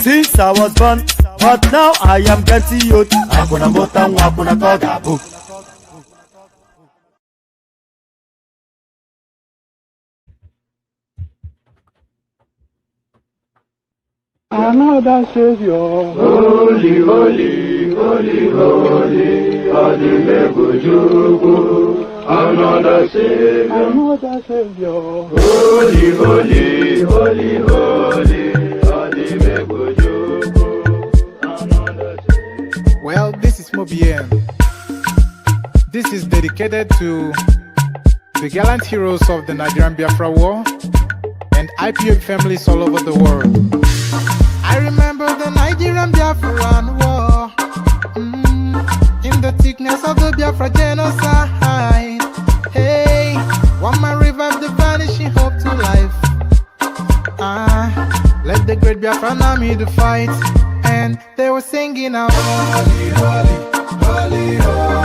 Since I was born, but now I am getting old. Hakuna mota hakuna koga book. Another Savior, holy, holy, holy, holy, holy, another Savior, holy, holy, holy, holy, Well, this is Mobien. This is dedicated to the gallant heroes of the Nigerian Biafra War and IPOB families all over the world. I remember the Nigerian Biafran War, in the thickness of the Biafra genocide. Hey, one man revived the vanishing hope to life. Let the great Biafran army to fight, and they were singing out, holy, holy, holy, holy,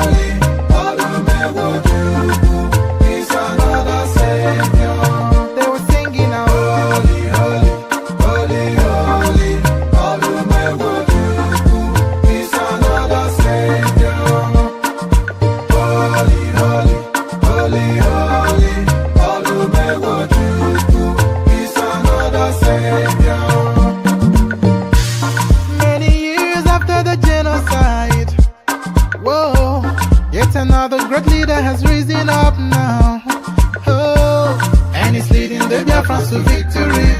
is another Savior. They were singing out, holy, holy, holy, holy, is another Savior. Holy, holy, holy, holy, is another Savior. Many years after the genocide, whoa, yet another great leader has risen up now. Oh, and he's leading the Biafrans to victory.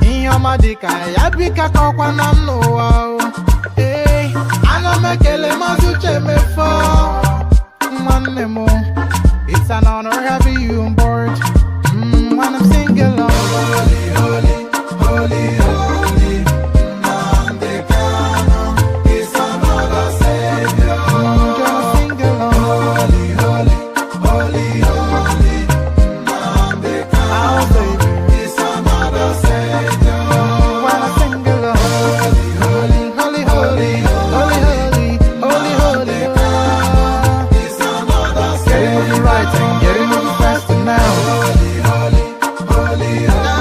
Inyamadika yabika kwa namno wow. Hey, anamekele mazuche mefo. one more. It's an honor having you on board. When I'm singing along. Holy, holy, holy, holy. Nandekano is another savior. Just sing along. Holy, holy, holy, holy. Nandekano is another savior. When I sing along. Holy, holy, holy, holy, holy, holy, holy, holy. Is another savior. Getting it right and getting it faster now. Holy, holy, holy, holy.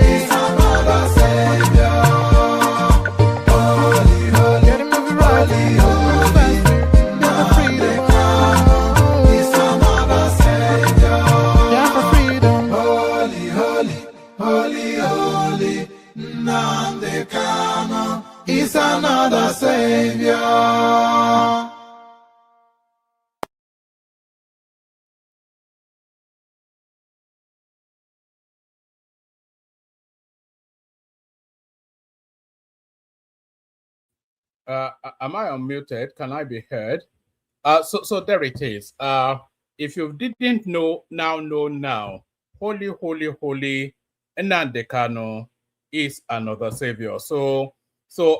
Is another savior. Holy, holy, getting it right, faster, get the freedom. Is another savior. Yeah, for freedom. Holy, holy, holy, holy. Nandekano is another savior. Am I unmuted? Can I be heard? So there it is. If you didn't know, now know now. Holy, holy, holy, Nnamdi is another savior. So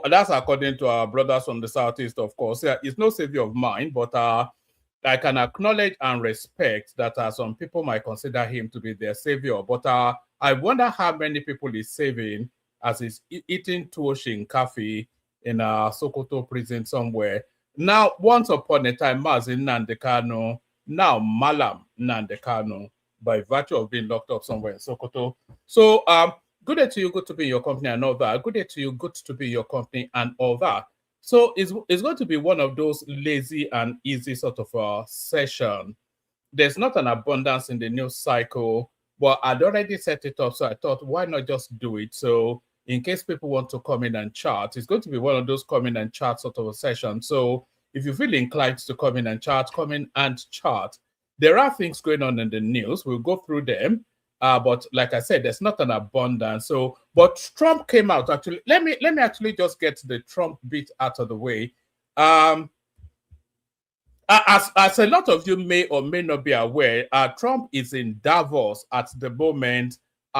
that's according to our brothers from the southeast, of course. Yeah, it's no savior of mine, but I can acknowledge and respect that some people might consider him to be their savior. But I wonder how many people he's saving as he's eating tuoshin coffee in a Sokoto prison somewhere. Now, once upon a time, Mazin Nandekano, now Malam Nandekano, by virtue of being locked up somewhere in Sokoto. So, good day to you, good to be in your company and all that. Good day to you, good to be in your company and all that. So, it's going to be one of those lazy and easy sort of session. There's not an abundance in the news cycle, but I'd already set it up. So I thought, why not just do it? So in case people want to come in and chat, it's going to be one of those come in and chat sort of a session. So if you feel inclined to come in and chat, come in and chat. There are things going on in the news. We'll go through them. But like I said, there's not an abundance. So, but Trump came out actually. Let me actually just get the Trump bit out of the way. As a lot of you may or may not be aware, Trump is in Davos at the moment,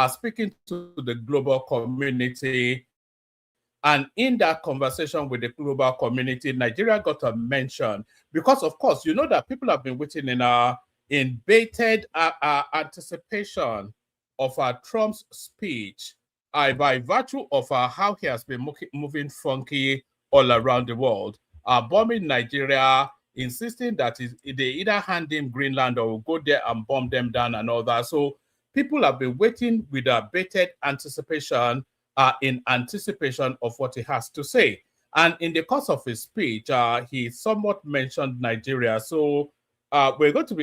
speaking to the global community. And in that conversation with the global community, Nigeria got a mention because, of course, you know that people have been waiting in bated anticipation of Trump's speech by virtue of how he has been moving funky all around the world, bombing Nigeria, insisting that they either hand him Greenland or will go there and bomb them down and all that. So people have been waiting with a bated anticipation, in anticipation of what he has to say. And in the course of his speech, he somewhat mentioned Nigeria. So we're going to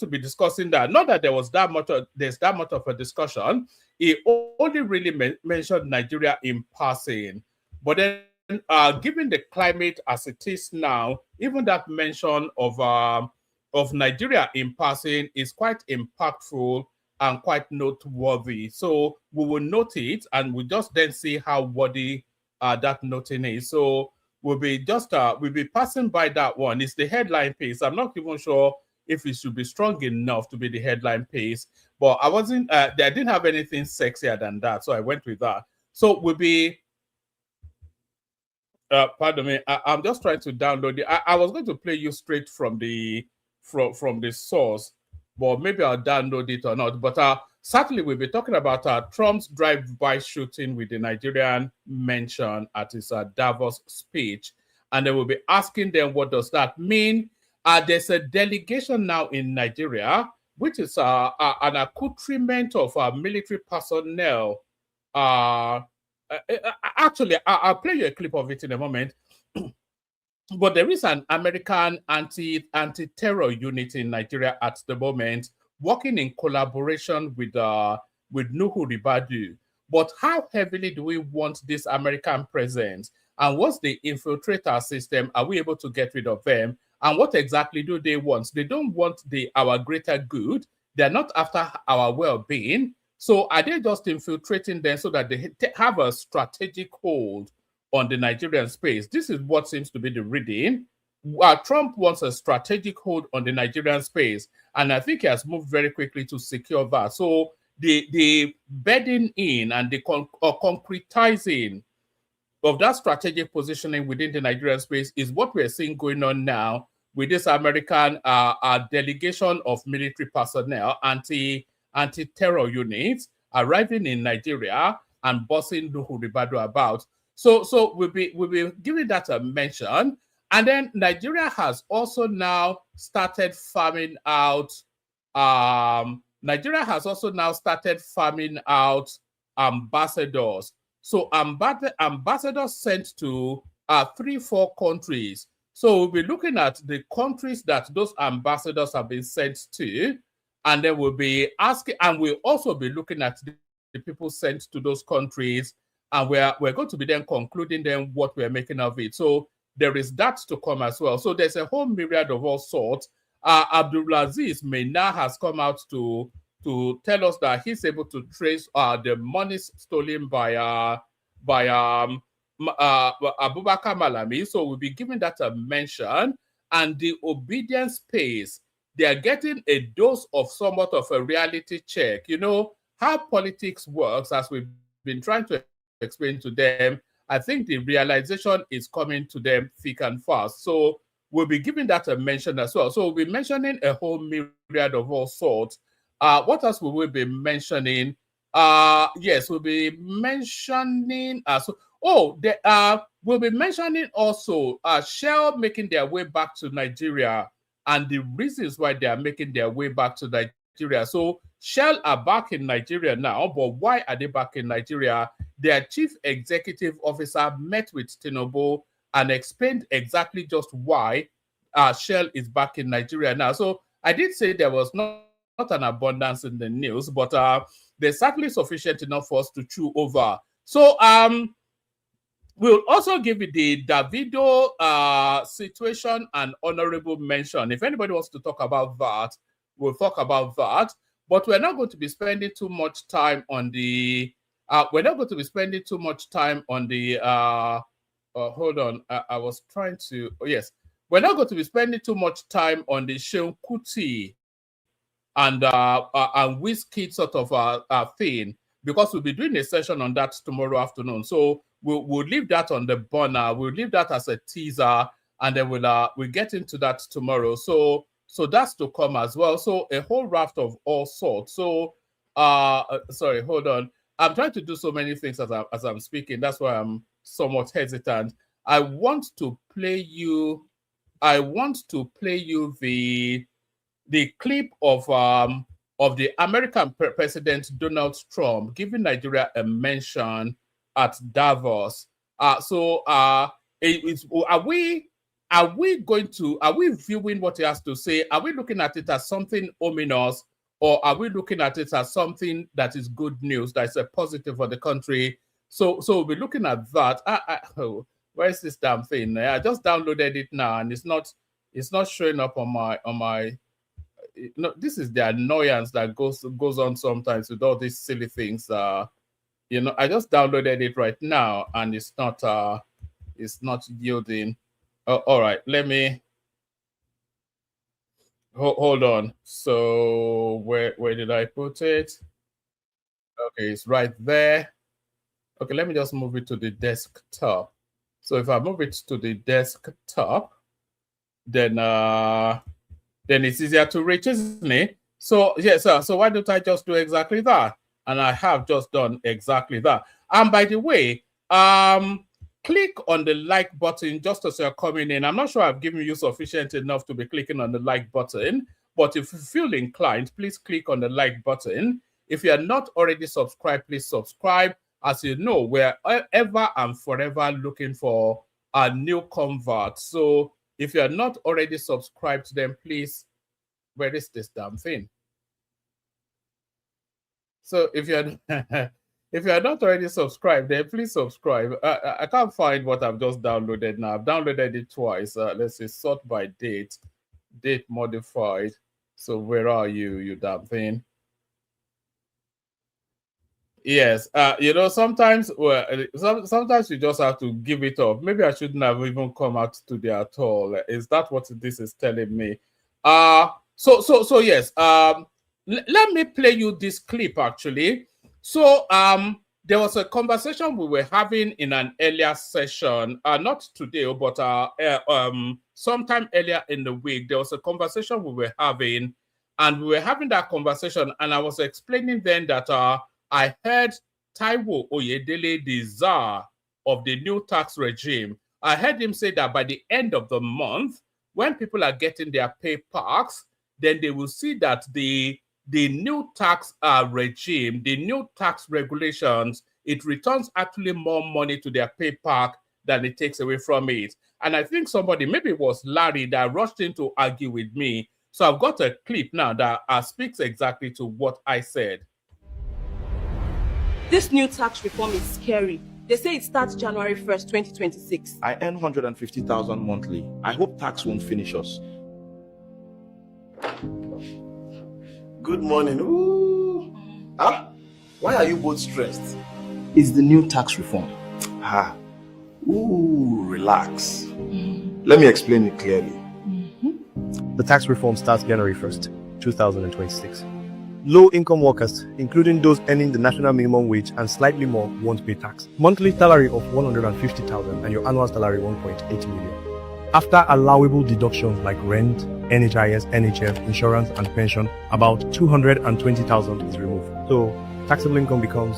be discussing that. Not that there's that much of a discussion. He only really mentioned Nigeria in passing, but then given the climate as it is now, even that mention of Nigeria in passing is quite impactful and quite noteworthy. So we will note it and we'll just then see how worthy that noting is. So we'll be passing by that one. It's the headline piece. I'm not even sure if it should be strong enough to be the headline piece, but I didn't have anything sexier than that, so I went with that. So we'll be pardon me, I'm just trying to download it. I was going to play you straight from the source, but maybe I'll download it or not. But certainly we'll be talking about Trump's drive-by shooting with the Nigerian mention at his Davos speech. And then we'll be asking them, what does that mean? There's a delegation now in Nigeria, which is an accoutrement of military personnel. Actually, I'll play you a clip of it in a moment. But there is an American anti-terror unit in Nigeria at the moment, working in collaboration with Nuhu Ribadu. But how heavily do we want this American presence? And what's the infiltrator system? Are we able to get rid of them? And what exactly do they want? They don't want our greater good. They're not after our well-being. So are they just infiltrating them so that they have a strategic hold on the Nigerian space? This is what seems to be the reading. Trump wants a strategic hold on the Nigerian space, and I think he has moved very quickly to secure that. So the bedding in and the concretizing of that strategic positioning within the Nigerian space is what we're seeing going on now with this American delegation of military personnel, anti-terror units arriving in Nigeria and bossing Ribadu about. So we'll be giving that a mention. And then Nigeria has also now started farming out. Nigeria has also now started farming out ambassadors. So ambassadors sent to 3-4 countries. So we'll be looking at the countries that those ambassadors have been sent to, and then we'll be asking, and we'll also be looking at the people sent to those countries, and we're going to be then concluding then what we're making of it. So there is that to come as well. So there's a whole myriad of all sorts. Abdulaziz Mena has come out to tell us that he's able to trace the money stolen by Abubakar Malami. So we'll be giving that a mention. And the obedience pays. They are getting a dose of somewhat of a reality check. You know, how politics works, as we've been trying to explain to them, I think the realization is coming to them thick and fast. So we'll be giving that a mention as well. So we'll be mentioning a whole myriad of all sorts. What else will we be mentioning? Yes, we'll be mentioning we'll be mentioning also Shell making their way back to Nigeria and the reasons why they are making their way back to Nigeria. So Shell are back in Nigeria now, but why are they back in Nigeria? Their chief executive officer met with Tinubu and explained exactly just why Shell is back in Nigeria now. So I did say there was not an abundance in the news, but there's certainly sufficient enough for us to chew over. So we'll also give you the Davido situation and honorable mention. If anybody wants to talk about that, we'll talk about that. But we're not going to be spending too much time on the. We're not going to be spending too much time on the. Hold on, I was trying to. Oh yes, we're not going to be spending too much time on the Seun Kuti and Whiskey sort of thing, because we'll be doing a session on that tomorrow afternoon. So we'll leave that on the burner. We'll leave that as a teaser, and then we'll get into that tomorrow. So that's to come as well. So a whole raft of all sorts. So sorry, hold on. I'm trying to do so many things as I'm speaking. That's why I'm somewhat hesitant. I want to play you the clip of the American President Donald Trump giving Nigeria a mention at Davos. Are we viewing what he has to say? Are we looking at it as something ominous, or are we looking at it as something that is good news, that is a positive for the country? So we'll be looking at that. Where is this damn thing? I just downloaded it now, and it's not showing up on my. No, this is the annoyance that goes on sometimes with all these silly things. I just downloaded it right now, and it's not yielding. Oh, all right, let me hold on. So where did I put it? Okay, it's right there. Okay, let me just move it to the desktop. So if I move it to the desktop, then it's easier to reach, isn't it? So yes, so why don't I just do exactly that? And I have just done exactly that. And by the way, click on the like button just as you're coming in. I'm not sure I've given you sufficient enough to be clicking on the like button, but if you feel inclined, please click on the like button. If you are not already subscribed, please subscribe. As you know, we're ever and forever looking for a new convert. So if you are not already subscribed, then please, where is this damn thing? So if you're if you are not already subscribed, then please subscribe. I can't find what I've just downloaded now. I've downloaded it twice. Let's see, sort by date modified. So where are you, you damn thing? Yes, sometimes sometimes you just have to give it up. Maybe I shouldn't have even come out today at all. Is that what this is telling me? So yes. Let me play you this clip actually. So there was a conversation we were having in an earlier session, not today, but sometime earlier in the week. There was a conversation we were having, and we were having that conversation, and I was explaining then that I heard Taiwo Oyedele, the czar of the new tax regime, I heard him say that by the end of the month, when people are getting their pay packs, then they will see that the new tax regime, the new tax regulations, it returns actually more money to their pay pack than it takes away from it. And I think somebody, maybe it was Larry, that rushed in to argue with me. So I've got a clip now that speaks exactly to what I said. This new tax reform is scary. They say it starts January 1st, 2026. I earn 150,000 monthly. I hope tax won't finish us. Good morning. Ooh. Why are you both stressed? It's the new tax reform. Relax. Let me explain it clearly. The tax reform starts January 1st, 2026. Low-income workers, including those earning the national minimum wage and slightly more, won't pay tax. Monthly salary of 150,000 and your annual salary 1.8 million. After allowable deductions like rent, NHIS, NHF, insurance, and pension, about 220,000 is removed. So taxable income becomes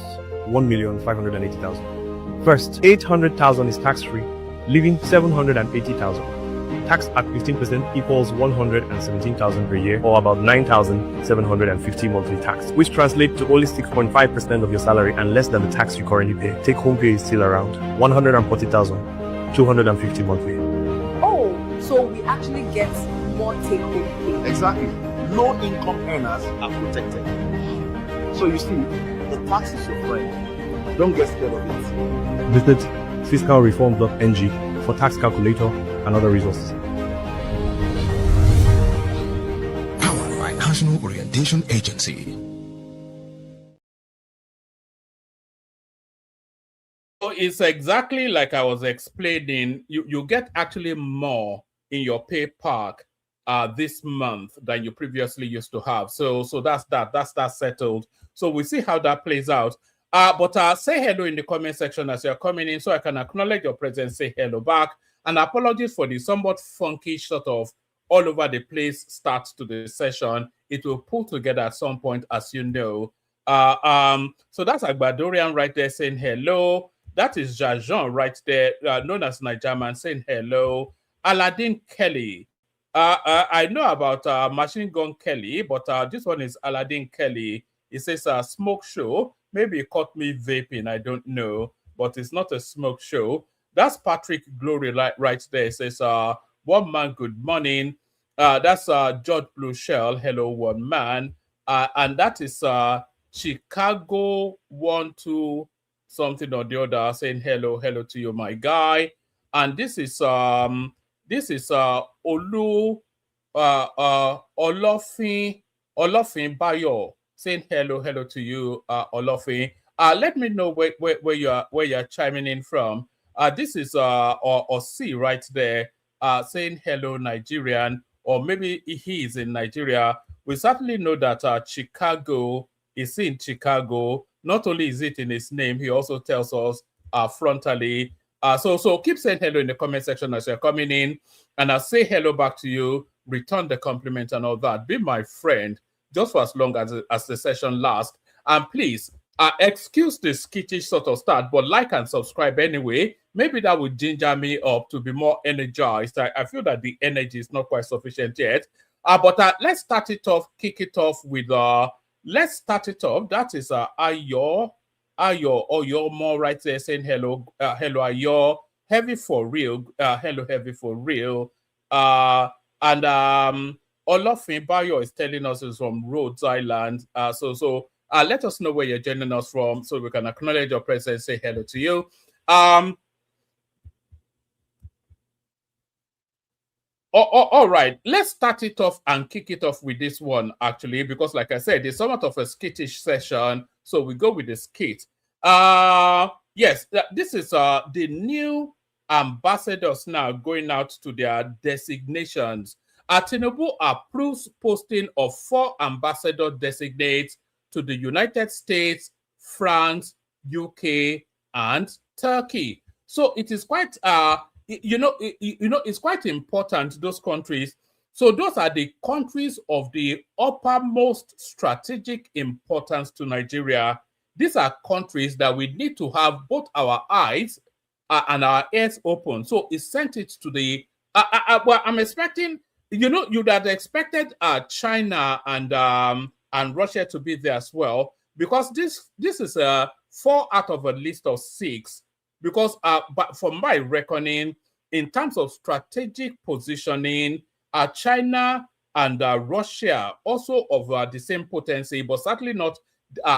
1,580,000. First, 800,000 is tax-free, leaving 780,000. Tax at 15% equals 117,000 per year, or about 9,750 monthly tax, which translates to only 6.5% of your salary and less than the tax you currently pay. Take home pay is still around 140,250 monthly. Oh, so we actually get more take-home pay. Exactly. Low income earners are protected. So you see, the tax is your friend. Don't get scared of it. Visit fiscalreform.ng for tax calculator and other resources. Powered by National Orientation Agency. So it's exactly like I was explaining. You get actually more in your pay pack this month than you previously used to have. So that's that settled. So we see how that plays out. But say hello in the comment section as you're coming in, so I can acknowledge your presence, say hello back. And apologies for the somewhat funky sort of all over the place start to the session. It will pull together at some point, as you know. So that's Agbadorian right there saying hello. That is Jajon right there, known as Nigerian, saying hello. Aladdin Kelly. I know about Machine Gun Kelly, but this one is Aladdin Kelly. It says smoke show. Maybe it caught me vaping. I don't know, but it's not a smoke show. That's Patrick Glory right there. It says one man, good morning. That's George Blue Shell. Hello, one man. And that is Chicago 12 something or the other saying hello to you, my guy. And this is Olu Olofin Bayo saying hello to you, Olofin. Let me know where you're chiming in from. This is Osi right there saying hello, Nigerian, or maybe he is in Nigeria. We certainly know that Chicago is in Chicago. Not only is it in his name, he also tells us frontally. So keep saying hello in the comment section as you're coming in, and I'll say hello back to you, return the compliment and all that. Be my friend just for as long as the session lasts. And please, excuse the skittish sort of start, but like and subscribe anyway. Maybe that would ginger me up to be more energized. I feel that the energy is not quite sufficient yet. But let's start it off, kick it off with, let's start it off. That is Ayo, or you're more right there saying hello, hello, Ayo. Heavy for real, hello, heavy for real. And Olofin Bayo is telling us is from Rhodes Island. So let us know where you're joining us from so we can acknowledge your presence, say hello to you. All right, let's start it off and kick it off with this one, actually, because like I said, it's somewhat of a skittish session. So we go with the skit. Yes, this is the new ambassadors now going out to their designations. Tinubu approves posting of 4 ambassador designates to the United States, France, UK, and Turkey. So it is quite, it's quite important, those countries. So those are the countries of the uppermost strategic importance to Nigeria. These are countries that we need to have both our eyes and our ears open. So it sent it to the, well, I'm expecting, you'd have expected China and Russia to be there as well, because this is 4 out of a list of 6. Because, but from my reckoning, in terms of strategic positioning, China and Russia also of the same potency, but certainly not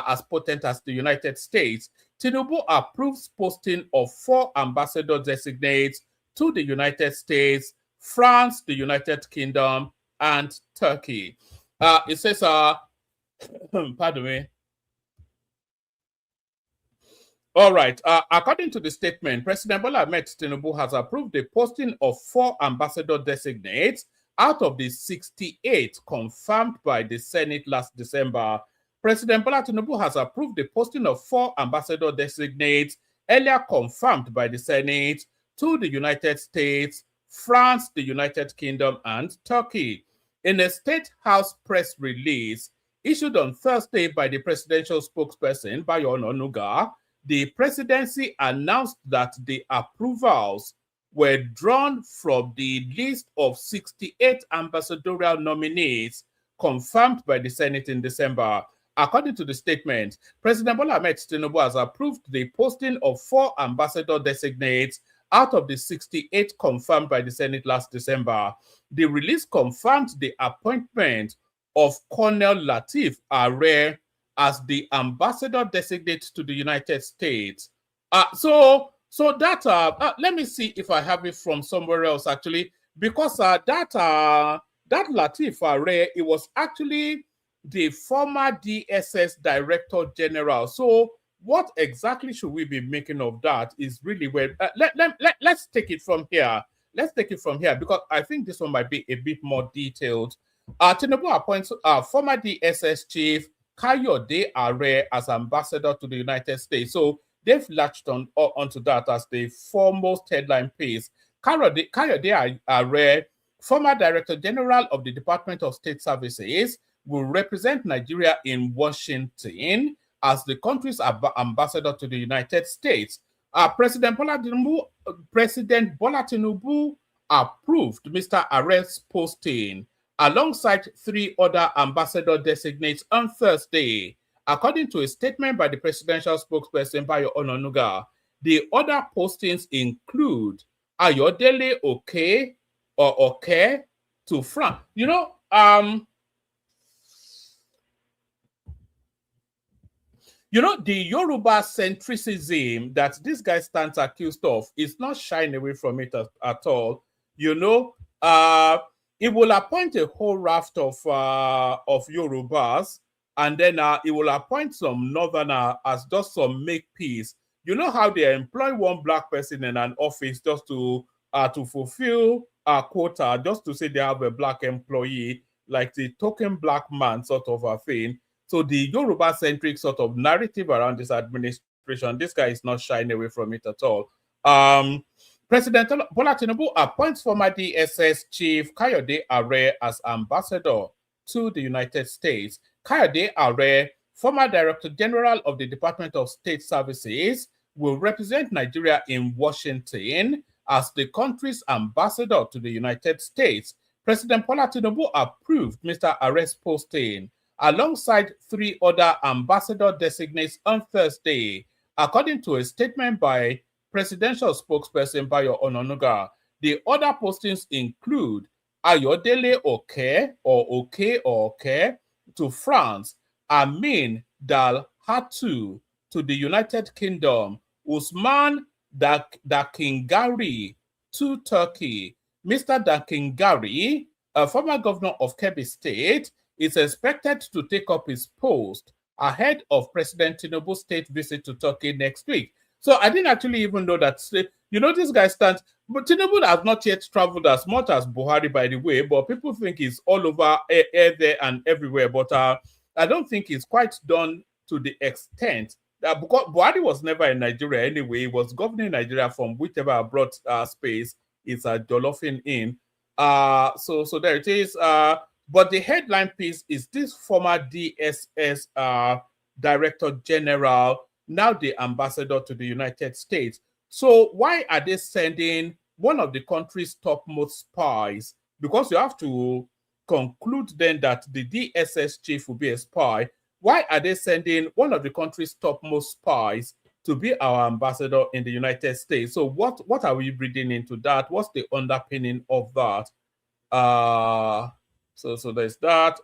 as potent as the United States. Tinubu approves posting of 4 ambassador designates to the United States, France, the United Kingdom, and Turkey. It says, pardon me. All right. According to the statement, President Bola Ahmed Tinubu has approved the posting of 4 ambassador designates out of the 68 confirmed by the Senate last December. President Bola Tinubu has approved the posting of 4 ambassador designates earlier confirmed by the Senate to the United States, France, the United Kingdom, and Turkey. In a State House press release issued on Thursday by the presidential spokesperson, Bayo Ononuga, the presidency announced that the approvals were drawn from the list of 68 ambassadorial nominees confirmed by the Senate in December. According to the statement, President Bola Ahmed Tinubu has approved the posting of 4 ambassador designates out of the 68 confirmed by the Senate last December. The release confirmed the appointment of Colonel Lateef Are as the ambassador designate to the United States. So that let me see if I have it from somewhere else actually, because that Lateef Are, it was actually the former DSS Director General. So what exactly should we be making of that is really where let's take it from here. Let's take it from here, because I think this one might be a bit more detailed. Tinubu appoints former DSS chief Kayode Are as ambassador to the United States. So they've latched onto that as the foremost headline piece. Kayode Are, former Director General of the Department of State Services, will represent Nigeria in Washington as the country's ambassador to the United States. President Bola Tinubu approved Mr. Are's posting alongside 3 other ambassador designates on Thursday. According to a statement by the presidential spokesperson Bayo Ononuga, the other postings include Ayodele Oke or Oke to France. The Yoruba centricism that this guy stands accused of is not shying away from it at all. It will appoint a whole raft of Yorubas, and then it will appoint some Northerner as just some make peace. You know how they employ one black person in an office just to fulfill a quota, just to say they have a black employee, like the token black man sort of a thing. So the Yoruba-centric sort of narrative around this administration, this guy is not shying away from it at all. President Bola Tinubu appoints former DSS chief Kayode Are as ambassador to the United States. Kayode Are, former Director General of the Department of State Services, will represent Nigeria in Washington as the country's ambassador to the United States. President Bola Tinubu approved Mr. Are's posting alongside 3 other ambassador designates on Thursday. According to a statement by presidential spokesperson Bayo Ononuga, the other postings include Ayodele Oke or Oke to France, Amin Dal Hatu to the United Kingdom, Usman Dakingari to Turkey. Mr. Dakingari, a former governor of Kebbi State, is expected to take up his post ahead of President Tinubu's state visit to Turkey next week. So I didn't actually even know that, this guy stands, but Tinubu has not yet traveled as much as Buhari, by the way, but people think he's all over there and everywhere. But I don't think he's quite done to the extent that, because Buhari was never in Nigeria anyway. He was governing Nigeria from whichever abroad space is jollophing in. So there it is. But the headline piece is this former DSS Director General, now the ambassador to the United States. So why are they sending one of the country's topmost spies? Because you have to conclude then that the DSS chief will be a spy. Why are they sending one of the country's topmost spies to be our ambassador in the United States? So what are we reading into that? What's the underpinning of that? So there's that.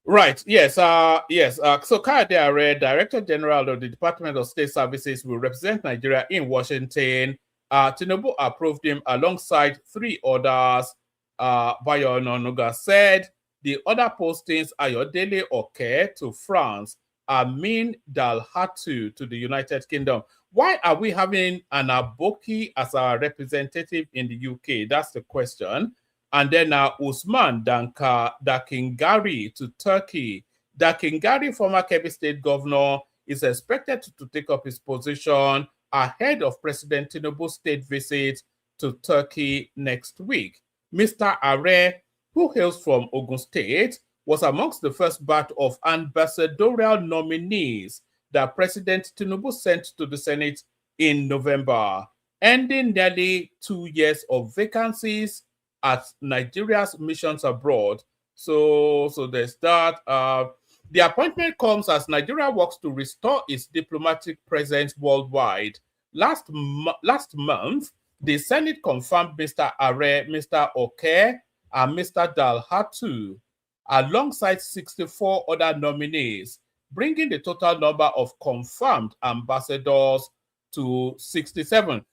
Right. Yes. So Kayode Are, Director General of the Department of State Services, will represent Nigeria in Washington. Tinubu approved him alongside 3 others. Bayo Onanuga said the other postings are Ayodele Oke to France, Amin Dalhatu to the United Kingdom. Why are we having an Aboki as our representative in the UK? That's the question. And then Usman Dakingari to Turkey. Dakingari, former Kebbi State governor, is expected to take up his position ahead of President Tinubu's state visit to Turkey next week. Mr. Are, who hails from Ogun State, was amongst the first batch of ambassadorial nominees that President Tinubu sent to the Senate in November, ending nearly 2 years of vacancies at Nigeria's missions abroad. So there's that. The appointment comes as Nigeria works to restore its diplomatic presence worldwide. Last month, the Senate confirmed Mr. Are, Mr. Oke, and Mr. Dalhatu, alongside 64 other nominees, bringing the total number of confirmed ambassadors to 67.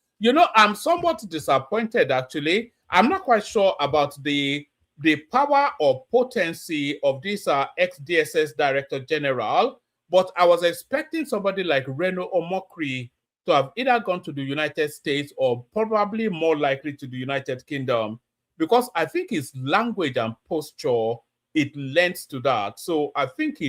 I'm somewhat disappointed, actually. I'm not quite sure about the power or potency of this ex-DSS Director General, but I was expecting somebody like Reno Omokri to have either gone to the United States or probably more likely to the United Kingdom, because I think his language and posture, it lends to that. So I think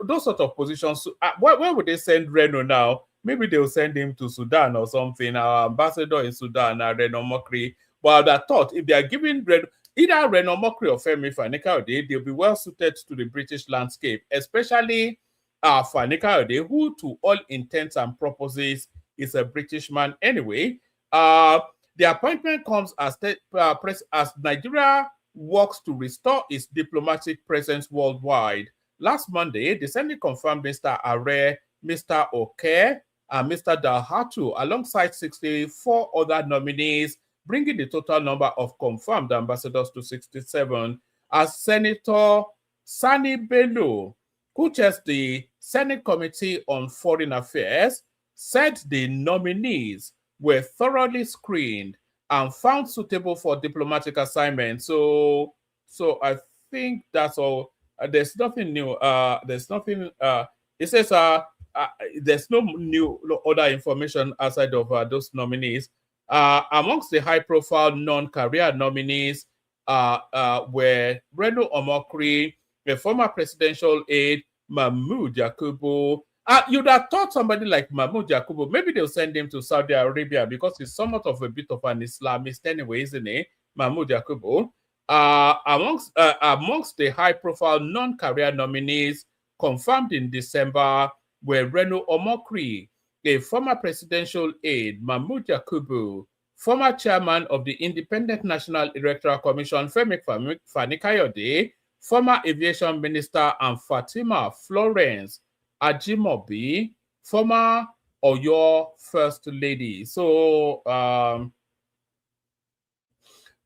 those sort of positions, where would they send Reno now? Maybe they'll send him to Sudan or something, our ambassador in Sudan, Reno Omokri. But I thought if they are giving either Reno Omokri or Femi Fani-Kayode, they'll be well suited to the British landscape, especially Fani-Kayode, who to all intents and purposes is a British man anyway. The appointment comes as Nigeria works to restore its diplomatic presence worldwide. Last Monday, the Senate confirmed Mr. Are, Mr. Oke, and Mr. Dalhatu, alongside 64 other nominees, bringing the total number of confirmed ambassadors to 67, as Senator Sani Bello, who chairs the Senate Committee on Foreign Affairs, said the nominees were thoroughly screened and found suitable for diplomatic assignments. So I think that's all. There's nothing new. There's nothing. It says there's no new other information outside of those nominees. Amongst the high-profile non-career nominees were Reno Omokri, a former presidential aide, Mahmoud Yakubu. You'd have thought somebody like Mahmoud Yakubu, maybe they'll send him to Saudi Arabia because he's somewhat of a bit of an Islamist anyway, isn't he? Mahmoud Yakubu. Amongst the high-profile non-career nominees confirmed in December were Reno Omokri, a former presidential aide, Mahmoud Yakubu, former chairman of the Independent National Electoral Commission, Femi Fani-Kayode, former aviation minister, and Fatima Florence Ajimobi, former Oyo First Lady. So,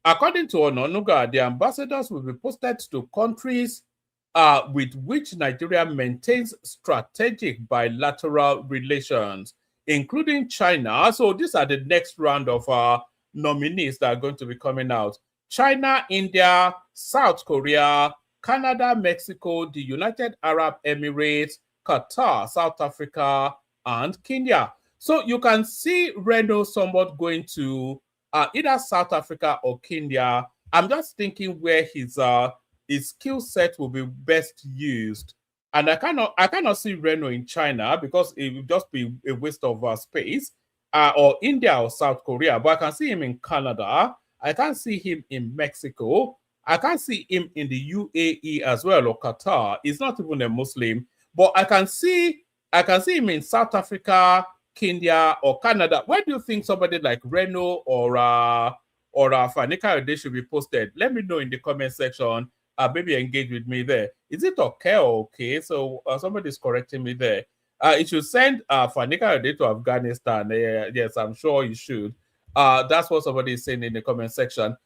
according to Onanuga, the ambassadors will be posted to countries with which Nigeria maintains strategic bilateral relations, including China. So these are the next round of nominees that are going to be coming out. China, India, South Korea, Canada, Mexico, the United Arab Emirates, Qatar, South Africa, and Kenya. So you can see Renault somewhat going to either South Africa or Kenya. I'm just thinking where his skill set will be best used. And I cannot see Renault in China because it would just be a waste of space, or India or South Korea. But I can see him in Canada. I can see him in Mexico. I can see him in the UAE as well, or Qatar. He's not even a Muslim, but I can see him in South Africa, Kenya, or Canada. Where do you think somebody like Renault or Fani Kayode should be posted? Let me know in the comment section. Maybe engage with me there. Is it okay or okay? So somebody's correcting me there. It should send Fani Kayode to Afghanistan. Yes, I'm sure you should. That's what somebody is saying in the comment section.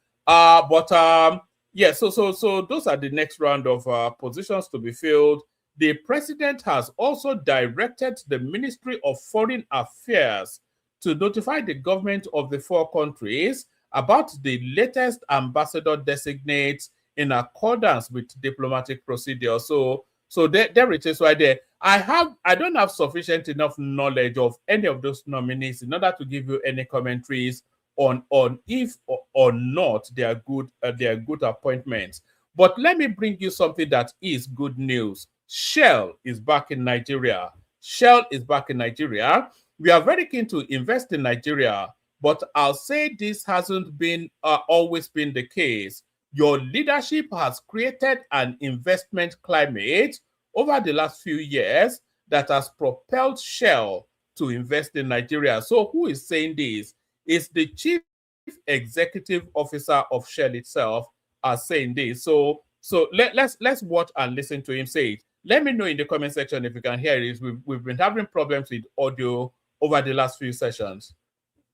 Yeah, so those are the next round of positions to be filled. The president has also directed the Ministry of Foreign Affairs to notify the government of the 4 countries about the latest ambassador designates in accordance with diplomatic procedure. So there it is right there. I don't have sufficient enough knowledge of any of those nominees in order to give you any commentaries on if or not they are good appointments. But let me bring you something that is good news. Shell is back in Nigeria. Shell is back in Nigeria. We are very keen to invest in Nigeria, but I'll say this hasn't been always been the case. Your leadership has created an investment climate over the last few years that has propelled Shell to invest in Nigeria. So who is saying this? It's the chief executive officer of Shell itself saying this. So let's watch and listen to him say it. Let me know in the comment section if you can hear it. We've been having problems with audio over the last few sessions.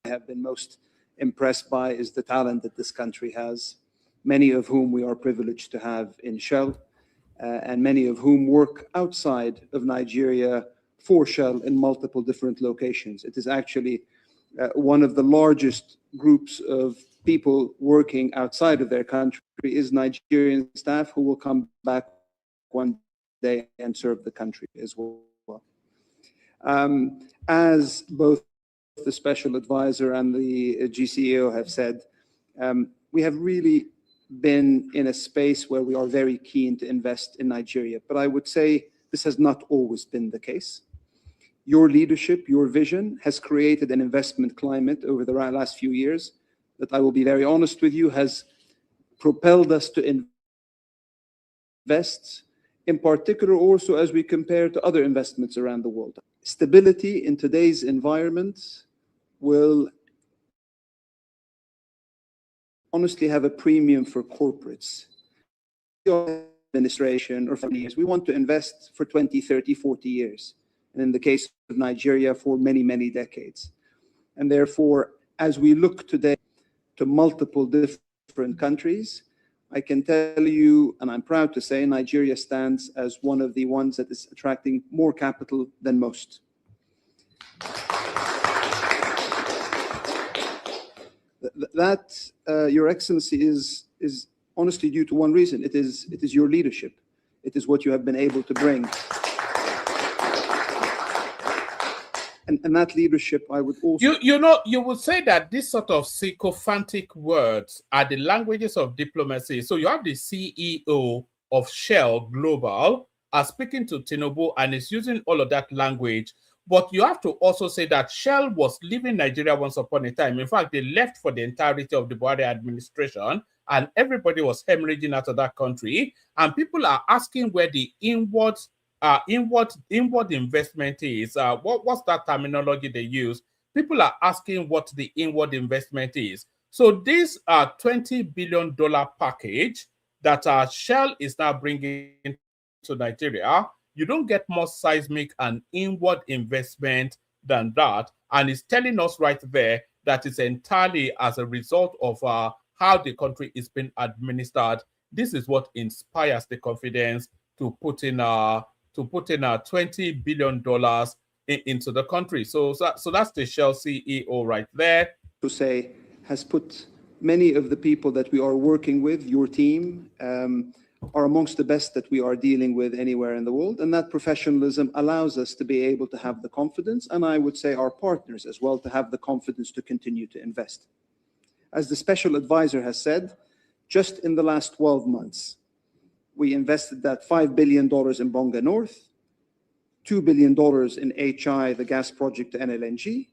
I have been most impressed by is the talent that this country has, many of whom we are privileged to have in Shell, and many of whom work outside of Nigeria for Shell in multiple different locations. It is actually one of the largest groups of people working outside of their country is Nigerian staff who will come back one day and serve the country as well. As both the special advisor and the GCEO have said, we have really been in a space where we are very keen to invest in Nigeria. But I would say this has not always been the case. Your leadership, your vision has created an investment climate over the last few years that, I will be very honest with you, has propelled us to invest, in particular also as we compare to other investments around the world. Stability in today's environment will honestly have a premium for corporates. Administration or 40 years, we want to invest for 20, 30, 40 years. And in the case of Nigeria, for many, many decades. And therefore, as we look today to multiple different countries, I can tell you, and I'm proud to say, Nigeria stands as one of the ones that is attracting more capital than most. That, Your Excellency, is honestly due to one reason. It is your leadership. It is what you have been able to bring. And that leadership, I would also... You would say that this sort of sycophantic words are the languages of diplomacy. So you have the CEO of Shell Global speaking to Tinubu and is using all of that language. But you have to also say that Shell was leaving Nigeria once upon a time. In fact, they left for the entirety of the Buhari administration, and everybody was hemorrhaging out of that country. And people are asking where the inward investment is. What's that terminology they use? People are asking what the inward investment is. So this $20 billion package that Shell is now bringing to Nigeria, you don't get more seismic and inward investment than that. And it's telling us right there that it's entirely as a result of how the country is being administered. This is what inspires the confidence to put in $20 billion into the country. So that's the Shell CEO right there. To say, has put many of the people that we are working with, your team, are amongst the best that we are dealing with anywhere in the world. And that professionalism allows us to be able to have the confidence, and I would say our partners as well, to have the confidence to continue to invest. As the special advisor has said, just in the last 12 months, we invested that $5 billion in Bonga North, $2 billion in HI, the gas project to NLNG.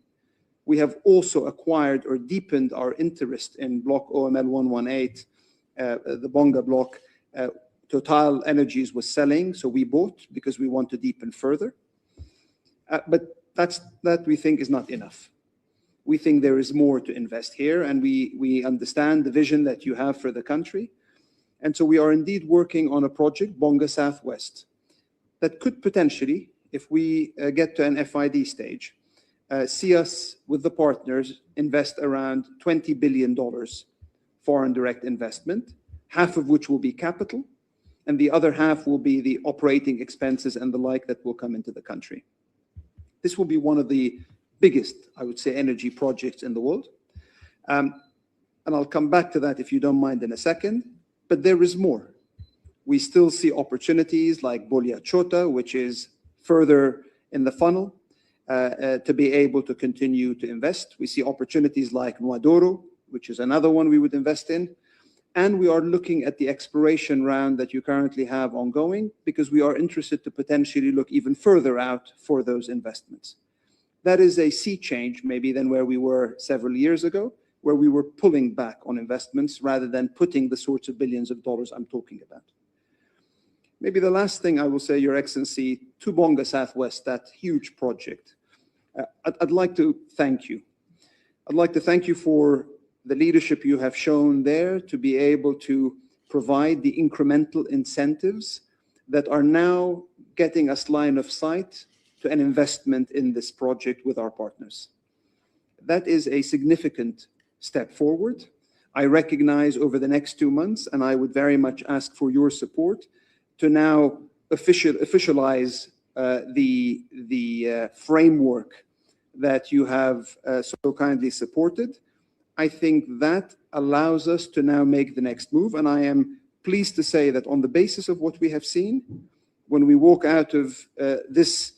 We have also acquired or deepened our interest in Block OML 118, the Bonga block. Total Energies was selling, so we bought because we want to deepen further. But that we think is not enough. We think there is more to invest here, and we understand the vision that you have for the country. And so we are indeed working on a project, Bonga Southwest, that could potentially, if we get to an FID stage, see us with the partners invest around $20 billion foreign direct investment, half of which will be capital, and the other half will be the operating expenses and the like that will come into the country. This will be one of the biggest, I would say, energy projects in the world. And I'll come back to that if you don't mind in a second, but there is more. We still see opportunities like Bolia Chota, which is further in the funnel, to be able to continue to invest. We see opportunities like Nuadoro, which is another one we would invest in. And we are looking at the exploration round that you currently have ongoing because we are interested to potentially look even further out for those investments. That is a sea change maybe than where we were several years ago, where we were pulling back on investments rather than putting the sorts of billions of dollars I'm talking about. Maybe the last thing I will say, Your Excellency, to Bonga Southwest, that huge project, I'd like to thank you. I'd like to thank you for the leadership you have shown there to be able to provide the incremental incentives that are now getting us line of sight to an investment in this project with our partners. That is a significant step forward. I recognize over the next 2 months, and I would very much ask for your support to now officialize the framework that you have so kindly supported. I think that allows us to now make the next move, and I am pleased to say that on the basis of what we have seen, when we walk out of this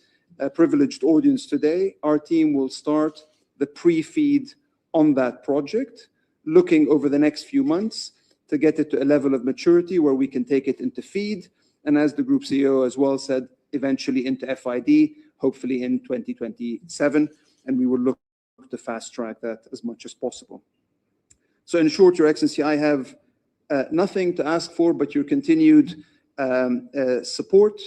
privileged audience today, our team will start the pre-feed on that project, looking over the next few months to get it to a level of maturity where we can take it into feed, and as the Group CEO as well said, eventually into FID, hopefully in 2027, and we will look to fast track that as much as possible. So in short, Your Excellency, I have nothing to ask for but your continued support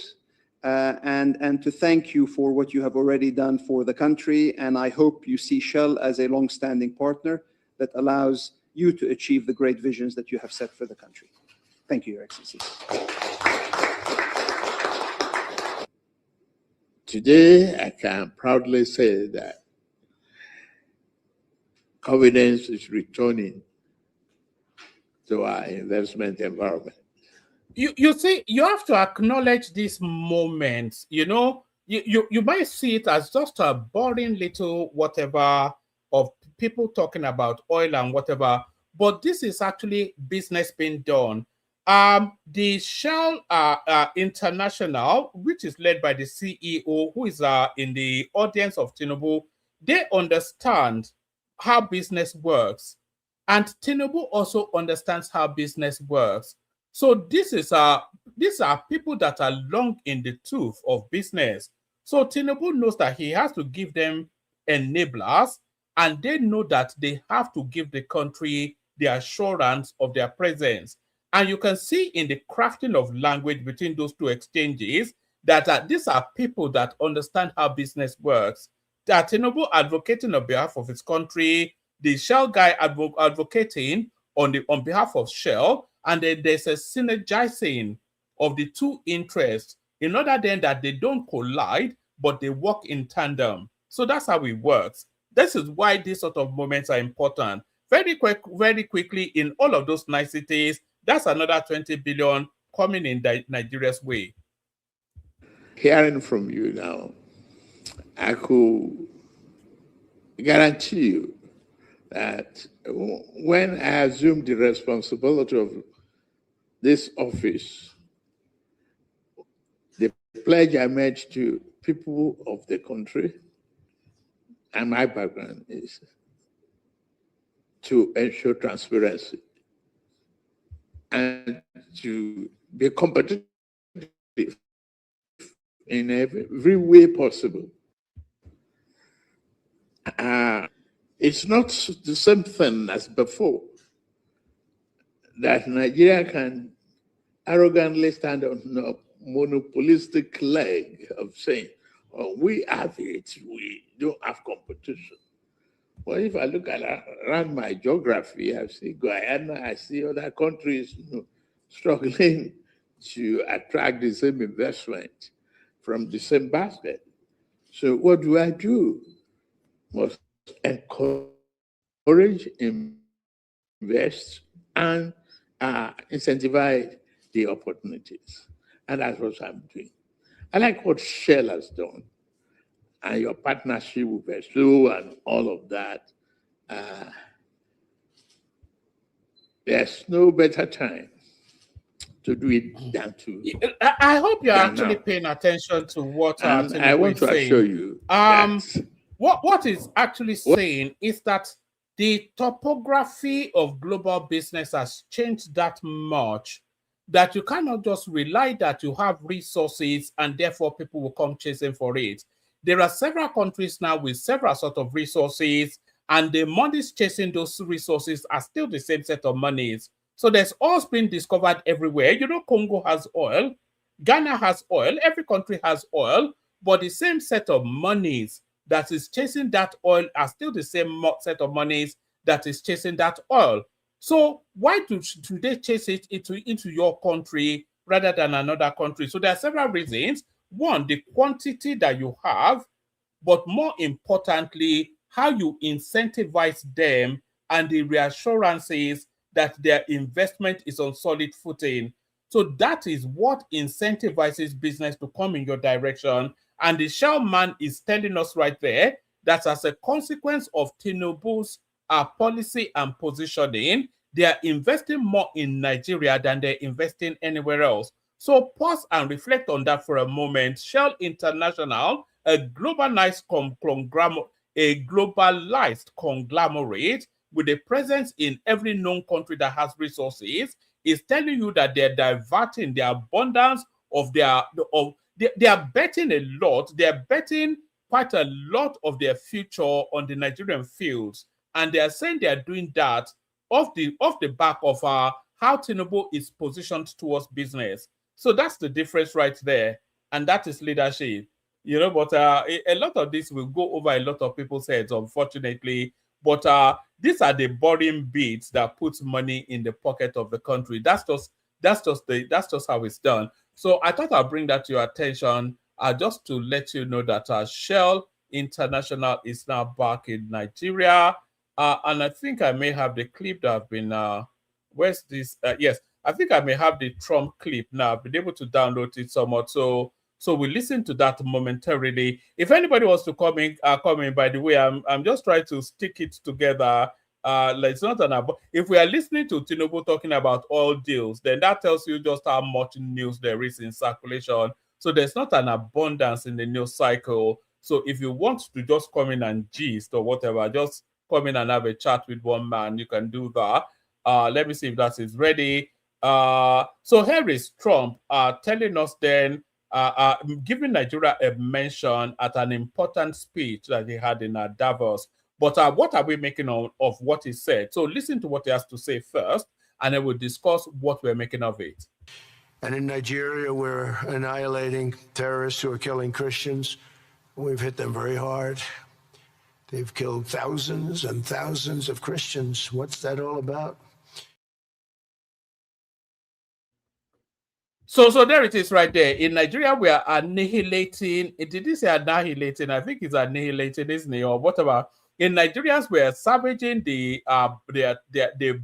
and to thank you for what you have already done for the country, and I hope you see Shell as a long-standing partner that allows you to achieve the great visions that you have set for the country. Thank you, Your Excellency. Today, I can proudly say that confidence is returning to our investment environment. You see, you have to acknowledge these moments. You know, you might see it as just a boring little whatever of people talking about oil and whatever, but this is actually business being done. The Shell International, which is led by the CEO, who is in the audience of Tinubu, they understand how business works, and Tinubu also understands how business works. So these are people that are long in the tooth of business. So Tinubu knows that he has to give them enablers, and they know that they have to give the country the assurance of their presence. And you can see in the crafting of language between those two exchanges that these are people that understand how business works. That Tinubu advocating on behalf of his country, the Shell guy advocating on behalf of Shell, and then there's a synergizing of the two interests in order then that they don't collide, but they work in tandem. So that's how it works. This is why these sort of moments are important. Very quickly, in all of those niceties, that's another 20 billion coming in Nigeria's way. Hearing from you now, I could guarantee you that when I assumed the responsibility of this office The pledge I made to people of the country and my background is to ensure transparency and to be competitive in every way possible. It's not the same thing as before that Nigeria can arrogantly stand on a monopolistic leg of saying, oh, we have it, we don't have competition. Well, if I look around my geography, I see Guyana, I see other countries struggling to attract the same investment from the same basket. So what do? Must encourage, invest, and incentivize the opportunities. And that's what I'm doing. I like what Shell has done and your partnership with Vesu and all of that. There's no better time to do it than to. I hope you're actually paying attention to what and I want to assure you what is actually saying is that the topography of global business has changed that much that you cannot just rely that you have resources and therefore people will come chasing for it. There are several countries now with several sort of resources, and the monies chasing those resources are still the same set of monies. So there's oil being discovered everywhere. You know, Congo has oil, Ghana has oil, every country has oil, but the same set of monies that is chasing that oil are still the same set of monies that is chasing that oil. So why do they chase it into your country rather than another country? So there are several reasons. One, the quantity that you have, but more importantly, how you incentivize them and the reassurances that their investment is on solid footing. So that is what incentivizes business to come in your direction. And the Shell man is telling us right there that as a consequence of Tinubu's policy and positioning, they are investing more in Nigeria than they're investing anywhere else. So pause and reflect on that for a moment. Shell International, a globalized conglomerate with a presence in every known country that has resources, is telling you that they're diverting the abundance of they are betting a lot. They're betting quite a lot of their future on the Nigerian fields, and they are saying they are doing that off the back of how Tinubu is positioned towards business. So that's the difference right there, and that is leadership. You know, but a lot of this will go over a lot of people's heads, unfortunately. But these are the boring bits that puts money in the pocket of the country. That's just how it's done. So I thought I'll bring that to your attention, just to let you know that Shell International is now back in Nigeria, and I think I may have the clip that have been. Where's this? Yes, I think I may have the Trump clip now. I've been able to download it somewhat. So we'll listen to that momentarily. If anybody wants to come in, by the way, I'm just trying to stick it together. It's not if we are listening to Tinubu talking about oil deals, then that tells you just how much news there is in circulation. So there's not an abundance in the news cycle. So if you want to just come in and gist or whatever, just come in and have a chat with one man, you can do that. Let me see if that is ready. So here is Trump telling us then, giving Nigeria a mention at an important speech that he had in Davos. But what are we making of what he said? So listen to what he has to say first, and then we'll discuss what we're making of it. And in Nigeria, we're annihilating terrorists who are killing Christians. We've hit them very hard. They've killed thousands and thousands of Christians. What's that all about? So there it is right there. In Nigeria, we are annihilating. Did he say annihilating? I think it's annihilating, isn't it? Or whatever. In Nigerians, we are savaging the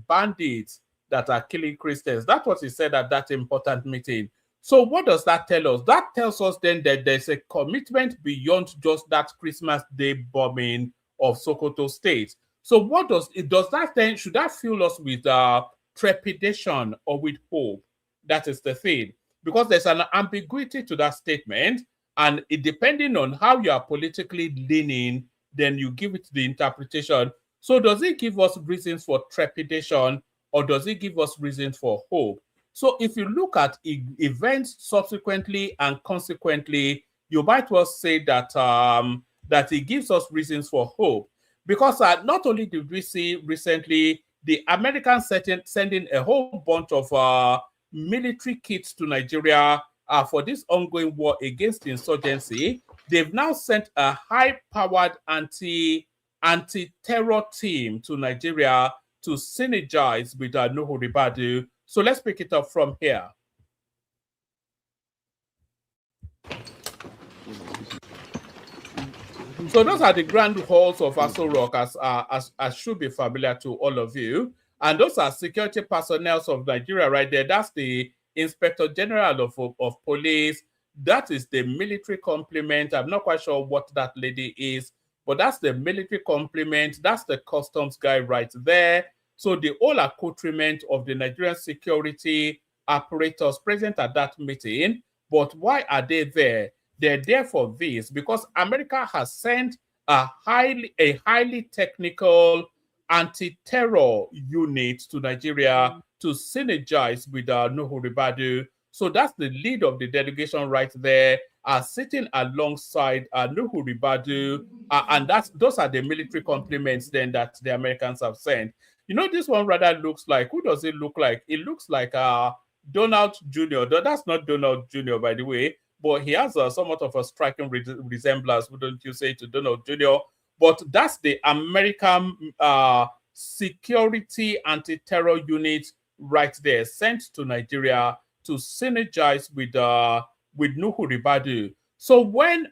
bandits that are killing Christians. That's what he said at that important meeting. So what does that tell us? That tells us then that there's a commitment beyond just that Christmas Day bombing of Sokoto State. So what does that then, should that fill us with trepidation or with hope? That is the thing. because there's an ambiguity to that statement, and it, depending on how you are politically leaning, then you give it the interpretation. So does it give us reasons for trepidation, or does it give us reasons for hope? So if you look at events subsequently and consequently, you might well say that that it gives us reasons for hope, because not only did we see recently the Americans sending a whole bunch of military kits to Nigeria for this ongoing war against insurgency, they've now sent a high-powered anti-terror team to Nigeria to synergize with Nuhu Ribadu. So let's pick it up from here. So those are the grand halls of Aso Rock, as should be familiar to all of you. And those are security personnel of Nigeria right there. That's the Inspector General of Police. That is the military complement. I'm not quite sure what that lady is, but that's the military complement. That's the customs guy right there. So the whole accoutrement of the Nigerian security apparatus present at that meeting. But why are they there? They're there for this because America has sent a highly technical anti-terror unit to Nigeria to synergize with Nuhu Ribadu. So that's the lead of the delegation right there, sitting alongside Nuhu Ribadu, and those are the military complements then that the Americans have sent. You know, this one rather looks like, who does it look like? It looks like Donald Jr. That's not Donald Jr., by the way, but he has somewhat of a striking resemblance, wouldn't you say, to Donald Jr.? But that's the American security anti-terror unit right there, sent to Nigeria to synergize with Nuhu Ribadu. So when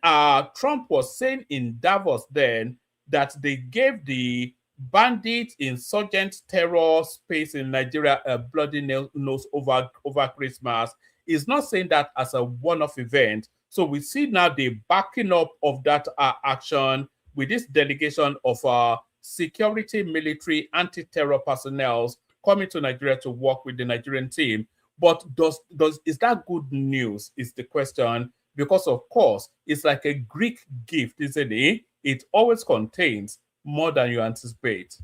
Trump was saying in Davos then that they gave the bandit insurgent terror space in Nigeria a bloody nose over Christmas, is not saying that as a one-off event. So we see now the backing up of that action with this delegation of security, military, anti-terror personnel coming to Nigeria to work with the Nigerian team. But is that good news is the question, because of course, it's like a Greek gift, isn't it? It always contains more than you anticipate.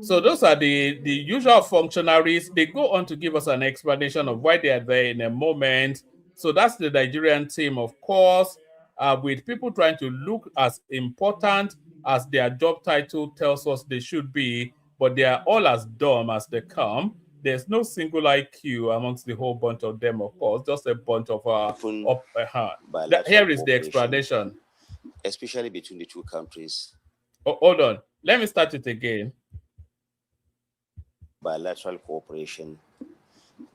So those are the usual functionaries. They go on to give us an explanation of why they are there in a moment. So that's the Nigerian team, of course, with people trying to look as important as their job title tells us they should be, but they are all as dumb as they come. There's no single IQ amongst the whole bunch of them, of course, just a bunch of here is the explanation. Especially between the two countries. Oh, hold on. Let me start it again. Bilateral cooperation,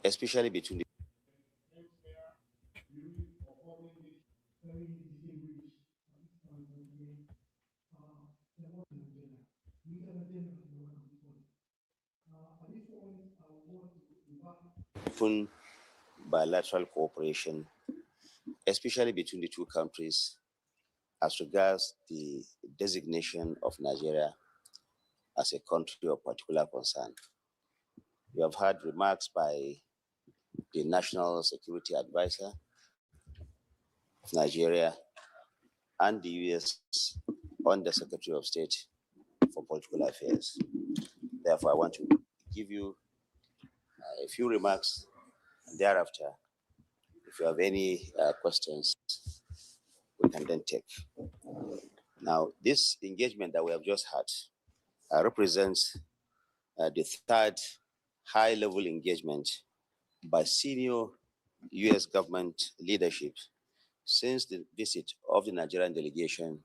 especially between the bilateral cooperation, especially between the two countries, as regards the designation of Nigeria as a country of particular concern. We have had remarks by the National Security Advisor of Nigeria and the U.S. Under Secretary of State for Political Affairs. Therefore, I want to give you a few remarks, and thereafter, if you have any questions, we can then take. Now, this engagement that we have just had represents the third high-level engagement by senior U.S. government leadership since the visit of the Nigerian delegation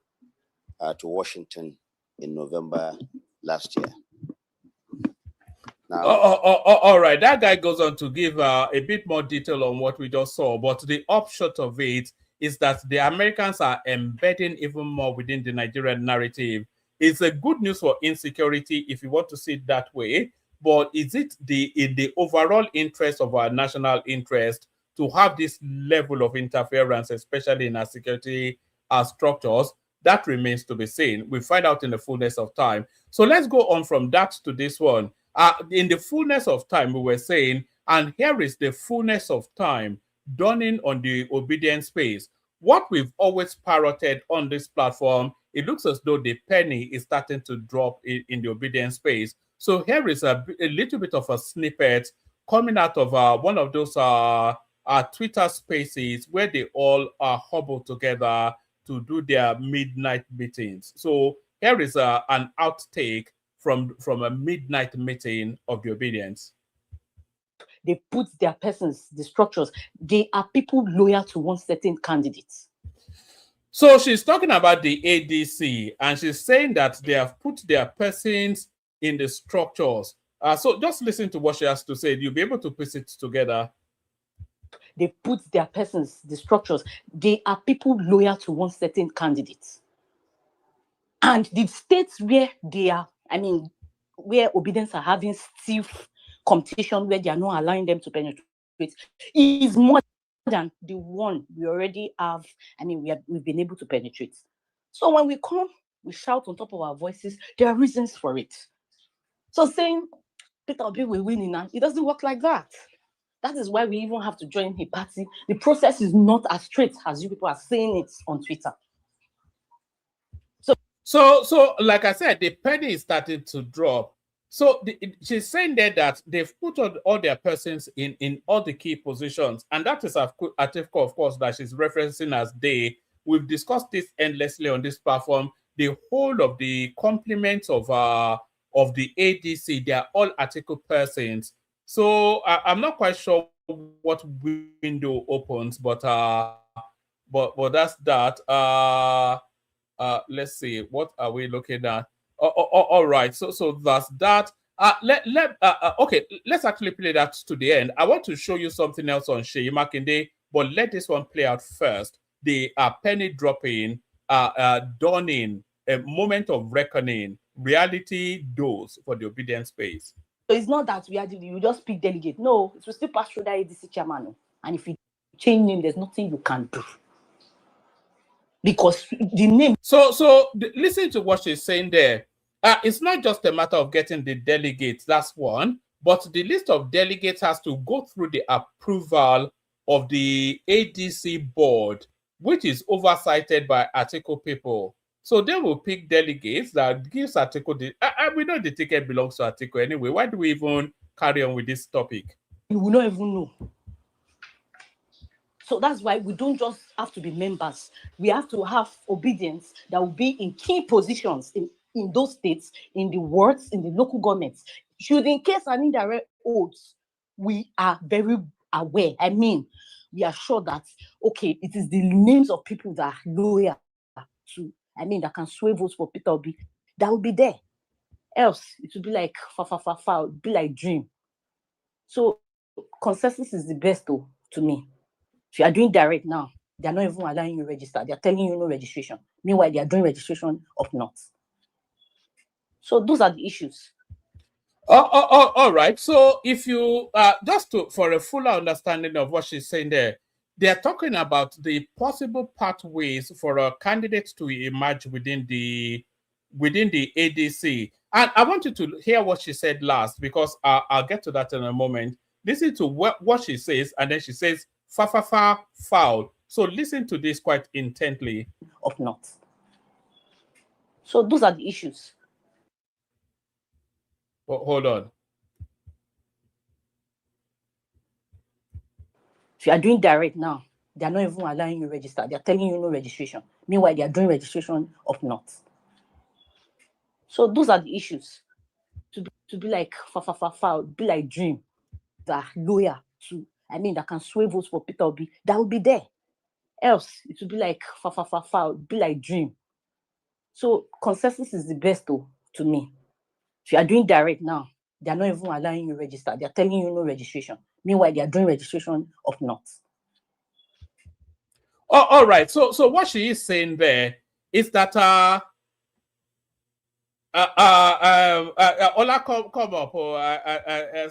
to Washington in November last year. Now, all right, that guy goes on to give a bit more detail on what we just saw, but the upshot of it is that the Americans are embedding even more within the Nigerian narrative. It's a good news for insecurity if you want to see it that way, but is it in the overall interest of our national interest to have this level of interference, especially in our security structures? That remains to be seen. We find out in the fullness of time. So let's go on from that to this one. In the fullness of time, we were saying, and here is the fullness of time dawning on the obedience space. What we've always parroted on this platform, it looks as though the penny is starting to drop in the obedience space. So here is a little bit of a snippet coming out of one of those Twitter spaces where they all are huddled together to do their midnight meetings. So here is an outtake from a midnight meeting of the obedience. They put their persons, the structures. They are people loyal to one certain candidate. So she's talking about the ADC, and she's saying that they have put their persons in the structures. So just listen to what she has to say. You'll be able to piece it together. They put their persons, the structures. They are people loyal to one certain candidate. And the states where they are, where obedience are having stiff competition, where they are not allowing them to penetrate, is more than the one we already have. We've been able to penetrate. So when we come, we shout on top of our voices. There are reasons for it. So saying Peter Obi will win now, it doesn't work like that. That is why we even have to join a party. The process is not as straight as you people are saying it on Twitter. So like I said, the penny is starting to drop. So she's saying there that they've put all their persons in all the key positions. And that is Atifko, of course, that she's referencing as they. We've discussed this endlessly on this platform. The whole of the complements of the ADC, they are all article persons. So I'm not quite sure what window opens, but that's that. Let's see, what are we looking at? All right, so that's that. Okay, let's actually play that to the end. I want to show you something else on Seyi Makinde, but let this one play out first. The penny dropping, dawning, a moment of reckoning, reality dose for the obedience space. So it's not that you just pick delegate. No, it will still pass through that ADC chairman. And if you change name, there's nothing you can do. Because the name. So listen to what she's saying there. It's not just a matter of getting the delegates, that's one, but the list of delegates has to go through the approval of the ADC board, which is oversighted by Article people. So they will pick delegates that gives Article we know the ticket belongs to Article anyway. Why do we even carry on with this topic? You will not even know. So that's why we don't just have to be members. We have to have obedience that will be in key positions in those states, in the wards, in the local governments. Should in case an indirect oaths, we are very aware. We are sure that, okay, it is the names of people that are loyal to, that can sway votes for Peter Obi, that will be there. Else, it will be like it will be like dream. So consensus is the best though, to me. If you are doing direct now, they are not even allowing you to register. They are telling you no registration. Meanwhile, they are doing registration up north. So those are the issues. All right. So if you for a fuller understanding of what she's saying there, they are talking about the possible pathways for a candidate to emerge within the ADC. And I want you to hear what she said last, because I'll get to that in a moment. Listen to what she says, and then she says, foul. So listen to this quite intently. Of not. So those are the issues. Hold on. If you are doing direct now, they are not even allowing you to register. They are telling you no registration. Meanwhile, they are doing registration up north. So those are the issues. To be like foul, be like dream, that are loyal to, that can sway votes for Peter Obi, that will be there. Else, it will be like foul, be like dream. So consensus is the best though, to me. If you are doing direct now, they are not even allowing you to register. They are telling you no registration. Meanwhile, they are doing registration up north. All right. So what she is saying there is that Ola, come up,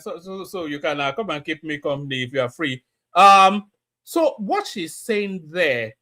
so you can come and keep me company if you are free. So what she's saying there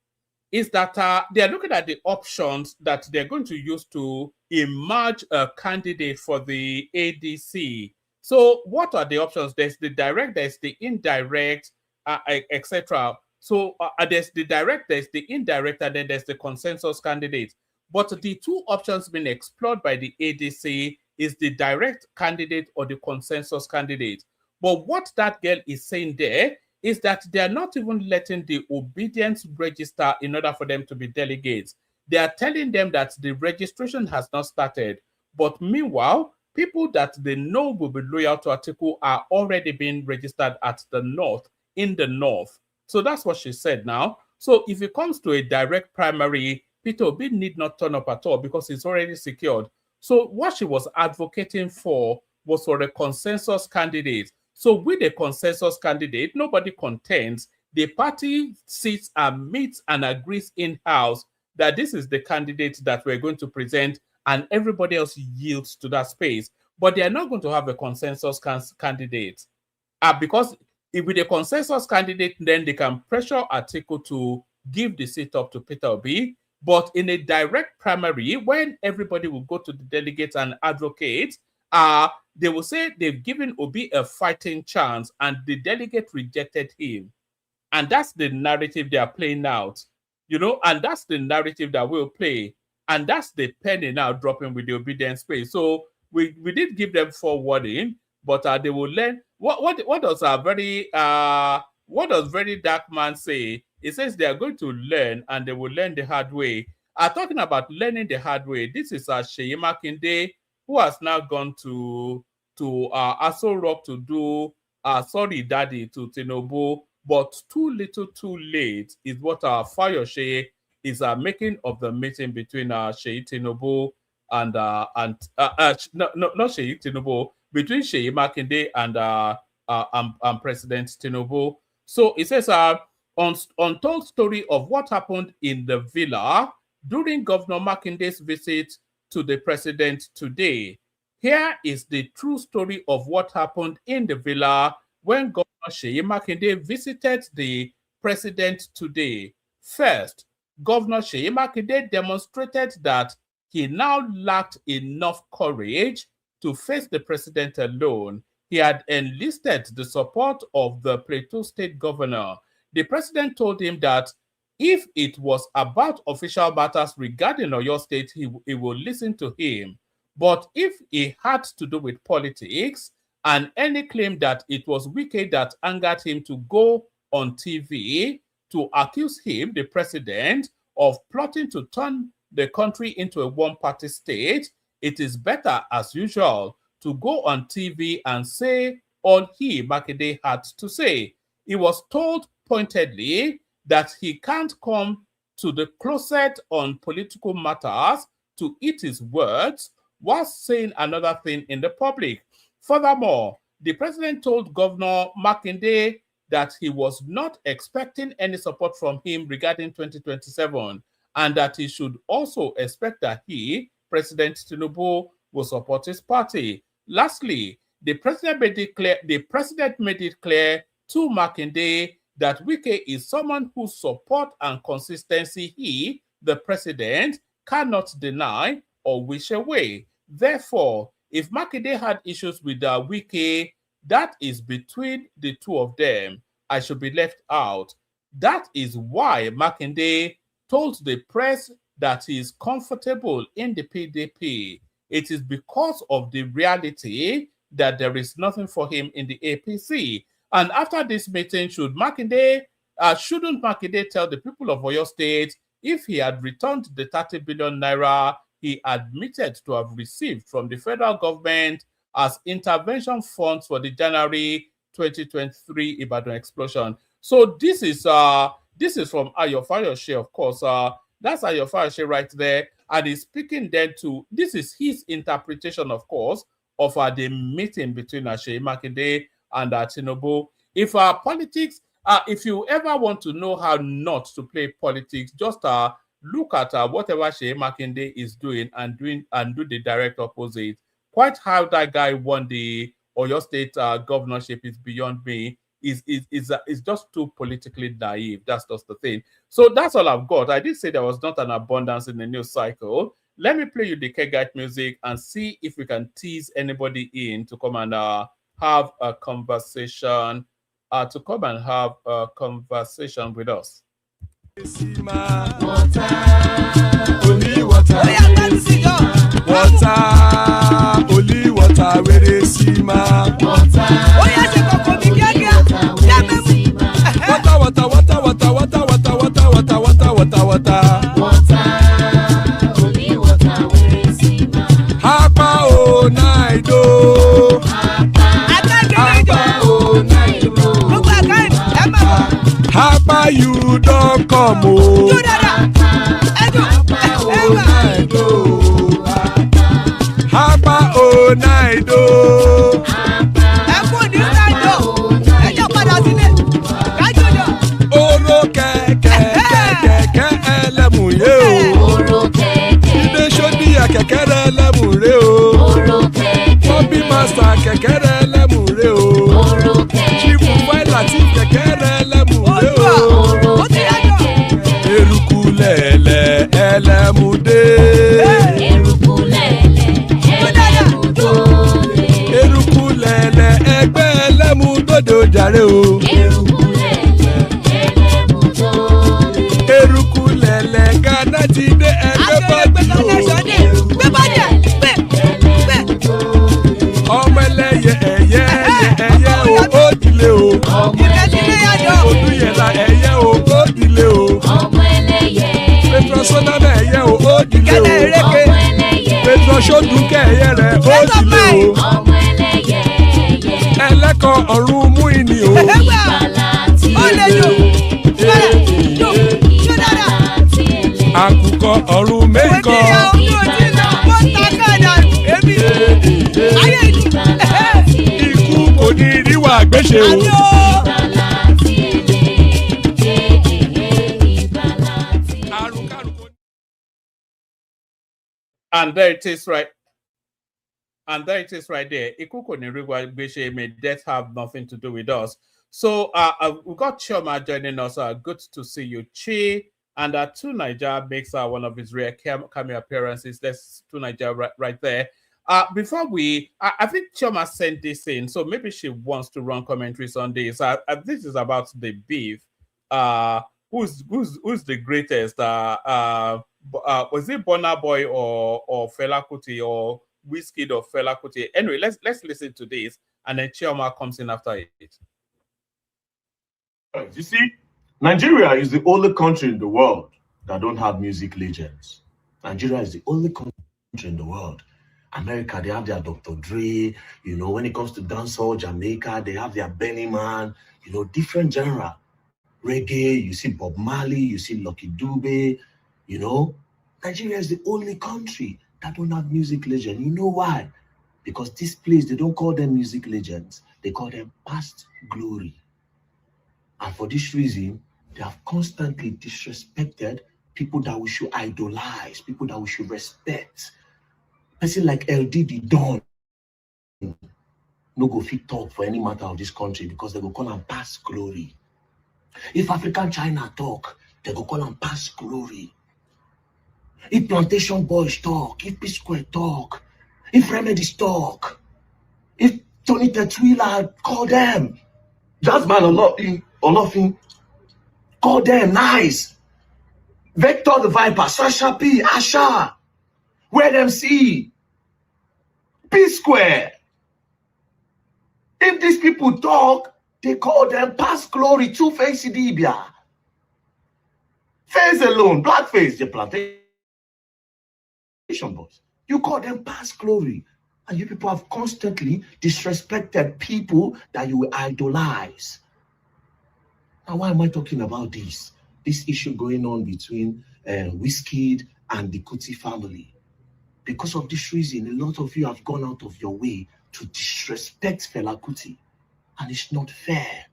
is that they are looking at the options that they're going to use to emerge a candidate for the ADC. So what are the options? There's the direct, there's the indirect, etc. So there's the direct, there's the indirect, and then there's the consensus candidate. But the two options being explored by the ADC is the direct candidate or the consensus candidate. But what that girl is saying there is that they are not even letting the obedience register in order for them to be delegates. They are telling them that the registration has not started. But meanwhile, people that they know will be loyal to Atiku are already being registered at the north, in the north. So that's what she said now. So if it comes to a direct primary, Peter Obi need not turn up at all because it's already secured. So what she was advocating for was for a consensus candidate. So with a consensus candidate, nobody contends. The party sits and meets and agrees in-house that this is the candidate that we're going to present, and everybody else yields to that space. But they are not going to have a consensus candidate. Because with a consensus candidate, then they can pressure Atiku to give the seat up to Peter Obi. But in a direct primary, when everybody will go to the delegates and advocate, they will say they've given Obi a fighting chance and the delegate rejected him. And that's the narrative they are playing out, you know, and that's the narrative that we'll play. And that's the penny now dropping with the obedience space. So we did give them forewarning, but they will learn. What does very dark man say? It says they are going to learn and they will learn the hard way. Talking about learning the hard way, this is Seyi Makinde, who has now gone to Aso Rock to do sorry daddy to Tinubu, but too little too late is what Fayose is making of the meeting between Seyi Tinubu and not Seyi Tinubu, between Seyi Makinde and President Tinubu. So it says untold story of what happened in the villa during Governor Makinde's visit to the president today. Here is the true story of what happened in the villa when Governor Seyi Makinde visited the president today. First, Governor Seyi Makinde demonstrated that he now lacked enough courage to face the president alone. He had enlisted the support of the Plateau State governor. The president told him that if it was about official matters regarding Oyo State, he will listen to him. But if it had to do with politics and any claim that it was Wike that angered him to go on TV to accuse him, the president, of plotting to turn the country into a one-party state, it is better, as usual, to go on TV and say all he, Makinde, had to say. He was told pointedly that he can't come to the closet on political matters to eat his words while saying another thing in the public. Furthermore, the president told Governor Makinde that he was not expecting any support from him regarding 2027 and that he should also expect that he, President Tinubu, will support his party. Lastly, the president made it clear to Makinde that Wike is someone whose support and consistency he, the president, cannot deny or wish away. Therefore, if Makinde had issues with Wike, that is between the two of them. I should be left out. That is why Makinde told the press that he is comfortable in the PDP. It is because of the reality that there is nothing for him in the APC. And after this meeting, shouldn't Makinde tell the people of Oyo State if he had returned the 30 billion naira he admitted to have received from the federal government as intervention funds for the January 2023 Ibadan explosion? So this is from Ayo Fayose, of course. That's Ayo Fayose right there, and he's speaking then to, this is his interpretation, of course, of the meeting between Seyi Makinde and Tinubu. If politics, if you ever want to know how not to play politics, just look at whatever Seyi Makinde is doing and do the direct opposite. Quite how that guy won the Oyo State governorship is beyond me. is just too politically naive. That's just the thing. So that's all I've got. I did say there was not an abundance in the news cycle. Let me play you the Kegite music and see if we can tease anybody in to come and have a conversation. To come and have a conversation with us. Water, only water, only water, where they see ma. Water, water, water, water, water, water, water, water, water, water, water. Only water, where they see ma. Hapa o naido. Hapa you don't come oh. Hapa oh naido. Oro keke elemu ye o. Ide shodi ya kekere elemu re o. Obi master kekere elemu re o. Chifu Latif kekere elemu re o. Erukulele elemude. Erukulele egbe elemudodo jare o. Erukulele Ghana ti de everybody o. Ọmọ ẹlẹ́yẹ ẹ̀yẹ o ó dilé o. Odúyẹ̀lá ẹ̀yẹ o ó dilé o. Petro Sodana ẹ̀yẹ o ó dilé o. Petro Sodunke ẹ̀yẹ rẹ̀ ó dilé o. Ẹlẹ́kọ̀ ọ̀run mú ìní o. Àkùkọ ọ̀run mẹ́kọ̀. Ikú kò ní ríwà gbéṣe o. And there it is, right? And there it is right there. Ikú kò ní ríwà gbéṣe, may death have nothing to do with us. So we got Chioma joining us. Good to see you, Chi. And To Nigeria makes one of his rare cameo appearances. There's To Nigeria right there. Before I think Chioma sent this in, so maybe she wants to run commentaries on this. This is about the beef. Who's the greatest? Was it Burna Boy or Fela Kuti or Wizkid or Fela Kuti? Anyway, let's listen to this, and then Chioma comes in after it. You see, Nigeria is the only country in the world that don't have music legends. Nigeria is the only country in the world. America, they have their Dr. Dre. You know, when it comes to dancehall, Jamaica, they have their Benny Man. You know, different genre. Reggae, you see Bob Marley, you see Lucky Dube. You know, Nigeria is the only country that don't have music legends. You know why? Because this place, they don't call them music legends. They call them past glory. And for this reason, they have constantly disrespected people that we should idolize, people that we should respect. Person like LDD Don no go fit talk for any matter of this country because they go call them past glory. If African China talk, they go call them past glory. If Plantation Boys talk, if P-Square talk, if Remedies talk, if Tony Tetwila, call them. Jasmine Olofin, call them nice. Vector the Viper, Sasha P, Asha, where them see, P-Square. If these people talk, they call them past glory, Two-Face Idibia. Face alone, blackface, the Plantation Boys. You call them past glory. And you people have constantly disrespected people that you idolize. Now, why am I talking about this? This issue going on between Wizkid and the Kuti family. Because of this reason, a lot of you have gone out of your way to disrespect Fela Kuti. And it's not fair.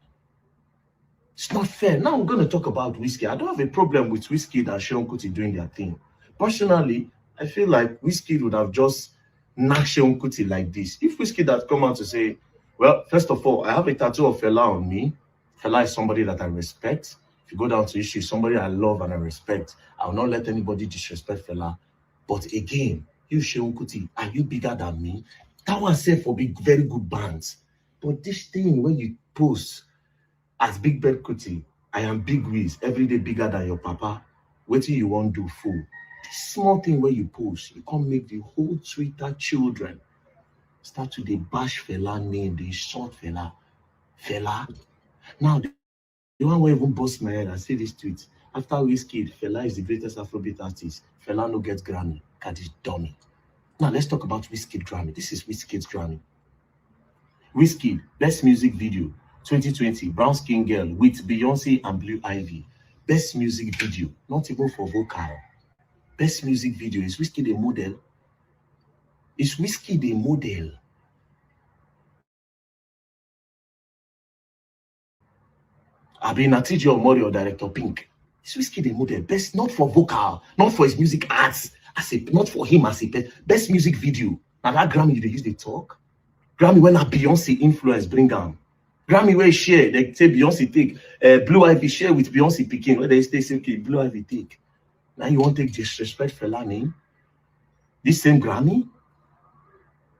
It's not fair. Now I'm going to talk about Wizkid. I don't have a problem with Wizkid and Seun Kuti doing their thing. Personally, I feel like Wizkid would have just knocked Seun Kuti like this. If Wizkid had come out to say, Well, first of all, I have a tattoo of Fela on me. Fela is somebody that I respect. If you go down to history, somebody I love and I respect. I will not let anybody disrespect Fela. But again, you Seun Kuti, are you bigger than me? That one said for big, very good bands. But this thing when you post as Big Bad Kuti, I am Big Wiz, every day bigger than your papa. What do you want to do, fool? This small thing where you post, you can't make the whole Twitter children start to bash Fela name, they short Fela. Now, the one where even bust my head and say this tweet. After Wizkid, Fela is the greatest Afrobeat artist. Fela no gets Grammy. God is dummy. Now, let's talk about Wizkid Grammy. This is Wizkid's Grammy. Wizkid, Best Music Video, 2020, Brown Skin Girl with Beyonce and Blue Ivy. Best Music Video, not even for vocal. Best Music Video. Is Wizkid a model? Is Wizkid a model? I've been a teacher of Mario, director Pink. Is Wizkid a model? Best, not for vocal, not for his music arts, not for him as a best music video. Now that Grammy they use the talk. Grammy when a Beyonce influence bring down. Grammy where share, they say Beyonce take Blue Ivy share with Beyonce picking. Where they say okay, Blue Ivy take. Now you want to take disrespect Fela name? This same Grammy?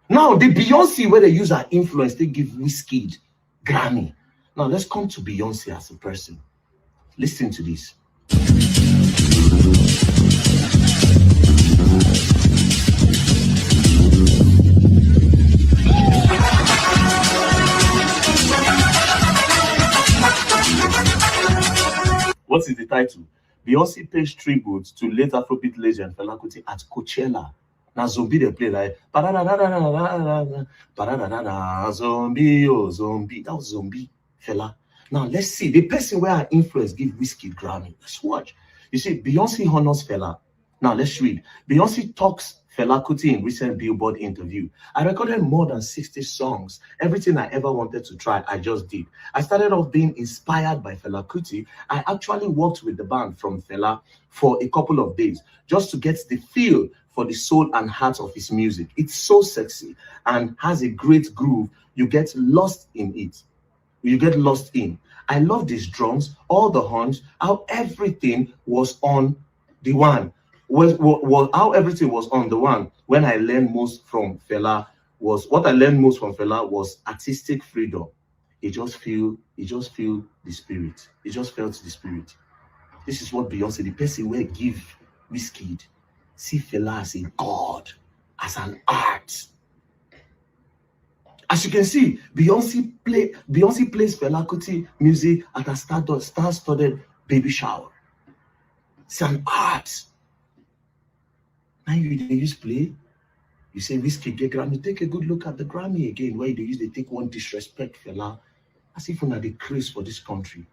Now the Beyonce where they use her influence, they give Wizkid Grammy. Now let's come to Beyonce as a person. Listen to this. What is the title? Beyonce pays tribute to late Afrobeat legend Fela Kuti at Coachella. Now zombie they play like zombie, oh zombie. That was zombie Fela. Now let's see the person where I influence give Wizkid Grammy. Let's watch. You see, Beyonce honors Fela. Now let's read. Beyonce talks Fela Kuti in recent Billboard interview. I recorded more than 60 songs. Everything I ever wanted to try, I just did. I started off being inspired by Fela Kuti. I actually worked with the band from Fela for a couple of days just to get the feel for the soul and heart of his music. It's so sexy and has a great groove. You get lost in it. I love these drums, all the horns, how everything was on the one. How everything was on the one. When I learned most from Fela was artistic freedom. It just feel the spirit. It just felt the spirit. This is what Beyonce, the person will give Wizkid, see Fela as a god, as an art. As you can see, Beyonce plays Fela Kuti music at a star-studded baby shower. It's an art. Now you use play. You say Wizkid get Grammy. Take a good look at the Grammy again. Where they take one disrespect Fela. As if una the craze for this country.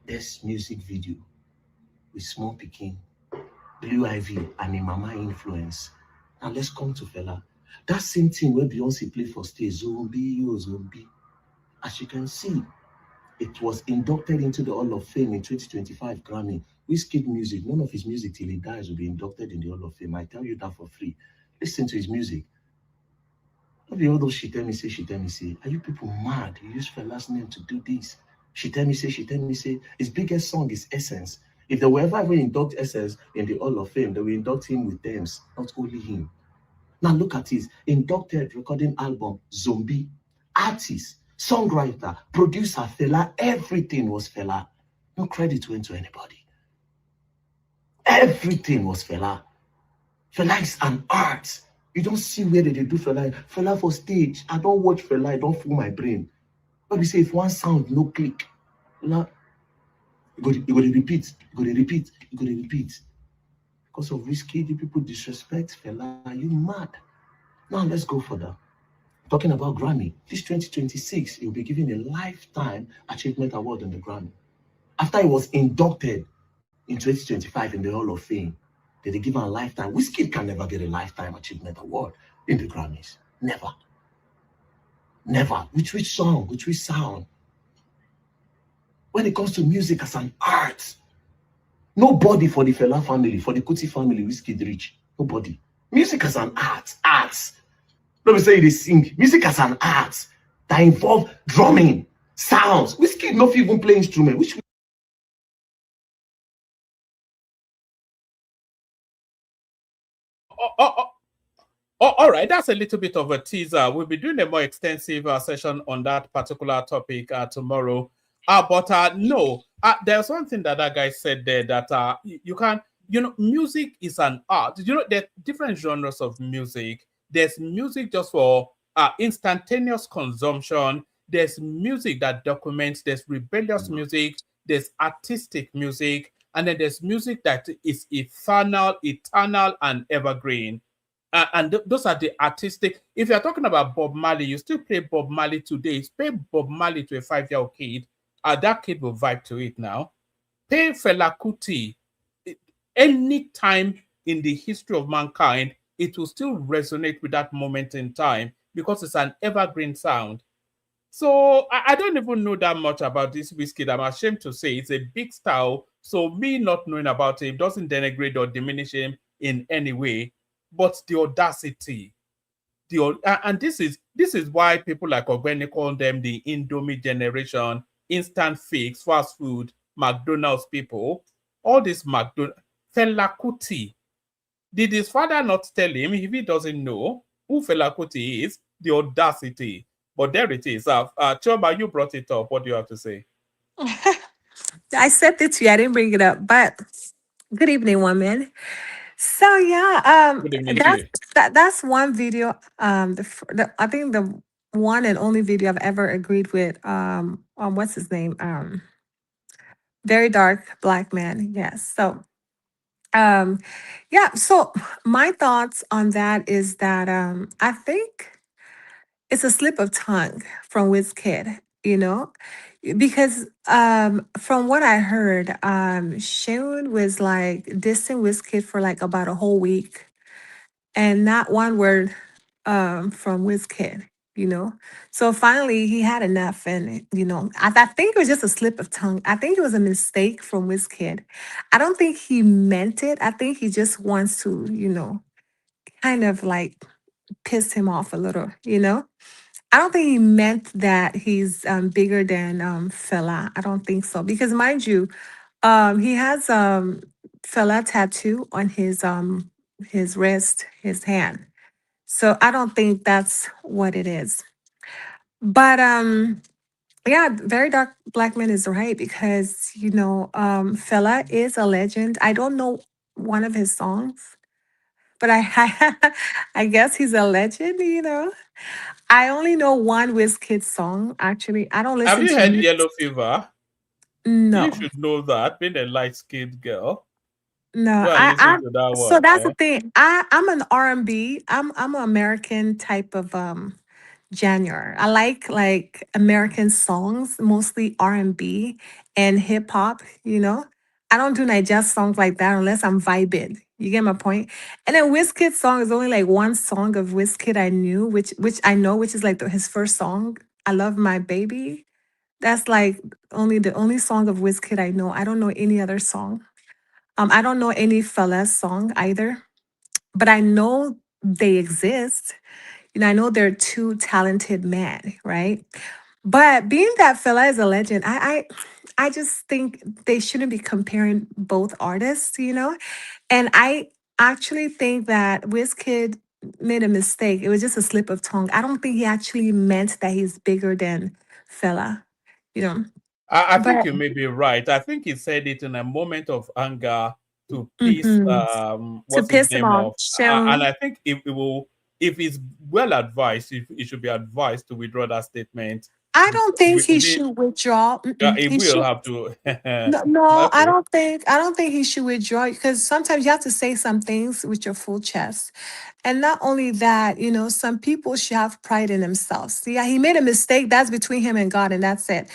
Best music video with Small Pikin, Blue Ivy, and a Mama influence. Now let's come to Fela. That same thing where Beyonce played for stage, zombie, oh zombie. As you can see, it was inducted into the Hall of Fame in 2025 Grammy. Wizkid music, none of his music till he dies will be inducted in the Hall of Fame. I tell you that for free. Listen to his music. Not all those she tell me say. Are you people mad? You use Fela's name to do this. She tell me say. His biggest song is Essence. If they were ever induct Essence in the Hall of Fame, they will induct him with Thames, not only him. Now look at his inducted recording album, Zombie. Artist, songwriter, producer, Fela, everything was Fela. No credit went to anybody. Everything was Fela. Fela is an art. You don't see where they do Fela. Fela for stage. I don't watch Fela. I don't fool my brain. But we say if one sound no click, Fela, you go to repeat. Because of Wizkid, you people disrespect Fela. Are you mad? Now let's go further. Talking about Grammy, this 2026, he will be given a Lifetime Achievement Award in the Grammy. After he was inducted in 2025 in the Hall of Fame, they give him a lifetime. Wizkid can never get a Lifetime Achievement Award in the Grammys. Never. Never. Which song? Which sound? When it comes to music as an art, nobody for the Fela family, for the Kuti family, Wizkid reach. Nobody. Music as an art. Let me say they sing. Music as an art that involve drumming, sounds. Whiskey not even play instrument. Which Oh, oh, oh, oh, all right, that's a little bit of a teaser. We'll be doing a more extensive session on that particular topic tomorrow. But no, there's one thing that guy said there that you can, music is an art. There are different genres of music. There's music just for instantaneous consumption. There's music that documents. There's rebellious music. There's artistic music. And then there's music that is eternal, and evergreen. And those are the artistic. If you're talking about Bob Marley, you still play Bob Marley today. You play Bob Marley to a 5-year-old kid, that kid will vibe to it now. Pay Fela Kuti, any time in the history of mankind, it will still resonate with that moment in time because it's an evergreen sound. So I don't even know that much about this whiskey. I'm ashamed to say it's a big style. So me not knowing about him doesn't denigrate or diminish him in any way. But the audacity, and this is why people like Ogbeni call them the Indomie generation, instant fix, fast food, McDonald's people. All this McDonald's. Fela Kuti. Did his father not tell him if he doesn't know who Fela Kuti is? The audacity. But there it is. Choma, you brought it up. What do you have to say? I said it to you. I didn't bring it up, but good evening, woman. So yeah, Good evening to you. that's one video. I think the one and only video I've ever agreed with. What's his name? Very dark black man. Yes. So um, yeah. So my thoughts on that is that I think it's a slip of tongue from WizKid, because from what I heard, Shaun was like dissing WizKid for like about a whole week, and not one word from WizKid, you know. So finally, he had enough, and I think it was just a slip of tongue. I think it was a mistake from WizKid. I don't think he meant it. I think he just wants to, kind of like piss him off a little, I don't think he meant that he's bigger than Fela. I don't think so. Because mind you, he has Fela tattoo on his wrist, his hand. So I don't think that's what it is. But yeah, very dark black man is right because Fela is a legend. I don't know one of his songs, but I guess he's a legend. I only know one Wizkid song. Actually, I don't Have listen you to heard music. Yellow Fever? No, You should know that, being a light-skinned girl. no. Go and I listen to that so one. that's the thing. I'm an R&B. I'm an American type of genre. I like American songs, mostly R&B and hip hop. I don't do Niger songs like that unless I'm vibing. You get my point? And then Wizkid's song is only like one song of Wizkid I knew, which I know, which is like his first song. I love my baby. That's like the only song of Wizkid I know. I don't know any other song. I don't know any Fela's song either, but I know they exist. I know they're two talented men, right? But being that Fela is a legend, I just think they shouldn't be comparing both artists. And I actually think that Wizkid made a mistake. It was just a slip of tongue. I don't think he actually meant that he's bigger than Fela, you know. I think But you may be right. I think he said it in a moment of anger to piss mhm, to what's his piss him name off, off. And Shaun. I think if he's well advised, if he should be advised to withdraw that statement I don't think he within, should withdraw. he He will should. have to. No, no, I Okay. don't think I don't think he should withdraw because sometimes you have to say some things with your full chest. And not only that, some people should have pride in themselves. Yeah, he made a mistake. That's between him and God, and that's it.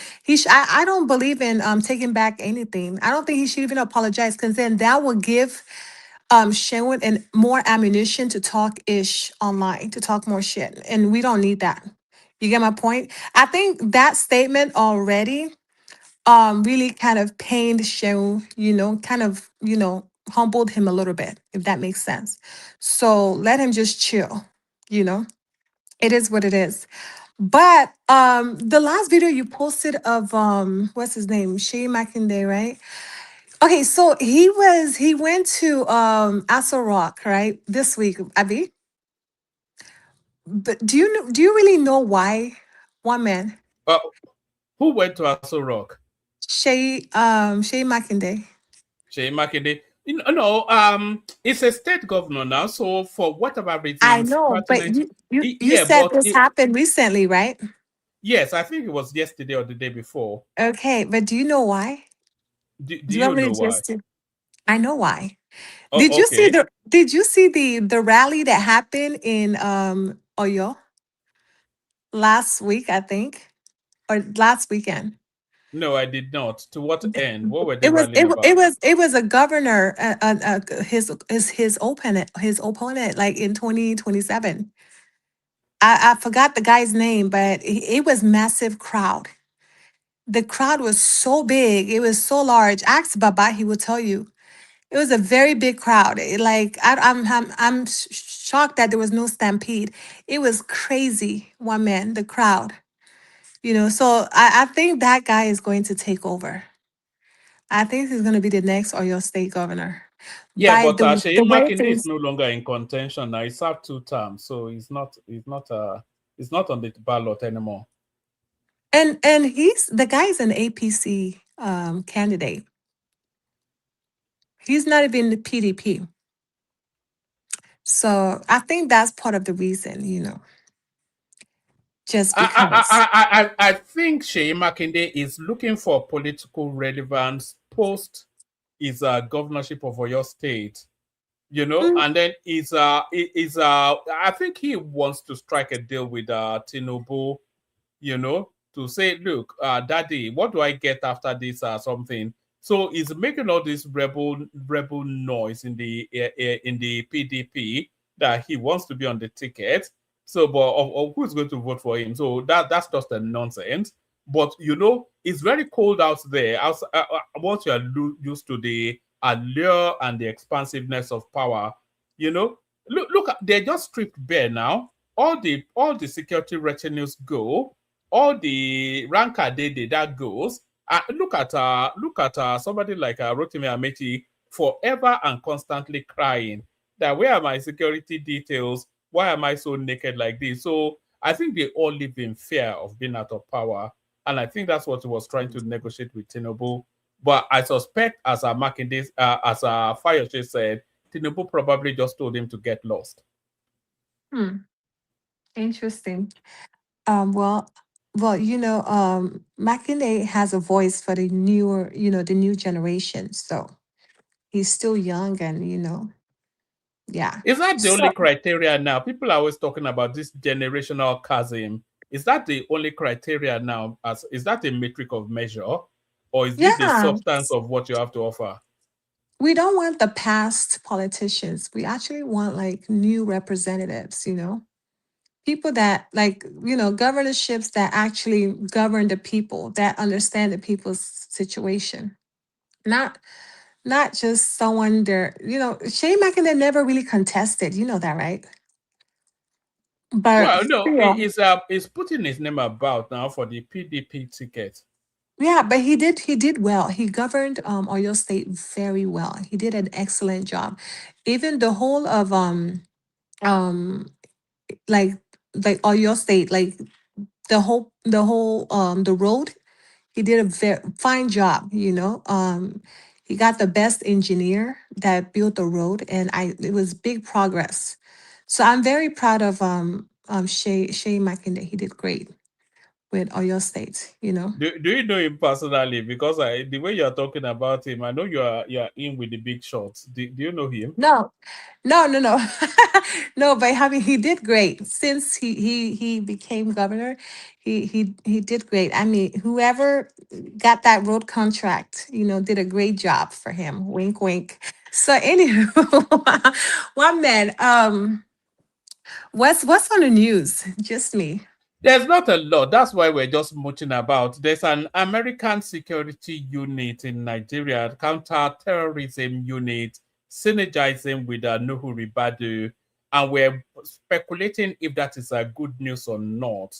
I don't believe in taking back anything. I don't think he should even apologize because then that will give Shenwood and more ammunition to talk ish online, to talk more shit. And we don't need that. You get my point? I think that statement already really kind of pained Shehu, kind of, humbled him a little bit, if that makes sense. So let him just chill, you know. It is what it is. But the last video you posted of what's his name? Shea Makinde, right? Okay, so he went to Aso Rock, right? This week, Abby. But do you really know why? One man. Who went to Aso Rock? Shea Makinde. Shea Makinde. No, it's a state governor now, so for whatever I reasons know, but pertinent, you yeah, said but this happened recently, right? yes, I think it was yesterday or the day before. Okay, but do you know why? Do Do you you want me know to why? just I know why. Oh, okay. Did you see the rally that happened in Oyo last week, I think, or last weekend? No, I did not. To what end? What were they It was rallying about? it was a governor, his opponent, like in 2027. I forgot the guy's name, but it was massive crowd. The crowd was so big, it was so large. Ask Baba, he will tell you. It was a very big crowd. I'm shocked that there was no stampede. It was crazy. One man, the crowd. So I think that guy is going to take over. I think he's going to be the next Oyo State governor. Yeah, By but the Shea way Makinde is things, no longer in contention now. He served 2 terms, so he's not on the ballot anymore. and the guy's an APC candidate. He's not even the PDP. So I think that's part of the reason, just because. I think Shea Makinde is looking for political relevance post his governorship of Oyo State, and then I think he wants to strike a deal with Tinubu, to say, look, daddy, what do I get after this or something? So he's making all this rebel noise in the PDP that he wants to be on the ticket. So, but of who's going to vote for him? So that's just a nonsense. But it's very cold out there. Once you are used to the allure and the expansiveness of power, look, they're just stripped bare now. All the security retinues go, all the ranker that goes. Look at somebody like Rotimi Amechi forever and constantly crying that where are my security details? Why am I so naked like this? So I think they all live in fear of being out of power, and I think that's what he was trying to negotiate with Tinubu. But I suspect, as Fayose said, Tinubu probably just told him to get lost. Interesting. Well, Makinde has a voice for the newer, the new generation. So he's still young and, yeah. Is that the only So, criteria now? People are always talking about this generational chasm. Is that the only criteria now? Is that a metric of measure? Or is it the yeah, substance of what you have to offer? we don't want the past politicians. We actually want like new representatives. People that governorships that actually govern the people, that understand the people's situation. Not just someone there. Shane McInerney never really contested. You know that, right? But Well, no, still, he's putting his name about now for the PDP ticket. yeah, but he did well. He governed Oyo State very well. He did an excellent job. Even the whole of um like Oyo State, like the road, he did a very fine job. He got the best engineer that built the road, and it was big progress. So I'm very proud of Shay Makinde. He did great with Oyo State. Do you know him personally? Because the way you are talking about him, I know you are in with the big shots. Do you know him? No, no. No, but I mean, he did great since he became governor. He did great. I mean, whoever got that road contract, did a great job for him. Wink, wink. So anywho, one man, what's on the news? Just me. There's not a lot. That's why we're just mooching about. There's an American security unit in Nigeria, counter-terrorism unit, synergizing with Nuhu Ribadu. and we're speculating if that is a good news or not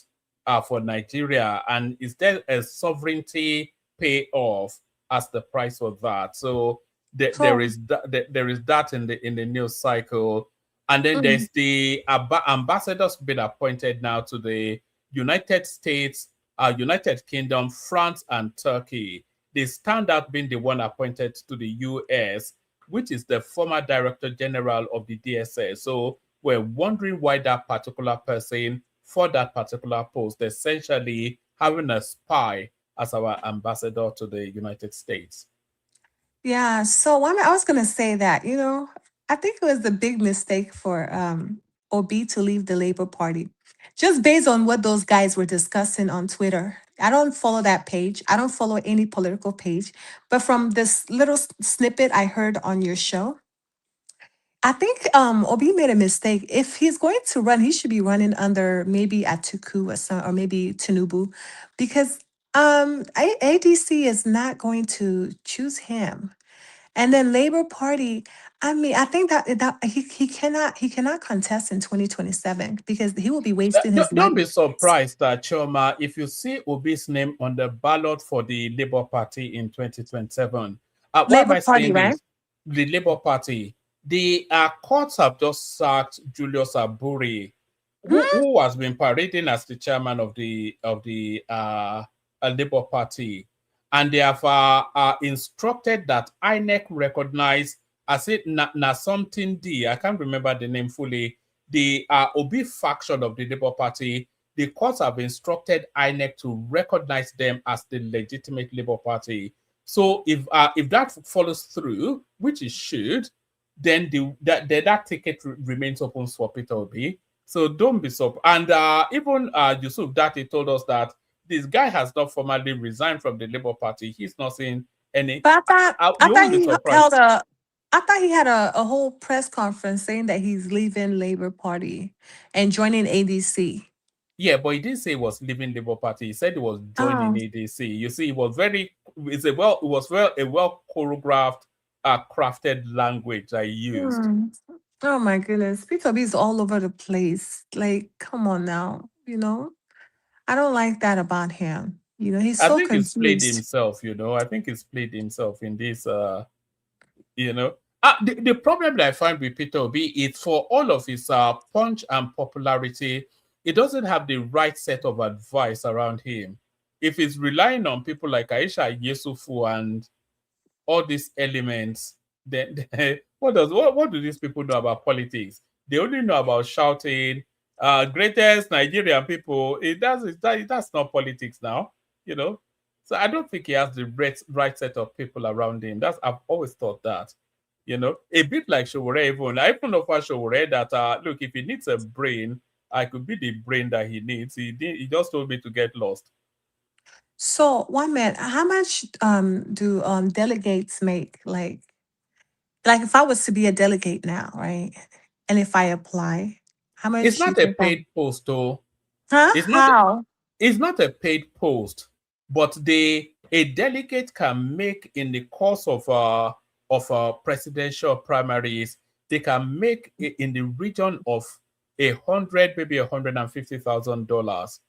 for Nigeria, and is there a sovereignty payoff as the price of that? So there is that in the news cycle, and then there's the ambassadors been appointed now to the United States, United Kingdom, France, and Turkey. The standout being the one appointed to the US, which is the former Director General of the DSS. So we're wondering why that particular person for that particular post, essentially having a spy as our ambassador to the United States. Yeah, so I was gonna say that, I think it was a big mistake for Obi to leave the Labour Party. Just based on what those guys were discussing on Twitter. I don't follow that page. I don't follow any political page. But from this little snippet I heard on your show, I think Obi made a mistake. If he's going to run, he should be running under maybe Atiku or maybe Tinubu, because ADC is not going to choose him. And then Labour Party, I mean, I think that he cannot contest in 2027 because he will be wasting his Don't be money. surprised, Choma, if you see Obi's name on the ballot for the Labour Party in 2027. Why am Labour I Party, saying right? this? The Labour Party. The courts have just sacked Julius Aburi, who has been parading as the chairman of the Labour Party, and they have instructed that INEC recognize as it na something D. I can't remember the name fully. The Obi faction of the Labour Party. The courts have instructed INEC to recognize them as the legitimate Labour Party. So if that follows through, which it should, then that ticket remains open for Peter Obi. So don't be surprised. And even Yusuf Dati told us that this guy has not formally resigned from the Labour Party. He's not saying any. But I You won't be surprised. I thought he had a whole press conference saying that he's leaving Labour Party and joining ADC. Yeah, but he didn't say he was leaving Labour Party. He said he was joining ADC. You see, it was a well choreographed, crafted language I used. Oh my goodness, Peter B is all over the place. Like, come on now, I don't like that about him. He's I so think he's played confused. himself. I think he's played himself in this. The problem that I find with Peter Obi is for all of his punch and popularity, he doesn't have the right set of advice around him. If he's relying on people like Aisha Yesufu and all these elements, then what do these people know about politics? They only know about shouting, greatest Nigerian people. That's not politics now, So I don't think he has the right set of people around him. I've always thought that. A bit like Showore even. I even offer Showore that, look, if he needs a brain, I could be the brain that he needs. He just told me to get lost. So, one man, how much do delegates make? Like if I was to be a delegate now, right? And if I apply, how much It's you not a think paid post, though. Huh? It's How? not a paid post, but a delegate can make in the course of presidential primaries, they can make in the region of maybe $150,000,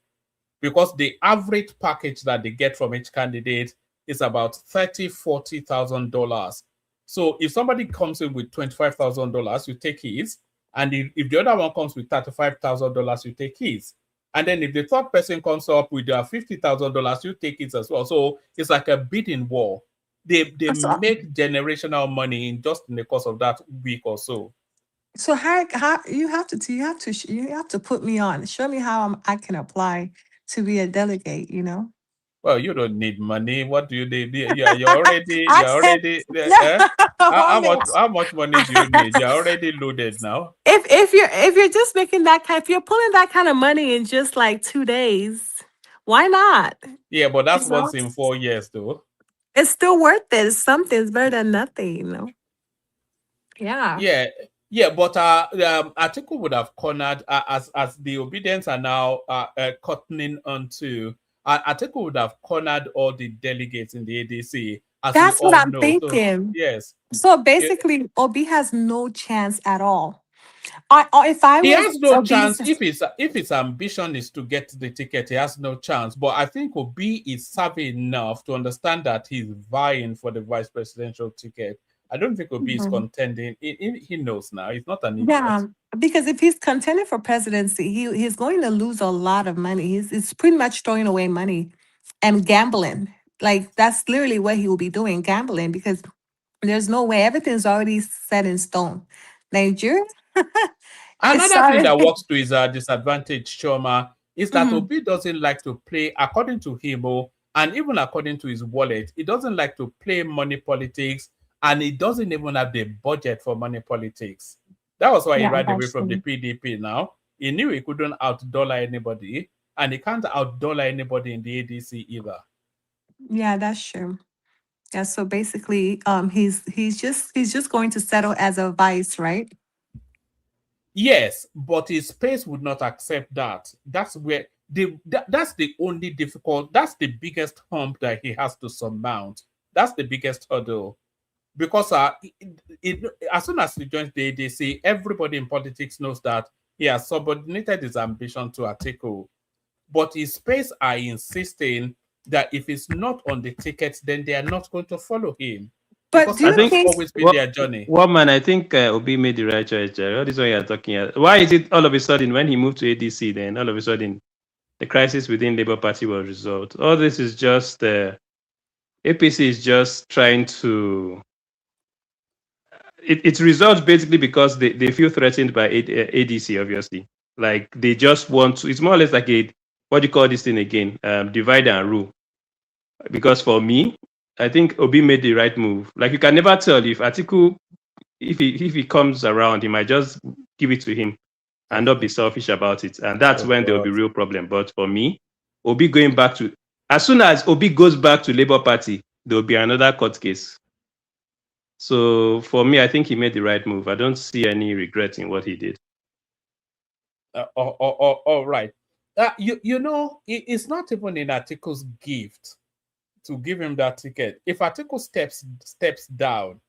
because the average package that they get from each candidate is about $40,000. So if somebody comes in with $25,000, you take his, and if the other one comes with $35,000, you take his. And then if the third person comes up with $50,000, you take it as well. So it's like a bidding war. They make generational money in the course of that week or so. So how you have to put me on. Show me how I can apply to be a delegate. Well, you don't need money. What do you need? You're already. How much money do you need? You're already loaded now. If you're just making if you're pulling that kind of money in just like 2 days, why not? Yeah, but that's once in 4 years, though. It's still worth it. Something's better than nothing, Yeah. Yeah, but Atiku would have cornered as the obedience are now cottoning onto. Atiku would have cornered all the delegates in the ADC. That's what I'm thinking. So, yes. So basically, Obi has no chance at all. If I He was has no obese, chance if his ambition is to get the ticket. He has no chance. But I think Obi is savvy enough to understand that he's vying for the vice presidential ticket. I don't think Obi is Mhm. contending. He knows now. He's not an idiot. Yeah, because if he's contending for presidency, he's going to lose a lot of money. He's pretty much throwing away money and gambling. Like that's literally what he will be doing, gambling, because there's no way everything's already set in stone. Nigeria, it's Another thing sorry. that works to his disadvantage, Choma, is that Mhm. Obi doesn't like to play, according to him, and even according to his wallet, he doesn't like to play money politics, and he doesn't even have the budget for money politics. That was why he Yeah, ran away that's from the true. PDP now. He knew he couldn't out-dollar anybody, and he can't out-dollar anybody in the ADC either. Yeah, that's true. Yeah, so basically, he's just going to settle as a vice, right? Yes, but his space would not accept that. That's where that's the only that's the biggest hump that he has to surmount. That's the biggest hurdle. Because as soon as he joins the ADC, everybody in politics knows that he has subordinated his ambition to Atiku. But his space are insisting that if he's not on the ticket, then they are not going to follow him. But Because do you that has think always been their journey. Man, I think Obi made the right choice, Jerry. All this one you're talking about. Why is it all of a sudden when he moved to ADC, then all of a sudden the crisis within Labour Party was resolved? All this is just APC is just trying to. It's resolved basically because they feel threatened by ADC, obviously. Like they just want to. It's more or less like a what do you call this thing again? Divide and rule. Because for me, I think Obi made the right move. Like you can never tell if Atiku, if he comes around, he might just give it to him and not be selfish about it. And that's when there will be real problem. But for me, Obi going back to as soon as Obi goes back to Labour Party, there will be another court case. So for me, I think he made the right move. I don't see any regret in what he did. All right. You know, it's not even in Atiku's gift to give him that ticket. If Atiku steps down,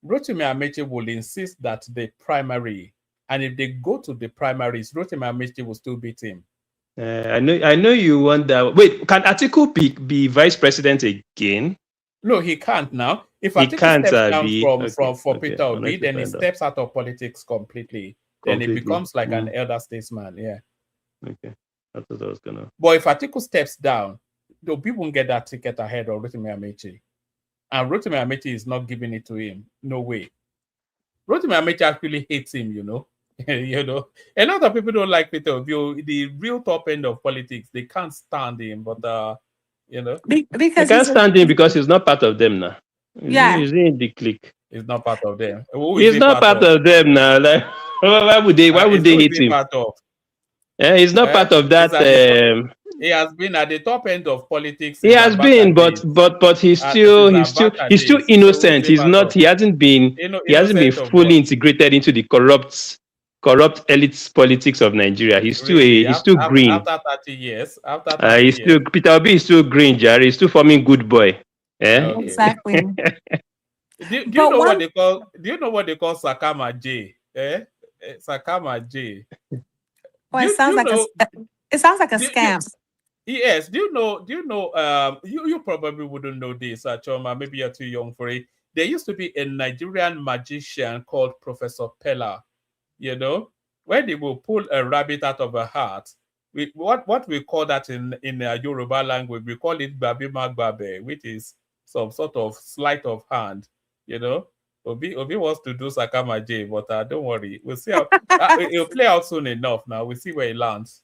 Rotimi Amechi will insist that the primary, and if they go to the primaries, Rotimi Amechi will still beat him. I know you want that. Wait, can Atiku be vice president again? No, he can't now. If Atiku steps down from Peter Obi, then he steps out of politics completely. Then he becomes like an elder statesman. Yeah. Okay. I thought I was gonna. But if Atiku steps down, the people won't get that ticket ahead of Rotimi Amechi. And Rotimi Amechi is not giving it to him. No way. Rotimi Amechi actually hates him, you know. You know, a lot of people don't like Peter Obi. The real top end of politics, they can't stand him. But you know, because they can't stand him because he's not part of them now. Yeah, he's in the clique. He's not part of them. He's not part of them now. Like, why would they? Why would they hate him? Yeah, he's not part of that. He has been at the top end of politics. He has been, but he's still innocent. He's not. He hasn't been fully integrated into the corrupt elite politics of Nigeria. He's still he's still green. After 30 years, still Peter Obi is still green, Jerry. He's still forming good boy. Yeah, okay. Exactly. do you know what they call? Do you know what they call Sakama J? Sakama J. Well, it sounds like a scam. Yes. Do you know? You probably wouldn't know this, Choma. Maybe you're too young for it. There used to be a Nigerian magician called Professor Pella. You know, where they will pull a rabbit out of a hat. What we call that in Yoruba language, we call it Babi Magbabe, which is some sort of sleight of hand. You know, Obi wants to do Sakama J, but don't worry, we'll see how it'll play out soon enough. Now we'll see where it lands.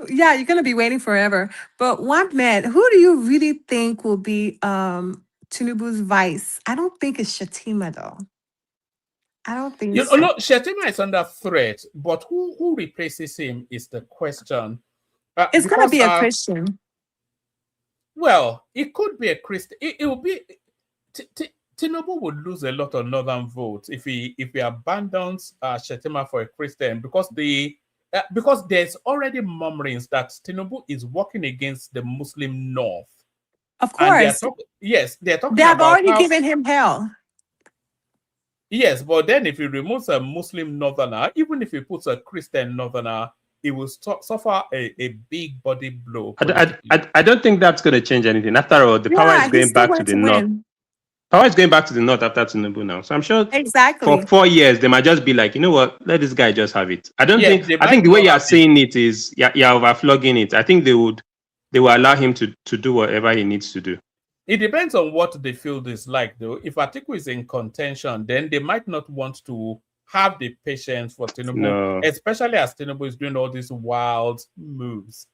Yeah, you're gonna be waiting forever. But one man, who do you really think will be Tinubu's vice? I don't think it's Shatima though. I don't think so. No, Shatima is under threat, but who replaces him is the question. It's gonna be a Christian. Well, it could be a Christian. It will be. Tinubu would lose a lot of northern votes if he abandons Shatima for a Christian, because there's already murmurings that Tinubu is working against the Muslim North. Of course. They're talking They have about already given him hell. Yes, but then if he removes a Muslim northerner, even if he puts a Christian northerner, it will suffer a big body blow politically. I don't think that's going to change anything. After all, the power is Yeah, he's going still back to going the to north. win. Power is going back to the north after Tinubu now. So I'm sure for Exactly. 4 years, they might just be like, you know what, let this guy just have it. I They think might the way not you are have it. saying it is, you're overflogging it. I think they will allow him to do whatever he needs to do. It depends on what the field is like, though. If Atiku is in contention, then they might not want to have the patience for Tinubu, No. especially as Tinubu is doing all these wild moves.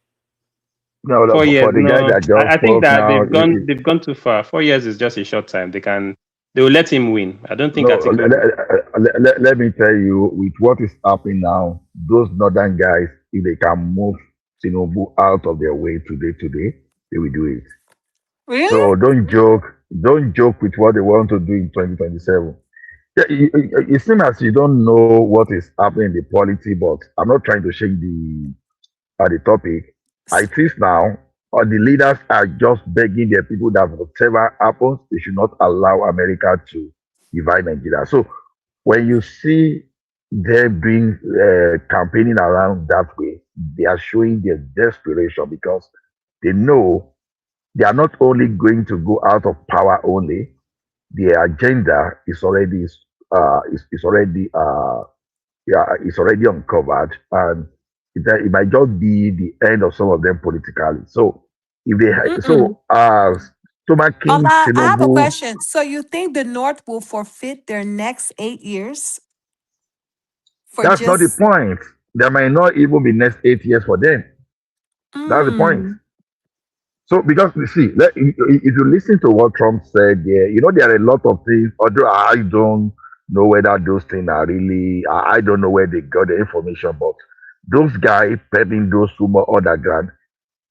No, 4 years, for the guy no. that just I think spoke that now, they've gone too far. 4 years is just a short time. They will let him win. I don't think no, Atiku. let me tell you, with what is happening now, those northern guys, if they can move Tinubu out of their way today, they will do it. Really? So don't joke with what they want to do in 2027. Yeah, it seems as you don't know what is happening in the polity, but I'm not trying to change the topic. I think now, the leaders are just begging their people that whatever happens, they should not allow America to divide Nigeria. So when you see them doing campaigning around that way, they are showing their desperation because they know they are not only going to go out of power only, their agenda is already yeah, it's already uncovered, and it might just be the end of some of them politically. So if they Mm-mm. Stomach King I have a Tinubu, question. So you think the North will forfeit their next 8 years for that's not the just point. There might not even be next 8 years for them. That's the point. mm, So because you see, if you listen to what Trump said there, there are a lot of things. Although I don't know whether those things are really, I don't know where they got the information, but those guys peddling those rumors underground.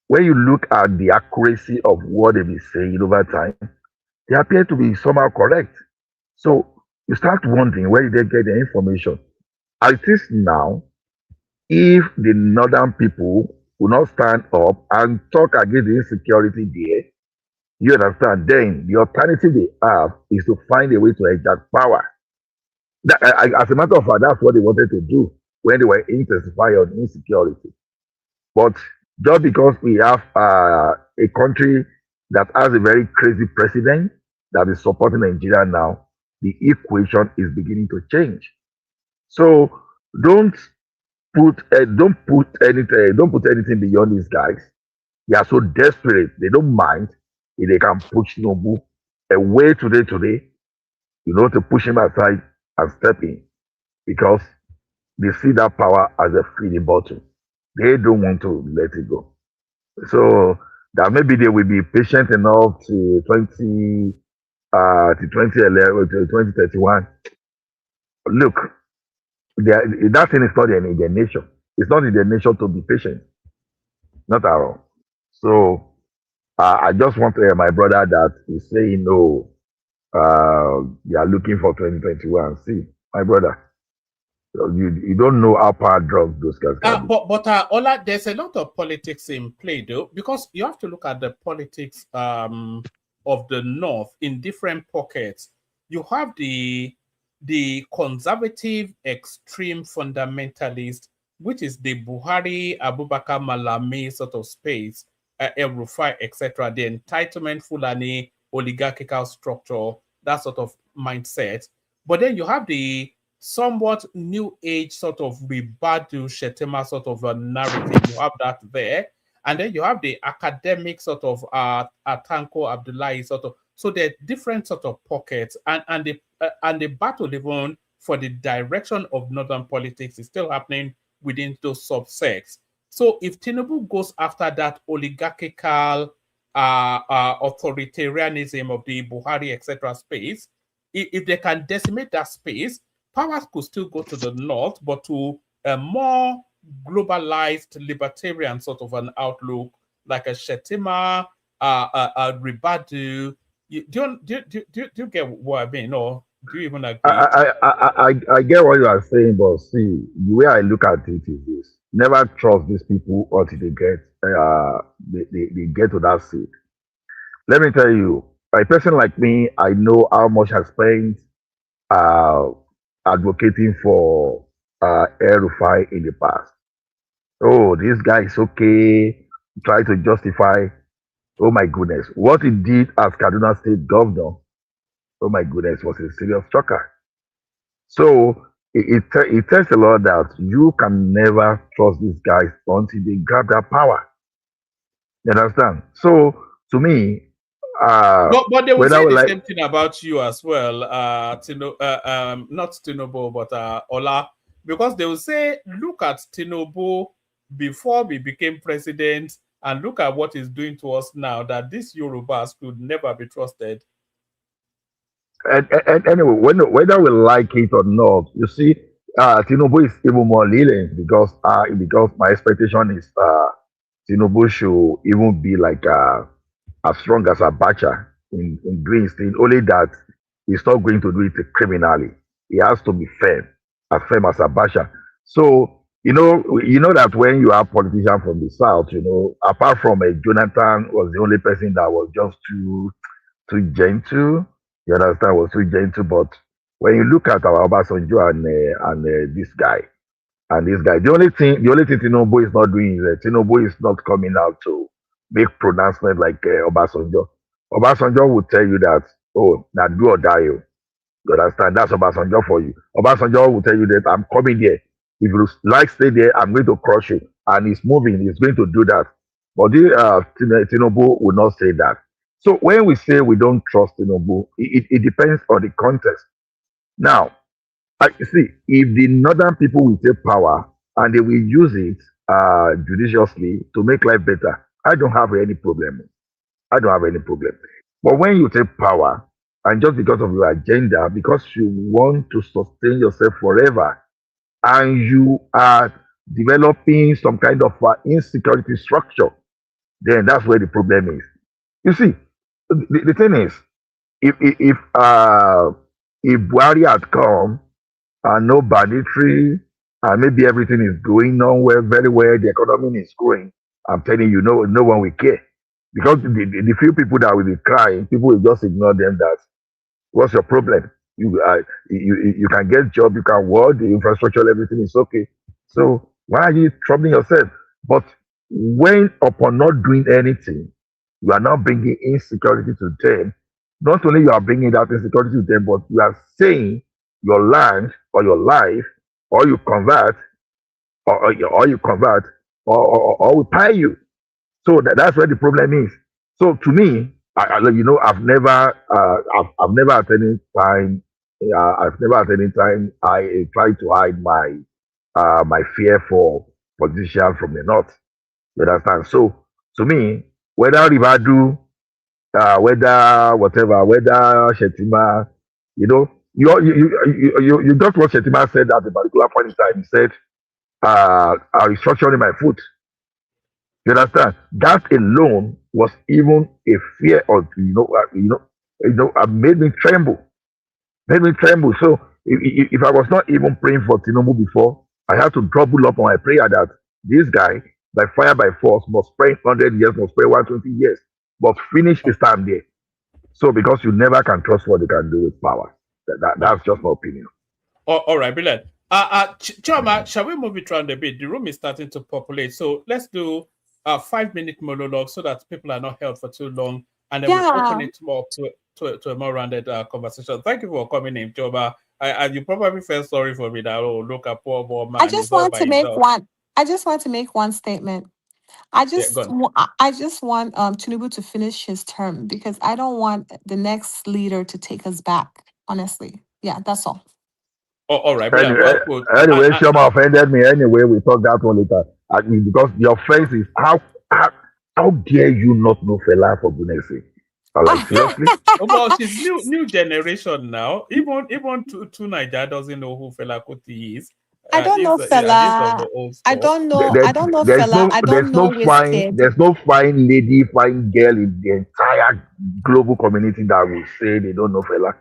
When you look at the accuracy of what they've been saying over time, they appear to be somehow correct. So you start wondering where did they get the information. At least now, if the northern people will not stand up and talk against the insecurity there, you understand, then the alternative they have is to find a way to exert power. As a matter of fact, that's what they wanted to do when they were intensifying on insecurity. But just because we have a country that has a very crazy president that is supporting Nigeria now, the equation is beginning to change. So don't don't put anything beyond these guys. They are so desperate. They don't mind if they can push Nobu away today, to push him aside and step in because they see that power as a feeding bottle. They don't want to let it go. So that maybe they will be patient enough to 2011 to 2031. Look, that thing is not in their nation. It's not in their nation to be patient. Not at all. So I just want to hear my brother that is saying no. They are looking for 2021. See, my brother, you don't know how power drugs those guys can be. But Ola, there's a lot of politics in play, though, because you have to look at the politics of the North in different pockets. You have the conservative extreme fundamentalist, which is the Buhari, Abubakar Malami sort of space, El Rufai, etc., the entitlement Fulani oligarchical structure, that sort of mindset. But then you have the somewhat new age sort of Ribadu Shetema sort of a narrative. You have that there. And then you have the academic sort of Atanko Abdullahi sort of. So there are different sort of pockets, and the battle even for the direction of northern politics is still happening within those subsects. So if Tinubu goes after that oligarchical authoritarianism of the Buhari, etc. space, if they can decimate that space, powers could still go to the north, but to a more globalized libertarian sort of an outlook, like a Shetima, a Ribadu. Do you get what I mean, or do you even agree? I get what you are saying, but see, the way I look at it is this: never trust these people until they get to that seat. Let me tell you, a person like me, I know how much I spent uh, advocating for El Rufai in the past. Oh, this guy is okay. Try to justify. Oh my goodness, what he did as Kaduna State Governor. Oh my goodness, was a serious shocker. So it tells a lot that you can never trust these guys until they grab that power. You understand? So to me, But they will whether say we the like same thing about you as well, not Tinubu, but Ola, because they will say, look at Tinubu before we became president, and look at what he's doing to us now. That these Yorubas could never be trusted. and anyway, whether we like it or not, you see, Tinubu is even more lenient because my expectation is Tinubu should even be like as strong as Abacha in doing things, only that he's not going to do it criminally. He has to be as firm as Abacha. So, you know that when you are politician from the south, apart from Jonathan was the only person that was just too gentle. You understand? Was too gentle. But when you look at our Obasanjo and this guy, the only thing Tinubu is not doing is Tinubu is not coming out to make pronouncement like Obasanjo. Obasanjo will tell you that, oh, now do or die. Oh. You understand? That's Obasanjo for you. Obasanjo will tell you that I'm coming there. If you like stay there, I'm going to crush you. And he's moving. He's going to do that. But Tinubu will not say that. So when we say we don't trust Tinubu, it depends on the context. Now, see, if the northern people will take power and they will use it judiciously to make life better, I don't have any problem. I don't have any problem. But when you take power and just because of your agenda, because you want to sustain yourself forever, and you are developing some kind of insecurity structure, then that's where the problem is. You see, the thing is, if Buhari had come and no banditry, and maybe everything is going on well, very well, the economy is growing, I'm telling you, no one will care. Because the few people that will be crying, people will just ignore them. That what's your problem? You can get job, you can work, the infrastructure, everything is okay. So why are you troubling yourself? But when upon not doing anything, you are now bringing insecurity to them. Not only you are bringing that insecurity to them, but you are saying your land or your life, or you convert, or you convert, or we pay you. So that's where the problem is. So to me, I've never at any time, I try to hide my fear for politicians from the north. You understand? So to me, whether Ribadu, whether whatever, whether Shetima, you got what Shetima said at a particular point in time. He said, "I'm restructuring my foot." You understand? That alone was even a fear of made me tremble. Made me tremble. So if I was not even praying for Tinubu before, I had to double up on my prayer that this guy, by fire by force, must pray 100 years, must pray 120 years, but finish his time there. So because you never can trust what they can do with power. That's just my opinion. All right, brilliant. Choma, shall we move it around a bit? The room is starting to populate, so let's do a 5-minute monologue so that people are not held for too long, and then we'll open it more to a more rounded conversation. Thank you for coming in, Choma. You probably felt sorry for me that, oh, look, a poor man. I just want to make one statement. I just want Tinubu to finish his term because I don't want the next leader to take us back. Honestly, yeah, that's all. All right, anyway, Shoma offended me. Anyway, we talk that one later. Because the offense is how dare you not know Fela, for goodness sake? Like seriously? Well, she's new generation now. Even two Nigeria doesn't know who Fela Kuti is. I don't know Fela. I don't know. I don't know Fela. I don't know Wizkid. There's no fine lady, fine girl in the entire global community that will say they don't know Fela.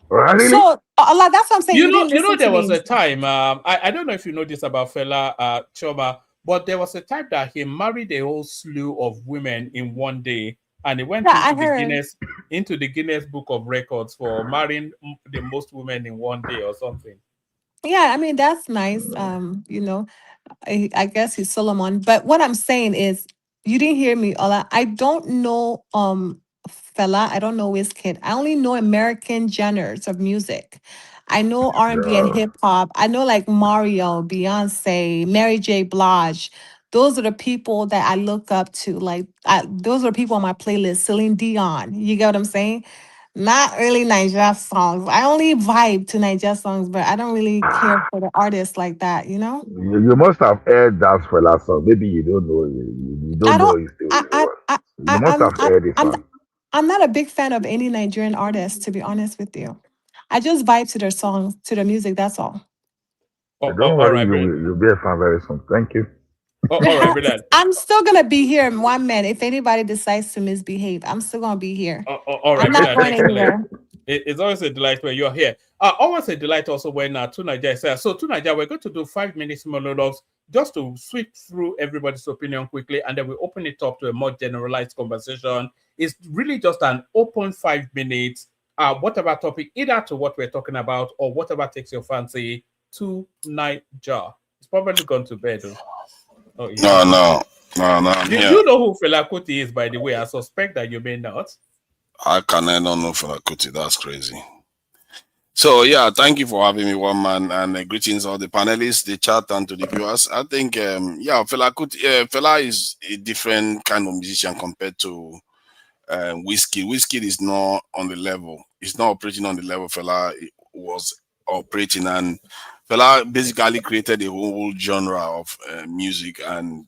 Really? So, Allah, that's what I'm saying. You know, there was a time. I don't know if you know this about Fela Choma, but there was a time that he married a whole slew of women in one day, and he went into the Guinness. into the Guinness Book of Records for marrying the most women in one day or something. Yeah, I mean that's nice. You know, I guess he's Solomon. But what I'm saying is, you didn't hear me, Ola. I don't know Fela. I don't know Wizkid. I only know American genres of music. I know R&B and Yeah. hip hop. I know like Mario, Beyonce, Mary J. Blige. Those are the people that I look up to. Like those are people on my playlist. Celine Dion. You get what I'm saying? Not really Nigeria songs. I only vibe to Nigeria songs, but I don't really care for the artists like that, you know? You must have heard that fella song. Maybe you don't know. You I don't know don't his story. I You must have heard it, man. I'm not a big fan of any Nigerian artists, to be honest with you. I just vibe to their songs, to their music, that's all. Don't All worry, right, you'll be a fan very soon. Thank you. all right, Bernard. I'm still gonna be here in 1 minute. If anybody decides to misbehave, I'm still gonna be here. All I'm right, not Bernard. going Excellent. anywhere. It's always a delight when you're here. Always a delight also when Tunaja is here. So Tunaja, we're going to do 5 minutes monologues just to sweep through everybody's opinion quickly, and then we open it up to a more generalized conversation. It's really just an open 5 minutes, whatever topic, either to what we're talking about or whatever takes your fancy to Niger. It's probably gone to bed. No, I'm Do here. you know who Fela Kuti is, by the way? I suspect that you may not. I not know Fela Kuti. That's crazy. So yeah, thank you for having me, one man, and greetings all the panelists, the chat, and to the viewers. I think Fela Kuti, Fela is a different kind of musician compared to Whiskey. Whiskey is not on the level. It's not operating on the level Fela was operating, and Fela basically created a whole genre of music, and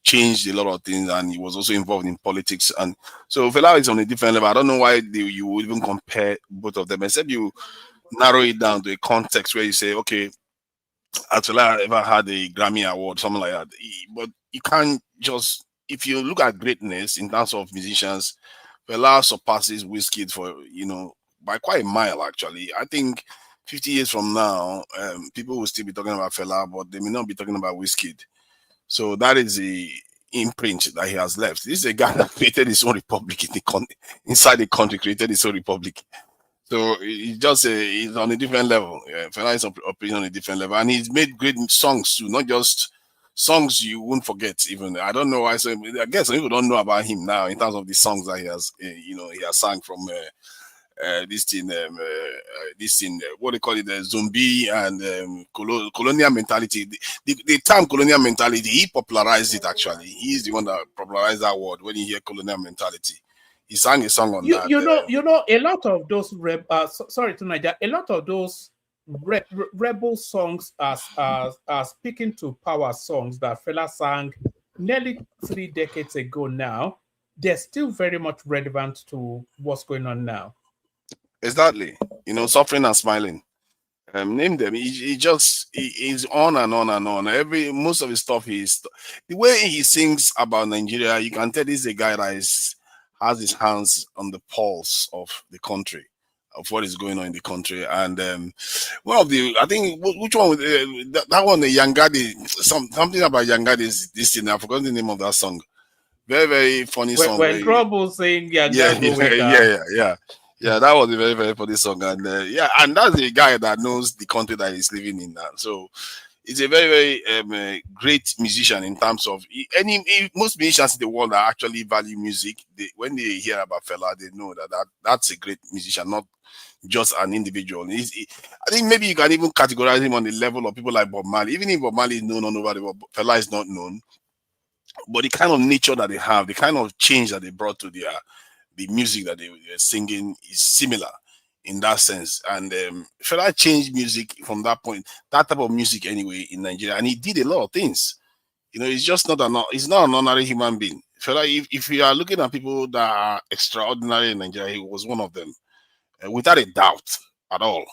changed a lot of things, and he was also involved in politics. And so Fela is on a different level. I don't know why you would even compare both of them, except you narrow it down to a context where you say, okay, has Fela ever had a Grammy award, something like that. But you can't just, if you look at greatness in terms of musicians, Fela surpasses Wizkid for, by quite a mile, actually. I think 50 years from now, people will still be talking about Fela, but they may not be talking about Wizkid. So that is the imprint that he has left. This is a guy that created his own republic inside the country, created his own republic. So he's on a different level. Fela is operating on a different level, and he's made great songs too, not just songs you won't forget. Even I don't know why. So I guess some people don't know about him now in terms of the songs that he has, he has sang from. This thing, what they call it, the zombie and colonial mentality. The term colonial mentality, he popularized it actually. He's the one that popularized that word when you hear colonial mentality. He sang a song on that. You know, a lot of those sorry to Niger, a lot of those rebel songs are speaking to power songs that Fela sang nearly 3 decades ago now. They're still very much relevant to what's going on now. Exactly. Suffering and smiling. Name them. He's on and on and on. Most of his stuff the way he sings about Nigeria, you can tell this is a guy that has his hands on the pulse of the country, of what is going on in the country. And one of the, I think, which one? That one, the Yangadi, something about Yangadi. This thing, I forgot the name of that song. Very, very funny song. When Trouble saying Yeah, that was a very, very funny song. And and that's a guy that knows the country that he's living in now. So he's a very, very great musician in terms of most musicians in the world that actually value music. When they hear about Fela, they know that's a great musician, not just an individual. I think maybe you can even categorize him on the level of people like Bob Marley. Even if Bob Marley is known all over the world, Fela is not known. But the kind of nature that they have, the kind of change that they brought to the music that they're singing is similar in that sense. And Fela changed music from that point, that type of music anyway, in Nigeria. And he did a lot of things. He's just he's not an ordinary human being. Fela, if you are looking at people that are extraordinary in Nigeria, he was one of them, without a doubt at all.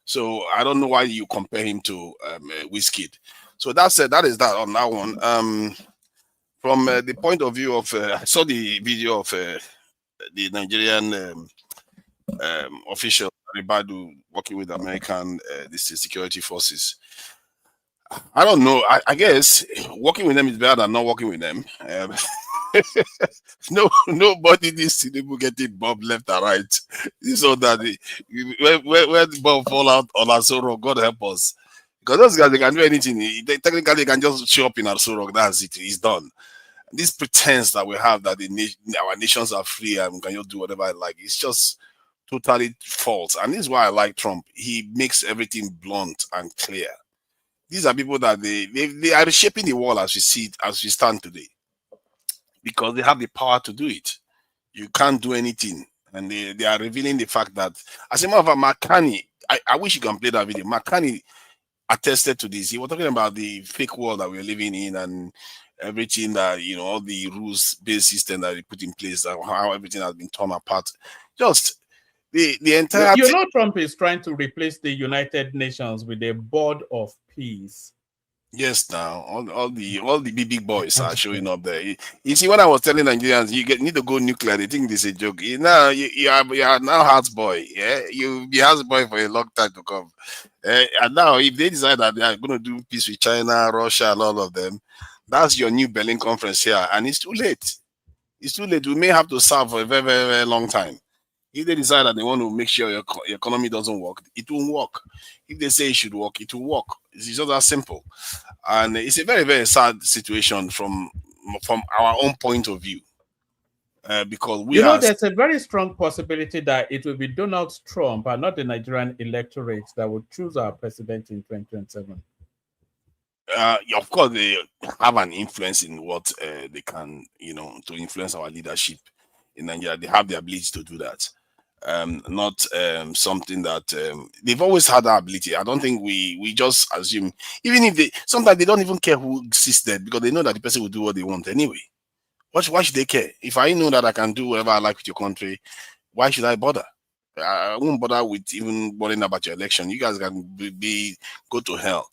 So I don't know why you compare him to Wizkid. So that is that on that one. From the point of view of, I saw the video of the Nigerian official Ribadu working with American security forces. I don't know. I guess working with them is better than not working with them. Nobody needs Tinubu getting bomb left and right. So that where the bomb fall out on Asoro, God help us. Because those guys, they can do anything. Technically, they can just show up in Asoro. That's it. It's done. This pretense that we have that our nations are free and we can just do whatever I like. It's just totally false. And this is why I like Trump. He makes everything blunt and clear. These are people that they are reshaping the world as we see it, as we stand today, because they have the power to do it. You can't do anything, and they are revealing the fact that, as a matter of fact, McCartney, I wish you can play that video. McCartney attested to this. He was talking about the fake world that we're living in and everything that, all the rules-based system that we put in place, and how everything has been torn apart. Just the entire. Trump is trying to replace the United Nations with a board of peace. Yes, now all the big boys are showing up there. You see, when I was telling Nigerians, need to go nuclear, they think this is a joke. You are now house boy. Yeah, you'll be house boy for a long time to come. And now, if they decide that they are going to do peace with China, Russia, and all of them, that's your new Berlin conference here, and it's too late. It's too late. We may have to serve for a very, very, very long time. If they decide that they want to make sure your economy doesn't work, it won't work. If they say it should work, it will work. It's just that simple. And it's a very, very sad situation from our own point of view. Because there's a very strong possibility that it will be Donald Trump and not the Nigerian electorate that will choose our president in 2027. Of course, they have an influence in what they can, to influence our leadership in Nigeria. They have the ability to do that. Not something that they've always had that ability. I don't think we just assume, even if sometimes they don't even care who sits there, because they know that the person will do what they want anyway. Why should they care? If I know that I can do whatever I like with your country, why should I bother? I won't bother with even worrying about your election. You guys can go to hell.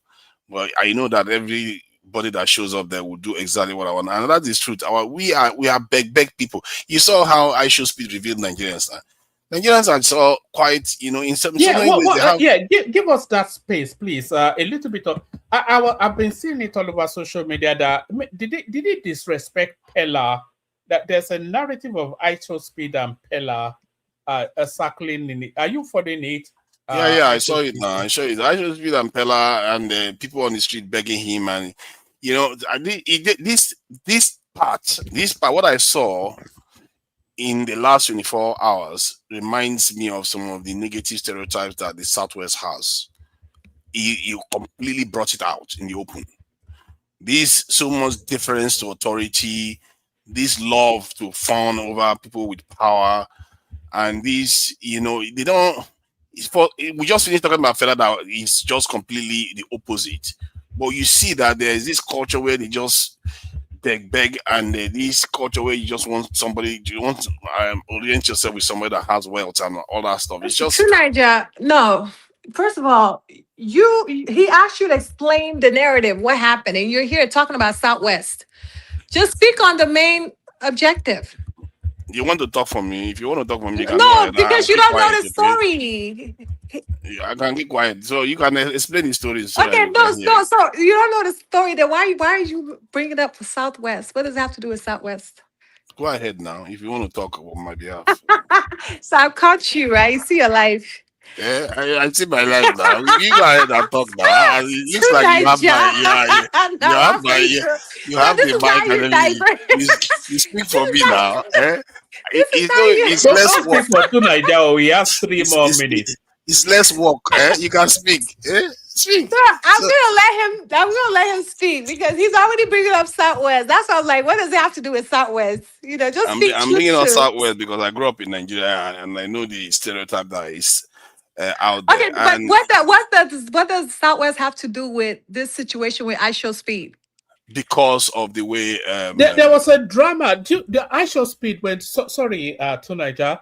But I know that everybody that shows up there will do exactly what I want, and that is truth. We are beg people. You saw how I Show Speed revealed Nigerians. Nigerians are so quite, in some ways they have. Give us that space, please. A little bit of. I've been seeing it all over social media that did it disrespect Pella? That there's a narrative of I Show Speed and Pella circling in it. Are you following it? I saw it now. I saw it. I Show Speed and Pella and people on the street begging him, and this part, what I saw in the last 24 hours reminds me of some of the negative stereotypes that the Southwest has. He completely brought it out in the open. This so much deference to authority, this love to fawn over people with power, and this, they don't. We just finished talking about fella that is just completely the opposite. But you see that there is this culture where they just beg, and this culture where you just want somebody, you want to orient yourself with somebody that has wealth and all that stuff. It's just Nigeria. No, first of all, he asked you to explain the narrative, what happened, and you're here talking about Southwest. Just speak on the main objective. You want to talk for me? If you want to talk for me, you can no, because you don't know the story. I can keep quiet, so you can explain the story. So so you don't know the story. Then why are you bringing it up for Southwest? What does it have to do with Southwest? Go ahead now, if you want to talk on my behalf. So I've caught you, right? You see your life. Yeah, I see my life now. You go ahead and talk now. It looks like you have the mic and you speak for me now. It's less work. For Nigeria, we have 3 more minutes. It's less work. You can speak. Speak. So I'm gonna let him speak because he's already bringing up Southwest. That's why I'm like, what does it have to do with Southwest? Just speak. I'm bringing up Southwest because I grew up in Nigeria and I know the stereotype that is out there. Okay, but what does Southwest have to do with this situation with I Show Speed? Because of the way there was a drama. The I Show Speed went. To Nigeria.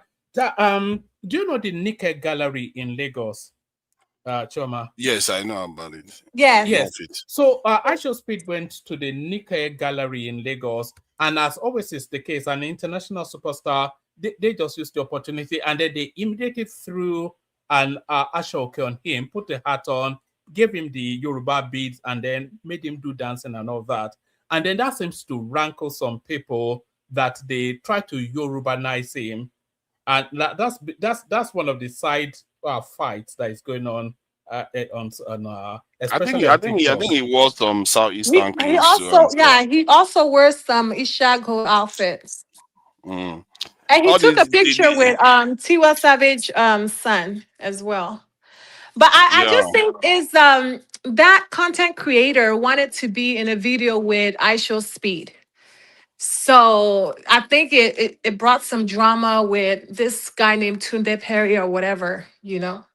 Do you know the Nikkei Gallery in Lagos, Choma? Yes, I know about it. Yes. So I Show Speed went to the Nikkei Gallery in Lagos, and as always is the case, an international superstar, they just used the opportunity, and then they immediately threw an Ashoke on him, put the hat on, gave him the Yoruba beats and then made him do dancing and all that. And then that seems to rankle some people that they try to Yorubanize him. And that's one of the side fights that is going on especially I think he wore some southeastern He clothes too. also, yeah, he also wears some Ishago outfits. Mm. And he All took a these, picture with Tiwa Savage son as well. But I yeah. just think is that content creator wanted to be in a video with ISO Speed. So I think it brought some drama with this guy named Tunde Perry or whatever, you know.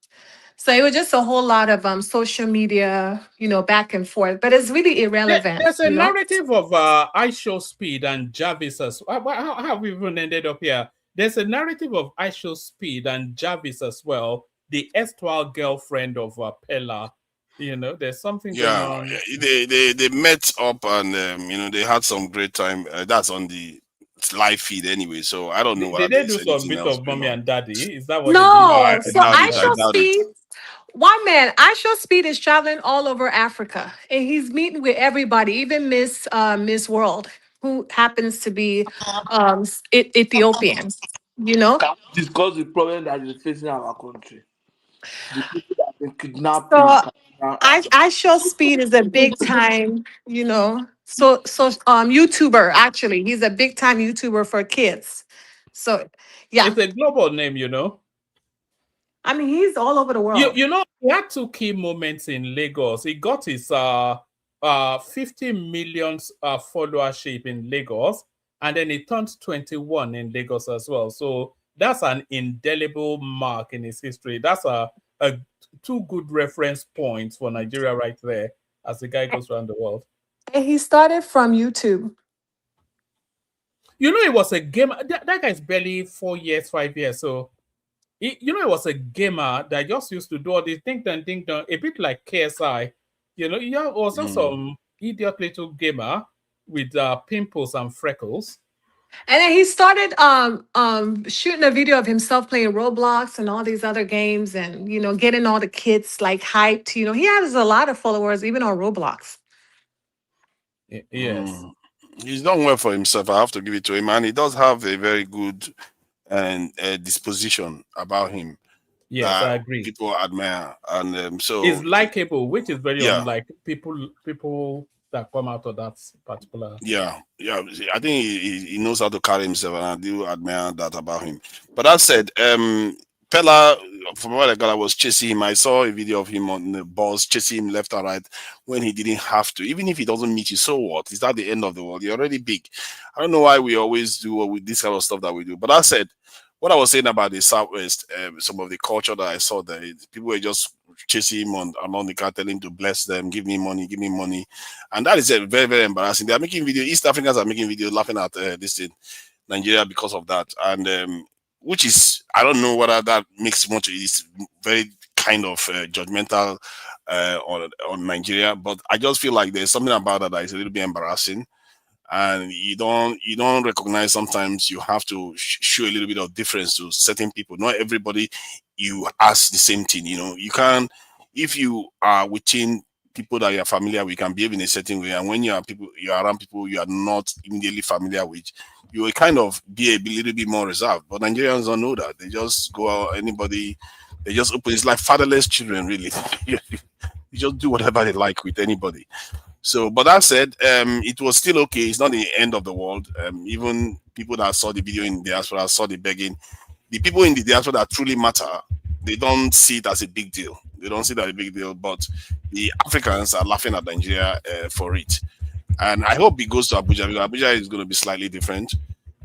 So it was just a whole lot of social media, you know, back and forth. But it's really irrelevant, There's a you know. narrative of I Show Speed and Jarvis as well. How have we even ended up here? There's a narrative of I Show Speed and Jarvis as well, the erstwhile girlfriend of Pella. You know, there's something going on. They met up and they had some great time. That's on the live feed anyway, so I don't know Did whether they there's do some anything bit else of going mommy on. and daddy? Is that what No, they did? so I ISO doubt it. Speed, one man, ISO Speed is traveling all over Africa, and he's meeting with everybody, even Miss World, who happens to be Ethiopian. You know, Can we discuss the problem that is facing our country? The people that have been kidnapping. so ISO Speed is a big time, you know, so YouTuber. Actually, he's a big time YouTuber for kids. So yeah, It's a global name, you know. I mean, he's all over the world. You know, he had two key moments in Lagos. He got his 50 million followership in Lagos, and then he turned 21 in Lagos as well. So that's an indelible mark in his history. That's a two good reference points for Nigeria right there as the guy goes around the world. And he started from YouTube. You know, it was a gamer. That guy's barely 4 years, 5 years. So, you know, it was a gamer that just used to do all this ding dong, a bit like KSI. You know, he was also some idiot little gamer with pimples and freckles. And then he started shooting a video of himself playing Roblox and all these other games, and you know, getting all the kids like hyped. You know, he has a lot of followers even on Roblox. Yes. He's done well for himself. I have to give it to him, and he does have a very good and disposition about him. Yes, I agree. People admire, and so he's likable, which is very Yeah. unlike people that come out of that particular. Yeah. I think he knows how to carry himself, and I do admire that about him. But that said, Pella, from what I got, I was chasing him. I saw a video of him on the bus chasing him left and right when he didn't have to. Even if he doesn't meet you, so what? Is that the end of the world? You're already big. I don't know why we always do with this kind of stuff that we do. But that said, what I was saying about the Southwest, some of the culture that I saw there, people were just chasing him along the car, telling him to bless them, give me money. And that is very, very embarrassing. They are making videos, East Africans are making videos laughing at this in Nigeria because of that. And which is, I don't know whether that makes much, it's very kind of judgmental on Nigeria, but I just feel like there's something about that is a little bit embarrassing. And you don't recognize sometimes you have to show a little bit of difference to certain people. Not everybody you ask the same thing. You know, you can, if you are within people that you're familiar with, you can behave in a certain way. And when you're around people you are not immediately familiar with, you will kind of be a little bit more reserved. But Nigerians don't know that. They just go out, anybody, they just open. It's like fatherless children, really. You just do whatever they like with anybody. So, but that said, it was still okay. It's not the end of the world. Even people that saw the video in diaspora saw the begging. The people in the diaspora that truly matter, they don't see it as a big deal. They don't see that a big deal. But the Africans are laughing at Nigeria for it. And I hope it goes to Abuja, because Abuja is going to be slightly different.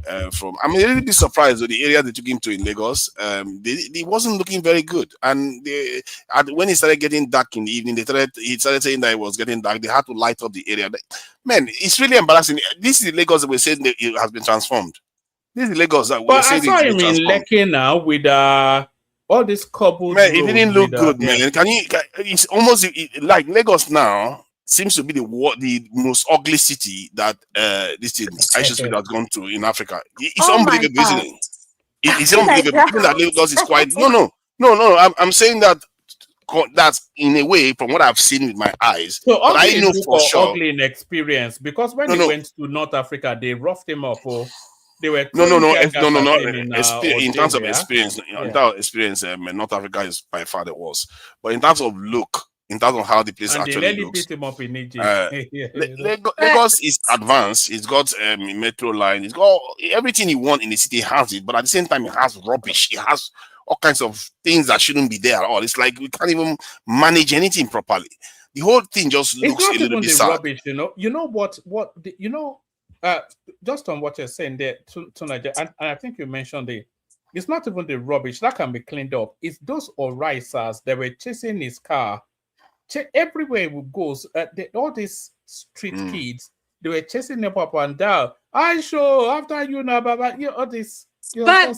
I'm a little bit surprised with the area they took him to in Lagos. He wasn't looking very good, and when it started getting dark in the evening, he started saying that it was getting dark. They had to light up the area. Man, it's really embarrassing. This is Lagos that we're saying that it has been transformed. This is Lagos that we're saying I saw him in Lekki now with all this cobbled. Man, it didn't look good, man. It's almost like Lagos now seems to be the most ugly city that this thing ISIS has gone to in Africa. It's unbelievable, isn't it? It's unbelievable. Even that Lagos is quite no. I'm saying that that's in a way from what I've seen with my eyes. So But ugly I know is for sure. ugly in experience, because when he went to North Africa, they roughed him up. Oh, they were No, throwing tear gas at not him in in terms of Algeria. experience. In Yeah. terms of experience, North Africa is by far the worst. But in terms of look, in terms of how the place And they actually nearly looks, beat him up in Egypt. Lagos is advanced. It's got metro line. It's got everything you want in the city. It has it, but at the same time, it has rubbish. It has all kinds of things that shouldn't be there at all. It's like we can't even manage anything properly. The whole thing just It's looks not a little even bit the sad. rubbish, you know. You know what? Just on what you're saying there to Nigeria, and I think you mentioned it. It's not even the rubbish that can be cleaned up. It's those orisas that were chasing his car. Everywhere he goes, all these street kids, they were chasing him up and down. I show after you now, Baba. All this. I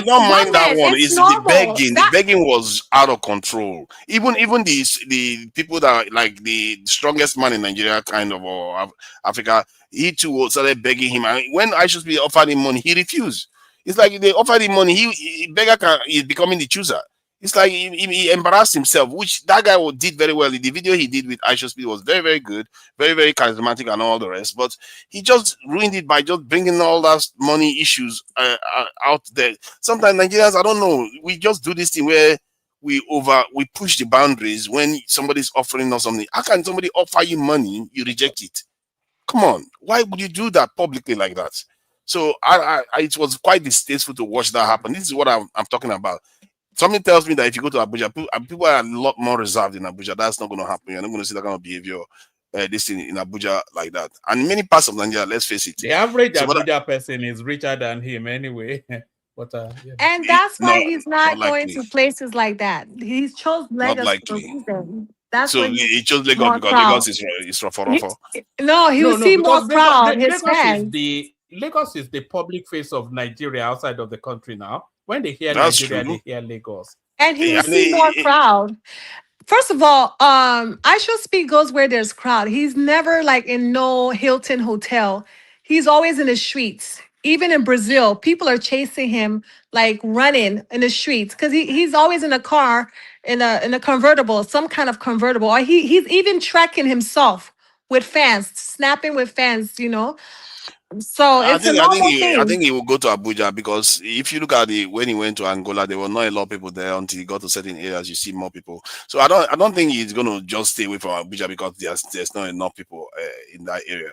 don't mind that one. It's the begging. The That- begging was out of control. Even the people that like the strongest man in Nigeria, kind of, or Africa, he too started begging him. And when I should be offered him money, he refused. It's like they offered him money. Beggar is becoming the chooser. It's like he embarrassed himself, which that guy did very well. The video he did with Aisha Speed was very, very good, very, very charismatic, and all the rest. But he just ruined it by just bringing all that money issues out there. Sometimes Nigerians, I don't know, we just do this thing where we push the boundaries when somebody's offering us something. How can somebody offer you money, you reject it? Come on, why would you do that publicly like that? So it was quite distasteful to watch that happen. This is what I'm talking about. Something tells me that if you go to Abuja, people are a lot more reserved in Abuja. That's not going to happen. You're not going to see that kind of behavior, this in Abuja like that. And many parts of Nigeria, let's face it. The average Abuja person is richer than him anyway. But And that's why he's not going likely. to places like that. He chose Not Lagos for a likely. reason. That's So why he chose Lagos more because crowd. Lagos is rough. No, he will see more because crowd. His Lagos is the public face of Nigeria outside of the country now. When they hear That's Nigeria, true. they hear Lagos. And he will see more crowd. First of all, I Shall Speak goes where there's crowd. He's never like in no Hilton hotel. He's always in the streets. Even in Brazil, people are chasing him, like running in the streets, because he's always in a car, in a convertible, some kind of convertible. Or he's even trekking himself with fans, snapping with fans, you know. So it's a normal thing. I think he will go to Abuja, because if you look at when he went to Angola, there were not a lot of people there. Until he got to certain areas, you see more people. So I don't think he's going to just stay away from Abuja because there's not enough people in that area.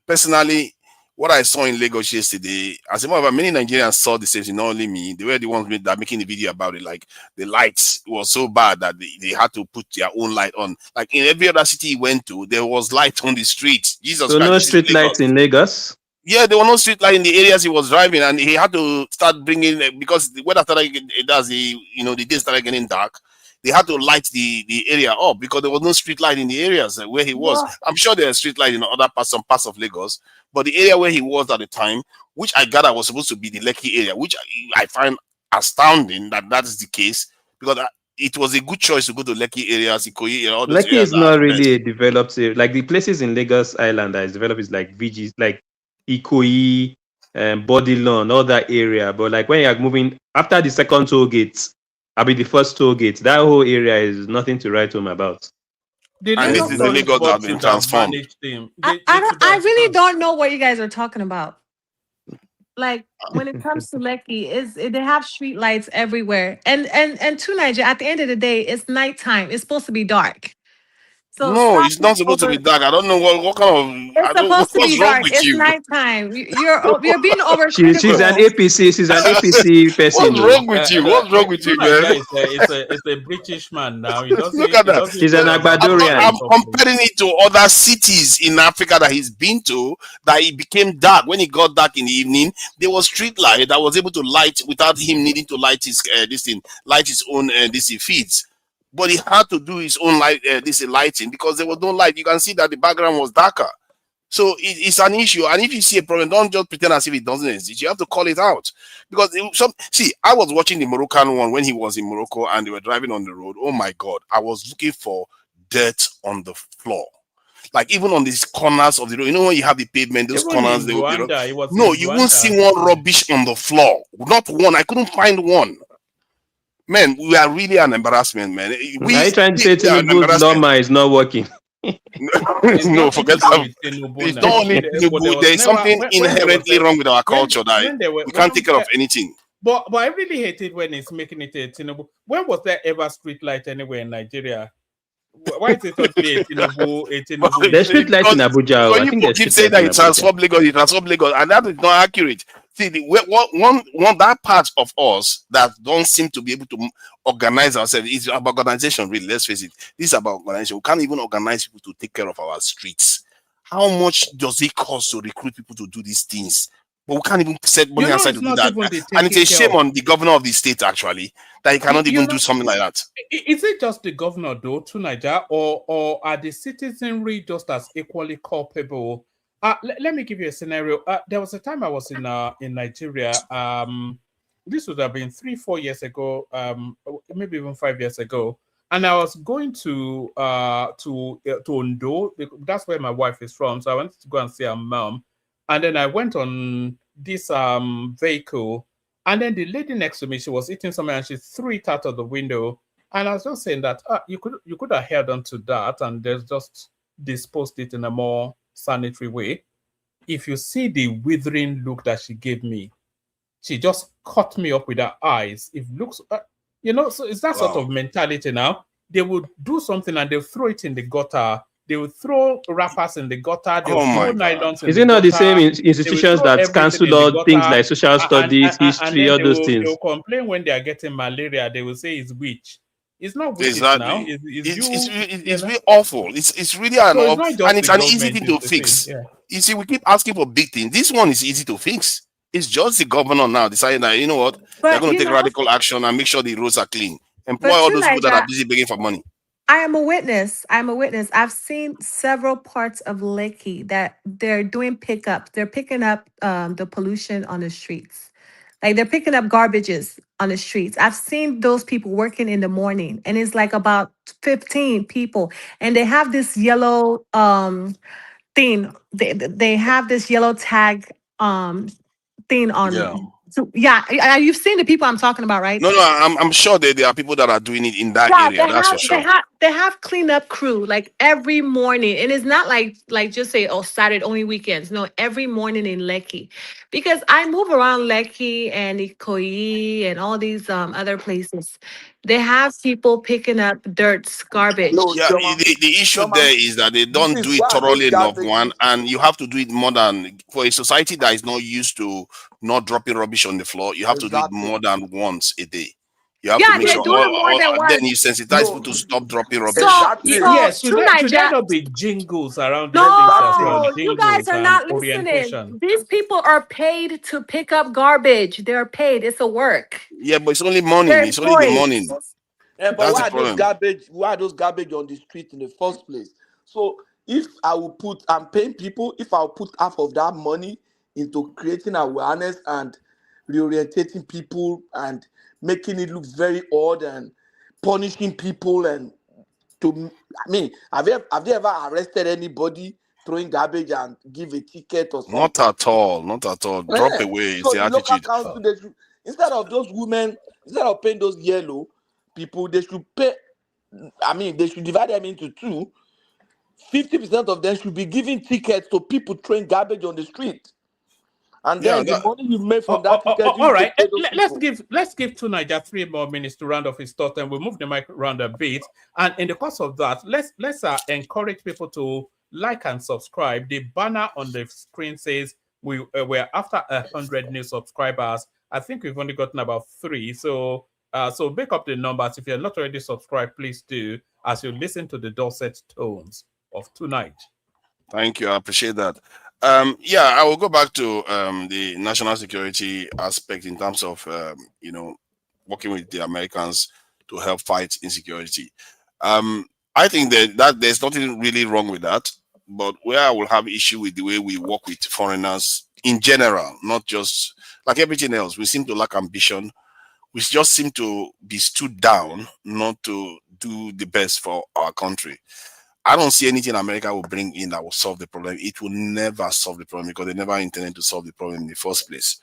Personally, what I saw in Lagos yesterday, as a matter of fact, many Nigerians saw the same thing. Not only me, they were the ones that making the video about it. Like the lights was so bad that they had to put their own light on. Like in every other city he went to, there was light on the street. Jesus So Christ, no street lights in Lagos? Yeah, there were no street light in the areas he was driving, and he had to start bringing, because the weather started, the day started getting dark. They had to light the area up because there was no street light in the areas where he was. Yeah. I'm sure there are street light in some parts of Lagos, but the area where he was at the time, which I gather was supposed to be the Lekki area, which I find astounding that is the case, because it was a good choice to go to Lekki areas, Ikoyi area. All those Lekki areas is not really a developed area. Like the places in Lagos Island that is developed is like VGs, like Ikoyi, Bodilon, all that area. But like when you're moving after the second toll gate, the first toll gate, that whole area is nothing to write home about. And this is the Lagos that have been transformed. I really don't know what you guys are talking about. Like when it comes to Lekki, they have street lights everywhere, and to Nigeria, at the end of the day, it's nighttime. It's supposed to be dark. So no, it's not supposed to be dark. I don't know what kind of. It's supposed to be dark. It's you? nighttime. You're being overcritical. She's an APC. She's an APC person. What's wrong with you? What's wrong with you, man? It's a British man now. Look at that. He's an Agbadorian. I'm comparing it to other cities in Africa that he's been to, that it became dark. When it got dark in the evening, there was street light that was able to light without him needing to light his own feeds. But he had to do his own lighting because there was no light. You can see that the background was darker. So it's an issue. And if you see a problem, don't just pretend as if it doesn't exist. You have to call it out. Because I was watching the Moroccan one when he was in Morocco and they were driving on the road. Oh my God. I was looking for dirt on the floor. Like even on these corners of the road, you know when you have the pavement, those Even corners. you won't see one rubbish on the floor. Not one. I couldn't find one. Man, we are really an embarrassment, man. Are you trying to say We are an Tinubu's embarrassment. lawma is not working? No, forget that. It's not only But Tinubu. There is something inherently wrong with our culture that we can't take care of anything. But I really hate it when it's making it a Tinubu. When was there ever street light anywhere in Nigeria? Why is it suddenly a Tinubu? There's street lights in Abuja. Because I think you there's keep street saying that lights you in Abuja. transform Lagos, and that is not accurate. See, one that part of us that don't seem to be able to organize ourselves is about organization. Really, let's face it. This is about organization. We can't even organize people to take care of our streets. How much does it cost to recruit people to do these things? But we can't even set money aside to do that. And it's a shame on the governor of the state, actually, that he cannot even do something like that. Is it just the governor, though, to Nigeria, or are the citizenry just as equally culpable? Let me give you a scenario. There was a time I was in Nigeria. This would have been 3-4 years ago, maybe even 5 years ago, and I was going to Ondo. That's where my wife is from. So I wanted to go and see her mom. And then I went on this vehicle, and then the lady next to me, she was eating something, and she threw it out of the window. And I was just saying that you could have held on to that and just disposed it in a more sanitary way. If you see the withering look that she gave me, she just cut me up with her eyes. It looks, so it's that sort of mentality now. They would do something and they'll throw it in the gutter. They will throw wrappers in the gutter. They will throw nylons in Is it not the same institutions that everything cancel in the all things gutter. like social studies, history, all those things? They will complain when they are getting malaria. They will say it's witch. It's not witches Exactly. now. It's really awful. It's really and it's an easy thing to fix. Yeah. You see, we keep asking for big things. This one is easy to fix. It's just the governor now deciding that, you know what, they're going to take radical action and make sure the roads are clean. Employ all those people that are busy begging for money. I am a witness. I've seen several parts of Lekki that they're doing pickup. They're picking up the pollution on the streets. Like they're picking up garbages on the streets. I've seen those people working in the morning, and it's like about 15 people. And they have this yellow thing. They have this yellow tag thing on. Yeah. So you've seen the people I'm talking about, right? No, I'm sure that there are people that are doing it in that area. That's for sure. They have cleanup crew like every morning, and it's not like just say Saturday only weekends. No, every morning in Lekki, because I move around Lekki and Ikoyi and all these other places. They have people picking up dirt, garbage. Yeah, the issue there is that they don't do it thoroughly enough, one, and you have to do it more than for a society that is not used to not dropping rubbish on the floor. You have to do it more than once a day. You have to make sure, then you sensitize people to stop dropping rubbish. Should there not be jingles around? No, you guys are not listening. These people are paid to pick up garbage. They're paid. It's a work. Yeah, but it's only morning. It's only the morning. Yeah, but why are those garbage on the street in the first place? So if I'm paying people, if I'll put half of that money into creating awareness and reorientating people and making it look very odd and punishing people have they ever arrested anybody throwing garbage and give a ticket or something? Not at all. Drop away. It's the attitude. Council, instead of those women, instead of paying those yellow people, they should pay. They should divide them into two. 50% of them should be giving tickets to people throwing garbage on the street. And then the money you make from that ticket. All right, let's give to Niger 3 more minutes to round off his thought, and we'll move the mic around a bit. And in the course of that, let's encourage people to like and subscribe. The banner on the screen says we're after 100 new subscribers. I think we've only gotten about 3. So make up the numbers. If you're not already subscribed, please do, as you listen to the dulcet tones of tonight. Thank you. I appreciate that. I will go back to the national security aspect in terms of working with the Americans to help fight insecurity. I think that there's nothing really wrong with that, but where I will have issue with the way we work with foreigners in general, not just like everything else, we seem to lack ambition. We just seem to be stood down, not to do the best for our country. I don't see anything America will bring in that will solve the problem. It will never solve the problem because they never intended to solve the problem in the first place.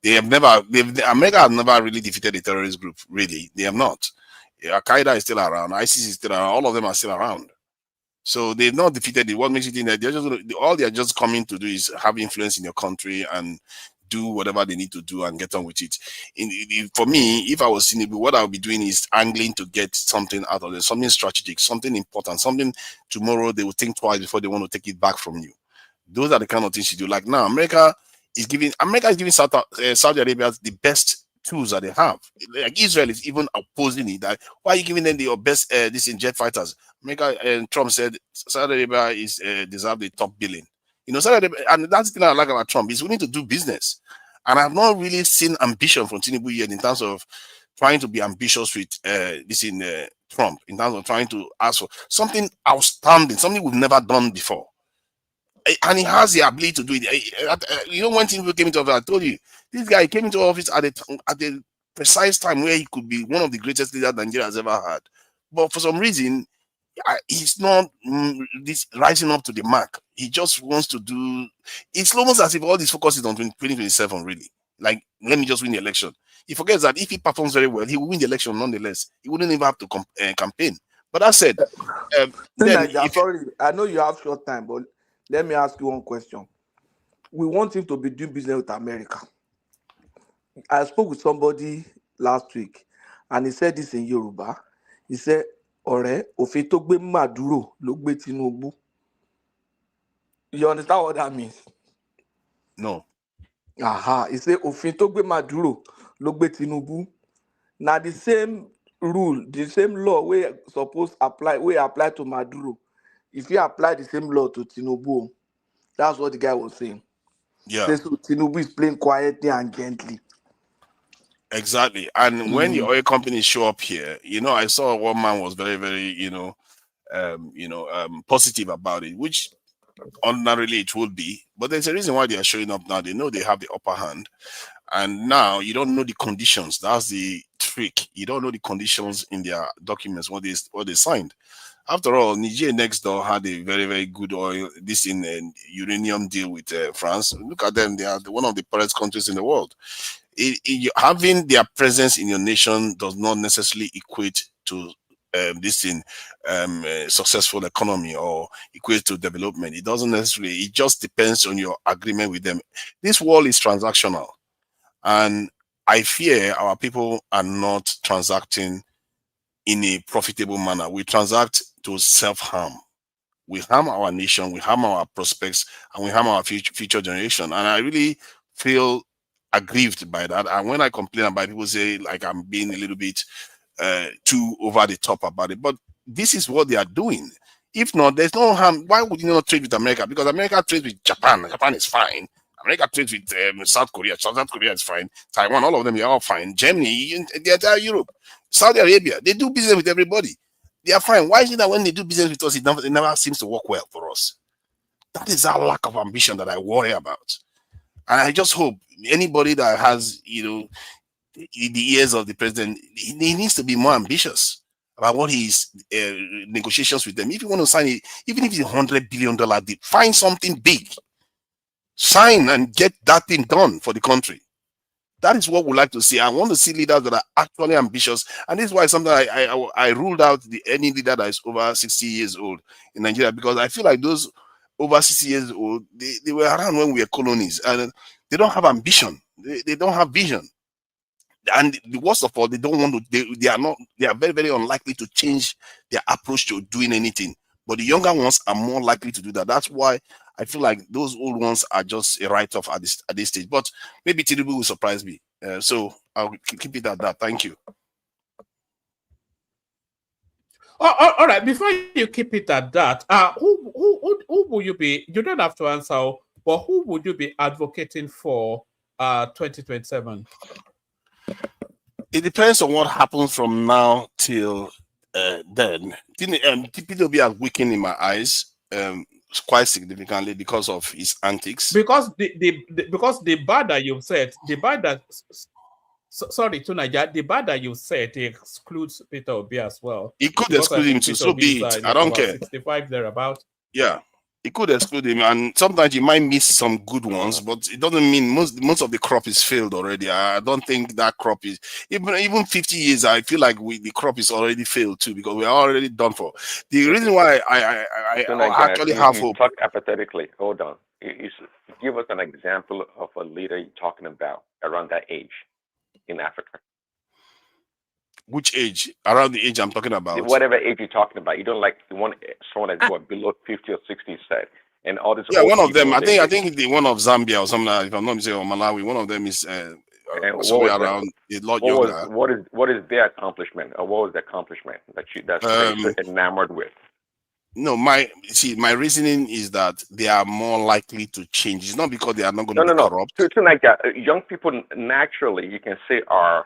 They have never. America has never really defeated a terrorist group. Really, they have not. Al Qaeda is still around. ISIS is still around. All of them are still around. So they've not defeated it. What makes you think that they're just all they're just coming to do is have influence in your country and do whatever they need to do and get on with it. For me, if I was Tinubu, what I would be doing is angling to get something out of it, something strategic, something important, something tomorrow they will think twice before they want to take it back from you. Those are the kind of things you do. Like now, America is giving Saudi Arabia the best tools that they have. Like Israel is even opposing it. That why are you giving them your best this in jet fighters? America and Trump said Saudi Arabia is deserve the top billing. You know, Saudi Arabia, and that's the thing I like about Trump. He's willing to do business, and I've not really seen ambition from Tinubu yet in terms of trying to be ambitious with this in Trump, in terms of trying to ask for something outstanding, something we've never done before. And he has the ability to do it. You know, when Tinubu came into office, I told you, this guy came into office at the precise time where he could be one of the greatest leaders Nigeria has ever had. But for some reason, he's not this rising up to the mark. He just wants to do. It's almost as if all this focus is on 2027. Really, like let me just win the election. He forgets that if he performs very well, he will win the election nonetheless. He wouldn't even have to campaign. But that said, sorry, I know you have short time, but let me ask you one question. We want him to be doing business with America. I spoke with somebody last week, and he said this in Yoruba. He said, "Ọ̀rẹ́, òfin tó gbé Maduro ló gbé Tinubu." You understand what that means? No. Aha. He said, "Òfin tó gbé Maduro ló gbé Tinubu." Now the same rule, the same law we suppose apply to Maduro. If you apply the same law to Tinubu, that's what the guy was saying. Yeah. So Tinubu is playing quietly and gently. Exactly. And when the oil companies show up here, you know, I saw one man was very, very, positive about it, which ordinarily it would be. But there's a reason why they are showing up now. They know they have the upper hand. And now you don't know the conditions. That's the trick. You don't know the conditions in their documents, what they signed. After all, Niger next door had a very, very good oil, uranium deal with France. Look at them. They are one of the poorest countries in the world. Having their presence in your nation does not necessarily equate to successful economy or equate to development. It doesn't necessarily. It just depends on your agreement with them. This world is transactional. And I fear our people are not transacting in a profitable manner. We transact to self-harm. We harm our nation, we harm our prospects, and we harm our future generation. And I really feel aggrieved by that. And when I complain about it, people say like I'm being a little bit too over the top about it. But this is what they are doing. If not, there's no harm. Why would you not trade with America? Because America trades with Japan. Japan is fine. America trades with South Korea. South Korea is fine. Taiwan, all of them, they are all fine. Germany, the entire Europe. Saudi Arabia, they do business with everybody. They are fine. Why is it that when they do business with us, it never seems to work well for us? That is our lack of ambition that I worry about. And I just hope anybody that has, the ears of the president, he needs to be more ambitious about what his negotiations with them. If you want to sign it, even if it's $100 billion deal, find something big. Sign and get that thing done for the country. That is what we like to see. I want to see leaders that are actually ambitious. And this is why sometimes I ruled out any leader that is over 60 years old in Nigeria, because I feel like those over 60 years old, they were around when we were colonies, and they don't have ambition. They don't have vision. And the worst of all, they don't want to, they are very, very unlikely to change their approach to doing anything. But the younger ones are more likely to do that. That's why I feel like those old ones are just a write-off at this stage. But maybe Tinubu will surprise me. So I'll keep it at that. Thank you. All right. Before you keep it at that, who will you be? You don't have to answer, but who would you be advocating for 2027? It depends on what happens from now till then. Tinubu are weakened in my eyes quite significantly because of his antics. Because the bar that you said, the bar that the bar that you said excludes Peter Obi as well. It could exclude him too, so be it. I don't care. 65 thereabout. Yeah. It could exclude him, and sometimes you might miss some good ones, but it doesn't mean most of the crop is failed already. I don't think that crop is even 50 years. I feel like the crop is already failed too, because we are already done for. The reason why I actually have you hope. talk hypothetically. Hold on. Give us an example of a leader you're talking about around that age in Africa. Which age? Around the age I'm talking about. Whatever age you're talking about. You don't like you want someone that's what below 50 or 60 said, and all this. Yeah, old one of people, them. I think the one of Zambia or something. If I'm not mistaken, or Malawi. One of them is and what somewhere was around a lot what younger. was what is their accomplishment, or what was the accomplishment that you're so enamored with? No, my reasoning is that they are more likely to change. It's not because they are not going to be corrupt. To like young people naturally, you can say, are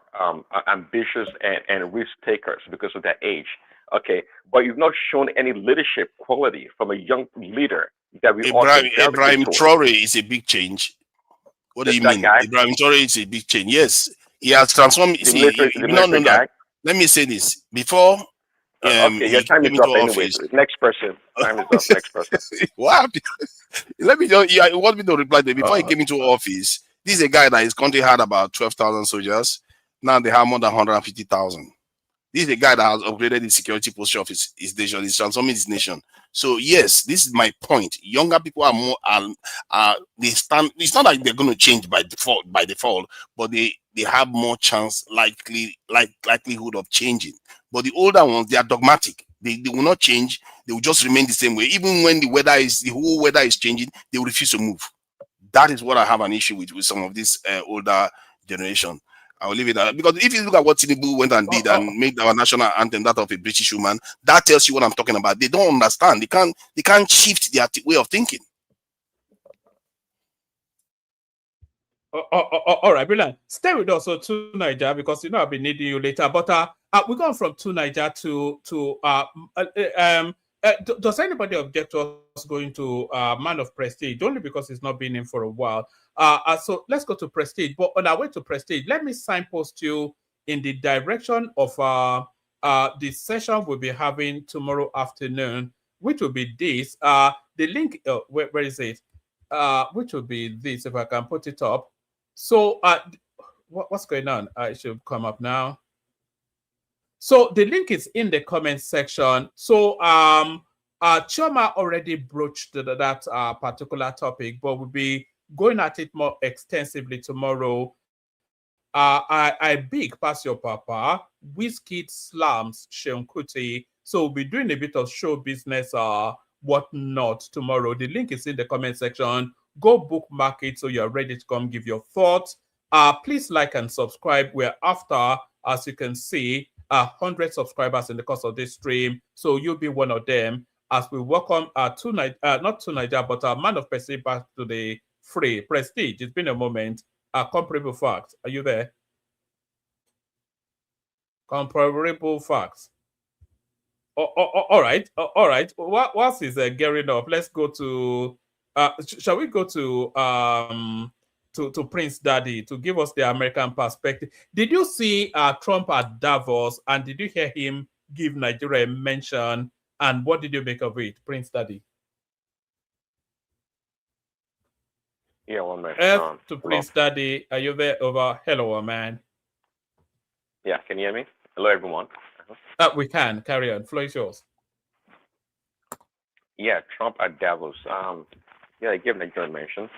ambitious and risk takers because of their age. Okay, but you've not shown any leadership quality from a young leader that we ought to Ibrahim towards. Traore is a big change. What do you mean? Guy? Ibrahim Traore is a big change. Yes, he has transformed. The military guy. Let me say this before. Okay, your time is up anyway. Next person. Time is up. Next person. What? Let me just. You want me to reply to it? Before he came into office, this is a guy that his country had about 12,000 soldiers. Now they have more than 150,000. This is a guy that has upgraded the security posture of his nation. He's transforming his nation. So yes, this is my point. Younger people are more. They stand. It's not like they're going to change by default, but they have more likelihood of changing. But the older ones, they are dogmatic. They will not change. They will just remain the same way. Even when the whole weather is changing, they will refuse to move. That is what I have an issue with some of this older generation. I will leave it at, because if you look at what Tinubu went and did and made our national anthem that of a British woman, that tells you what I'm talking about. They don't understand. They can't shift their way of thinking. All right, brilliant. Stay with us to Niger, because I'll be needing you later. But we're going from to Niger to does anybody object to us going to Man of Prestige? Only because it's not been in for a while. So let's go to Prestige. But on our way to Prestige, let me signpost you in the direction of the session we'll be having tomorrow afternoon, which will be this. The link, where is it? Which will be this, if I can put it up. So what's going on? It should come up now. So the link is in the comment section. So Chioma already broached that particular topic, but we'll be going at it more extensively tomorrow. I big pass your papa, Wizkid slams Seun Kuti. So we'll be doing a bit of show business whatnot tomorrow. The link is in the comment section. Go bookmark it so you're ready to come give your thoughts. Please like and subscribe. We're after, as you can see, 100 subscribers in the course of this stream. So you'll be one of them as we welcome not to Niger, but Man of Prestige back to the free Prestige. It's been a moment. Comparable facts. Are you there? Comparable facts. All right. All right. Whilst he's gearing up, let's go to. Shall we go to Prince Daddy to give us the American perspective? Did you see Trump at Davos, and did you hear him give Nigeria a mention? And what did you make of it, Prince Daddy? Yeah, one man. To Prince Daddy, are you there? Over. Hello, man. Yeah, can you hear me? Hello, everyone. We can carry on. Floor is yours. Yeah, Trump at Davos. Yeah, I give Nigeria a mention,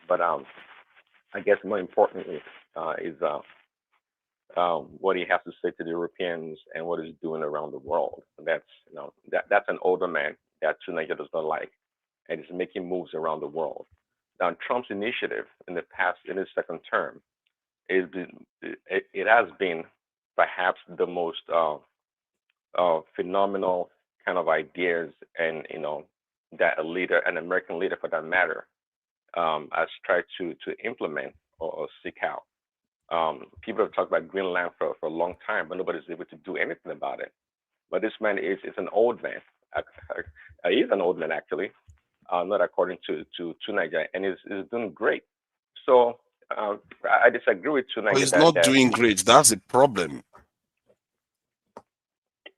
but I guess more importantly is what he has to say to the Europeans and what he's doing around the world. That's that's an older man that Nigeria does not like, and is making moves around the world. Now, Trump's initiative in the past, in his second term, it has been perhaps the most phenomenal kind of ideas, and that a leader, an American leader for that matter, has tried to implement or seek out. People have talked about Greenland for a long time, but nobody's able to do anything about it. But this man is an old man. He's an old man, actually, not according to Nigeria, and is doing great. So I disagree with Nigeria. But he's not doing great. That's the problem.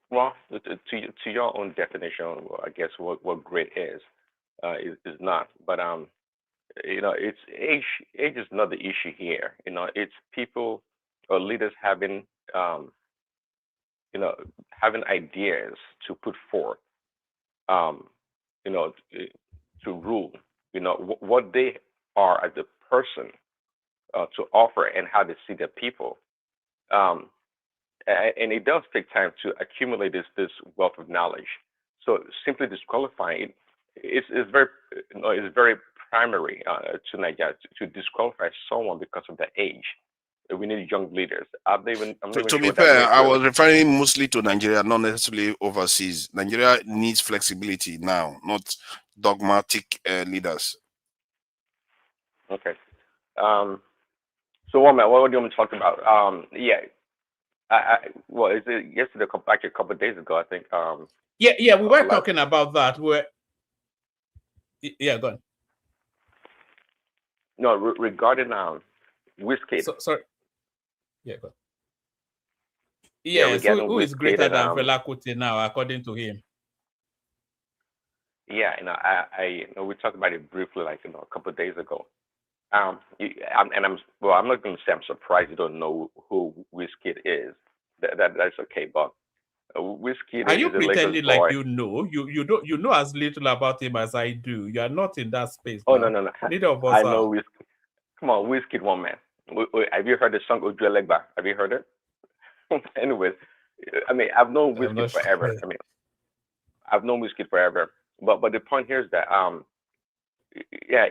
Well, to your own definition, I guess what great is. is not. But it's age. Age is not the issue here. It's people or leaders having having ideas to put forth, you know, to rule, what they are as a person to offer and how they see their people. Um, and it does take time to accumulate this wealth of knowledge. So simply disqualifying it's very it's very primary to Nigeria to disqualify someone because of their age. We need young leaders. I'm not even To be sure that fair, most I really. was referring mostly to Nigeria, not necessarily overseas. Nigeria needs flexibility now, not dogmatic leaders. Okay. So what do you want me to talk about? Yeah. Well, is it yesterday? Actually, a couple of days ago, I think. Yeah, we were last, talking about that. Yeah, go on. no, regarding Whiskey. Sorry. Yeah, go on. Yeah, Yes, regarding who is Whiskey greater and than Fela Kuti now, according to him? yeah, we talked about it briefly, like a couple of days ago. I'm not going to say I'm surprised you don't know who Whiskey is. That's okay, but Whiskey Are you is a Lagos pretending like boy. you know? You know as little about him as I do. You are not in that space Oh now. no. Neither of I us know are. Whiskey. Come on, Whiskey, one man. Have you heard the song Ojuelegba? Have you heard it? Anyways, I mean, I've known I'm Whiskey not sure. forever. I mean, I've known Whiskey forever. But the point here is that yeah,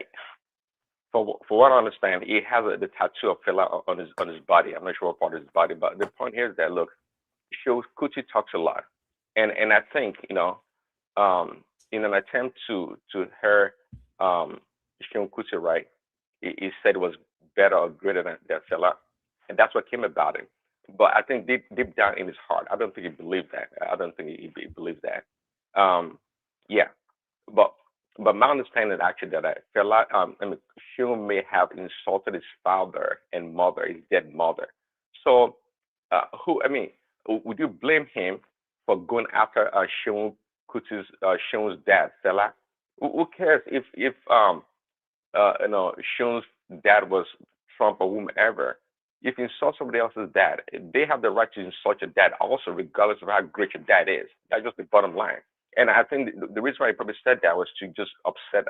for what I understand, he has the tattoo of Fela on his body. I'm not sure what part of his body, but the point here is that look, Kuti talks a lot, and I think in an attempt to hear Kuti right, he said it was better or greater than Fela, and that's what came about him. But I think deep down in his heart, I don't think he believed that. I don't think he believed that. Yeah, but my understanding actually that I felt like Shun may have insulted his father and mother, his dead mother. So would you blame him for going after Shun's dad, Fela? Who cares if Shun's dad was Trump or whomever? If you insult somebody else's dad, they have the right to insult your dad also, regardless of how great your dad is. That's just the bottom line. And I think the reason why he probably said that was to just upset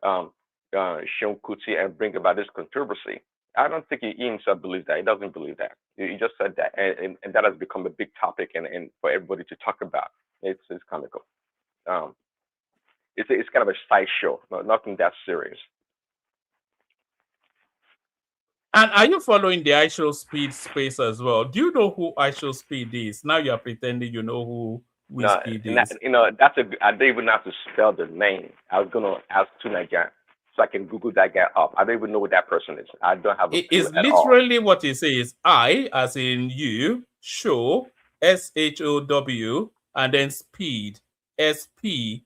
Sean Kuti and bring about this controversy. I don't think he himself believes that. He doesn't believe that. He just said that, and that has become a big topic and for everybody to talk about. It's comical. It's kind of a sideshow, nothing that serious. And are you following the iShow Speed space as well? Do you know who iShow Speed is? Now you're pretending you know who Whiskey is. I don't even have to spell the name. I was gonna ask two Nigerians so I can Google that guy up. I don't even know who that person is. I don't have a clue It's at all. literally what it says. I, as in you, show, SHOW, and then speed, SPEED.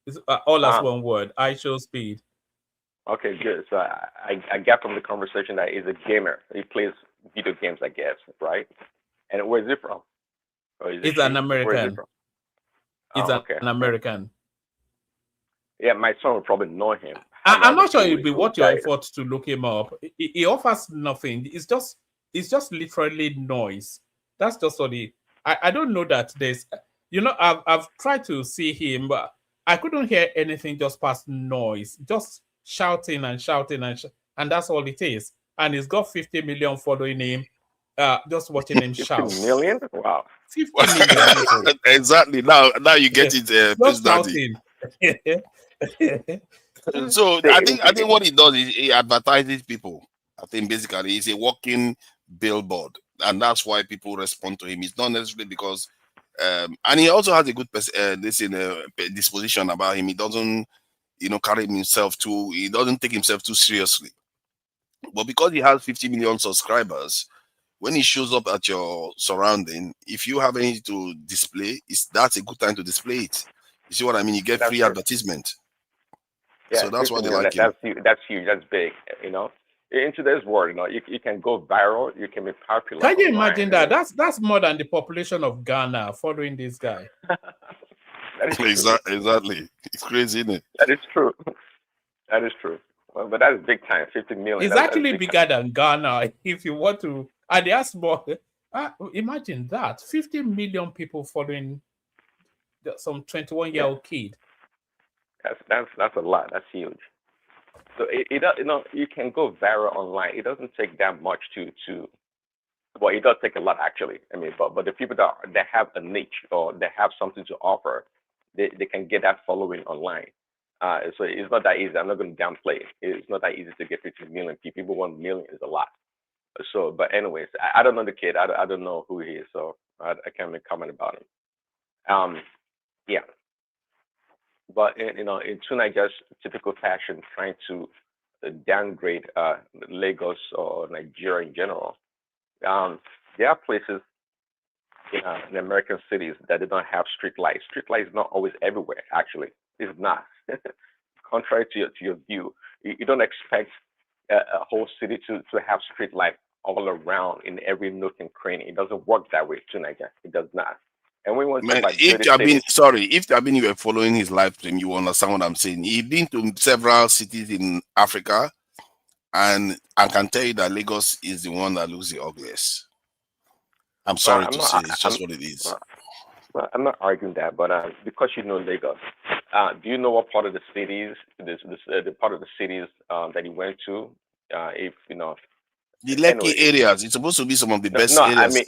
It's all as one word. iShow Speed. Okay, good. So I got from the conversation that he's a gamer. He plays video games, I guess, right? And where's he from? He's an American. He's an American. Yeah, my son would probably know him. I'm not sure it'd be worth your effort to look him up. He offers nothing. It's just literally noise. That's just what I don't know that there's. I've tried to see him, but I couldn't hear anything just past noise, just shouting and shouting and that's all it is. And he's got 50 million following him, just watching him shout. 50 million? Wow. 50 million. Exactly. Now you get it, just shouting. So I think what he does is he advertises people. I think basically he's a walking billboard, and that's why people respond to him. It's not necessarily because, and he also has a good disposition about him. He doesn't, carry himself he doesn't take himself too seriously. But because he has 50 million subscribers, when he shows up at your surrounding, if you have anything to display, that's a good time to display it. You see what I mean? You get free advertisement. Yeah, so that's why they like him. That's huge. That's big. In today's world, you can go viral. You can be popular. Can you imagine that? That's more than the population of Ghana following this guy. That is true. Exactly. It's crazy, isn't it? That is true. That is true. Well, but that's big time. 50 million. It's That's actually big bigger than Ghana. If you want to, and they are small. Imagine that 50 million people following some 21-year-old kid. That's a lot. That's huge. So you can go viral online. It doesn't take that much to. Well, it does take a lot actually. I mean, but the people that have a niche or they have something to offer, they can get that following online. So it's not that easy. I'm not going to downplay it. It's not that easy to get 50 million people. People 1 million is a lot. So, but anyways, I don't know the kid. I don't know who he is, so I can't make comment about him. Yeah. But in Nigeria's typical fashion, trying to downgrade Lagos or Nigeria in general, there are places in American cities that they don't have street lights. Street lights is not always everywhere. Actually, it's not. Contrary to your view, you don't expect a whole city to have street light all around in every nook and cranny. It doesn't work that way to Nigeria. It does not. And we want to talk about if you were following his live stream, you understand what I'm saying. He's been to several cities in Africa, and I can tell you that Lagos is the one that looks the ugliest. I'm sorry to say, it's just what it is. I'm not arguing that, but because you know Lagos, do you know what part of the cities, the part of the cities that you went to? If you know. The Lekki areas, it's supposed to be some of the best areas. I mean,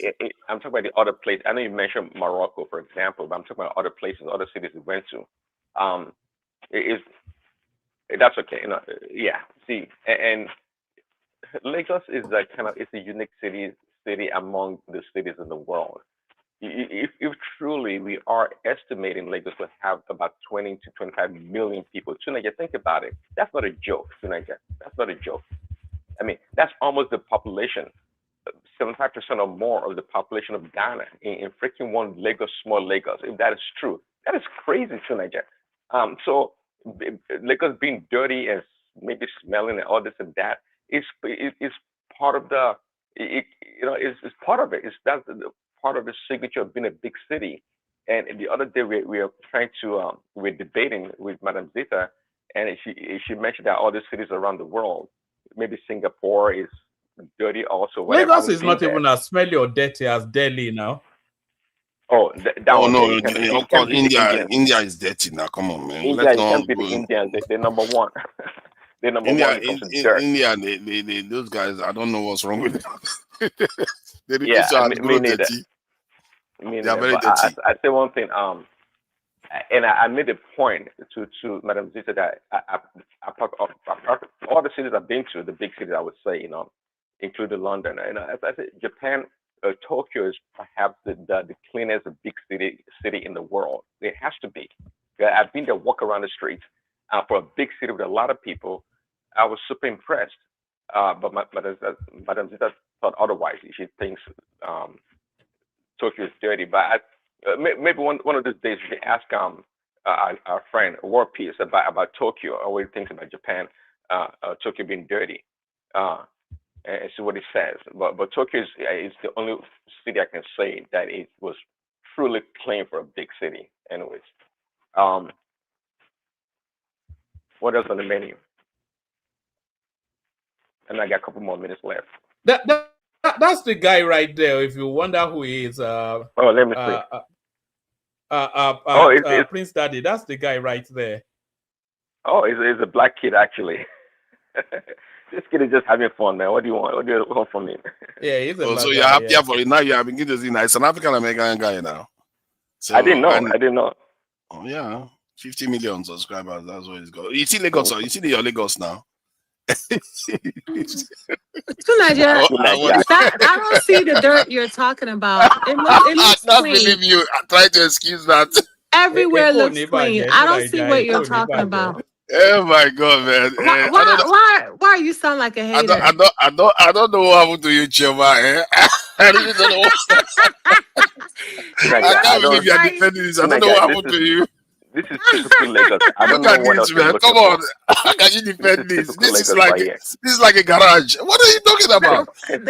I'm talking about the other places. I know you mentioned Morocco, for example, but I'm talking about other places, other cities we went to. That's okay. Yeah. See, and Lagos is it's a unique city among the cities in the world. If truly we are estimating Lagos will have about 20 to 25 million people, Nigeria, think about it. That's not a joke, Nigeria. That's not a joke. I mean, that's almost the population, 75% or more of the population of Ghana in freaking one Lagos, small Lagos. If that is true, that is crazy to Nigeria. So Lagos being dirty and maybe smelling and all this and that is part of the, it's part of it. That's part of the signature of being a big city. And the other day we are trying to, we're debating with Madam Zita, and she mentioned that all the cities around the world, maybe Singapore is dirty also. Lagos is not even as smelly or dirty as Delhi now. Oh, no, of course, India is dirty now. Come on, man. India can't be the Indians. They're number one. They're number one when it comes to dirt. India, those guys, I don't know what's wrong with them. They refuse to grow dirty. They are very dirty. I say one thing. And I made a point to Madam Zita that all the cities I've been to, the big cities, I would say, including London. And as I said, Japan, Tokyo is perhaps the cleanest big city in the world. It has to be. I've been there, walk around the streets. For a big city with a lot of people, I was super impressed. But Madam Zita thought otherwise. She thinks Tokyo is dirty. But maybe one of those days we should ask our friend War Peace about Tokyo, or what he thinks about Japan, Tokyo being dirty, and see what he says. But Tokyo is the only city I can say that it was truly clean for a big city. Anyways, what else on the menu? And I got a couple more minutes left. That's the guy right there. If you wonder who he is, let me see. Prince Daddy. That's the guy right there. Oh, he's a black kid actually. This kid is just having fun, man. What do you want? What do you want from me? Yeah, he's a black so you're guy, happy for it now. You are beginning to see now. It's an African American guy now. So, I didn't know. Oh yeah, 50 million subscribers. That's what he's got. You see Lagos? You see your Lagos now. To Nigeria, I don't see the dirt you're talking about. It looks I don't clean. believe you. I try to excuse that. Everywhere looks clean. I don't see what you're talking about. Oh my God, man! Why you sound like a hater? I don't know what happened to you, Chema. I really don't know. I can't believe you're defending this. I don't know what happened to you. This is typical Lagos. I don't Look know at what this, else you're man. looking Come on. for. How can you defend This this? is typical This is Lagos like right here. a garage. What are you talking about?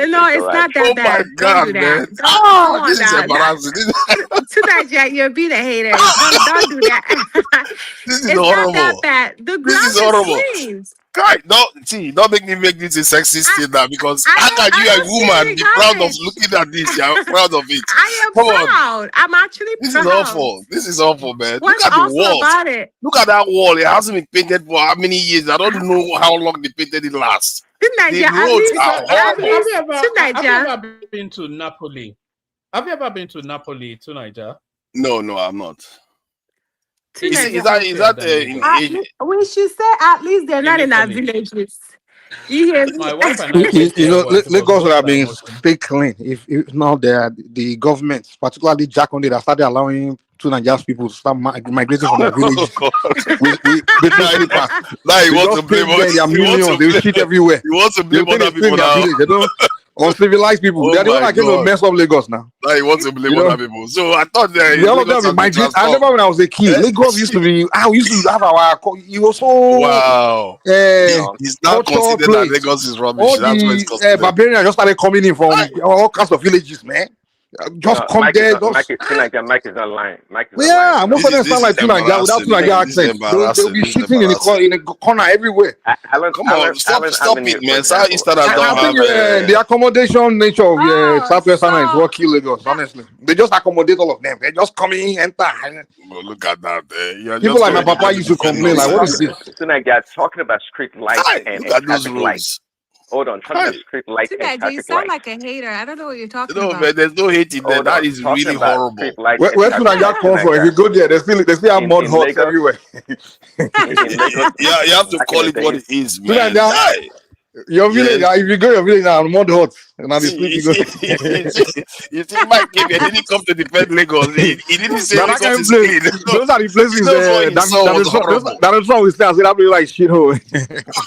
No, it's not that Oh my bad. Don't God, do man. that. Come on This is now. embarrassing. Tonight, Jack, you're being a hater. Don't do that. This is It's not that horrible. bad. The This ground is is horrible. clean. God, don't make me make this a sexist thing now, because how can you, I a don't see woman, any be proud of garbage. looking at this? You're proud of it. I am Come on. proud. I'm actually This is proud. awful. This is awful, man. Look What's at the awful walls. about it? Look at that wall. It hasn't been painted for how many years? I don't know how long they painted it last. The Tonight, at roads least, are horrible. tonight, Have you ever been to Napoli? Have you ever been to Napoli, to Niger? No, I'm not. Is Tonight, that we should say at least they're not in our Italy. villages. You hear me? My wife and I went You there know, once. It was Lagos would most have been emotional. stay clean if not the government, particularly Jack Conde, that started allowing two Nigerian people to start migrating from their villages. Now he wants to blame us. Their millions, they shit everywhere. He wants to blame other They people now. They don't uncivilized people. Oh They're the one my that came to God. mess up Lagos now. Now he wants to blame You know? other people. So I thought that The all of them will migrate. I remember when I was a kid, Lagos used to be. We used to have our. It was so. Wow. He's now cultural considered that place. Lagos is rubbish. All That's what it's the considered. barbarians just started coming in from all kinds of villages, man. Just come Mike there. Is not, Mike is not lying. Mike is not Yeah, lying. most of them sound like two Nigeria without two Nigeria accents. They'll be shitting in the corner everywhere. Come on, stop it, man. Southeasterners I don't think have. the accommodation nature of Southwestern is what kill Lagos, honestly. They just accommodate all of them. They just come in, enter. Well, look at that. You're People just like my already papa used to complain, like, what is this? Tonight, guys, talking about street lights and Look at those traffic roads. lights. Hold on, talking about street lights and Tonight, you traffic sound lights. like a hater. I don't know what you're talking No, about. man, there's no hate in there. Hold That on, is talking really about horrible. street lights Where and two traffic Nigeria lights come from? If you go there, they still have In mud huts Lagos- everywhere. in Lagos, Yeah, you have to back in call the it what days- it is, Two man. Nigeria, Aye. your village, if you go to your village now, mud huts. And now they sleep, you go. You see, Mike came here, didn't come to defend Lagos. He didn't say Now that kind Lagos of is place, clean. those are the places He knows what he saw was horrible. Donald Trump will stay and say that place like shithole.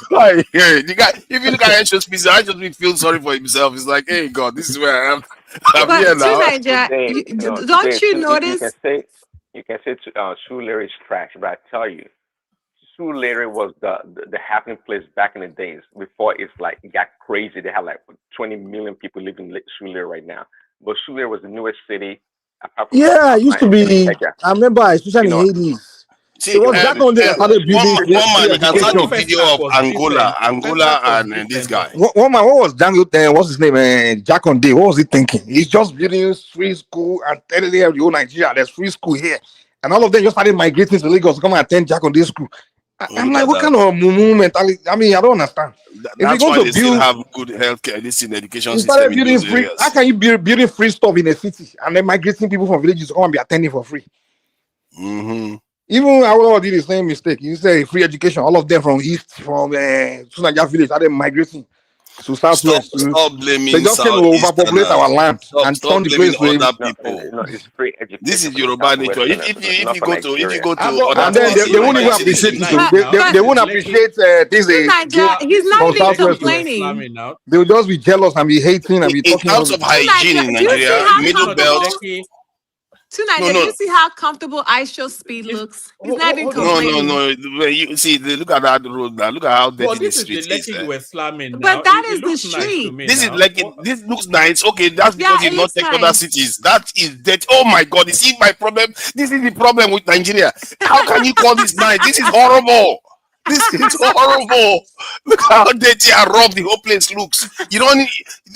Like, hey, the guy, if you look at HSP feels sorry for himself. He's like, hey, God, this is where I am. I'm But here to now. Nigeria, don't you notice? You can say Surulere is trash, but I tell you, Surulere was the happening place back in the days before it got crazy. They have like 20 million people living in Surulere right now. But Surulere was the newest city. Apart from Yeah, it used to be. Ikeja. I remember, especially in the 80s. It was Jack Conde that started building one man, you can education. start the video of Angola and this guy. One man, what was Dangote? What's his name? Jack Conde. What was he thinking? He's just building free school and telling them the whole Nigeria there's free school here, and all of them just started migrating to Lagos to come and attend Jack Conde school. I'm like, what kind of mumu mentality? I mean, I don't understand. That's why they still have good healthcare, this in education You system started in building those free. areas. How can you building free stuff in a city and then migrating people from villages to come and be attending for free? Mm-hmm. Even Awolowo did the same mistake. You say free education, all of them from east, from Sunaja village, started migrating to southwest. Stop blaming They just came to overpopulate our land and turn the place blaming to other people. No, it's free education. This is Yoruba nature. If you go to and other then they won't even appreciate it. They won't appreciate things they get He's not from even southwest. complaining. They will just be jealous and be hating and be in talking. terms of hygiene in Nigeria, middle belt. Tonight, No, did no. you see how comfortable Aisha's speed looks? He's not even complaining. No. You see, look at that road now. Look at how dirty the street is. We're slamming now. But that is It the looks nice to street. me This is now. like this looks nice. Okay, that's because Yeah, you've it not looks taken other nice. cities. That is dirty. Oh my God! You see my problem. This is the problem with Nigeria. How can you call this nice? This is horrible. This is horrible. Look how dirty and rough the whole place looks. You don't.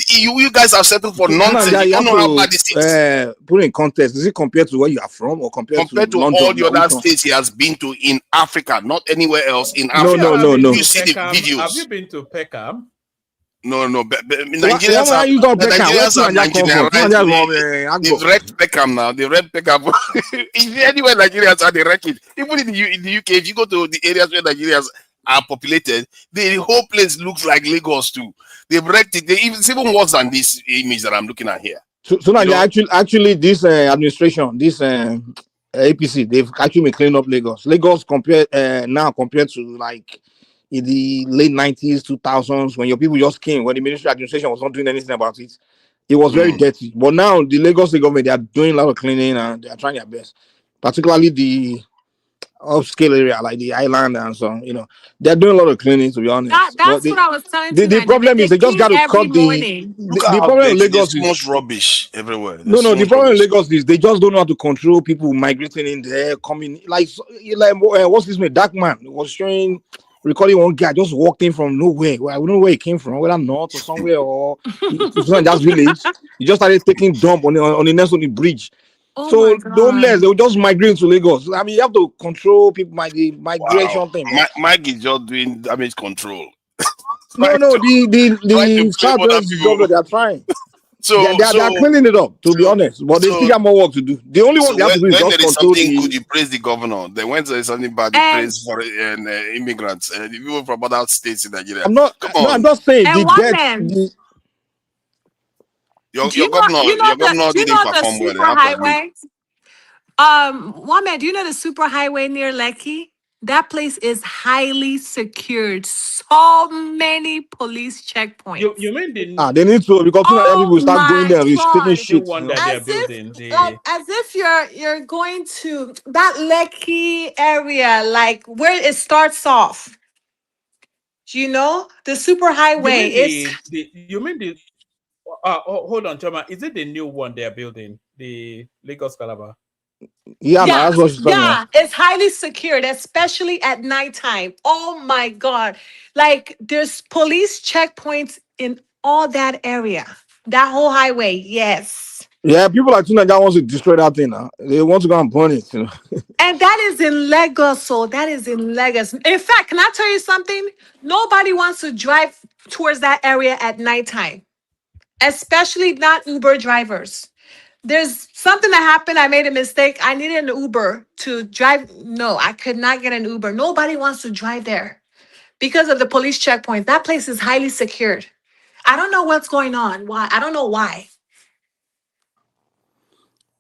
You guys are settled for nonsense. You don't know how bad this is. Put in context. Is it compared to where you are from or compared to London, all the other London? states he has been to in Africa, not anywhere else in No, Africa. no. You see the Have videos. you been to Peckham? No. Nigerians Nigerians are Nigerians. They've wrecked Peckham now. They wrecked Peckham. If anywhere Nigerians are, they wreck it. Even in the UK, if you go to the areas where Nigerians are populated, the whole place looks like Lagos too. They've wrecked it. It's even worse than this image that I'm looking at here. So actually, this administration, this APC, they've actually been cleaning up Lagos. Lagos compared to like in the late 90s, 2000s, when your people just came, when the ministry administration was not doing anything about it, it was very dirty. But now the Lagos state government, they are doing a lot of cleaning and they are trying their best. Particularly upscale area like the island and so on, they're doing a lot of cleaning, to be honest. But That's what I was telling the tonight. problem They is they just clean got to every cut morning. Look the at how problem in dirty. There's Lagos too is much rubbish everywhere. no, There's no. too The much problem in rubbish. Lagos is they just don't know how to control people migrating in there, coming like what's his name? Dark man was showing, recording one guy just walked in from nowhere. Well, I don't know where he came from, whether north or somewhere or it's not just village. He just started taking dump on the next on the bridge. Oh So my the homeless, God. they will just migrate to Lagos. I mean, you have to control people the Wow. migration thing, man. Mike is just doing damage control. No, the trying to blame other Southwest people. governor, they are trying. So They're cleaning it up, to be honest, but they still got more work to do. The only work they have to do is when just there is control something good, the. you praise the governor. Then when there is something bad, you And praise for immigrants and the people from other states in Nigeria. I'm not. Come No, on, I'm just saying and the one debt. man, your do you know governor do you didn't know the perform well. super I have to admit. highway? One man, do you know the super highway near Lekki? That place is highly secured. So many police checkpoints. You mean the They need to, because tonight people Oh will start going my there, taking God. new shit. one that they are building? As if you're going to that Lekki area, like where it starts off. The super highway. You mean the hold on, Choma. Is it the new one they are building? The Lagos Calabar? Yeah, man, that's what she's talking about. It's highly secured, especially at nighttime. Oh my God. Like there's police checkpoints in all that area. That whole highway, yes. Yeah, people like tonight that wants to destroy that thing. They want to go and burn it. And that is in Lagos. So that is in Lagos. In fact, can I tell you something? Nobody wants to drive towards that area at nighttime, especially not Uber drivers. There's something that happened. I made a mistake. I needed an Uber to drive. No, I could not get an Uber. Nobody wants to drive there because of the police checkpoint. That place is highly secured. I don't know what's going on. Why? I don't know why.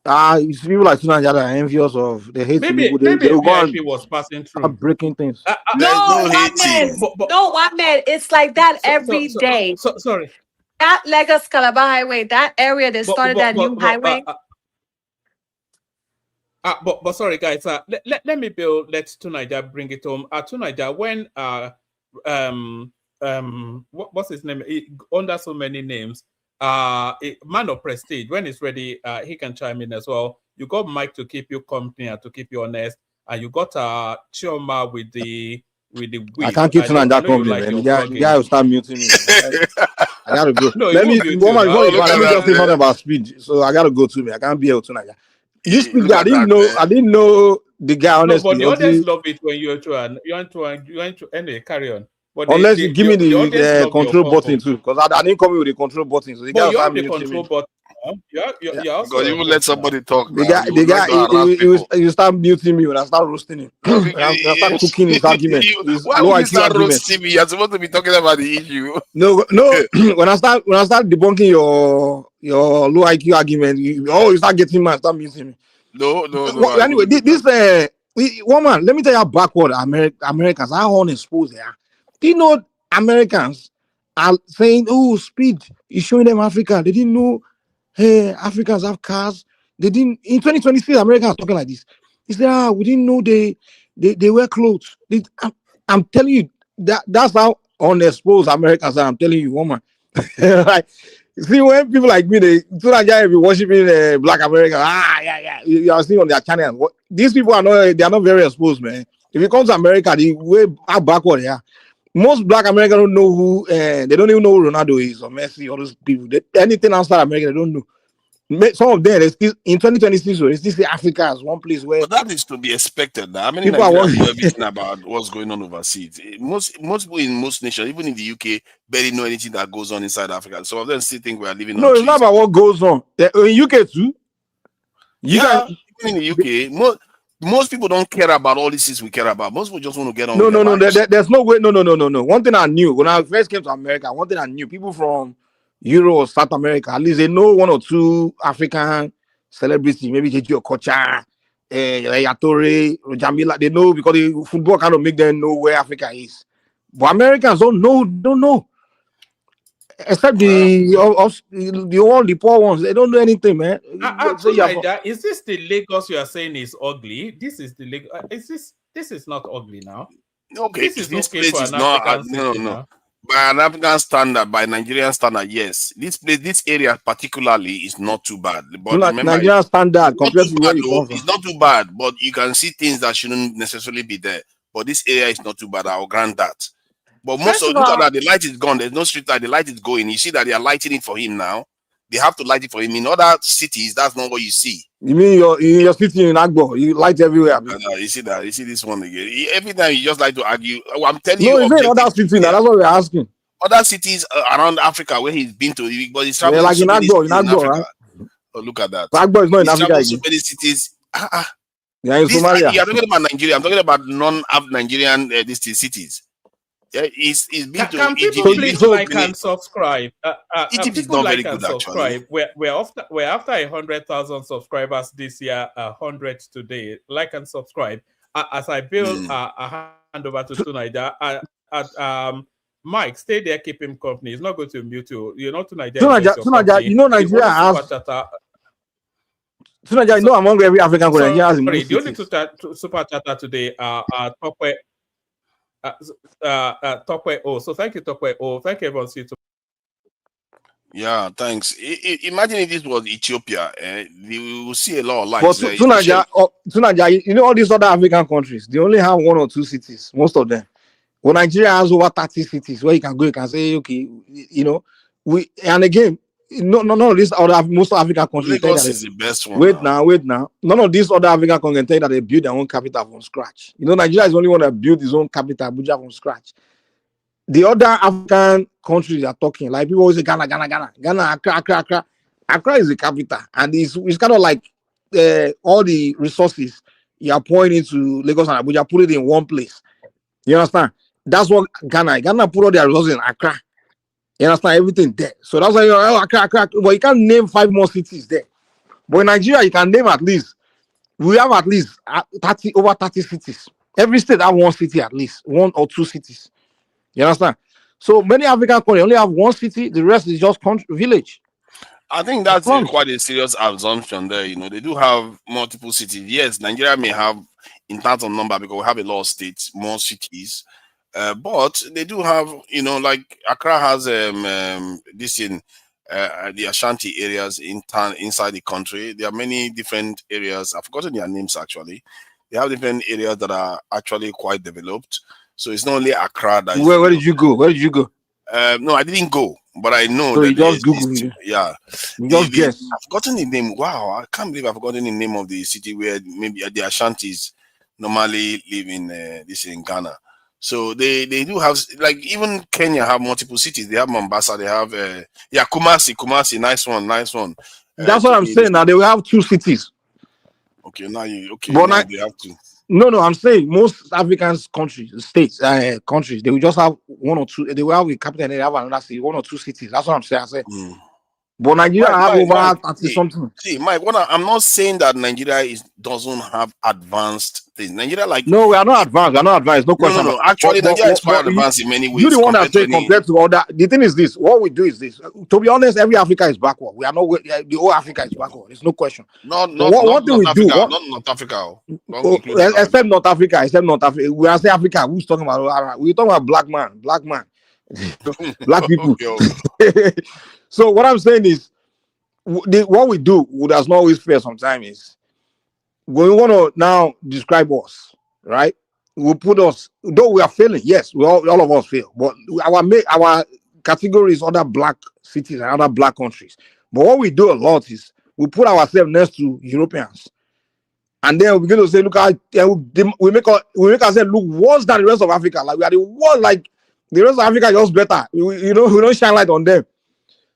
It's people like tonight that are envious of. They hate Maybe Tinubu. They will go VIP and was passing start through. breaking things. No, one man. No, one man. It's like that every day. Sorry. That Lagos Calabar Highway, that area, they started that new highway. But sorry, guys. Let me let Tunaja bring it home. Tunaja, when what's his name? Under so many names. A man of prestige. When he's ready, he can chime in as well. You got Mike to keep you company and to keep you honest, and you got Chioma with the whip. I can't keep tonight that company, man. The guy will start muting me. I gotta go. No, let me just say something about speed. So I gotta go to me. I can't be here tonight. This speed guy, I didn't know the guy, honestly. No, but the audience love it when you want to anyway, carry on. But unless you give me the control button too, because I didn't come in with the control button. So the guy you have the muting control me. button. Yeah, also because you will let somebody talk. The guy, you start muting me when I start roasting him. When I start cooking his argument. Why would you start roasting me? You're supposed to be talking about the issue. No. when I start debunking your low IQ argument, you start getting mad, start muting me. No. Anyway, this woman, let me tell you how backward Americans, how unexposed they are. Do you know Americans are saying, "Oh, speed is showing them Africa." They didn't know. Hey, Africans have cars. They didn't in 2026. Americans talking like this. He said, we didn't know they wear clothes. I'm telling you that's how unexposed Americans are. I'm telling you, woman. Like, see, when people like me, they be worshiping Black Americans. You are seeing on their channel. These people they are not very exposed, man. If it comes to America, they way backward. Yeah. Most Black Americans don't know who, they don't even know who Ronaldo is or Messi or those people. Anything outside America, they don't know. Some of them, in 2026, they still say Africa as one place where. But that is to be expected. Now, I mean, Nigerians know everything about what's going on overseas. Most people in most nations, even in the UK, barely know anything that goes on inside Africa. Some of them still think we are living. No, it's not about what goes on. In UK too. Even in the UK, most people don't care about all these things we care about. Most people just want to get on. No. There's no way. No. One thing I knew when I first came to America, one thing I knew, people from Europe or South America, at least they know one or two African celebrities, maybe J.J. Okocha, Yatore, Jamila. They know because the football kind of make them know where Africa is. But Americans don't know. Except the poor ones, they don't know anything, man. Is this the Lagos you are saying is ugly? This is the Lagos. Is this This is not ugly now. Okay, This is this okay place for is an not African no, city no. now. By an African standard, by Nigerian standard, yes. This place, this area particularly is not too bad. But remember, Nigerian standard it's not compared too to where bad you though. come from. It's not too bad, but you can see things that shouldn't necessarily be there. But this area is not too bad. I'll grant that. But most First of of look at all, that, the light is gone. There's no street light. The light is going. You see that they are lighting it for him now. They have to light it for him. In other cities, that's not what you see. you mean you're sitting in Agbo, you light everywhere. You see that? You see this one again. Every time you just like to argue. Oh, I'm telling No, you, it's not other cities. That's what we're asking. other cities around Africa where he's been to, but he's Yeah, traveled like so in many Agbo, cities in Africa. right? Oh, look at that. Agbo is not in He's Africa traveled so again. many cities. Yeah, in Somalia. You're talking about Nigeria. I'm talking about non-Nigerian cities. Yeah, he's been to Can Egypt. people please like and subscribe? Egypt is People not like very and good, subscribe. We're after 100,000 subscribers this year. 100 today. Like and subscribe. As I build a hand over to Tunaija. Mike, stay there. Keep him company. He's not going to mute you. You're not Tunaija, you know Nigeria has. Tunaija, you know among every African country, Nigeria has the most the only cities. two super chatter today are Tokwe. Tokwe O. So thank you, Tokwe O. Thank you, everyone. See you tomorrow. Yeah, thanks. Imagine if this was Ethiopia. We will see a lot of But lights there. Tunaija, you know all these other African countries, they only have 1 or 2 cities, most of them. Well, Nigeria has over 30 cities where you can go, you can say, okay, you know, and again, none of these other most African countries. Lagos is the best one. Wait now. None of these other African countries can tell you that they build their own capital from scratch. You know, Nigeria is the only one that built his own capital, Abuja, from scratch. The other African countries are talking, like people always say Ghana, Accra. Accra is the capital, and it's kind of like all the resources you are pouring into Lagos and Abuja, put it in one place. You understand? That's what Ghana put all their resources in Accra. You understand? Everything there. So that's why you're Accra. But you can't name 5 more cities there. But in Nigeria, you can name we have at least over 30 cities. Every state have 1 city at least, 1 or 2 cities. You understand? So many African countries only have 1 city, the rest is just village. I think that's quite a serious assumption there. You know, they do have multiple cities. Yes, Nigeria may have in terms of number because we have a lot of states, more cities. But they do have, you know, like Accra has this in the Ashanti areas inside the country. There are many different areas. I've forgotten their names actually. They have different areas that are actually quite developed. So it's not only Accra that. Where did you go? No, I didn't go, but I know so that you just Google. Yeah, you just guess. I've forgotten the name. Wow, I can't believe I've forgotten the name of the city where maybe the Ashantis normally live in. This in Ghana. So they do have, like, even Kenya have multiple cities. They have Mombasa. They have Kumasi. Nice one. That's what I'm saying. Now they will have 2 cities. Okay, now they have 2. No, I'm saying most African countries, states, countries, they will just have 1 or 2. They will have a capital and they have another city, 1 or 2 cities. That's what I'm saying. I said, but Nigeria have over 30 something. See, Mike, I'm not saying that Nigeria doesn't have advanced things. Nigeria, like, no, we are not advanced. No question. No. Actually, Nigeria is quite advanced in many ways. You're the one that say compared to other. The thing is this: what we do is this. To be honest, every Africa is backward. We are not. The whole Africa is backward. There's no question. Not North Africa. Except North Africa. We are saying Africa. Who's talking about? We're talking about black man, black people. So what I'm saying is, what we do does not always fair. Sometimes is when we want to now describe us, right? We put us, though we are failing. Yes, all of us fail, but our category is other black cities and other black countries. But what we do a lot is we put ourselves next to Europeans, and then we begin to say, look, we make ourselves look worse than the rest of Africa. Like we are the worst. Like the rest of Africa is just better. We don't shine light on them.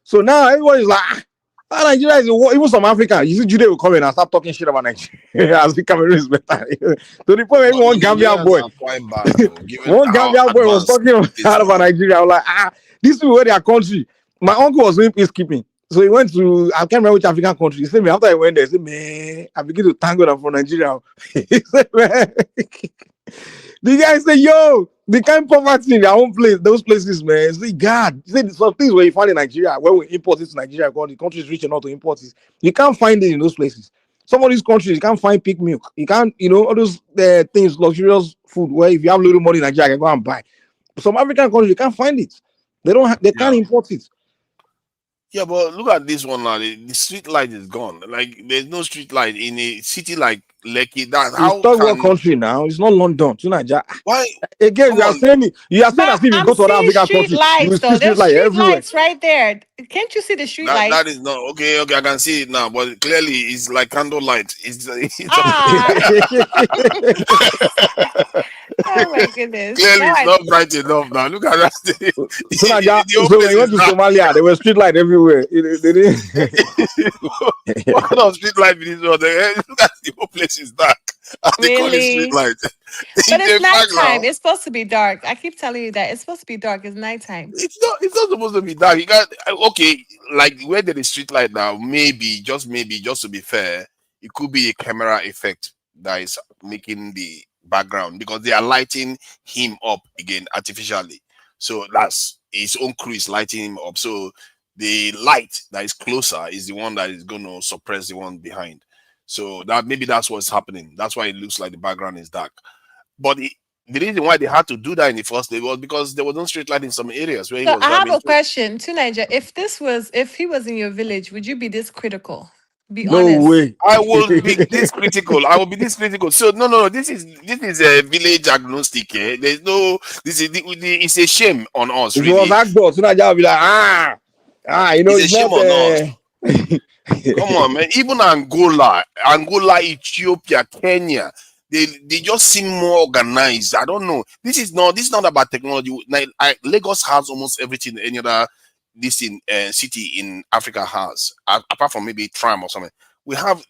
So now everyone is like, Nigeria is even some Africa. You see, Jude will come in and start talking shit about Nigeria as the Cameroon is better. To the point where one Gambian boy, was talking about Nigeria. I was like, this is where their country. My uncle was doing peacekeeping, so he went to, I can't remember which African country. He said, man, after he went there, he said, man, I begin to thank God for Nigeria. He said, man. The guy said, yo, the kind of poverty in their own place, those places, man. See, God, see, some things where you find in Nigeria, where we import it to Nigeria, because the country is rich enough to import it, you can't find it in those places. Some of these countries you can't find pig milk. You can't, all those things, luxurious food where if you have little money in Nigeria, you can go and buy. Some African countries you can't find it. They Yeah. can't import it. Yeah, but look at this one now. The street light is gone. Like there's no street light in a city like Lekki. That It's how third world can country now. It's not London. To Nigeria. why? Again, Come on. you are saying But as if you I'm go to other seeing African street country, you will lights see though. street There's light street everywhere. lights right there. Can't you see the street That lights? is not okay. Okay, I can see it now, but clearly it's like candlelight. It's Ah. Oh my goodness. clearly Now it's not bright enough now. Look at that. So, The whole so when place you went is to dark. Somalia, there were street light everywhere. They didn't. What kind of street light is this one? Look at the whole place is dark. And they call it street Really? light. But it's In fact now, nighttime. It's supposed to be dark. I keep telling you that it's supposed to be dark. It's nighttime. it's not supposed to be dark. You got okay, like where there is street light now, maybe, just to be fair, it could be a camera effect that is making the background because they are lighting him up again artificially. So that's his own crew is lighting him up. So the light that is closer is the one that is gonna suppress the one behind. So that maybe that's what's happening. That's why it looks like the background is dark. But the reason why they had to do that in the first place was because there was no street light in some areas where he So was I have driving a to. question to Niger. If he was in your village, would you be this critical? Be No honest. way. I will be this critical. I will be this critical. So no. This is a village agnostic. Eh? There's no. This is it's a shame on us, If it was really. Agbo, so Nigeria will be like, It's a it's shame not. on us. Come on, man. Even Angola, Ethiopia, Kenya, they just seem more organized. I don't know. This is not about technology. Lagos has almost everything any other city in Africa has, apart from maybe tram or something.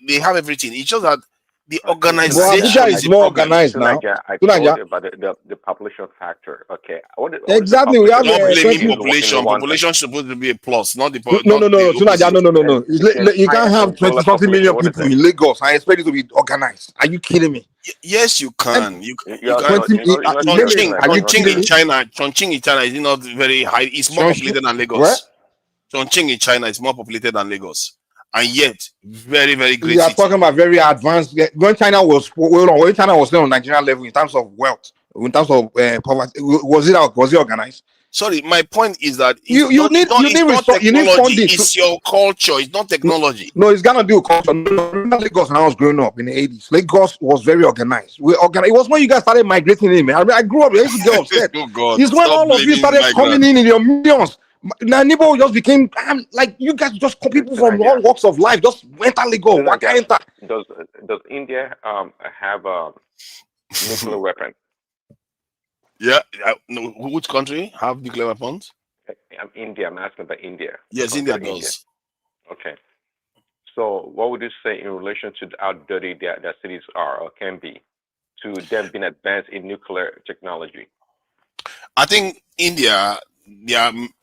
They have everything. It's just that the But organization Abuja is is the more problem. organized now. I To told Nigeria. you about the population factor. Okay, what is the Exactly. We have population Not blaming in 20. population. Rwanda? Population is supposed to be a plus, not No, no, no, the no. To Nigeria, opposite. no. You can't Entire have 20 Angola something population, million what is people it? in Lagos. I expect it to be organized. Are you kidding me? Yes, you And can. You You're can. not, 20, you're not serious, Lele, are you Chongqing kidding in me? China is not very high. It's more populated than Where? Lagos. Chongqing in China is more populated than Lagos, and yet very very You great are city. talking about very advanced. When China was still on Nigerian level in terms of wealth, in terms of poverty, was it organized? Sorry, my point is that You need it's not you need technology. funding to. It's your culture. It's not technology. No, it's gonna do culture. No, remember Lagos when I was growing up in the 80s. Lagos was very organized. We organized. It was when you guys started migrating in, man. I grew up, I used to get upset. Oh God! It's when Stop all of you blaming started coming migrants. in your millions. Now, Nibo just became like you guys just people from all walks of life just enter Lagos. Waka enter. Does India have a nuclear weapon? Yeah. No, which country have nuclear weapons? India. I'm asking about India. Yes, India does. Okay. So, what would you say in relation to how dirty their cities are or can be, to them being advanced in nuclear technology? I think India,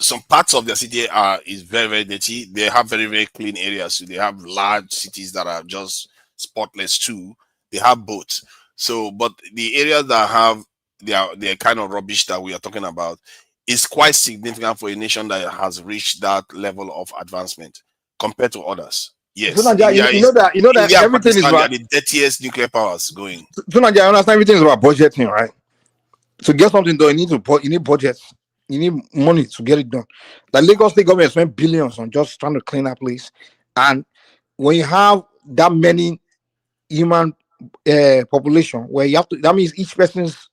some parts of their city is very very dirty. They have very very clean areas. So they have large cities that are just spotless too. They have both. So, but the areas that have their kind of rubbish that we are talking about is quite significant for a nation that has reached that level of advancement compared to others. Yes, So, India you know that India and everything is Pakistan, they are about. the dirtiest nuclear powers going. So, I understand everything is about budgeting, right? To get something done, you need budgets. You need money to get it done. The Lagos State government spent billions on just trying to clean that place. And when you have that many human population, where you have to, that means each person's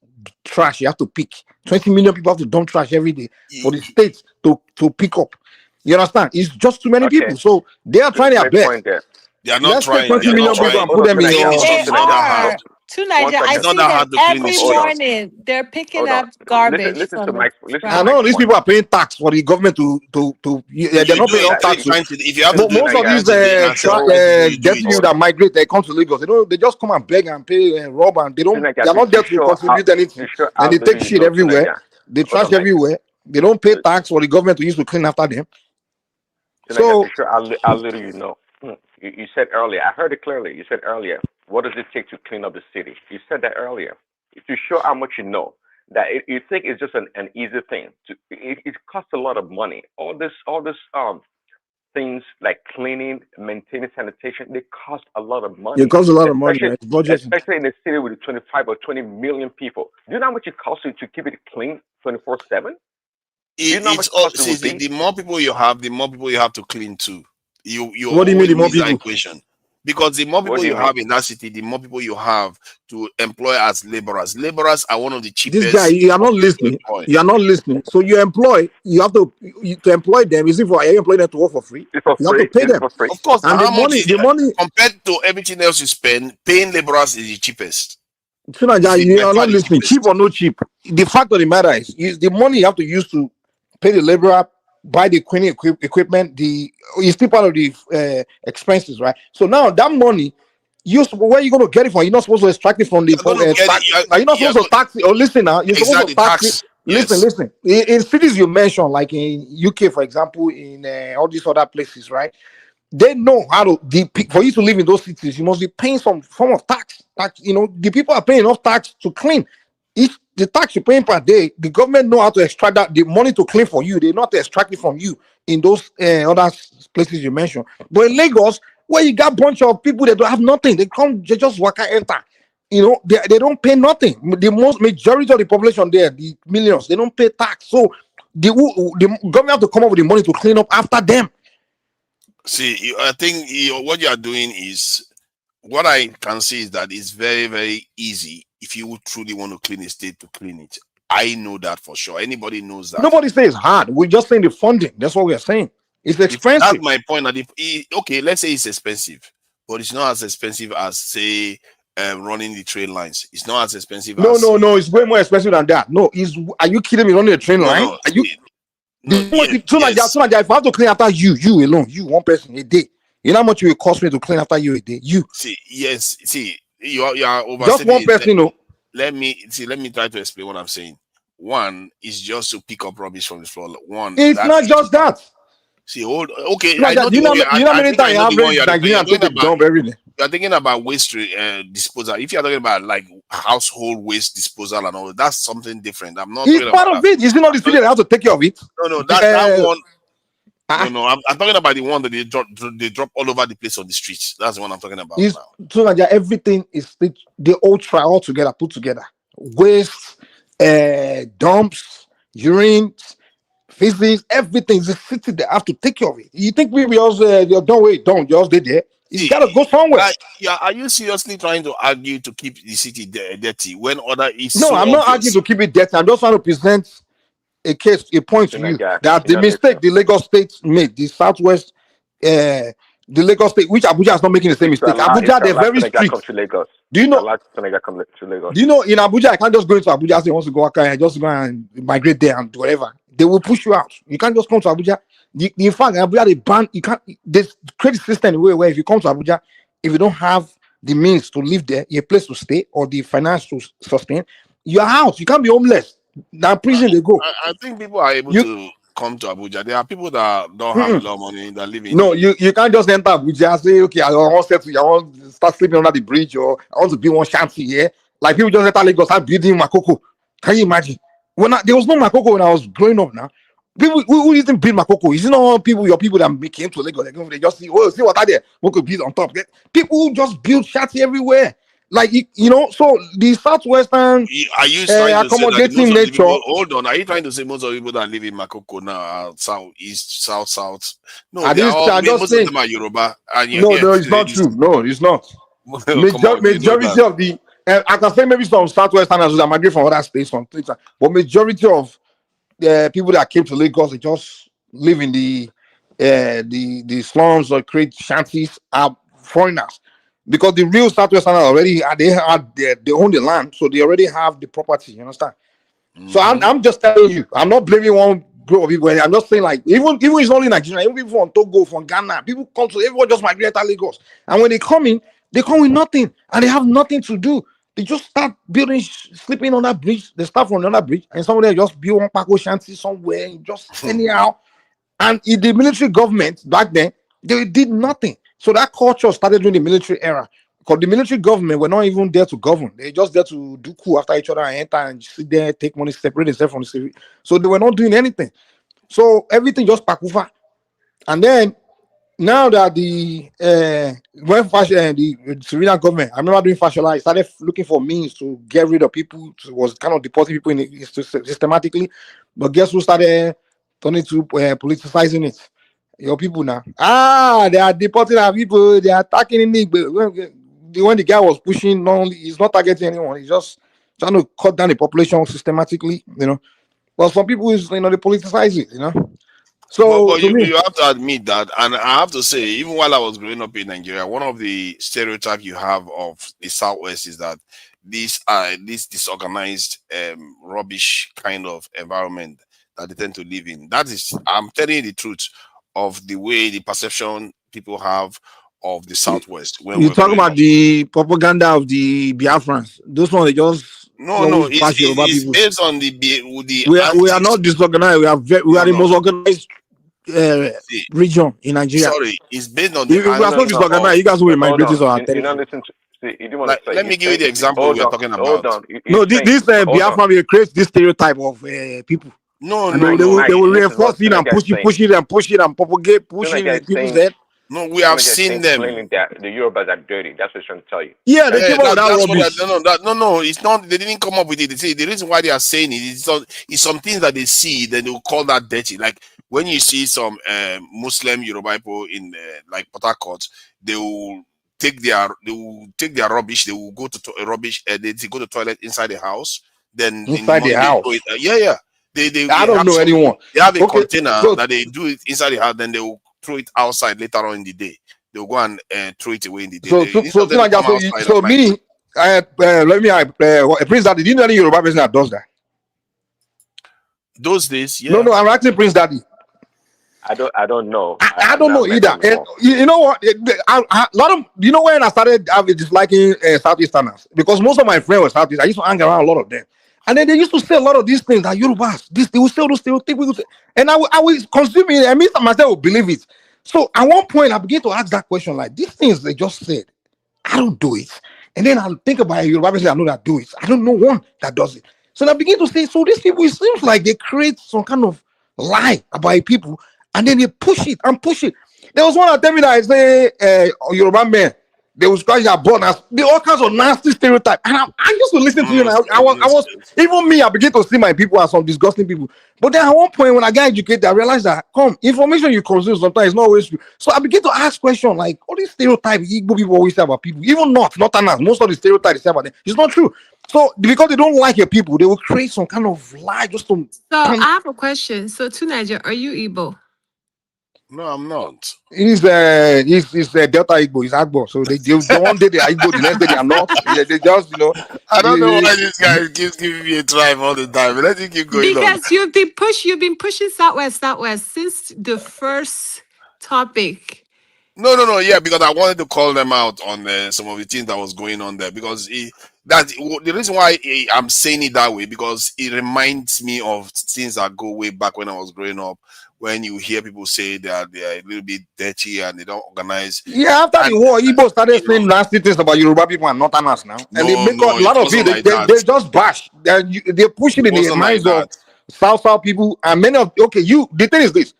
trash you have to pick. 20 million people have to dump trash every day for the state to pick up. You understand? It's just too many people. So they are trying their best. They are not Let's take trying. 20 They are not million people trying. and put them in your. They are. To Niger, I It's not see that them hard to clean the every street. morning. They're picking up garbage from the I know these people are paying tax for the government to they're not paying enough tax. If you have to Most of these dirty people that migrate, they come to Lagos. They just come and beg and pay and rob, and they're not there to contribute anything. And they take shit everywhere. They trash everywhere. They don't pay tax for the government to use to clean after them. So I'll let you know. You said earlier, I heard it clearly. You said earlier, what does it take to clean up the city? You said that earlier. To show how much you know, that you think it's just an easy thing. It costs a lot of money. All this things like cleaning, maintaining sanitation, they cost a lot of money. It costs a lot of money. It's budgeting. Especially in a city with 25 or 20 million people. Do you know how much it costs you to keep it clean 24/7? The more people you have, the more people you have to clean too. What do you mean the more people? Equation. Because the more people you have in that city, the more people you have to employ as laborers. Laborers are one of the cheapest. This guy, you are not listening. You are not listening. So you have to employ them. Is it for you employ them to work for free? It's for you free. have to pay them. Of course, and the money compared to everything else you spend, paying laborers is the cheapest. You are not listening. Cheap or no cheap. The fact of the matter is the money you have to use to pay the laborer, buy the cleaning equipment, it's still part of the expenses, right? So now that money, where are you going to get it from? You're not supposed to extract it from the tax. Are you not supposed to tax it? Or listen now, you're supposed to tax it. Yes. Listen. In cities you mentioned, like in UK, for example, in all these other places, right? They know how to. For you to live in those cities, you must be paying some form of tax. The people are paying enough tax to clean. If the tax you're paying per day, the government know how to extract the money to clean for you. They know how to extract it from you in those other places you mentioned. But in Lagos, where you got a bunch of people that don't have nothing, they just work and enter. They don't pay nothing. The majority of the population there, the millions, they don't pay tax. So the government have to come up with the money to clean up after them. See, I think what you are doing is, what I can see is that it's very, very easy if you truly want to clean a state to clean it. I know that for sure. Anybody knows that. Nobody says it's hard. We're just saying the funding. That's what we are saying. It's expensive. That's my point. Okay, let's say it's expensive, but it's not as expensive as, say, running the train lines. It's not as expensive. No. It's way more expensive than that. No, are you kidding me? Running a train line? No. Are you? If I have to clean after you alone, you one person a day. You know how much it will cost me to clean after you a day? You You are over. Just one person, Let me try to explain what I'm saying. One is just to pick up rubbish from the floor. It's not just that. See, okay. You know how many times average Nigerian take a dump every day? You're thinking about waste disposal. If you're talking about like household waste disposal and all, that's something different. I'm not. It's part of it. Is it not the city that have to take care of it? No, that one. No, I'm talking about the one that they drop all over the place on the streets. That's the one I'm talking about now. So everything is they all try all together, put together. Waste, dumps, urine, feces, everything. The city they have to take care of it. You think we also don't just stay there? It's gotta go somewhere. Are you seriously trying to argue to keep the city dirty when other is? No, I'm not arguing to keep it dirty. I'm just trying to present a point to you that the mistake the Lagos State made, the Southwest, the Lagos State, which Abuja is not making the same mistake. Abuja, they're very strict. Do you know? Do you know in Abuja, I can't just go into Abuja and say, wants to go just go and migrate there and do whatever. They will push you out. You can't just come to Abuja. In fact, Abuja, they ban. You can't. They create a system in a way where if you come to Abuja, if you don't have the means to live there, a place to stay, or the finance to sustain your house, you can't be homeless. Now prison they go. I think people are able to come to Abuja. There are people that don't have a lot of money that live in. No, you can't just enter Abuja and say, okay, I want to start sleeping under the bridge, or I want to build one shanty here. Like people just enter Lagos start building Makoko. Can you imagine? There was no Makoko when I was growing up. Now people who didn't build Makoko, is it not your people that came to Lagos? They just see what are there? We could build on top. People who just build shanty everywhere. Like so the Southwestern are you trying accommodating to say that nature. People, hold on, are you trying to say most of the people that live in Makoko now are south, east, south? No, most of them are Yoruba. No, it's not true. No, it's not. Majority of the I can say maybe some Southwesterners that migrate from other states, but majority of the people that came to Lagos, they just live in the slums or create shanties are foreigners. Because the real Southwesterners already they own the land, so they already have the property. You understand? So I'm just telling you, I'm not blaming one group of people. I'm just saying, like, even it's only Nigeria, even people from Togo, from Ghana, people come to everyone just migrate to Lagos, and when they come in with nothing, and they have nothing to do. They just start building, sleeping on that bridge. They start from another bridge, and somebody just build one Paco shanty somewhere, just anyhow. And in the military government back then, they did nothing. So that culture started during the military era, because the military government were not even there to govern. They just there to do coup after each other and enter and sit there, take money, separate themselves from the civil. So they were not doing anything. So everything just pakufa. And then now that the when fashion the Syrian government, I remember doing fashion, I started looking for means to get rid of people. Was kind of deporting people in it systematically, but guess who started turning to politicizing it? Your people now. They are deporting our people. They are attacking in when the guy was pushing, he's not targeting anyone. He's just trying to cut down the population systematically. But some people is they politicize it. So But to me, you have to admit that, and I have to say, even while I was growing up in Nigeria, one of the stereotypes you have of the Southwest is that this disorganized, rubbish kind of environment that they tend to live in. That is, I'm telling you the truth of the way the perception people have of the Southwest when you we're talk growing about up. the propaganda of the Biafrans. Those ones they just No, always bash Yoruba it's people. based on the We are not disorganized. We are the most organized region in Nigeria. sorry, it's based on the If we are so anti disorganized, you guys will But hold migrate on. to our You know, territory. listen to, see, you didn't want like. to say. Let He's me give you saying, the example hold we are on, talking hold about. on. No, He's saying, this hold on. Biafran will create this stereotype of people. No, And no, they no. will This is what reinforce it and Seneca is push it, saying. push it and push it and propagate, pushing Seneca in is people's saying, head. No, we have Seneca is seen saying, them. claiming that the Yorubas are dirty. That's what he's trying to tell you. Yeah, they came up with that That's rubbish. what no, it's not. They didn't come up with it. They say the reason why they are saying it is it's some things that they see, then they will call that dirty. Like when you see some Muslim Yoruba people in like Port Harcourt, they will take their rubbish. They will go to rubbish. They go to toilet inside the house. Then in the Inside the morning they throw house. it. Yeah. They I don't have know anyone. they have a Okay, container so that they do it inside the house. Then they will throw it outside later on in the day. They'll go and throw it away in the day. Instead of them to come outside and like, me, Prince Daddy, do you know any Yoruba person that does that? those days, yeah. No, I'm asking Prince Daddy. I don't know. I don't know either. And you know what? A lot of when I started disliking Southeasterners, because most of my friends were Southeast. I used to hang around a lot of them, and then they used to say a lot of these things that Yorubas, they will say those stereotypes, and I will consume it. I mean, myself will believe it. So at one point, I began to ask that question, like these things they just said, I don't do it, and then I'll think about Yoruba person I know that do it. I don't know one that does it. So I begin to say, so these people, it seems like they create some kind of lie about people. And then they push it and push it. There was one that tell me that I say, Yoruba men, they will scratch their blood. All kinds of nasty stereotypes. And I used to listen to you. And I was even me. I began to see my people as some disgusting people. But then at one point, when I got educated, I realized that information you consume sometimes is not always true. So I began to ask questions like all these stereotypes Igbo people always say about people, even Northerners, most of the stereotypes they say about them, it's not true. So because they don't like your people, they will create some kind of lie just to. So I have a question. So to Nigeria, are you Igbo? No, I'm not. He's Delta Igbo, he's Agbo. So they one day they are Igbo, the next day they are not. They just I don't know why this guy keeps giving me a drive all the time. Let him keep going on. Because you've been pushing Southwest since the first topic. No. Yeah, because I wanted to call them out on some of the things that was going on there. Because the reason why I'm saying it that way, because it reminds me of things that go way back when I was growing up. When you hear people say they are a little bit dirty and they don't organize. Yeah, after the war, Igbo started saying nasty things about Yoruba people and Northerners now. And they make a lot of it. They just bash. They push it in the minds of South people. And many of, the thing is this.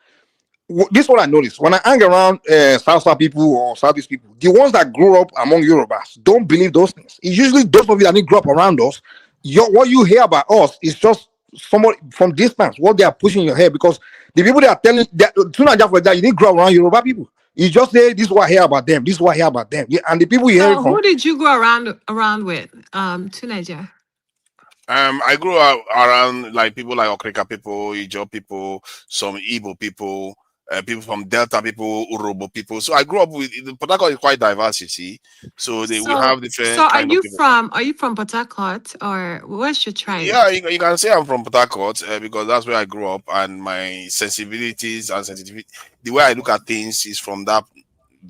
This is what I noticed. When I hang around South people or Southeast people, the ones that grew up among Yorubas don't believe those things. It's usually those of you that didn't grow up around us. What you hear about us is just somebody from distance, what they are pushing in your head, because the people that are telling that for that you didn't grow up around Yoruba people. You just say this is what I hear about them, this is what I hear about them. Yeah, and the people you hear from. Who did you go around with to Nigeria? I grew up around like people like Okrika people, Ijo people, some Igbo people, people from Delta people, Urobo people. So I grew up with Port Harcourt is quite diverse, you see. So we have different. So are you from Port Harcourt or where's your tribe? Yeah, you can say I'm from Port Harcourt because that's where I grew up, and my sensibilities and sensitivity, the way I look at things is from that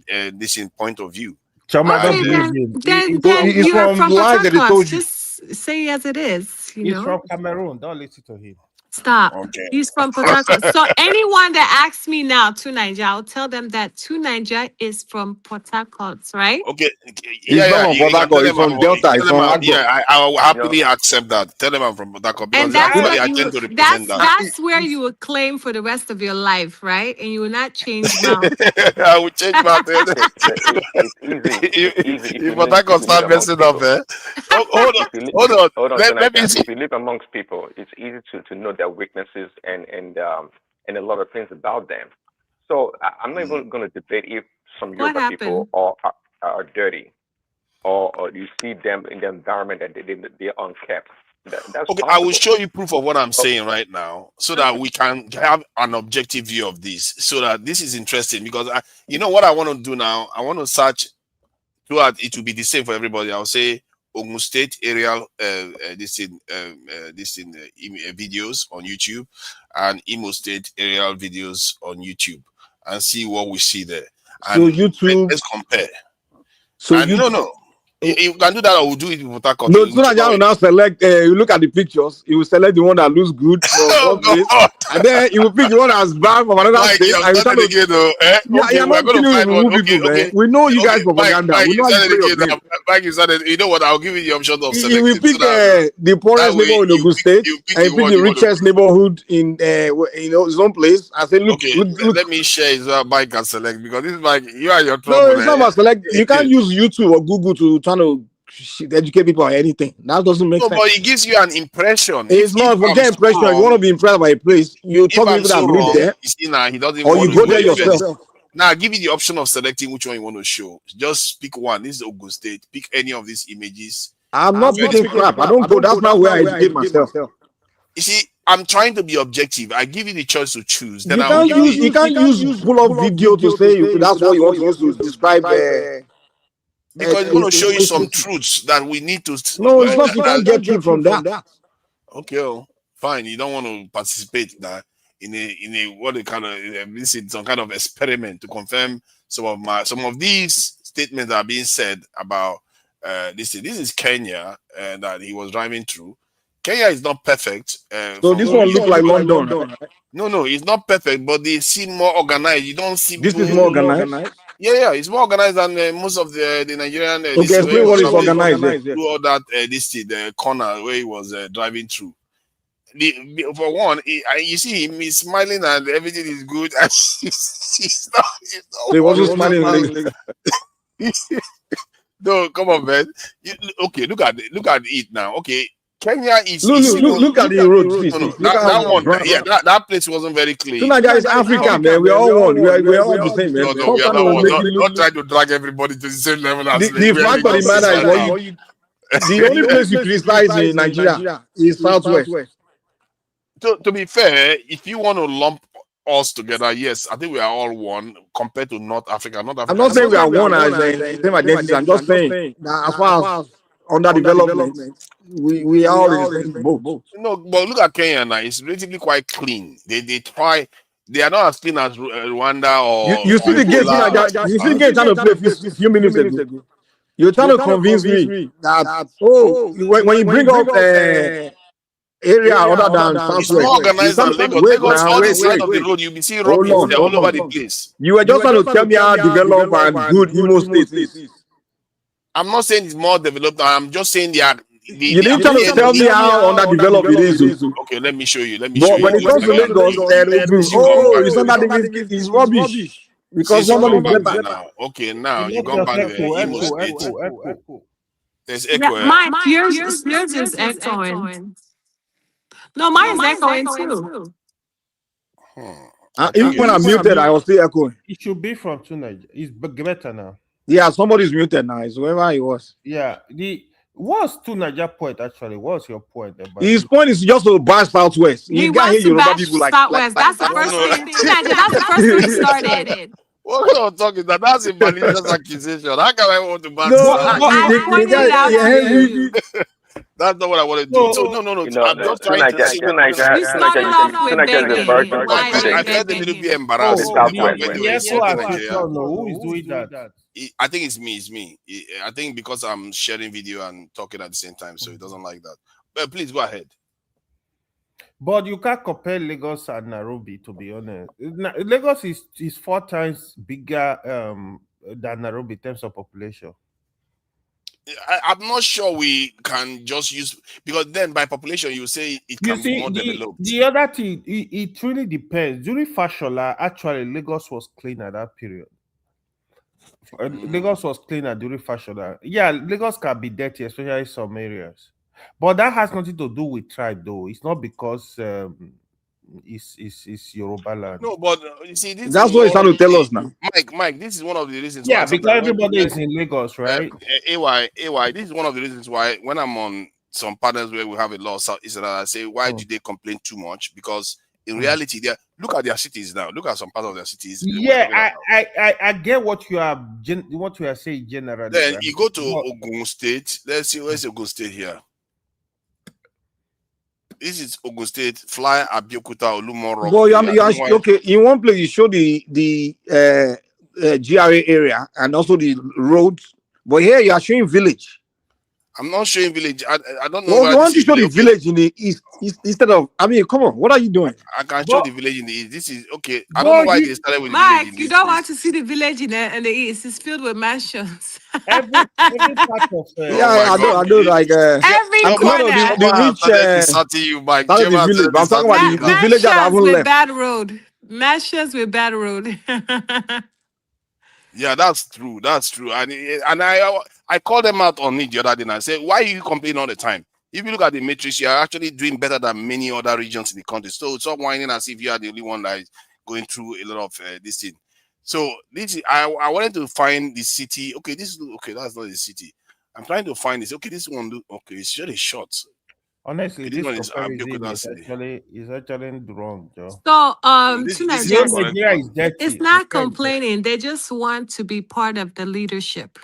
this point of view. Chama, then you are from Port Harcourt. Just say as it is. He's from Cameroon. Don't listen to him. Stop. Okay. He's from Port Harcourt. So anyone that asks me now to Niger, I'll tell them that to Niger is from Port Harcourt, right? Okay. He's not from Port You can tell Harcourt. He's them from Delta. He's from Agbo. yeah, I will happily accept that. Tell them I'm from Port Harcourt because And that's actually what I you tend to represent that. that's where you will claim for the rest of your life, right? And you will not change mouth. I will change my thing. It's easy. If Port Harcourt start messing up, eh? Hold on. Hold on, Let me see. If you live amongst people, it's easy to know their weaknesses and a lot of things about them. So I'm not even going to debate if some Yoruba people are dirty, or you see them in the environment that they're unkept. That's okay, possible. I will show you proof of what I'm saying right now, so that we can have an objective view of this. So that this is interesting because you know what I want to do now. I want to search throughout. It will be the same for everybody. I'll say Ogun State aerial videos on YouTube and Imo State aerial videos on YouTube and see what we see there. So And YouTube. let's compare. So and no. You can do that, or we'll do it with Port No, so Nigeria will now select. You look at the pictures. You will select the one that looks good from one place, and then you will pick the one that's bad from another state. And you tell you're not killing remove people, man. We know you guys propaganda. Mike, We know how you play your game. Mike, you know what? I'll give you the option of selecting. You will pick the poorest neighborhood in Ogun State, and you pick the richest neighborhood in his own place. I say, look, look. Let me share is what Mike can select because this Mike, you are your trouble. No, it's not about select. You can't use YouTube or Google to trying to educate people on anything. That doesn't make sense. But it gives you an impression. It's not forget impression. If you want to be impressed by a place, you talk to people that live there, you see, now he doesn't or you go there yourself. Now, I'll give you the option of selecting which one you want to show. Just pick one. This is Ogun State. Pick any of these images. I'm not picking crap. I don't go. That's not where I educate myself. You see, I'm trying to be objective. I give you the choice to choose. Then you can't use pull up video to say that's what you want to use to describe. Because it's going to show you some truths that we need to. No, it's not. You can't get truth from that. Okay, well, fine. You don't want to participate in a what they kind of visit some kind of experiment to confirm some of these statements that are being said about this. This is Kenya that he was driving through. Kenya is not perfect. So this one looks like London, right? No, it's not perfect, but they seem more organized. You don't see this is more organized. Yeah, it's more organized than most of the Nigerian. Okay, explain what is organized. Do all that the corner where he was driving through. For one, you see him, he's smiling and everything is good. And he's not. He wasn't smiling. No, come on, man. Okay, look at it now. Okay. Kenya is look at the road. That one, that place wasn't very clean. Nigeria is Africa, man. We are all one. We are all the same, man. No, we are not trying to drag everybody to the same level as the fact of the matter is the only place you criticize in Nigeria is Southwest. To be fair, if you want to lump us together, yes, I think we are all one compared to North Africa. I'm not saying we are one as a same identity. I'm just saying that as far as underdevelopment, we are all in the same boat. No, but look at Kenya now. It's relatively quite clean. They try. They are not as clean as Rwanda or. You see the game. You see the game trying to play a few minutes ago. You're trying to convince me that when you bring up area other than Southwest, it's more organized than Lagos. Lagos, on the side of the road, you'll be seeing rubbish all over the place. You were just trying to tell me how developed and good Imo State is. I'm not saying it's more developed. I'm just saying they are. You didn't try to tell me how underdeveloped it is. Okay, let me show you. But when it comes to Lagos, it's not that it's rubbish. Because someone is better now. Okay, now you go back to Imo State. There's echo. Mike, yours is echoing. No, mine is echoing too. Even when I'm muted, I was still echoing. It should be from tonight. It's better now. Yeah, somebody's muted now. It's whoever he was. Yeah, what's to Niger point actually? What's your point about his point is just to bash Southwest. He wants to bash Southwest. That's the first thing. That's the first thing he started. What kind of talk is that? That's a malicious accusation. How can I want to bash? That's not what I want to do. So no. I'm just trying to see. I felt a little bit embarrassed. Who is doing that? I think it's me. I think because I'm sharing video and talking at the same time, so he doesn't like that. But please go ahead. But you can't compare Lagos and Nairobi, to be honest. Lagos is 4 times bigger than Nairobi in terms of population. I'm not sure we can just use, because then by population you say it You can be see, more developed. the other thing, it really depends. During Fashola, actually, Lagos was clean at that period. Lagos was cleaner during Fashola. Yeah, Lagos can be dirty, especially some areas. But that has nothing to do with tribe, though. It's not because it's Yoruba land. No, but you see, this That's is what he's one trying of to tell the, us now. Mike, this is one of the reasons Yeah, why because sometimes everybody is in Lagos, right? AY, this is one of the reasons why when I'm on some panels where we have a lot of Southeastern, I say, why do they complain too much? Because in reality, look at their cities now. Look at some parts of their cities. Yeah, I get what you are saying generally. Then right? you go to Ogun State. Let's see, where's Ogun State here? This is Ogun State. Fly Abeokuta, Olumoro. But okay. In one place, you show the GRA area and also the roads. But here you are showing village. I'm not showing village. I don't know. Well, you want to show the village in the east instead of? I mean, come on. What are you doing? I can show the village in the east. This is okay. I don't know why they started with the Mike, village in you this don't place. want to see the village in the east. It's filled with mansions. Every part of I know. Like every corner. the rich started the village. But I'm talking about the village that haven't with left. bad road. Mansions with bad road. Yeah, that's true. That's true. And I called them out on it the other day and I said, why are you complaining all the time? If you look at the matrix, you are actually doing better than many other regions in the country. So it's not whining as if you are the only one that is going through a lot of this thing. So this is, I wanted to find the city. Okay, that's not the city. I'm trying to find this. Okay, this one. Okay, it's really short. Honestly, okay, this one is actually wrong, Joe. So this Nigeria is dirty. It's not complaining. They just want to be part of the leadership,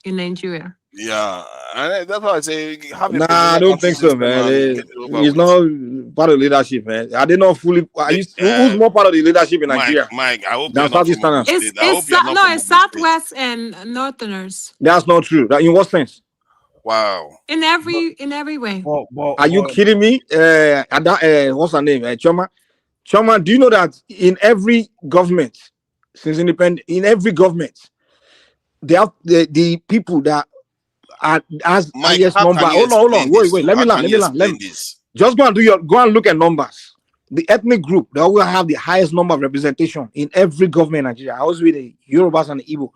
in Nigeria. Yeah, and that's why I say I don't think so, man. It's not part of leadership, man. Are they not fully? Who's more part of the leadership in Nigeria? Mike, I hope you're not from It's Southwest and Northerners. That's not true. In what sense? Wow. In every way. Are you kidding me? What's her name? Choma, do you know that in every government, since independence, in every government, they have the people that has highest number. Hold on. Wait. Let me land. Just go and look at numbers. The ethnic group that will have the highest number of representation in every government in Nigeria. I always with the Yorubas and the Igbos.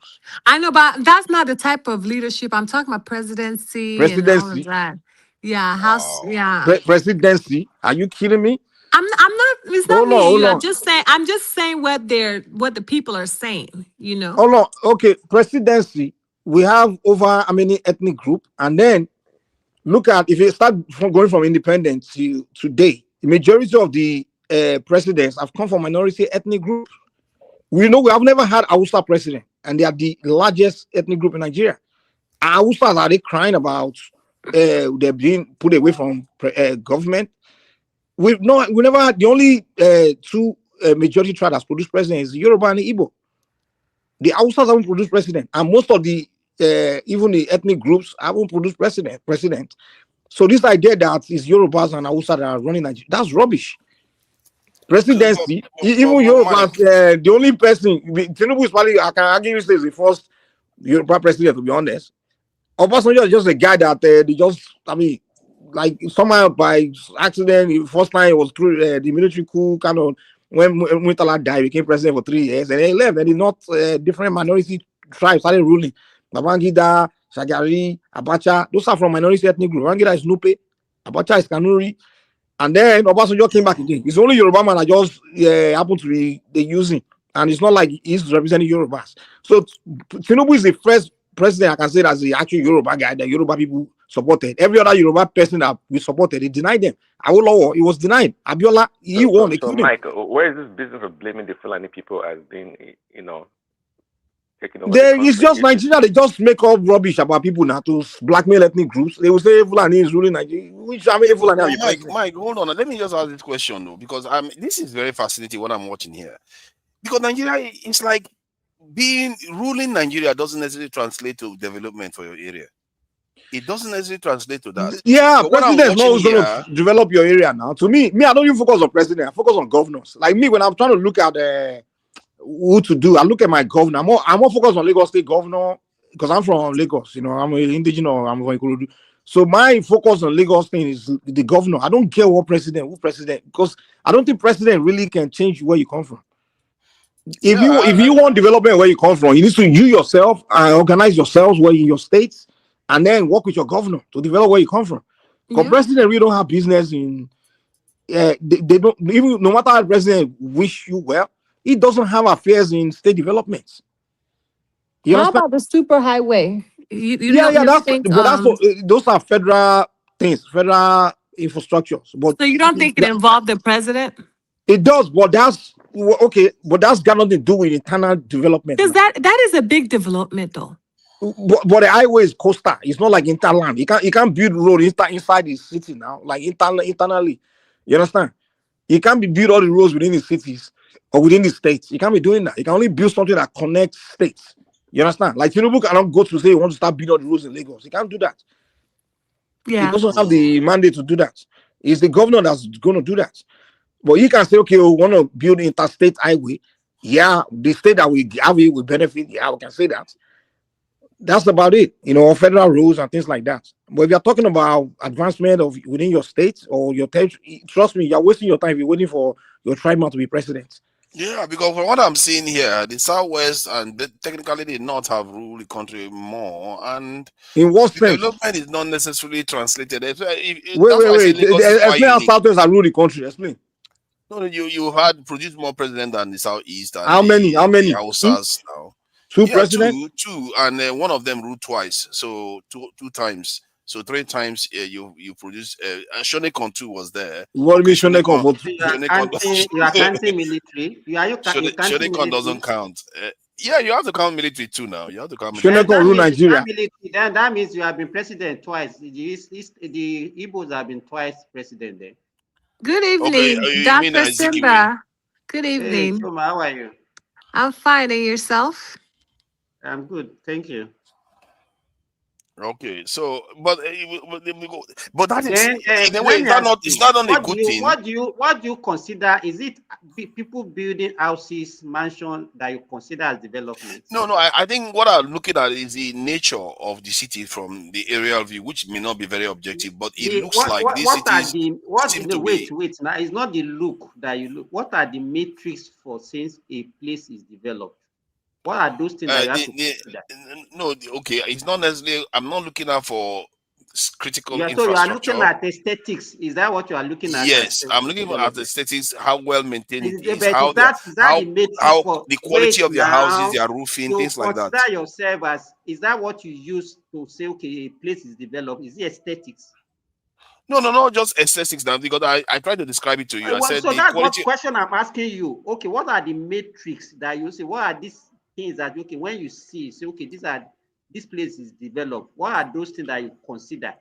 I know, but that's not the type of leadership. I'm talking about presidency. And all of that. Yeah, house. Yeah, presidency. Are you kidding me? I'm not. It's not me. I'm just saying what the people are saying. Hold on. Okay, presidency. We have over how many ethnic group, and then look at if you start going from independence to today. The majority of the presidents have come from minority ethnic groups. We have never had Hausa president, and they are the largest ethnic group in Nigeria. Hausas are they crying about they're being put away from government? We never had the only two majority tribe that's produced president is Yoruba and Igbo. The Hausas haven't produced president, and most of the even the ethnic groups haven't produced president. So this idea that is Yorubas and Hausa that are running Nigeria, that's rubbish. Presidency, even Yorubas, the only person, Tinubu is probably, I can argue, is the first Yoruba president, to be honest. Obasanjo is just a guy that like somehow by accident, the first time it was through the military coup, kind of when Murtala died, became president for 3 years, and he left, and not different minority tribes started ruling. Babangida, Shagari, Abacha, those are from minority ethnic group. Babangida is Nupe, Abacha is Kanuri, and then Obasanjo came back again. It's only Yoruba man that just happened to be using, and it's not like he's representing Yorubas. So Tinubu is the first president I can say that's the actual Yoruba guy that Yoruba people supported. Every other Yoruba person that we supported, they denied them. Awolowo, he was denied. Abiola, he won. So Mike, where is this business of blaming the Fulani people as being, it's just Nigeria. They just make up rubbish about people now to blackmail ethnic groups. They will say Fulani is ruling Nigeria. Mike, hold on. Let me just ask this question though, because this is very fascinating what I'm watching here. Because Nigeria, it's like ruling Nigeria doesn't necessarily translate to development for your area. it doesn't necessarily translate to that. Yeah, So what I'm president is not watching always going here, to develop your area now. To me, I don't even focus on president. I focus on governors. Like me, when I'm trying to look at who to do, I look at my governor. I'm more focused on Lagos State governor because I'm from Lagos. You know, I'm an indigenous. I'm from Ikorodu. So my focus on Lagos thing is the governor. I don't care who president, because I don't think president really can change where you come from. If you want development where you come from, you need to you yourself organize yourselves where in your states, and then work with your governor to develop where you come from. Because president really don't have business in. They don't even no matter how the president wish you well, he doesn't have affairs in state development. You How understand? about the super highway? You Yeah, don't, you don't that's think but those are federal things, federal infrastructures. But so you don't think it involved the president? it does, but that's okay. But that's got nothing to do with internal development. Because that is a big development, though. But the highway is coastal. It's not like interland. You can't build road inside the city now, like internally. You understand? You can't be build all the roads within the cities or within the states. You can't be doing that. You can only build something that connects states. You understand? Like Tinubu cannot go to say he wants to start building all the roads in Lagos. He can't do that. Yeah. He doesn't have the mandate to do that. It's the governor that's going to do that. But you can say, okay, we want to build interstate highway. Yeah, the state that we have it will benefit. Yeah, we can say that. That's about it, federal rules and things like that. But if you're talking about advancement of within your state or your territory, trust me, you're wasting your time if you're waiting for your tribal to be president. yeah, because from what I'm seeing here, the Southwest and technically the North have ruled the country more, and in what the sense? development is not necessarily translated. That's why Explain how Southwest have ruled the country. Explain. No, you had produced more president than the Southeast and how many? The Hausas now. Two presidents? Two, and one of them ruled twice, so two times. So 3 times you produced. Shonekon too was there. What do you mean Shonekon? You are counting military. Shonekon doesn't count. Yeah, you have to count military too now. You have to count military. Shonekon rule Nigeria. Then that means you have been president twice. The Igbos have been twice president there. Good evening, Dr. Simba. Good evening. Hey, Soma, how are you? I'm fine. And yourself? I'm good. Thank you. Okay, so but that is in a way it's not only a good thing. What do you consider? Is it people building houses, mansion that you consider as development? No. I think what I'm looking at is the nature of the city from the aerial view, which may not be very objective, but it looks like this city. Wait. Now it's not the look that you look. What are the metrics for since a place is developed? What are those things that you have to consider? No, okay, it's not necessarily. I'm not looking out for critical infrastructure. So you are looking at aesthetics. Is that what you are looking at? Yes, I'm looking at aesthetics. How well maintained it is. How the quality of their houses, their roofing, things like that. Consider yourself as, is that what you use to say, okay, a place is developed? Is it aesthetics? No, just aesthetics now, because I tried to describe it to you. I said so that's what question I'm asking you. Okay, what are the metrics that you say? What are these things that, okay, when you say, okay, this place is developed, what are those things that you consider?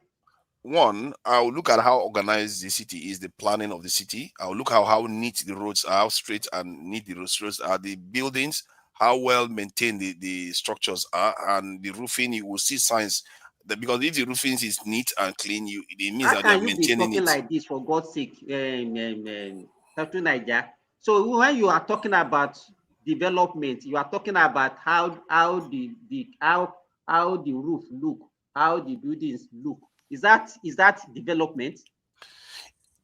One, I'll look at how organized the city is, the planning of the city. I'll look at how neat the roads are, how straight and neat the roads are, the buildings, how well maintained the structures are, and the roofing. You will see signs that, because if the roofing is neat and clean, it means that they are maintaining it. How can you be talking like this, for God's sake, Nigeria? So when you are talking about development, you are talking about how the roof look, how the buildings look. Is that development?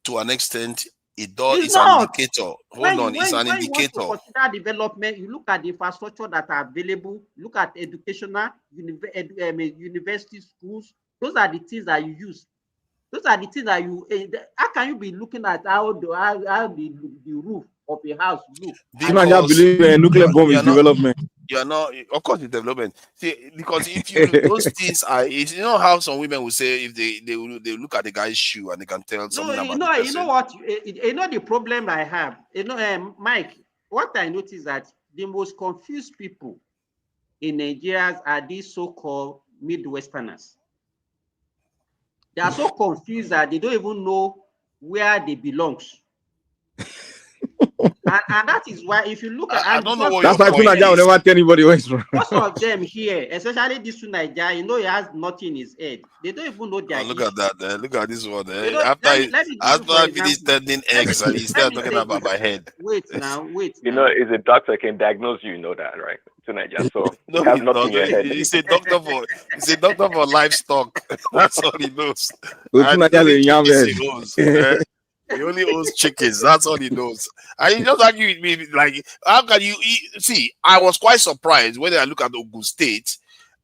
To an extent, it does. It's an indicator. It's an indicator. You want to consider development, you look at the infrastructure that are available. Look at educational, university, schools. Those are the things that you use. Those are the things that you. How can you be looking at how the roof of a house look? Because believe nuclear bomb is development. You're not, of course, it's development. See, because if you those things are, how some women will say if they look at the guy's shoe and they can tell something about the person. You know what? The problem I have. Mike. What I notice that the most confused people in Nigeria are these so-called Midwesterners. They are so confused that they don't even know where they belong. And that is why, if you look at, I don't know what that's your why point Tunaja will is. never tell anybody where it's from. most of them here, especially this Nigeria, you know, he has nothing in his head. They don't even know their Look at that. Look at this one. They don't, After let me give you, after for I finished example. turning eggs, and he started talking about my head. Wait now. You know, if a doctor can diagnose you, you know that, right? Tonight, so No, you have he's nothing not. in your head. He's a doctor for. He's a doctor for livestock. That's all he knows. Well, And Tunaja only is a young chickens man. he owns. He only owns chickens. That's all he knows. And he just argue with me like, how can you see? I was quite surprised when I look at Ogun State.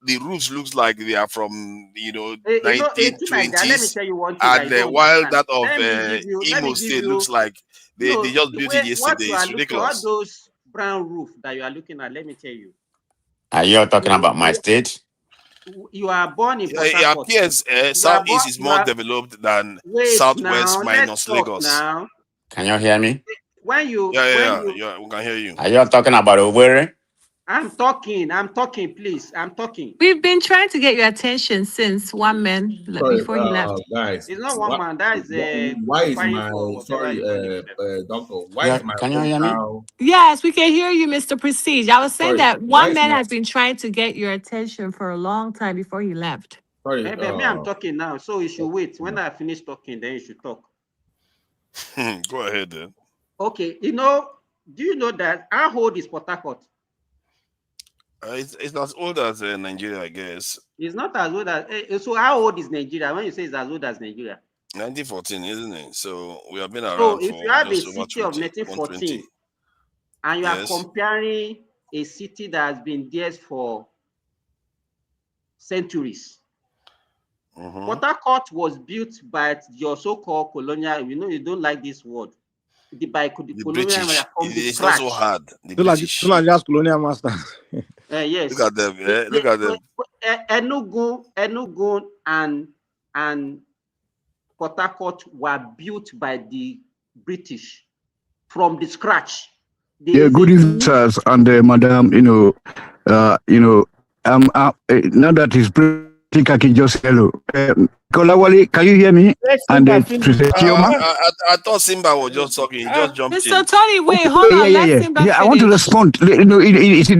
The roofs looks like they are from 1920s, let me tell you one thing. and while that of let Imo me give State you, looks like they just built it what yesterday. you are It's looking, all ridiculous. those brown roof that you are looking at. Let me tell you. Are you talking about my state? You are born in Port It Harcourt. appears Southeast is more developed than Southwest minus Lagos. Now. Can you hear me? When you we can hear you. Are you talking about Owerri? I'm talking, please. I'm talking. We've been trying to get your attention since one man before he left. Guys, it's not one man. That is why is my doctor? Why is my can you hear me? Yes, we can hear you, Mr. Prestige. I was saying Sorry, that one why man is my- has been trying to get your attention for a long time before he left. Sorry, me, I'm talking now, so you should wait. When I finish talking, then you should talk. Go ahead then. Okay, do you know that how old is Port Harcourt? It's as old as Nigeria, I guess. It's not as old as. So how old is Nigeria? When you say it's as old as Nigeria, 1914, isn't it? So we have been around. so if for you have a just over city of 1914, and you are Yes. comparing a city that has been there for centuries. Port Harcourt was built by your so-called colonial. You don't like this word. The colonial British. from the It's not so scratch. hard. The British. Tunaja's colonial master. Yes. Look at them. Look at them. Enugu and Port Harcourt were built by the British from the scratch. Yeah, good evening, sirs, and madam. Now that he's pretty kaki just hello. Kolawale, can you hear me? And I thought Simba was just talking. He just jumped in. Mr. Tony, wait, hold on. Let Simba I want to finish. respond. It's a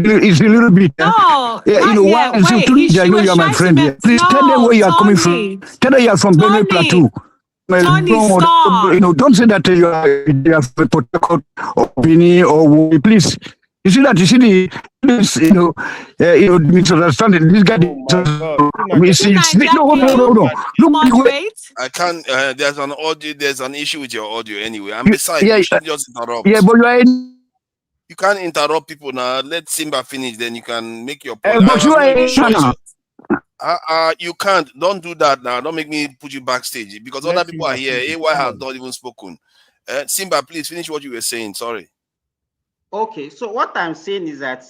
little bit. No, Why? So Tunisia, I know you are my friend here. Please tell them where you are coming from. Tell them you are from Benue Plateau. Tony, stop. Don't say that you are from Port Harcourt or Benin or please. You see that? You see the misunderstanding. This guy. No. Look, I can't. There's an audio. There's an issue with your audio anyway. And besides, you should just interrupt. Yeah, but you can't interrupt people now. Let Simba finish, then you can make your point. But you are. You can't. Don't do that now. Don't make me put you backstage because other people are here. AY has not even spoken. Simba, please finish what you were saying. Sorry. Okay, so what I'm saying is that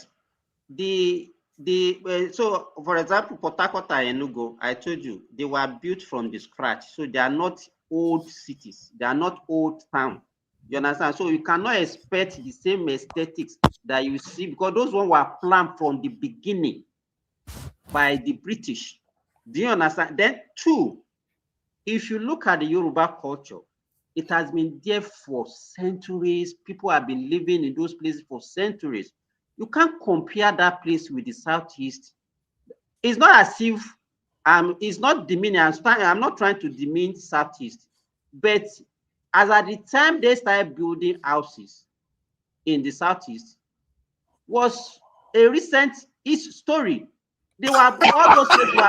so for example, Port Harcourt and Enugu, I told you they were built from the scratch, so they are not old cities, they are not old town. You understand? So you cannot expect the same aesthetics that you see because those ones were planned from the beginning by the British. Do you understand? Then two, if you look at the Yoruba culture, it has been there for centuries. People have been living in those places for centuries. You can't compare that place with the Southeast. It's not as if it's not demeaning. I'm not trying to demean Southeast, but as at the time they started building houses in the Southeast was a recent story. They were all those places were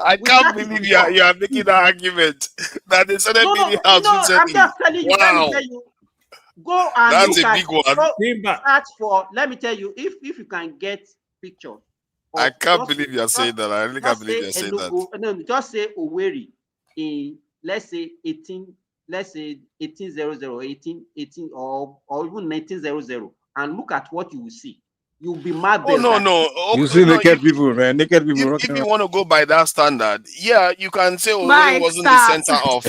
I can't believe you are making that argument that they started building house recently. I'm just telling you. Wow. Let me tell you. Go and That's look a big one. Search for. Let me tell you, if you can get pictures. I can't believe you are saying that. I really can't believe you are saying that. No, just say Owerri in let's say 1800, or even 1900, and look at what you will see. You'll be mad. Oh no. You see naked people, man. Naked people. If you want to go by that standard, yeah, you can say Mike, it wasn't stop. the center of.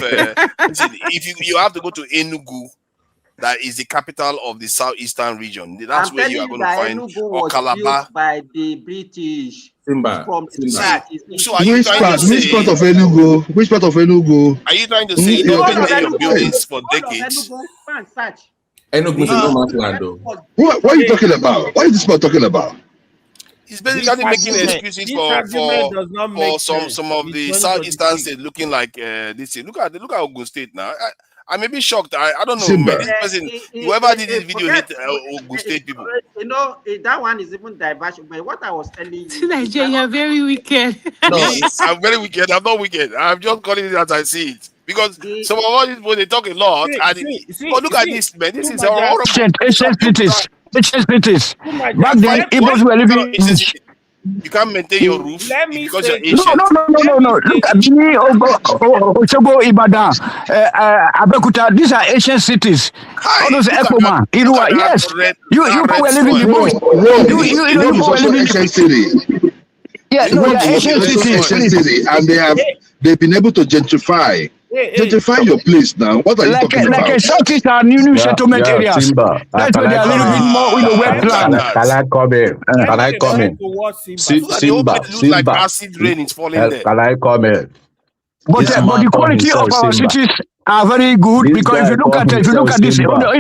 If you have to go to Enugu, that is the capital of the southeastern region. That's where you are going to find or Calabar by the British. Simba. From Simba. So are you Which trying to which say? part of Enugu? Which part of Enugu? Are you trying to say you don't maintain your buildings for decades? Search. Enugu is a no man's land, though. What are you talking about? What is this man talking about? He's basically making excuses for some of the southeastern states looking like this. Look at Ogun State now. I may be shocked. I don't know. Simba. This person, whoever did this video, hate Ogun State people. You know, that one is even diversion. But what I was telling you, Nigeria, you're very wicked. No, I'm very wicked. I'm not wicked. I'm just calling it as I see it. Because some of all these people, they talk a lot. But look at this, man. This is horrible. Ancient cities. Back then, Igbos were living in... You can't maintain your roof because you're Asian. No. Look at me, Osogbo, Ibadan, Abeokuta. These are ancient cities. All those Ekoma, Irua. Yes, you were living in both. You were living in ancient city. Yeah, no, ancient cities, and they've been able to gentrify. Gentrify your place now. What are you talking about? Like a Southeast and new settlement areas. Simba. That's where they are a little bit more well planned. Can I come in? Simba. Like acid rain is falling there. Can I come in? But the quality of our cities are very good because if you look at this, hold on,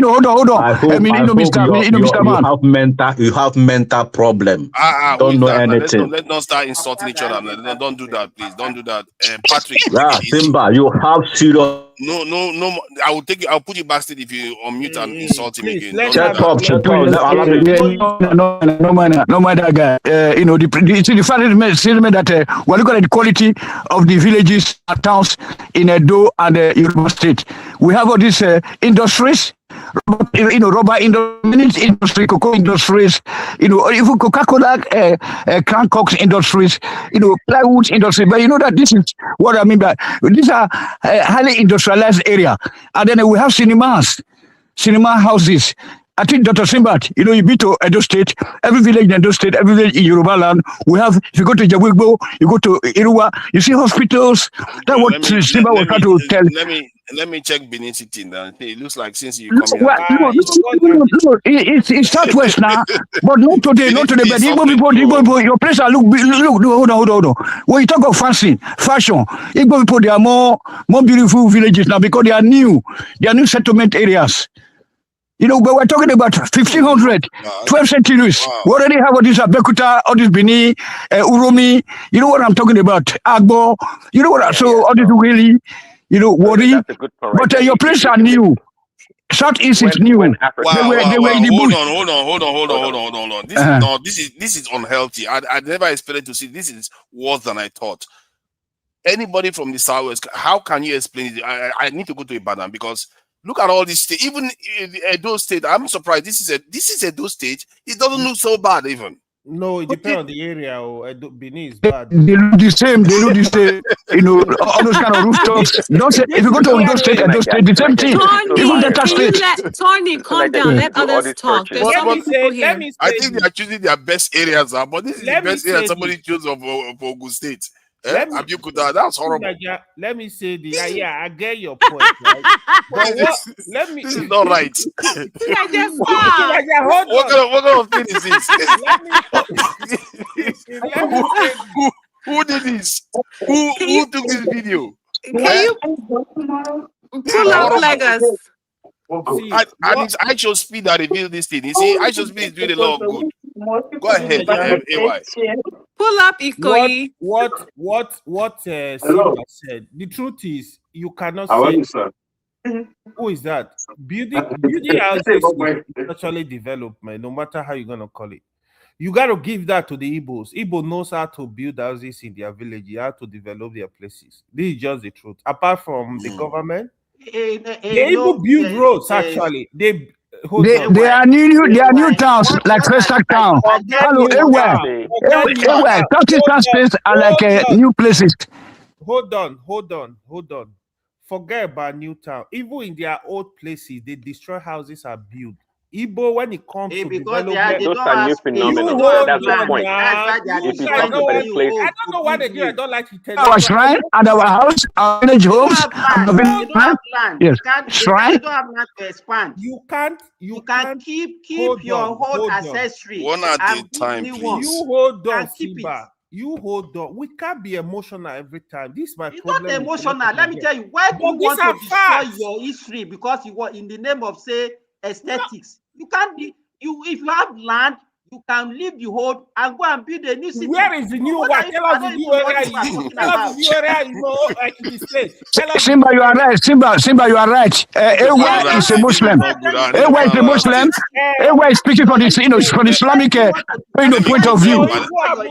you have mental problem. Don't know anything. Let's not start insulting each other. Don't do that, please. Don't do that, Patrick. Yeah, Simba, you have serious. No. I'll put you backstage if you unmute and insult him again. Check up. No matter, guy. The fact that we're looking at the quality of the villages and towns in Edo and Yoruba State. We have all these industries, rubber industry, cocoa industries, even Coca-Cola, Crancox industries, plywood industry. But you know that this is what I mean by these are highly industrialized area. And then we have cinema houses. I think Dr. Simbat, you've been to Edo State, every village in Edo State, every village in Yoruba land, we have, if you go to Jawigbo, you go to Irua, you see hospitals. That's what Simbat was trying to tell. Let me check Benin City now. It looks like since you come here. It's southwest now, but not today. But Igbo people, your place are look, hold on. When you talk of fashion, Igbo people, they are more beautiful villages now because they are new settlement areas. But we're talking about 1500, 12 centuries. We already have all this Abeokuta, all this Bini, Uromi. You know what I'm talking about? Agbo. You know what? So all this really, Wari. But your place are new. Southeast is new. They were in the bush. Hold on. This is unhealthy. I never expected to see this is worse than I thought. Anybody from the southwest, how can you explain it? I need to go to Ibadan because look at all this state. Even Edo State, I'm surprised. This is Edo State. It doesn't look so bad even. No, it depends on the area. Benin is bad. They look the same. All those kind of rooftops. Don't say if you go to Edo State, the same thing. Even Delta State. Tony, calm down. Let others talk. There's so many people here. I think they are choosing their best areas, but this is the best area somebody chose for Ogun State. That's horrible. Let me say I get your point, right? But this is not right. What kind of thing is this? Who did this? Who took this video? Can you pull up Lagos? And it's iShow Speed that revealed this thing. You see, iShow Speed is doing a lot of good. Go ahead, AY. Pull up Ikoyi. What Simba said. The truth is, you cannot say. Who is that? Building houses is actually development, no matter how you're gonna call it. You gotta give that to the Igbos. Igbo knows how to build houses in their village, how to develop their places. This is just the truth. Apart from the government, they even build roads. Actually, they are new towns like Crestac Town. Hello, everywhere. Southeastern states are like new places. Hold on. Forget about new town. Even in their old places, they destroy houses are built. Igbo, when it comes to development, those are new phenomena. That's the point. If you come to better places, I don't know why they do. I don't like to tell our shrine and our house, our village homes, yes, shrine. You don't have land to expand. You can't keep your whole ancestry. One at a time, please. You hold on, Simba. You hold on. We can't be emotional every time. This is my problem. It's not emotional. Let me tell you, why do you want to destroy your history? Because you were in the name of say aesthetics. You can't be if you have land, you can leave the whole and go and build a new city. Where is the new one? Tell us the new area. Tell us the new area. You know, like in the state. Simba, you are right. Simba, you are right. Ewa is a Muslim. Ewa is a Muslim. Ewa is speaking for this, from Islamic point of view.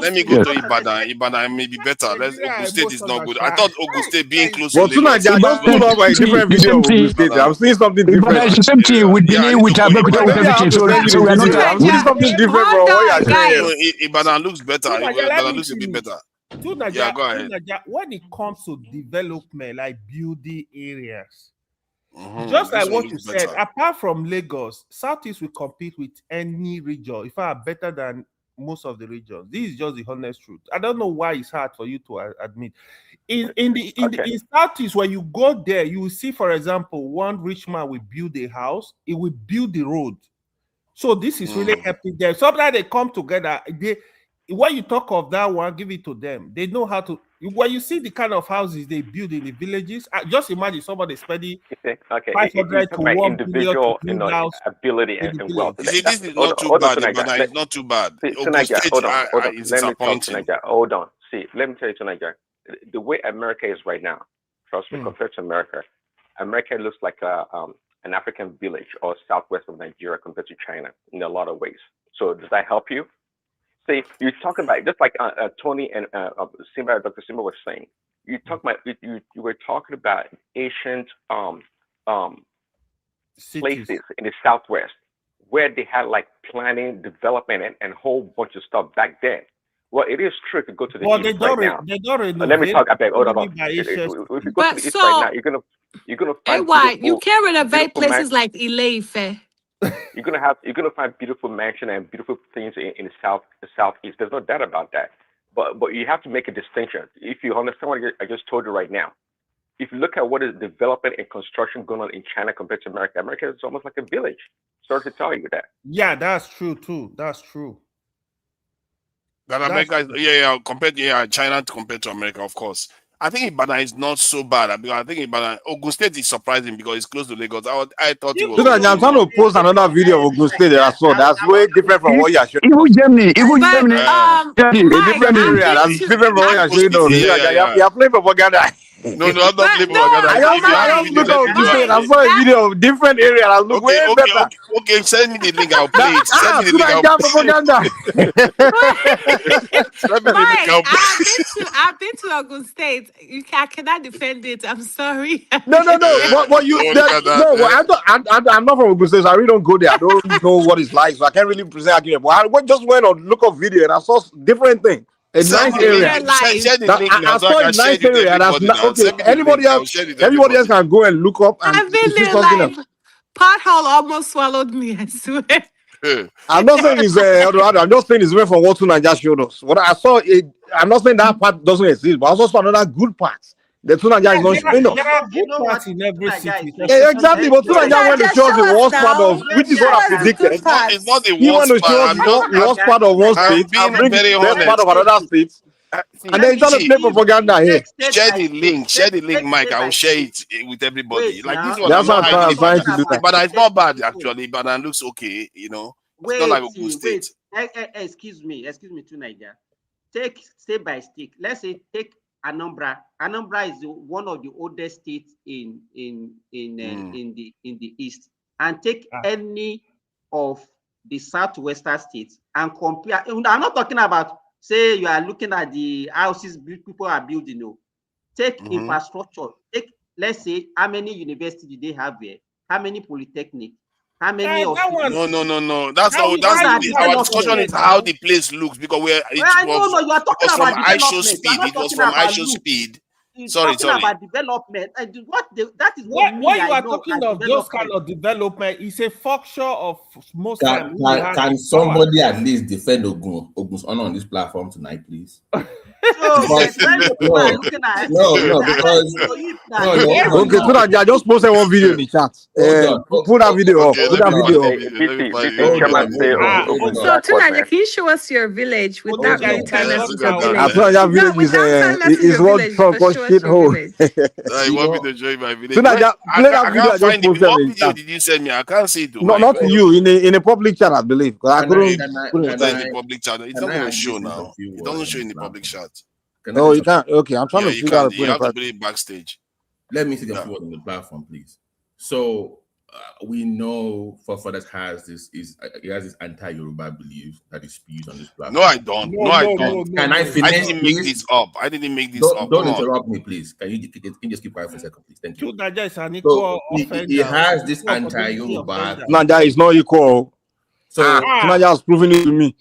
Let me go to Ibadan. Ibadan may be better. Ogun State is not good. I thought Ogun State being close to Lagos. Just pull up a different video of Ogun State. I'm seeing something different. It's the same thing with Benin, with Abuja, with everything. So we're not. I'm seeing something different from what you're saying. Ibadan looks better. Ibadan looks a bit better. Yeah, go ahead. When it comes to development, like building areas, just like what you said, apart from Lagos, Southeast will compete with any region. In fact, better than most of the regions. This is just the honest truth. I don't know why it's hard for you to admit. In Southeast, when you go there, you will see, for example, one rich man will build a house, he will build the road. So this is really helping them. Sometimes they come together. When you talk of that one, give it to them. They know how to. When you see the kind of houses they build in the villages, just imagine somebody spending 500 to 1 individual, billion ability and wealth. You see, this is not too bad. It's not too bad. It's disappointing. Hold on. See, let me tell you, Nigeria, the way America is right now, trust me, compared to America, America looks like an African village or southwest of Nigeria compared to China in a lot of ways. So does that help you? See, you're talking about just like Tony and Dr. Simba was saying. You were talking about ancient places in the southwest where they had like planning, development, and a whole bunch of stuff back then. Well, it is true to go to the east right now. Let me talk about. Hold on. If you go to the east right now, you're gonna find. Why you can't renovate places like Ile-Ife? You're gonna find beautiful mansion and beautiful things in the southeast. There's no doubt about that. But you have to make a distinction. If you understand what I just told you right now, if you look at what is development and construction going on in China compared to America, America is almost like a village. Sorry to tell you that. Yeah, that's true too. That's true. That America is compared to China compared to America, of course. I think Ibadan is not so bad because I think Ibadan, Ogun State is surprising because it's close to Lagos. I thought it was. I'm trying to post another video of Ogun State that I saw. That's way different from what you're showing. Even Germany, a different area. That's different from what you're showing. You're playing propaganda. No, I'm not playing propaganda. I just look at Ogun State. I saw a video of different area. I look way better. Okay, send me the link. I'll play it. Send me the link. I've been to Ogun State. I cannot defend it. I'm sorry. No. What you? I'm not from Ogun State. So I really don't go there. I don't know what it's like, so I can't really present argument. But I just went on look up video and I saw different things. A nice area. I saw a nice area. That's not okay. Everybody else can go and look up and see something else. Pothole almost swallowed me, I swear. I'm not saying it's I'm just saying it's different from what Nigeria showed us. What I saw, I'm not saying that part doesn't exist, but I also saw another good part. The Nigeria is not showing us. There are good parts in every city. Yeah, exactly. But Nigeria went to show us the worst part of, which is what I predicted. It's not the He went to show us the worst part of one state and bring the best part of another state. And then trying to play propaganda here. Share the link, Mike. I will share it with everybody. Like this one, that's what I'm trying to do. But it's not bad actually. But it looks okay, you know. It's not like Ogun State. Excuse me, to Nigeria. Take state by state. Let's say take Anambra. Anambra is one of the oldest states in the east. And take any of the southwestern states and compare. I'm not talking about. Say you are looking at the houses people are building. No, take infrastructure. Take, let's say, how many universities do they have here? How many polytechnic? How many? No. That's our discussion is how the place looks because you are talking about ISO speed. It was from ISO speed. Sorry. About development. That is what you are talking of. Those kind of development is a function of most. Can somebody at least defend Ogun's honor on this platform tonight, please? So when people are looking at because okay, so that I just posted one video in the chat. Put that video up. Put that video up. So Tunaja, can you show us your village without really telling us your village? I thought that village is what Trump called shithole. You want me to join my village? Tunaja, play that video. I can't find it. What video did you send me? I can't see it. No, not to you. In a public chat, I believe. I couldn't put it in the public chat. It's not going to show now. It doesn't show in the public chat. No, you can't. Okay, I'm trying to figure out. You have to put it backstage. Let me see the word on the platform, please. So we know Fathers has this anti-Yoruba belief that is spewed on this platform. No, I don't. I don't. Can I finish? I didn't make this up. I didn't make this up. Don't interrupt me, please. Can you just keep quiet for a second, please? Thank you. Tunaja is an equal offender. He has this anti-Yoruba. Tunaja is not equal. So Tunaja has proven it to me.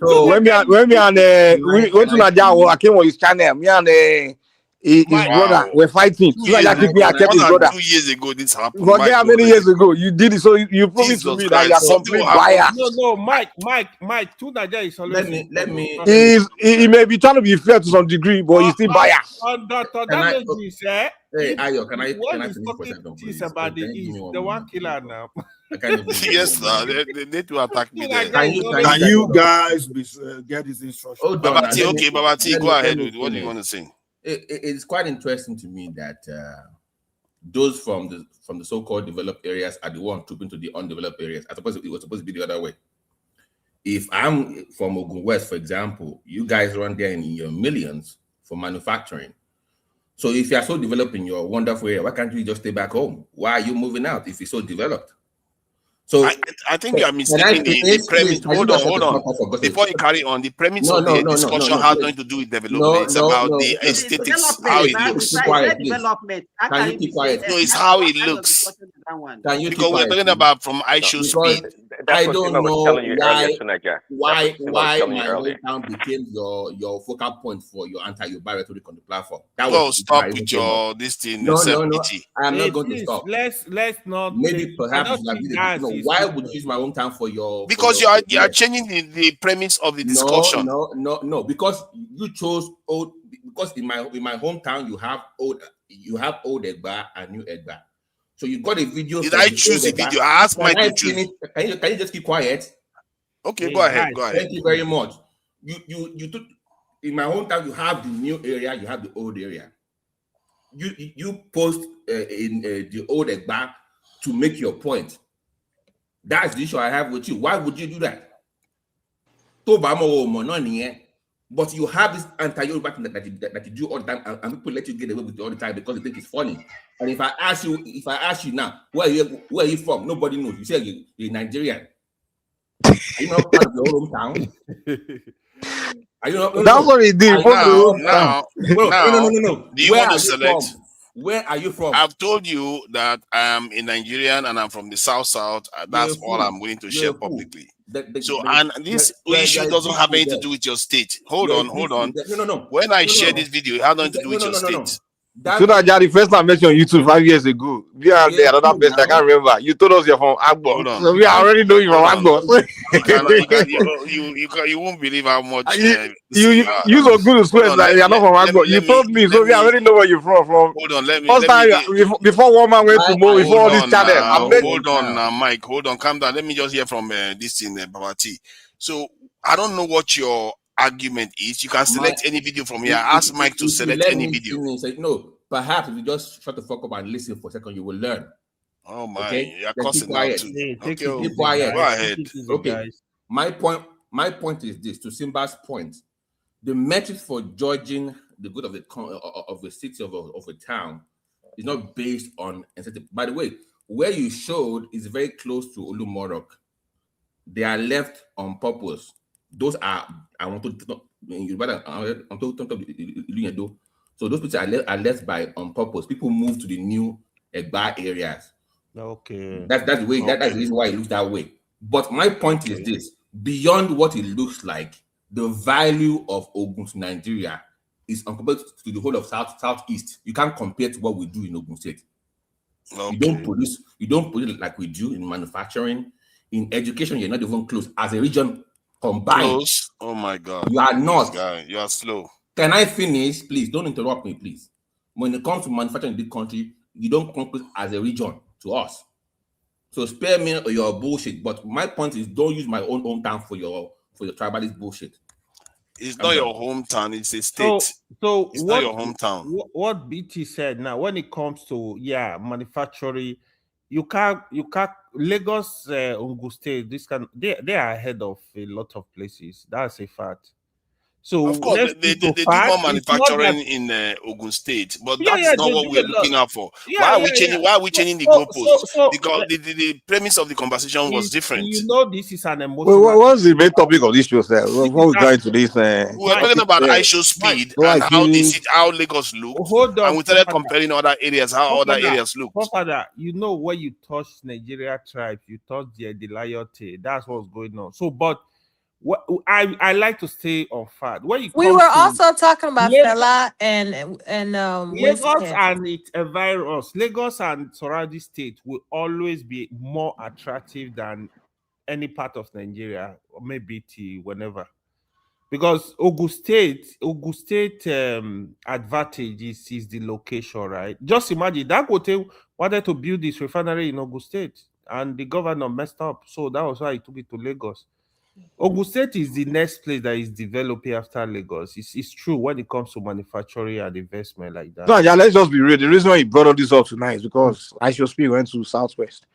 So when Tunaja I came on his channel, me and his brother were fighting. Tunaja kept me, I kept his brother. 2 years ago, this happened. Forget how many years ago you did it. So you proved it to me that you are complete biased. No, Mike. Tunaja is always. Let me. He may be trying to be fair to some degree, but he's still biased. Hey, Ayo, can I finish for a second, please? The one killer now. Yes, sir. They need to attack me there. Can you guys get this instruction? Babati, okay, Babati, go ahead with what do you want to say? It's quite interesting to me that those from the so-called developed areas are the ones trooping to the undeveloped areas. I suppose it was supposed to be the other way. If I'm from Ogun West, for example, you guys run there in your millions for manufacturing. So if you are so developed in your wonderful area, why can't you just stay back home? Why are you moving out if you're so developed? So I think you are mistaking the premise. Hold on. Before you carry on, the premise of the discussion has nothing to do with development. It's about the aesthetics, how it looks. Can you keep quiet? No, it's how it looks. Because we're talking about from ISO speed. I don't know why my hometown became your focal point for your anti-Yoruba rhetoric on the platform. Stop with your this thing. No. I am not going to stop. Let's not. Maybe perhaps why would you use my hometown for your? Because you are changing the premise of the discussion. No. Because you chose old. Because in my hometown you have old Egba and new Egba. So you got a video. Did I choose a video? I asked Mike to choose. Can you just keep quiet? Okay, go ahead. Thank you very much. You took in my hometown. You have the new area. You have the old area. You post in the old Egba to make your point. That's the issue I have with you. Why would you do that? But you have this anti-Yoruba thing that you do all the time, and people let you get away with it all the time because they think it's funny. And if I ask you now, where are you from? Nobody knows. You say you're Nigerian. Are you not part of your hometown? Are you not? That's what he did. No. Do you want to select? Where are you from? I've told you that I'm a Nigerian and I'm from the South. That's all I'm willing to share publicly. And this issue doesn't have anything to do with your state. Hold on. No. When I share this video, it has nothing to do with your state. Tunaja, the first time I met you on YouTube 5 years ago, we are there, another place, I can't remember. You told us you're from Agbo. So we already know you're from Agbo. You won't believe how much. You so good to swear that you're not from Agbo. You told me, so we already know where you're from. Hold on, let me. First time, before one man went to Mo, before all this channel. Hold on now, Mike. Hold on, calm down. Let me just hear from this thing, Babati. So I don't know what your argument is. You can select any video from here. Ask Mike to select any video. No, perhaps if you just shut the fuck up and listen for a second, you will learn. Oh my, okay? You're cussing out too. Keep quiet. Go ahead. Okay. My point is this: to Simba's point, the metric for judging the good of the city of a town is not based on incentive. By the way, where you showed is very close to Olumorok. They are left on purpose. Those are so those people are left by on purpose. People move to the new Egba areas. Okay. That's the way. That's the reason why it looks that way. But my point is this: beyond what it looks like, the value of Ogun to Nigeria is uncomparable to the whole of Southeast. You can't compare to what we do in Ogun State. Okay. You don't produce like we do in manufacturing. In education, you're not even close. As a region combined. Close? Oh my God. You are not. You are slow. Can I finish? Please don't interrupt me, please. When it comes to manufacturing in the country, you don't compete as a region to us. So spare me your bullshit. But my point is, don't use my own hometown for your tribalist bullshit. It's not your hometown, it's a state. So it's what, not your hometown. What BT said now, when it comes to manufacturing, you can't Lagos, Ogun State, they are ahead of a lot of places. That's a fact. So of course, they do more manufacturing in Ogun State, but that's not what we're looking out for. Why are we changing the goalposts? Because the premise of the conversation was different. You know, this is an emotional. Well, what's the main topic of this show, sir? Before we go into this, we're talking about ISO speed and how Lagos looked, and we started comparing other areas, how other areas look. Father, you know, when you touch Nigeria tribes, you touch the loyalty. That's what's going on. So, but I like to stay on fact. We were also talking about Fela and Lagos and its environs. Lagos and surrounding state will always be more attractive than any part of Nigeria, or maybe whenever. Because Ogun State advantage is the location, right? Just imagine Dangote wanted to build this refinery in Ogun State, and the governor messed up, so that was why he took it to Lagos. Ogun State is the next place that is developing after Lagos. It's true when it comes to manufacturing and investment like that. No, yeah, let's just be real. The reason why he brought all this up tonight is because ISOSP went to Southwest.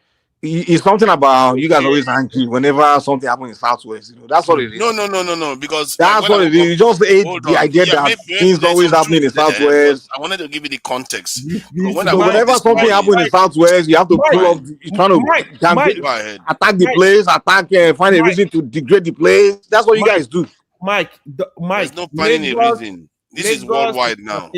It's something about you guys always angry whenever something happens in Southwest. You know, that's what it is. No. Because that's what it is. You just hate the idea that things always happening in Southwest. I wanted to give you the context. Whenever something happens in Southwest, you have to pull up. You're trying to attack the place, find a reason to degrade the place. That's what you guys do. Mike. There's no finding a reason. This is worldwide now.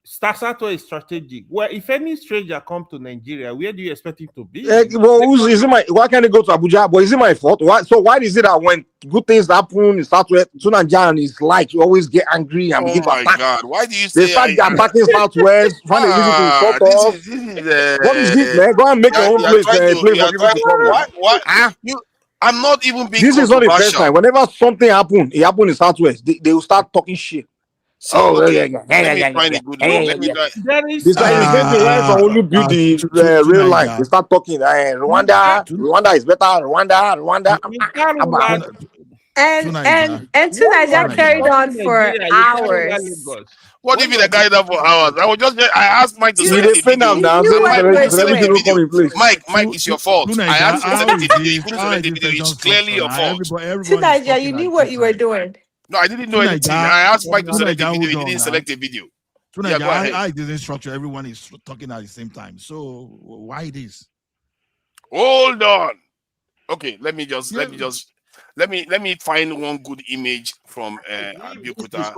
Stasato is strategic. Well, if any stranger come to Nigeria, where do you expect him to be? Why can't they go to Abuja? But is it my fault? Why is it that when good things happen in Southwest, Nigerian is like you always get angry and begin to attack? God, why do you say they start attacking Southwest? Find a reason to shut off. What is this, man? Go and make your own place. I'm not even being. This is not the first time. Whenever something happens, it happened in Southwest. They will start talking shit. So, let me find a good one. This guy only build the real life. They start talking. Rwanda is better. Rwanda. And Nigeria carried on for hours. What do you mean the guy there for hours? I asked Mike to select the video. Mike, it's your fault. I asked you to select the video. You couldn't select the video. It's clearly your fault. Nigeria, you knew what you were doing. No, I didn't know anything. I asked Mike to select the video. He didn't select the video. I didn't structure. Everyone is talking at the same time. So why this? Hold on. Okay, let me find one good image from Abuja.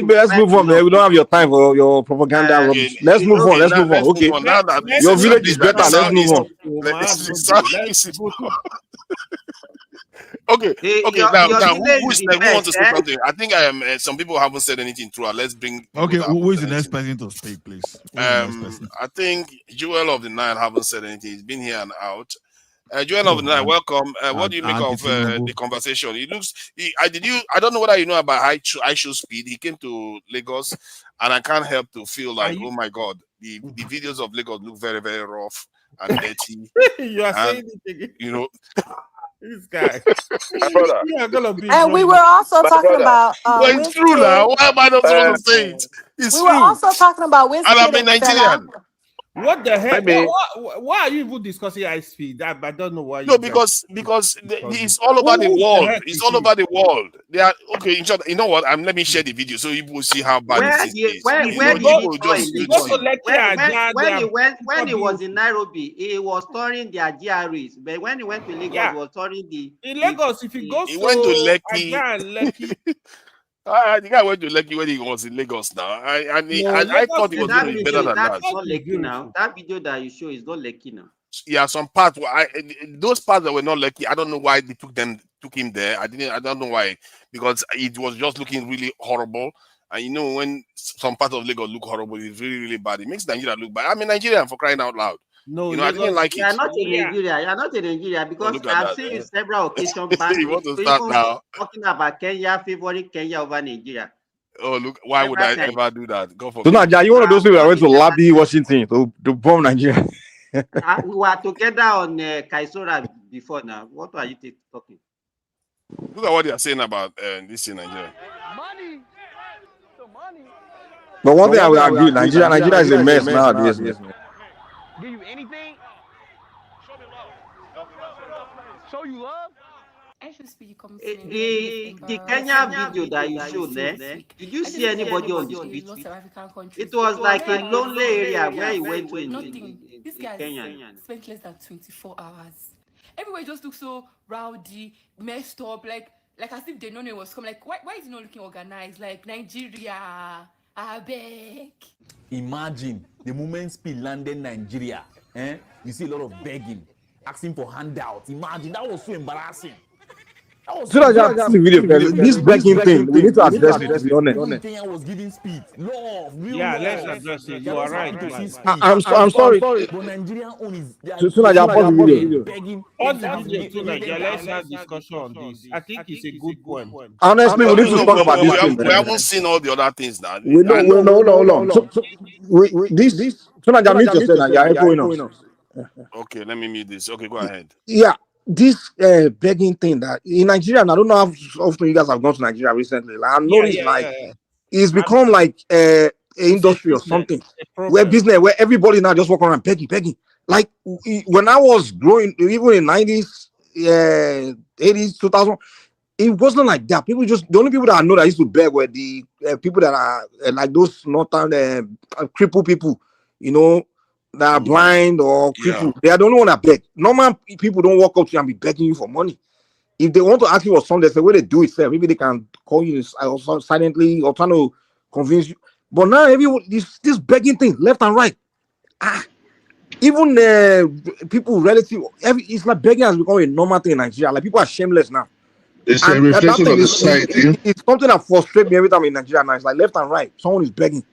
Let's move on, man. We don't have your time for your propaganda. Let's move on. Okay. Your village is better. Let's move on. Okay. Now, who wants to say something? I think some people haven't said anything throughout. Let's bring. Okay, who is the next person to speak, please? I think Joel of the Nile haven't said anything. He's been here and out. Joel of the Nile, welcome. What do you make of the conversation? I don't know whether you know about ISO speed. He came to Lagos, and I can't help to feel like, oh my God, the videos of Lagos look very, very rough and dirty. You are saying it again. You know. This guy. And we were also talking about. It's true now. Why am I not supposed to say it? It's true. We were also talking about Wizkid. And I'm a Nigerian. What the heck? Why are you even discussing high speed? I don't know why. No, because it's all over the world. It's all over the world. They are okay. You know what? Let me share the video so you will see how bad this is. When he was in Nairobi, he was touring their GREs. But when he went to Lagos, he was touring the. In Lagos, if he goes, he went to Lekki. The guy went to Lekki when he was in Lagos now. I thought he was going to be better than that. That's not Lekki now. That video that you show is not Lekki now. Yeah, some parts those parts that were not Lekki, I don't know why they took him there. I don't know why, because it was just looking really horrible. And you know, when some parts of Lagos look horrible, it's really, really bad. It makes Nigeria look bad. I'm a Nigerian, for crying out loud. No, I didn't like it. You're not in Nigeria. You're not in Nigeria because I've seen you several occasions back. You want to start now? Talking about Kenya, favoring Kenya over Nigeria. Oh, look, why would I ever do that? God So forbid. now, you one of those people that went to lobby Washington to bomb Nigeria. We were together on Kaisora before now. What are you talking? Look at what they are saying about this in Nigeria. Money. But one thing I will agree, Nigeria is a mess nowadays. Give you anything? Show you love? The Kenya video that you showed there, did you see anybody on the street? It was like a lonely area where he went to in Kenya. Spent less than 24 hours. Everywhere just looks so rowdy, messed up, like as if they know it was coming. Like, why is it not looking organized? Like Nigeria, I beg. Imagine the moment speed landed Nigeria, you see a lot of begging, asking for handouts. Imagine, that was so embarrassing. So I just see the video. This begging thing, we need to address it. To be honest, Kenya was giving speed, love, real Yeah, love. let's address it. You are right. I'm sorry. But Nigerian own is. So I just pause the video. Begging. Pause the video too, Nigeria. Let's have discussion on this. I think it's a good point. Honestly, we need to talk about this thing. We haven't seen all the other things now. We don't. Hold on. So this. So I just mute yourself. Now you're echoing us. Okay, let me mute this. Okay, go ahead. Yeah. This begging thing that in Nigeria, and I don't know how often you guys have gone to Nigeria recently. Like, I've noticed it's become like an industry or something where everybody now just walk around begging. Like when I was growing, even in 90s, 80s, 2000, it wasn't like that. People the only people that I know that used to beg were the people that are like those northern crippled people, that are blind or crippled. They are the only one that beg. Normal people don't walk up to you and be begging you for money. If they want to ask you for something, they say, well, they do it, sir. Maybe they can call you silently or trying to convince you. But now, this begging thing, left and right. Even people, relative, it's like begging has become a normal thing in Nigeria. Like people are shameless now. It's a reflection of the society. It's something that frustrates me every time in Nigeria now. It's like left and right. Someone is begging.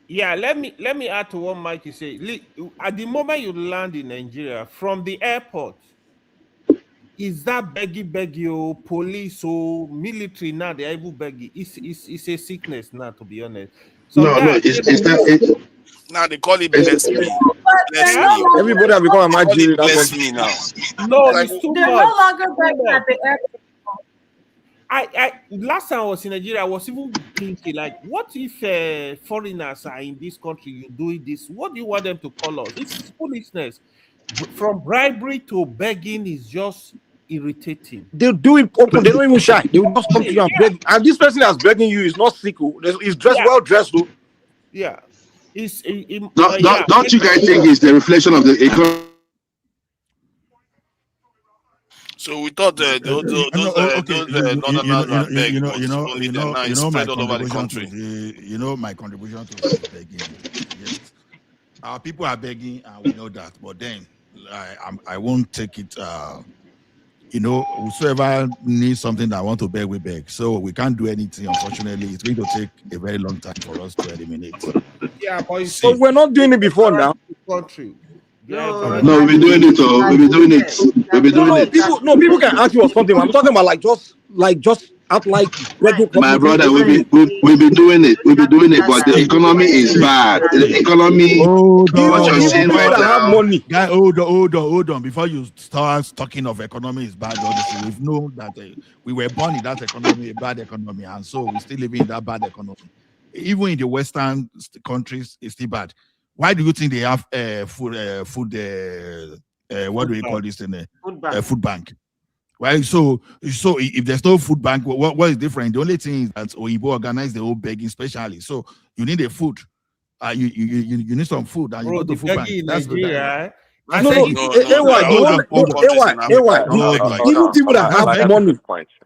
Yeah, let me add to what Mike is saying. At the moment you land in Nigeria, from the airport, is that begging, police or military now? They are even begging. It's a sickness now, to be honest. So now they call it bless me. Everybody have become a magic. Bless me now. No, it's too They're much. no longer begging at the airport. Last time I was in Nigeria, I was even thinking, like, what if foreigners are in this country, you're doing this? What do you want them to call us? It's foolishness. From bribery to begging is just irritating. They do it open. They don't even shy. They will just come to you and beg. And this person that's begging you is not sick. He's dressed well dressed, though. Yeah. Don't you guys think it's the reflection of the economy? So we thought those northerners are begging, my all over the country. My contribution to this begging. Yes. Our people are begging, and we know that. But then I won't take it. Whosoever needs something that I want to beg, we beg. So we can't do anything. Unfortunately, it's going to take a very long time for us to eliminate. Yeah, but so we're not doing it before now. Country. No, we've been doing it. We've been doing it. We've been doing it. People can ask you for something. I'm talking about just act like my brother. We've been doing it. We've been doing it, but the economy is bad. The economy. What you're seeing right now. Guy, hold on. Before you start talking of economy is bad, honestly, we've known that we were born in that economy, a bad economy, and so we still live in that bad economy. Even in the Western countries, it's still bad. Why do you think they have food? What do we call this in food bank? Right. So if there's no food bank, what is different? The only thing is that Oyibo organize the whole begging specially. So you need a food. You need some food, and you go to food bank. That's Nigeria. Even people that have money,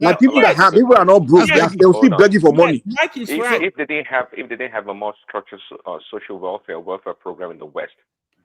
like people that are not broke, they'll still begging for money. If they didn't have a more structured social welfare program in the West,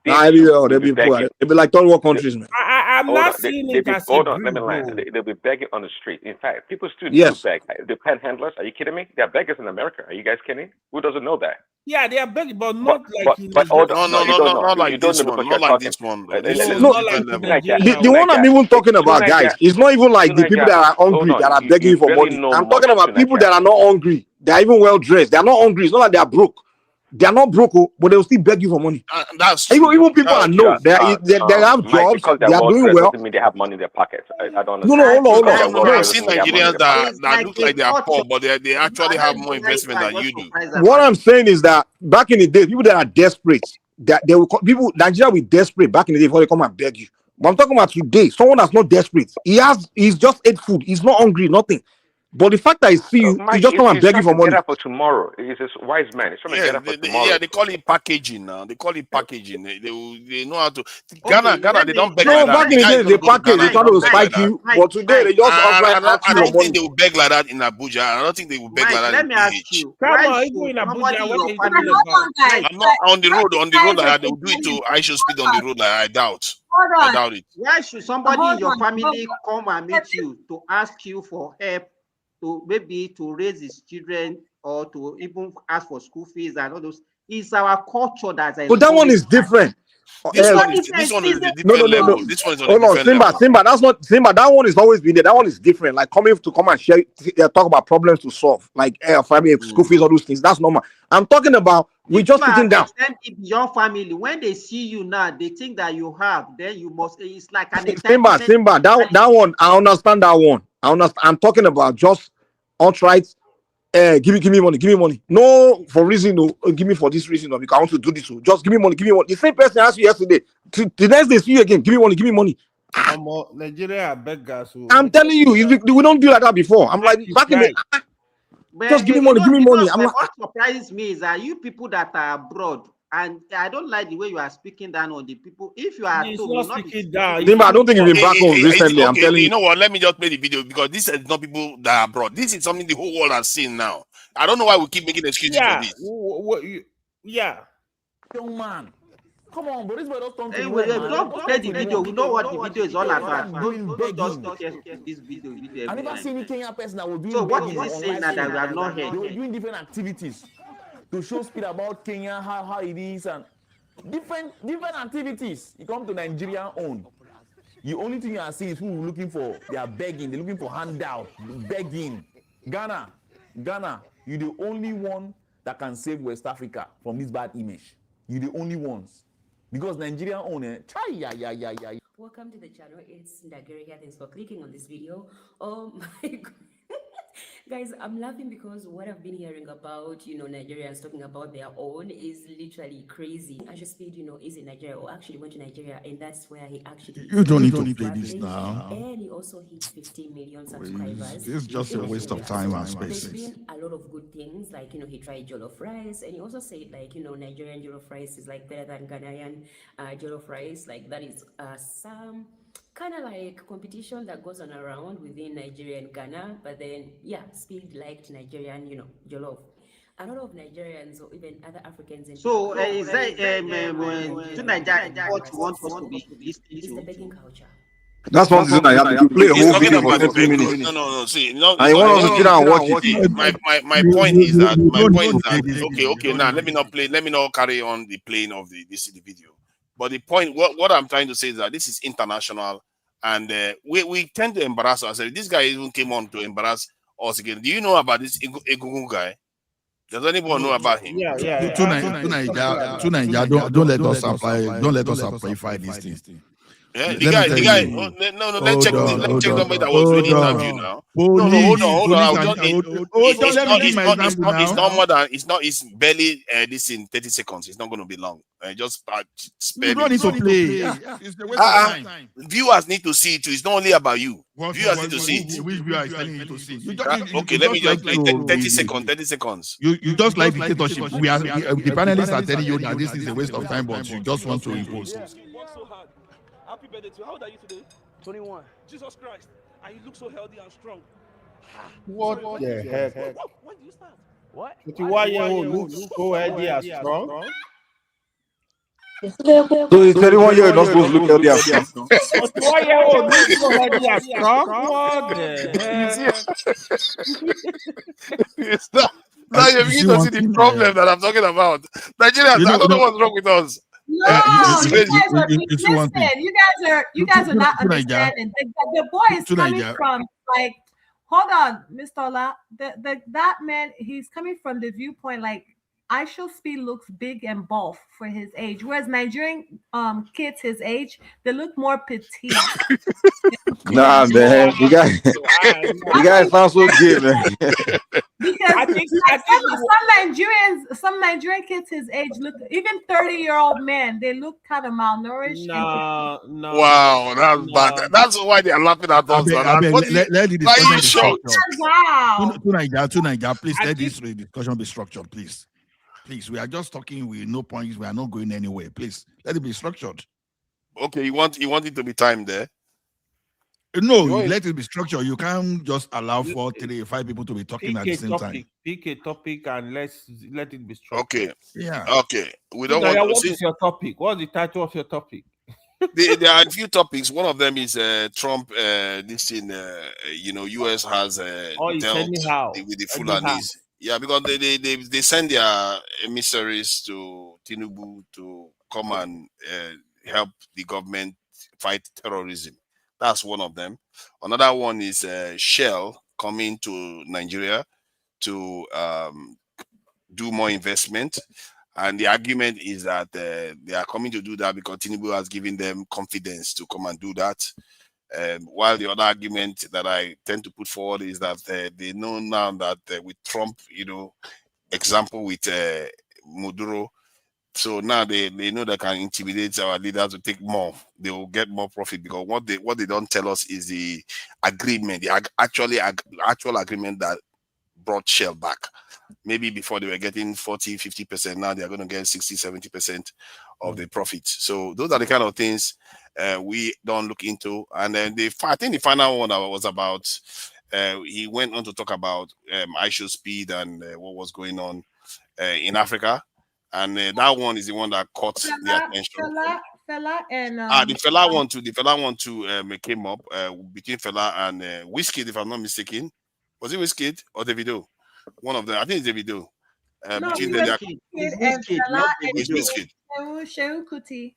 they'll be poor. They'll be like third world countries, man. I'm not seeing it as hold on, let me land. They'll be begging on the street. In fact, people still do beg. The panhandlers, are you kidding me? They're beggars in America. Are you guys kidding? Who doesn't know that? Yeah, they are begging, but not like not like this one. Not like this one. The one I'm even talking about, guys, it's not even like the people that are hungry that are begging for money. I'm talking about people that are not hungry. They're even well dressed. They're not hungry. It's not like they're broke. They are not broke, but they will still beg you for money. That's even people I know they have jobs. Because they they're are well doing dressed well. doesn't mean they have money in their pockets. I don't No, understand. hold on. Well, I've seen Nigerians that look like they are poor, but they actually have more investment than you do. What I'm saying is that back in the day, people that are desperate, that they will Nigeria will desperate back in the day before they come and beg you. But I'm talking about today, someone that's not desperate. He's just ate food. He's not hungry, nothing. But the fact that he see you, Mike, he just come and beg you for money. Get up for tomorrow. He's a wise man. He's trying to get up for tomorrow. Yeah, they call it packaging now. They call it packaging. They know how to. Ghana, they don't beg No, like that. back in the day, they package. They try to spike you. But today, they just I don't think they will beg like that in Abuja. I don't think they will beg like that. Let me ask you. Come on, even in Abuja, what are you talking about? I'm not on the road. On the road like that, they will do it to I should speed on the road. Like I doubt. I doubt it. Why should somebody in your family come and meet you to ask you for help, to maybe to raise his children, or to even ask for school fees and all those? It's our culture that's. But that one is different. This one is a different level. This one is on a different level. Simba, that's not Simba. That one is always been there. That one is different. Like come and share, talk about problems to solve, like family, school fees, all those things. That's normal. I'm talking about we just sitting down. Your family, when they see you now, they think that you have. Then you must. It's like an Simba. That one, I understand that one. I understand. I'm talking about just outright. Give me money. No, for reason, no. Give me for this reason, no, because I want to do this. So just give me money. The same person asked you yesterday. The next day, see you again. Give me money. Nigeria beggars. I'm telling you, we don't do like that before. I'm like back in the. Just give me money. I'm like, what surprises me is that you people that are abroad, and I don't like the way you are speaking down on the people. If you are speaking down, I don't think you've been back home recently. I'm telling you. You know what? Let me just play the video because this is not people that are abroad. This is something the whole world has seen now. I don't know why we keep making excuses for this. Young man. Come on, bro. This boy don't come to don't play the video. We know what the video is all about. Don't this video. I never seen any Kenyan person that will do. So what is he saying that we have not heard? They were doing different activities to show speed about Kenya, how it is, and different activities. You come to Nigerian own. The only thing you are seeing is who looking for. They are begging. They're looking for handout, begging. Ghana, you're the only one that can save West Africa from this bad image. You're the only ones. Because Nigerian owner, Welcome to the channel. It's Nigeria. Thanks for clicking on this video. Oh my God. Guys, I'm laughing because what I've been hearing about, Nigerians talking about their own is literally crazy. I just said, is in Nigeria, or actually went to Nigeria, and that's where he actually. You don't need to play this now. And he also hit 15 million subscribers. It's just a waste of time and space. There's been a lot of good things, like he tried jollof rice, and he also said Nigerian jollof rice is like better than Ghanaian jollof rice. Like that is some kind of like competition that goes on around within Nigeria and Ghana, but then Speed liked Nigerian, jollof. A lot of Nigerians or even other Africans in so is that to Nigeria what you want us to be listening to? The begging culture. That's not the reason I have to play a whole video for 30 minutes. No. See, and you want us to sit down and watch it. My point is that okay. Now let me not carry on the playing of the video. But the point, what I'm trying to say is that this is international, and we tend to embarrass ourselves. This guy even came on to embarrass us again. Do you know about this Egungun guy? Does anyone know about him? Yeah. Don't let us apply. Don't let us amplify these things. Yeah, the guy. No. Let's check somebody that was doing interview now. Hold on. It's barely this in 30 seconds. It's not going to be long. Just spare you don't need to play. It's the waste of time. Viewers need to see it too. It's not only about you. Viewers need to see it. Which viewer is telling you to see? Okay, let me just play 30 seconds. 30 seconds. You just like dictatorship. The panelists are telling you that this is a waste of time, but you just want to impose. Happy birthday to you. How old are you today? 21. Jesus Christ. And you look so healthy and strong. What the heck? When did you start? What? 21-year-old looks so healthy and strong. So he's 31 years not supposed to look healthy and strong. 21-year-old looks so healthy and strong. What the heck? Now you begin to see the problem that I'm talking about. Nigerians, I don't know what's wrong with us. No, you guys are not understanding. The boy is coming from like hold on, Mr. Ola. That man, he's coming from the viewpoint like Aisha Speed looks big and buff for his age, whereas Nigerian kids his age, they look more petite. Nah, man, you guys sound so gay, man. Because I think some Nigerian kids his age look, even 30-year-old men, they look kind of malnourished. No. Wow, that's bad. That's why they are laughing at us. Let the discussion be structured. Wow. To Nigeria, please let this discussion be structured, please. Please, we are just talking with no points. We are not going anywhere. Please, let it be structured. Okay, you want it to be timed there? No, let it be structured. You can't just allow 4, 3, 5 people to be talking at the same time. Pick a topic and let it be structured. Okay. Yeah. Okay. We don't want. What is your topic? What's the title of your topic? There are a few topics. One of them is Trump. This in U.S. has dealt with the Fulanis. Yeah, because they send their emissaries to Tinubu to come and help the government fight terrorism. That's one of them. Another one is Shell coming to Nigeria to do more investment. And the argument is that they are coming to do that because Tinubu has given them confidence to come and do that. While the other argument that I tend to put forward is that they know now that with Trump, example with Maduro, so now they know they can intimidate our leaders to take more. They will get more profit because what they don't tell us is the agreement, the actual agreement that brought Shell back. Maybe before they were getting 40, 50%, now they're going to get 60, 70% of the profits. So those are the kind of things we don't look into. And then I think the final one was about, he went on to talk about Aisha Speed and what was going on in Africa. And that one is the one that caught the attention. Fela and the Fela one too came up between Fela and Wizkid, if I'm not mistaken. Was it Wizkid or Davido? One of them, I think it's Davido. Between them, it's Wizkid. Shehu Kuti.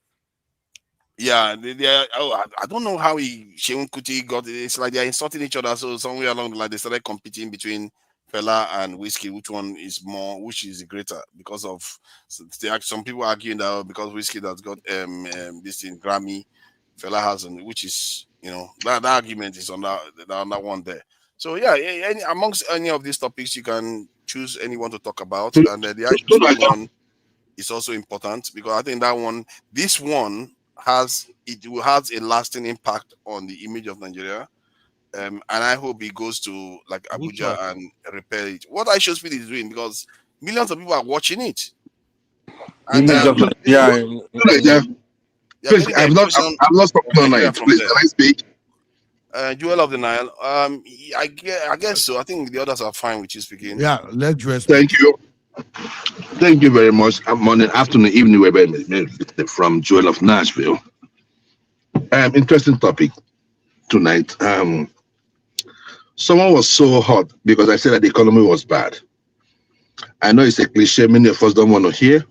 Yeah, I don't know how Shehu Kuti got it. It's like they're insulting each other. So somewhere along the line, they started competing between Fela and Wizkid, which is greater, because of some people arguing that because Wizkid has got this in Grammy, Fela hasn't, which is that argument is on that one there. So yeah, amongst any of these topics, you can choose anyone to talk about, and the actual one is also important because I think this one has a lasting impact on the image of Nigeria. And I hope it goes to like Abuja and repair it. What Aisha Speed is doing, because millions of people are watching it. And please, I've not spoken on it. Please, can I speak? Jewel of the Nile. I guess so. I think the others are fine with you speaking. Yeah, let Jewel speak. Thank you very much. Morning, afternoon, evening, from Jewel of Nashville. Interesting topic tonight. Someone was so hot because I said that the economy was bad. I know it's a cliche, many of us don't want to hear.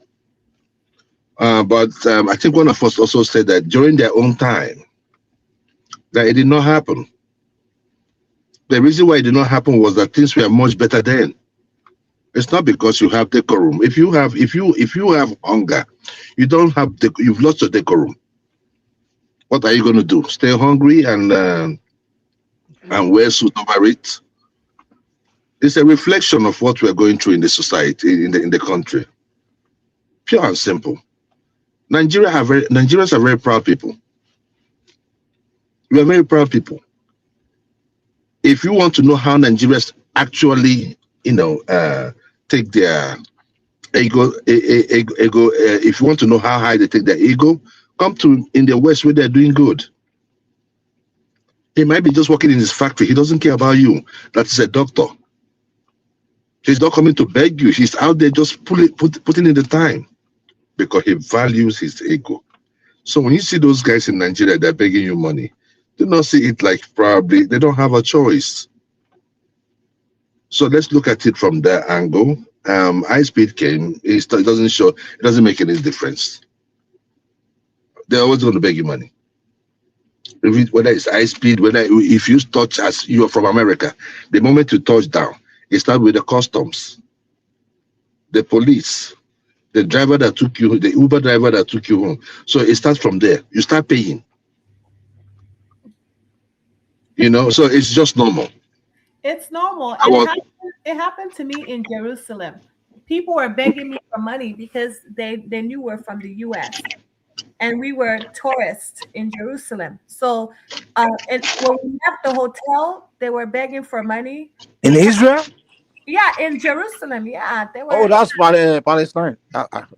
But I think one of us also said that during their own time, that it did not happen. The reason why it did not happen was that things were much better then. It's not because you have decorum. If you have hunger, you've lost your decorum. What are you going to do? Stay hungry and wear suit over it? It's a reflection of what we're going through in the society, in the country. Pure and simple. Nigerians are very proud people. We are very proud people. If you want to know how Nigerians actually, take their ego, if you want to know how high they take their ego, come to in the West where they're doing good. He might be just working in his factory. He doesn't care about you. That is a doctor. He's not coming to beg you. He's out there just putting in the time because he values his ego. So when you see those guys in Nigeria, they're begging you money, do not see it like probably they don't have a choice. So let's look at it from that angle. High speed came. It doesn't make any difference. They're always going to beg you money. whether it's high speed, if you touch as you're from America, the moment you touch down, it starts with the customs, the police, the driver that took you, the Uber driver that took you home. So it starts from there. You start paying. So it's just normal. It's normal. And it happened to me in Jerusalem. People were begging me for money because they knew we're from the US. And we were tourists in Jerusalem. So and when we left the hotel, they were begging for money. In Israel? Yeah, in Jerusalem. Yeah, they were. Oh, that's Palestine.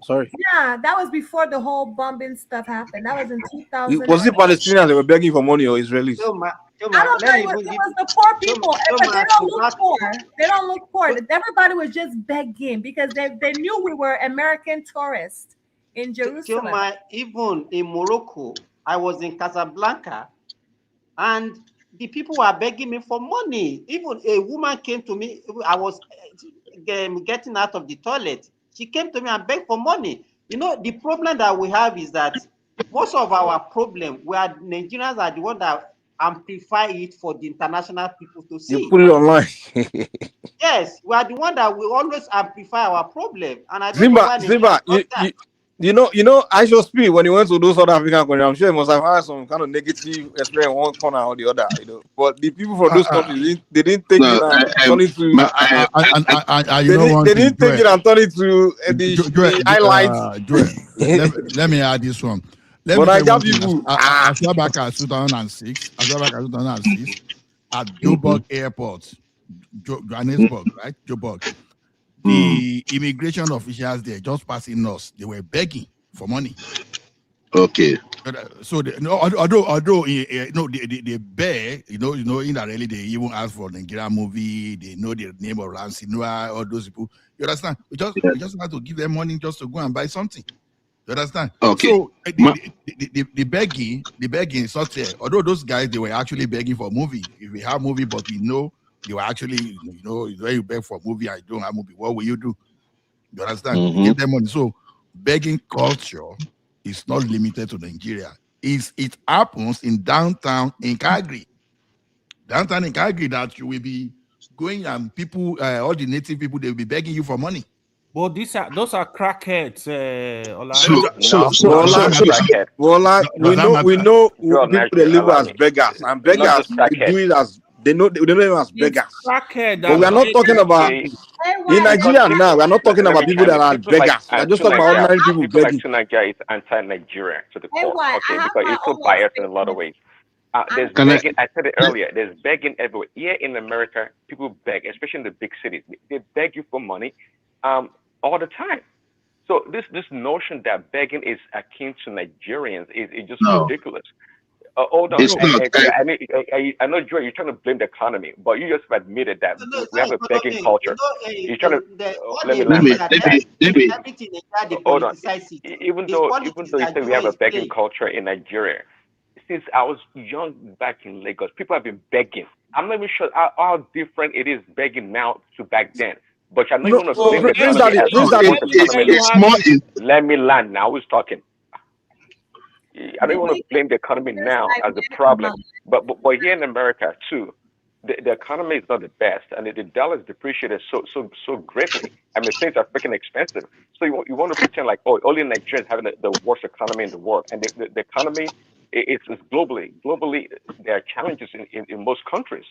Sorry. Yeah, that was before the whole bombing stuff happened. That was in 2000. Was it Palestinians that were begging for money or Israelis? I don't know. It was the poor people. But they don't look poor. They don't look poor. Everybody was just begging because they knew we were American tourists in Jerusalem. Even in Morocco, I was in Casablanca, and the people were begging me for money. Even a woman came to me. I was getting out of the toilet. She came to me and begged for money. The problem that we have is that most of our problem, Nigerians are the one that amplify it for the international people to see. You put it online. Yes, we are the one that will always amplify our problem. And I don't Zimba, I just speak when he went to those South African countries. I'm sure he must have had some kind of negative experience one corner or the other. But the people from those countries, they didn't take it and turn it to. They didn't take it and turn it to the highlights. Let me add this one. But I tell people, I saw back at 2006. At Joburg Airport, Johannesburg, right? Joburg. The immigration officials there just passing us, they were begging for money. Okay. So although they beg, indirectly they even ask for Nigerian movie. They know the name of Ramsey Noah, all those people. You understand? We just have to give them money just to go and buy something. You understand? Okay. So the begging is not there. Although those guys, they were actually begging for movie. If we have movie, but we know they were actually, when you beg for movie, I don't have movie. What will you do? You understand? Mm-hmm. Give them money. So begging culture is not limited to Nigeria. It happens in downtown in Calgary. Downtown in Calgary, that you will be going and people, all the native people, they will be begging you for money. But those are crackheads. We know people they live as beggars, and beggars they know them as beggars. But we are not talking about in Nigeria now. We are not talking about people that are beggars. We are just talking about ordinary people begging. Nigeria is anti-Nigeria to the core, okay, because it's so biased in a lot of ways. There's begging. I said it earlier. There's begging everywhere. Here in America, people beg, especially in the big cities. They beg you for money. All the time. So this notion that begging is akin to Nigerians is just ridiculous. Hold on. I know, Joy, you're trying to blame the economy, but you just admitted that we have a begging culture. You're trying to let me hold on. Even though you say we have a begging culture in Nigeria, since I was young back in Lagos, people have been begging. I'm not even sure how different it is begging now to back then. But I'm not going to blame the economy. Let me land now. Who's talking? I don't want to blame the economy now as a problem. But here in America, too, the economy is not the best. And the dollar is depreciated so greatly. I mean, things are freaking expensive. So you want to pretend like, only Nigerians having the worst economy in the world. And the economy, it's globally. Globally, there are challenges in most countries.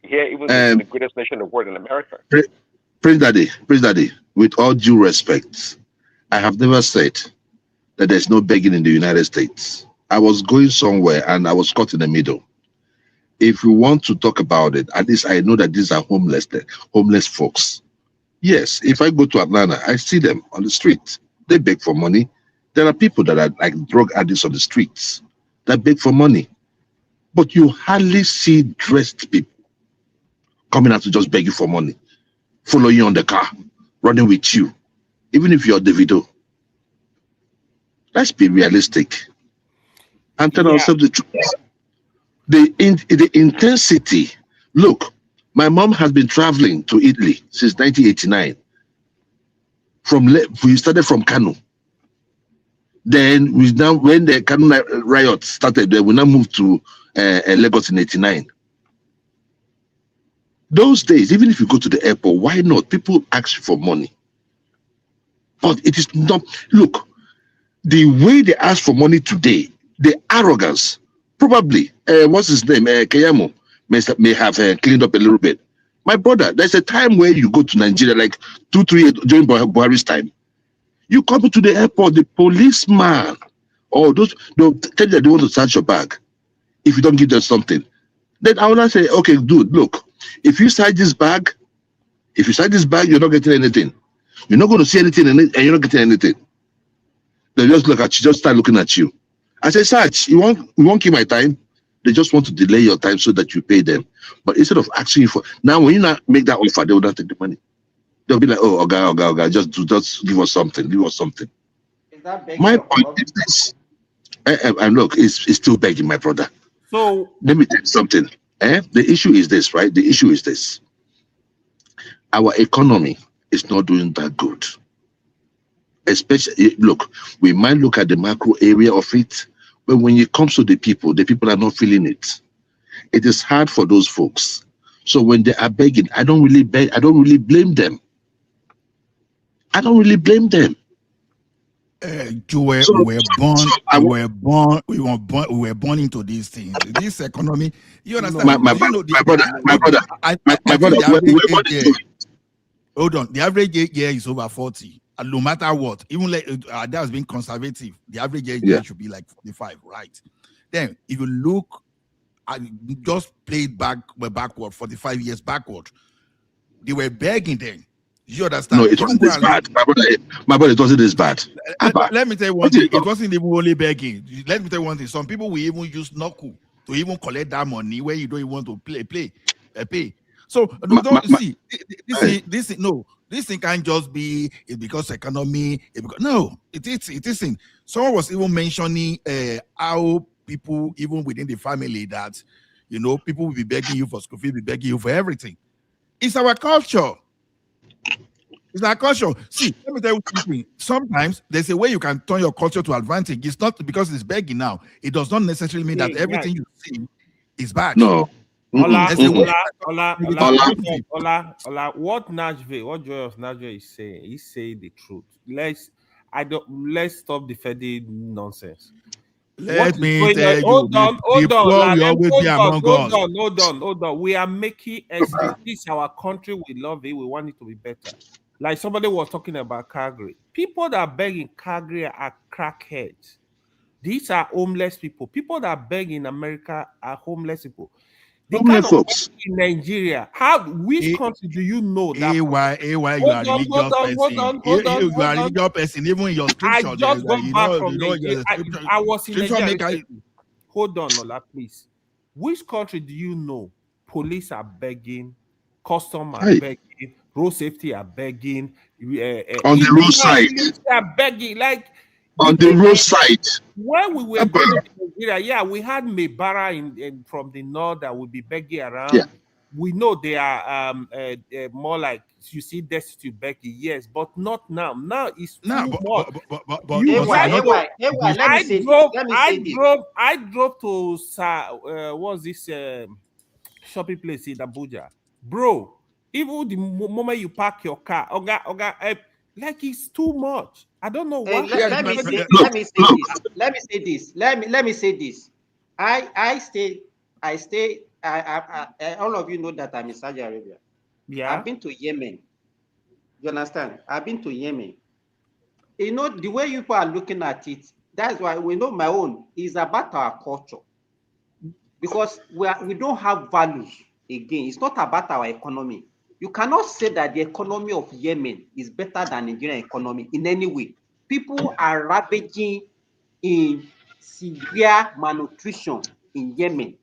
Here, even in the greatest nation in the world, in America. Prince Daddy, with all due respect, I have never said that there's no begging in the United States. I was going somewhere and I was caught in the middle. If you want to talk about it, at least I know that these are homeless folks. Yes, if I go to Atlanta, I see them on the street. They beg for money. There are people that are like drug addicts on the streets that beg for money. But you hardly see dressed people coming out to just beg you for money, follow you on the car, running with you, even if you're Davido. Let's be realistic and tell ourselves the truth. The intensity. Look, my mom has been traveling to Italy since 1989. We started from Kano. Then when the Kano riot started, we now moved to Lagos in '89. Those days, even if you go to the airport, why not? People ask you for money. But it is not, look, the way they ask for money today, the arrogance, probably, what's his name, Keyamo, may have cleaned up a little bit. My brother, there's a time where you go to Nigeria, like 2-3 years during Buhari's time. You come to the airport, the policeman, or they'll tell you that they want to search your bag if you don't give them something. Then I will say, okay, dude, look, if you search this bag, you're not getting anything. You're not going to see anything in it, and you're not getting anything. They just look at you, just start looking at you. I say, search, you won't keep my time. They just want to delay your time so that you pay them. But instead of asking you for, now when you not make that offer, they will not take the money. They'll be like, oh, okay, just give us something, My point is this, and look, it's still begging, my brother. So let me tell you something. The issue is this, right? The issue is this. Our economy is not doing that good. Especially, look, we might look at the macro area of it, but when it comes to the people are not feeling it. It is hard for those folks. So when they are begging, I don't really blame them. We were born into these things. This economy, you understand? My brother. Hold on. The average age here is over 40. And no matter what, even like that has been conservative. The average age here should be like 45, right? Then if you look at just played backward, 45 years backward, they were begging then. You understand? No, it wasn't this bad. My brother, it wasn't this bad. Let me tell you one thing. It wasn't even only begging. Let me tell you one thing. Some people will even use knuckle to even collect that money where you don't even want to pay. So this thing can't just be because economy. It isn't. Someone was even mentioning how people, even within the family, that people will be begging you for school fees, be begging you for everything. It's our culture. It's our culture. See, let me tell you something. Sometimes there's a way you can turn your culture to advantage. It's not because it's begging now. It does not necessarily mean that everything you see is bad. No. Ola, what Joyous Najve is saying, he's saying the truth. Let's stop defending nonsense. Let me tell you, hold on. We are making excuses. This is our country. We love it. We want it to be better. Like somebody was talking about Calgary. People that are begging Calgary are crackheads. These are homeless people. People that beg in America are homeless people. The kind of folks in Nigeria. Which country do you know that? You are a religious person. Even in your scripture, I just got back from Nigeria. I was in Nigeria. Hold on, Ola, please. Which country do you know? Police are begging, customs are begging, road safety are begging. On the roadside, they are begging like. On the roadside. When we were in Nigeria, we had Mebara from the north that would be begging around. Yeah. We know they are more like you see destitute begging, yes, but not now. Now it's too much. I drove to what's this shopping place in Abuja, bro. Even the moment you park your car, like it's too much. I don't know why. Let me say this. I stay. All of you know that I'm in Saudi Arabia. Yeah. I've been to Yemen. You understand? I've been to Yemen. You know, the way you people are looking at it, that's why we know my own is about our culture. Because we don't have values again. It's not about our economy. You cannot say that the economy of Yemen is better than the Nigerian economy in any way. People are ravaging in severe malnutrition in Yemen.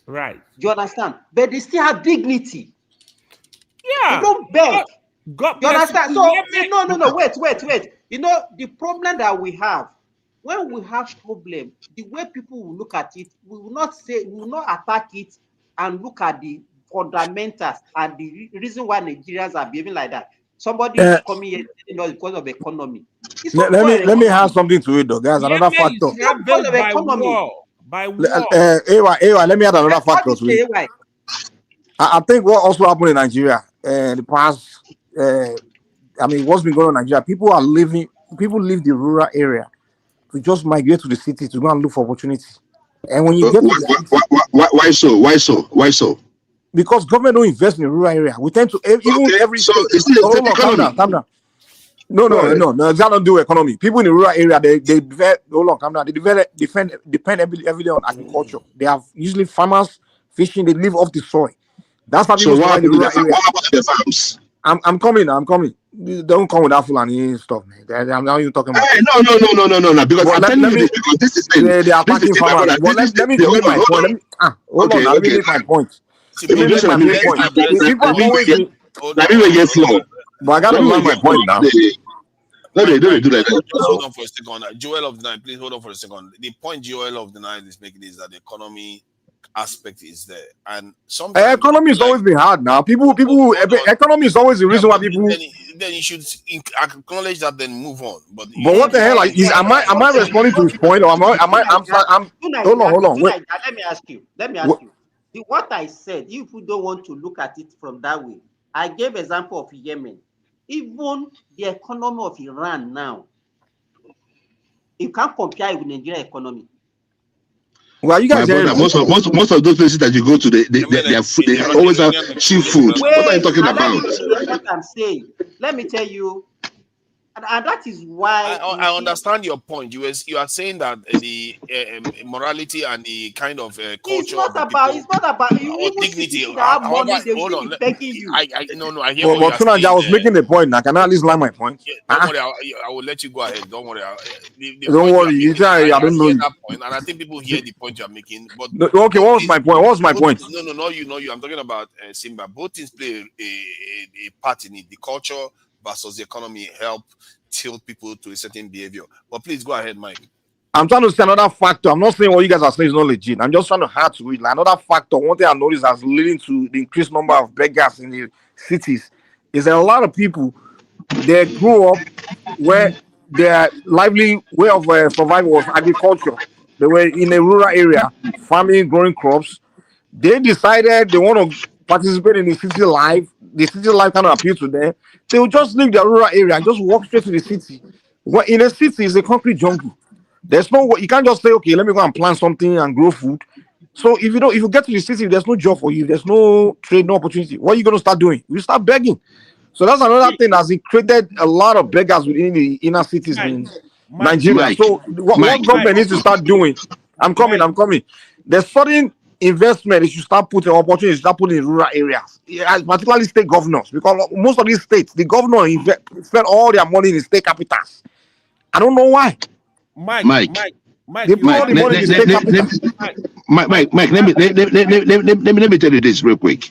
Right. Do you understand? But they still have dignity. Yeah. They don't beg. God you understand? So Yemen. No. Wait. You know, the problem that we have, when we have problem, the way people will look at it, we will not attack it and look at the fundamentals and the reason why Nigerians are behaving like that. Somebody is coming here because of economy. Let me add something to it, though, guys. Another factor. Because of economy. By war. Let me add another factor to it. I think what also happened in Nigeria the past, what's been going on in Nigeria, people leave the rural area to just migrate to the city to go and look for opportunity. And when you get to the city, why so? Because government don't invest in the rural area. We tend to every so state. it's still the economy. Calm down. No, that don't do economy. People in the rural area, they depend heavily on agriculture. They have usually farmers fishing. They live off the soil. That's how people survive in the rural area. What about the farms? I'm coming. Don't come with that Fulani stuff, man. I'm now you talking about. Hey, no. Because I'm telling you this because this is they are attacking farmers. Let me make my point. Hold on. Let me make my point. People yes, Lord. But I gotta learn my point now. Let me do that. Hold on for a second. Joel of the night, please hold on for a second. The point Joel of the night is making is that the economy aspect is there, and sometimes economy has always been hard. Now, economy is always the reason why people. Then you should acknowledge that, then move on. But what the hell? Am I responding to his point, or am I? Hold on. Wait. Let me ask you. What I said, if you don't want to look at it from that way, I gave example of Yemen. Even the economy of Iran now, you can't compare it with Nigeria economy. Well, you guys, most of those places that you go to, they always have cheap food. What are you talking about? What I'm saying. Let me tell you. And that is why I understand your point. You are saying that the morality and the kind of culture. It's not about or dignity. Hold on. I hear what you're saying. I was making the point. Now, can I at least learn my point? Yeah, don't worry. I will let you go ahead. Don't worry. Don't worry. I don't know. That point, and I think people hear the point you're making. But okay, what was my point? No. You. I'm talking about Simba. Both things play a part in it. The culture versus the economy help tilt people to a certain behavior. But please go ahead, Mike. I'm trying to say another factor. I'm not saying what you guys are saying is not legit. I'm just trying to add to it. Like another factor, one thing I noticed as leading to the increased number of beggars in the cities is that a lot of people, they grew up where their lively way of survival was agriculture. They were in a rural area, farming, growing crops. They decided they want to participate in the city life. The city life kind of appeal to them. They will just leave their rural area and just walk straight to the city. Well, in a city, it's a concrete jungle. There's no, you can't just say, okay, let me go and plant something and grow food. So if you get to the city, there's no job for you, there's no trade, no opportunity. What are you going to start doing? You start begging. So that's another thing that's created a lot of beggars within the inner cities in Nigeria. So what government needs to start doing? I'm coming. There's certain investment, if you start putting opportunities, start putting in rural areas, particularly state governors, because most of these states, the governor spend all their money in the state capitals. I don't know why. Mike, they put all the money in the state capitals. Mike, let me tell you this real quick.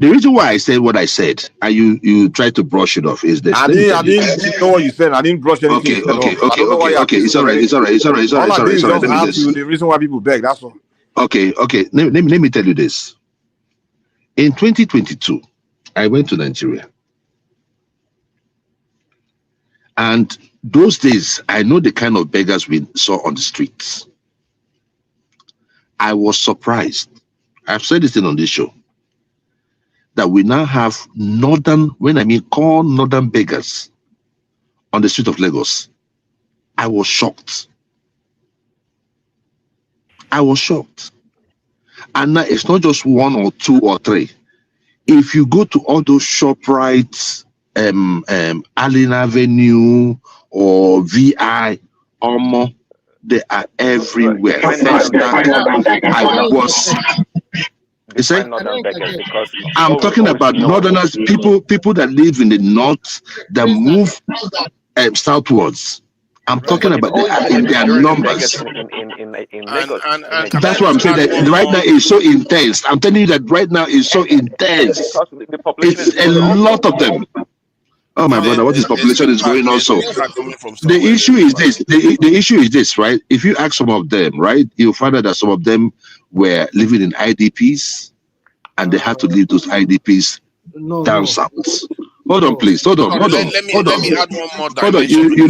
The reason why I said what I said, and you tried to brush it off, is this. I didn't know what you said. I didn't brush anything. Okay. It's all right. The reason why people beg, that's all. Okay. Let me tell you this. In 2022, I went to Nigeria. And those days, I know the kind of beggars we saw on the streets. I was surprised. I've said this on this show, that we now have call northern beggars on the street of Lagos. I was shocked. And now it's not just one or two or three. If you go to all those ShopRites, Allen Avenue or VI, they are everywhere. I'm talking about northerners, people that live in the north that move southwards. I'm talking about in their numbers. That's why I'm saying that right now is so intense. I'm telling you that right now is so intense. It's a lot of them. Oh my brother, what is population is going on? So the issue is this. The issue is this, right? If you ask some of them, right, you'll find out that some of them were living in IDPs, and they had to leave those IDPs down south. Hold on, please. Hold on. Let me add one more dimension. Hold on. You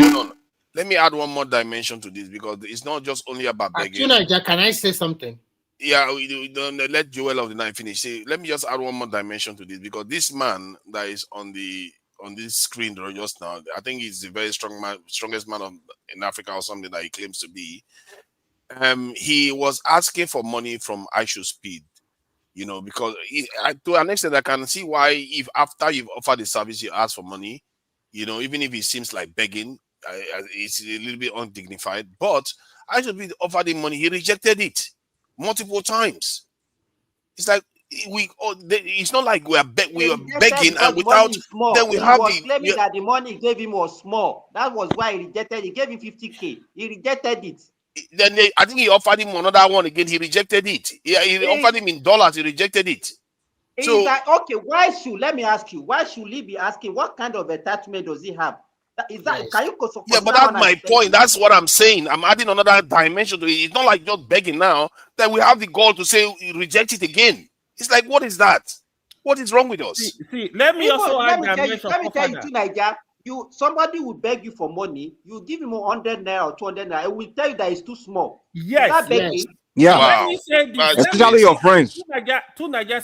know. let me add one more dimension to this, because it's not just only about begging. Can I say something? Yeah, we don't let Joel of the Night finish. Let me just add one more dimension to this, because this man that is on this screen just now, I think he's the very strongest man in Africa or something that he claims to be. He was asking for money from I Should Speed, because to an extent I can see why, if after you've offered the service you ask for money, even if it seems like begging, it's a little bit undignified. But I Should Speed offered him money, he rejected it multiple times. It's like it's not like we are begging and without then we have claiming that the money he gave him was small. That was why he rejected. He gave him 50K. He rejected it. Then I think he offered him another one again. He rejected it. He offered him in dollars. He rejected it. So like, okay, let me ask you, why should he be asking what kind of attachment does he have? Is that can you yeah, but that's my point. That's what I'm saying. I'm adding another dimension to it. It's not like just begging now that we have the goal to say reject it again. It's like, what is that? What is wrong with us? See, let me tell you, Nigeria, somebody will beg you for money, you give him 100 naira or 200 naira, it will tell you that it's too small. Yes. Yeah. Wow. Let me say this. Especially your friends.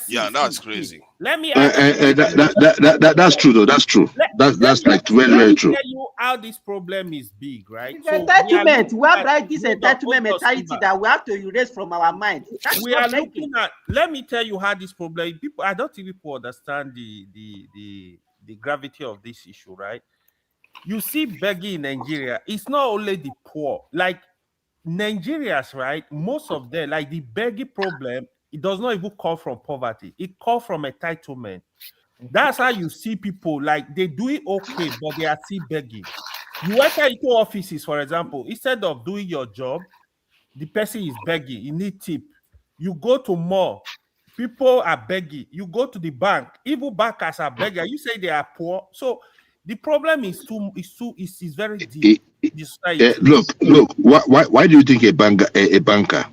Yeah, that's crazy. Let me that's true though. That's true. That's like very, very true. Tell you how this problem is big, right? It's entitlement. We have this entitlement mentality that we have to erase from our mind. We are looking at. Let me tell you how this problem. People, I don't think people understand the gravity of this issue, right? You see, begging in Nigeria, it's not only the poor, like Nigerians, right? Most of them, like the begging problem, it does not even come from poverty. It comes from entitlement. That's how you see people, like they do it okay, but they are still begging. You enter into offices, for example, instead of doing your job, the person is begging. You need tip. You go to mall, people are begging. You go to the bank, even bankers are begging. You say they are poor. So the problem is very deep. Look. Why do you think a banker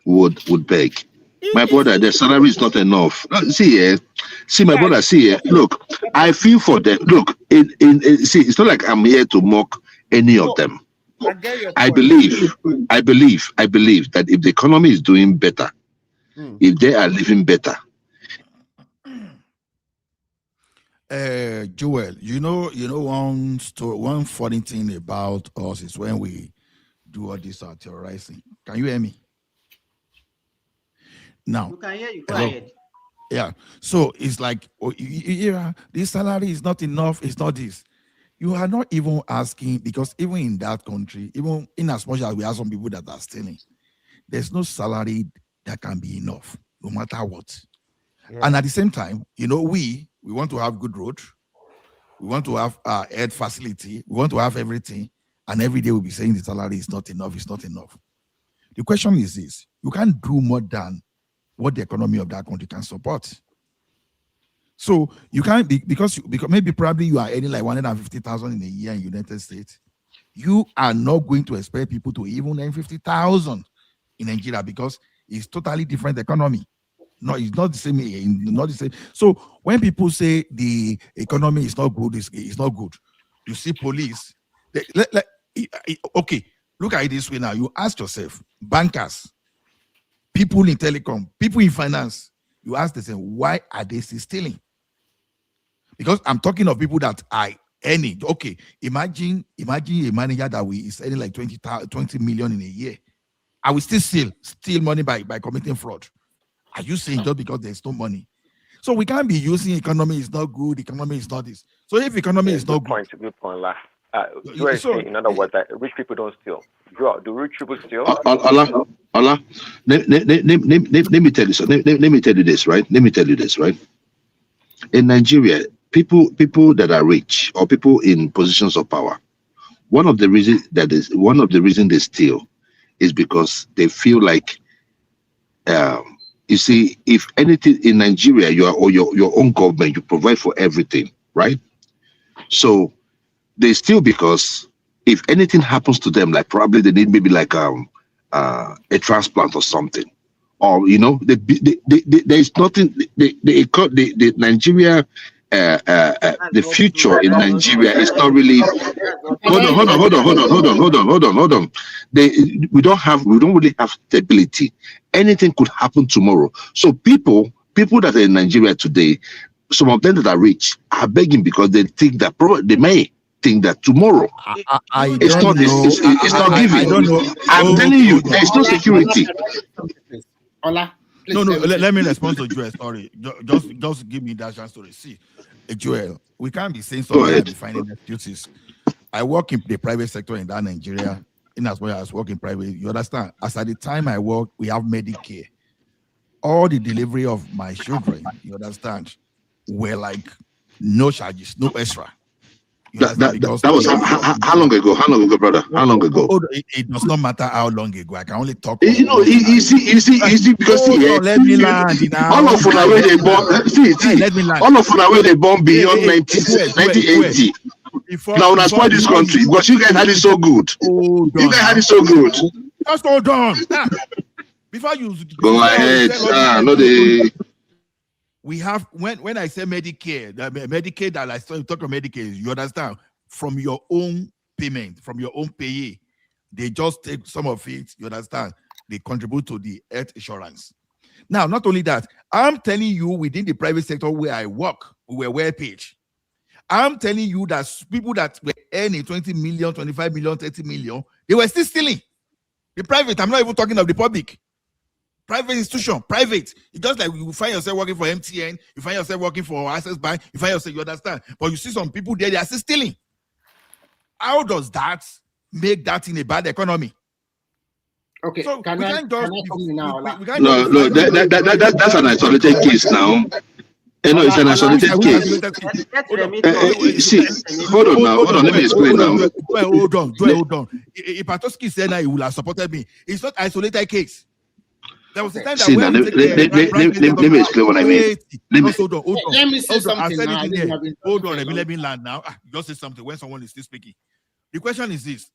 would beg? My brother, their salary is not enough. See, my brother. See, look, I feel for them. Look, see, it's not like I'm here to mock any of them. I believe that if the economy is doing better, if they are living better. Joel, one funny thing about us is when we do all this terrorizing. Can you hear me? Now, you can hear you. Go ahead. Yeah. So it's like, this salary is not enough. It's not this. You are not even asking, because even in that country, even in as much as we have some people that are stealing, there's no salary that can be enough, no matter what. Yeah. And at the same time, we want to have good roads. We want to have air facility. We want to have everything. And every day we'll be saying the salary is not enough. It's not enough. The question is this: you can't do more than what the economy of that country can support. So you can't be, because maybe probably you are earning like 150,000 in a year in the United States. You are not going to expect people to even earn 50,000 in Nigeria, because it's totally different economy. No, it's not the same. Not the same. So when people say the economy is not good, it's not good. You see police. Okay, look at it this way now. You ask yourself, bankers, people in telecom, people in finance, you ask them, why are they still stealing? Because I'm talking of people that are earning. Okay, imagine a manager that is earning like 20 million in a year. I will still steal money by committing fraud. Are you saying just because there's no money? So we can't be using economy is not good, economy is not this. So if economy is not good. Good point, La. In other words, that rich people don't steal. Do rich people steal? Allah, let me tell you so. Let me tell you this, right? In Nigeria, people that are rich or people in positions of power, one of the reasons they steal is because they feel like, you see, if anything in Nigeria, your own government, you provide for everything, right? So they steal because if anything happens to them, like probably they need maybe like a transplant or something, or there is nothing. The Nigeria the future in Nigeria is not really. Hold on. We don't really have stability. Anything could happen tomorrow. So people that are in Nigeria today, some of them that are rich are begging because they think that they may think that tomorrow it's not giving. I don't know. I'm telling you, there's no security. Ola, no, let me respond to Joel's story. Just give me that chance to see. Joel, we can't be saying something and be finding excuses. I work in the private sector in that Nigeria, in as well as work in private. You understand? As at the time I work, we have Medicare. All the delivery of my children, you understand, were like no charges, no extra. That was how long ago? How long ago, brother? How long ago? It does not matter how long ago. I can only talk. You know, easy because let me land. All of them where they born. All of them where they born beyond 1980. Now let's spoil this country because you guys had it so good. You guys had it so good. Just hold on. Before you go ahead. No, we have when I say Medicare, Medicaid that I started talking about Medicaid, you understand, from your own payment, from your own payee, they just take some of it, you understand, they contribute to the health insurance. Now, not only that, I'm telling you within the private sector where I work, we were well paid. I'm telling you that people that were earning 20 million, 25 million, 30 million, they were still stealing. The private, I'm not even talking of the public. Private institution, private. It's just like you find yourself working for MTN, you find yourself working for Access Bank, you find yourself, you understand. But you see some people there, they are still stealing. How does that make that in a bad economy? Okay, so can I come in now? No, that's an isolated case now. No, it's an isolated case. See, hold on, let me explain now. Hold on. If Patoski said that he would have supported me, it's not isolated case. There was a time that let me explain what I mean. Hold on. Let me say something now. Hold on, let me land now. Just say something when someone is still speaking. The question is this: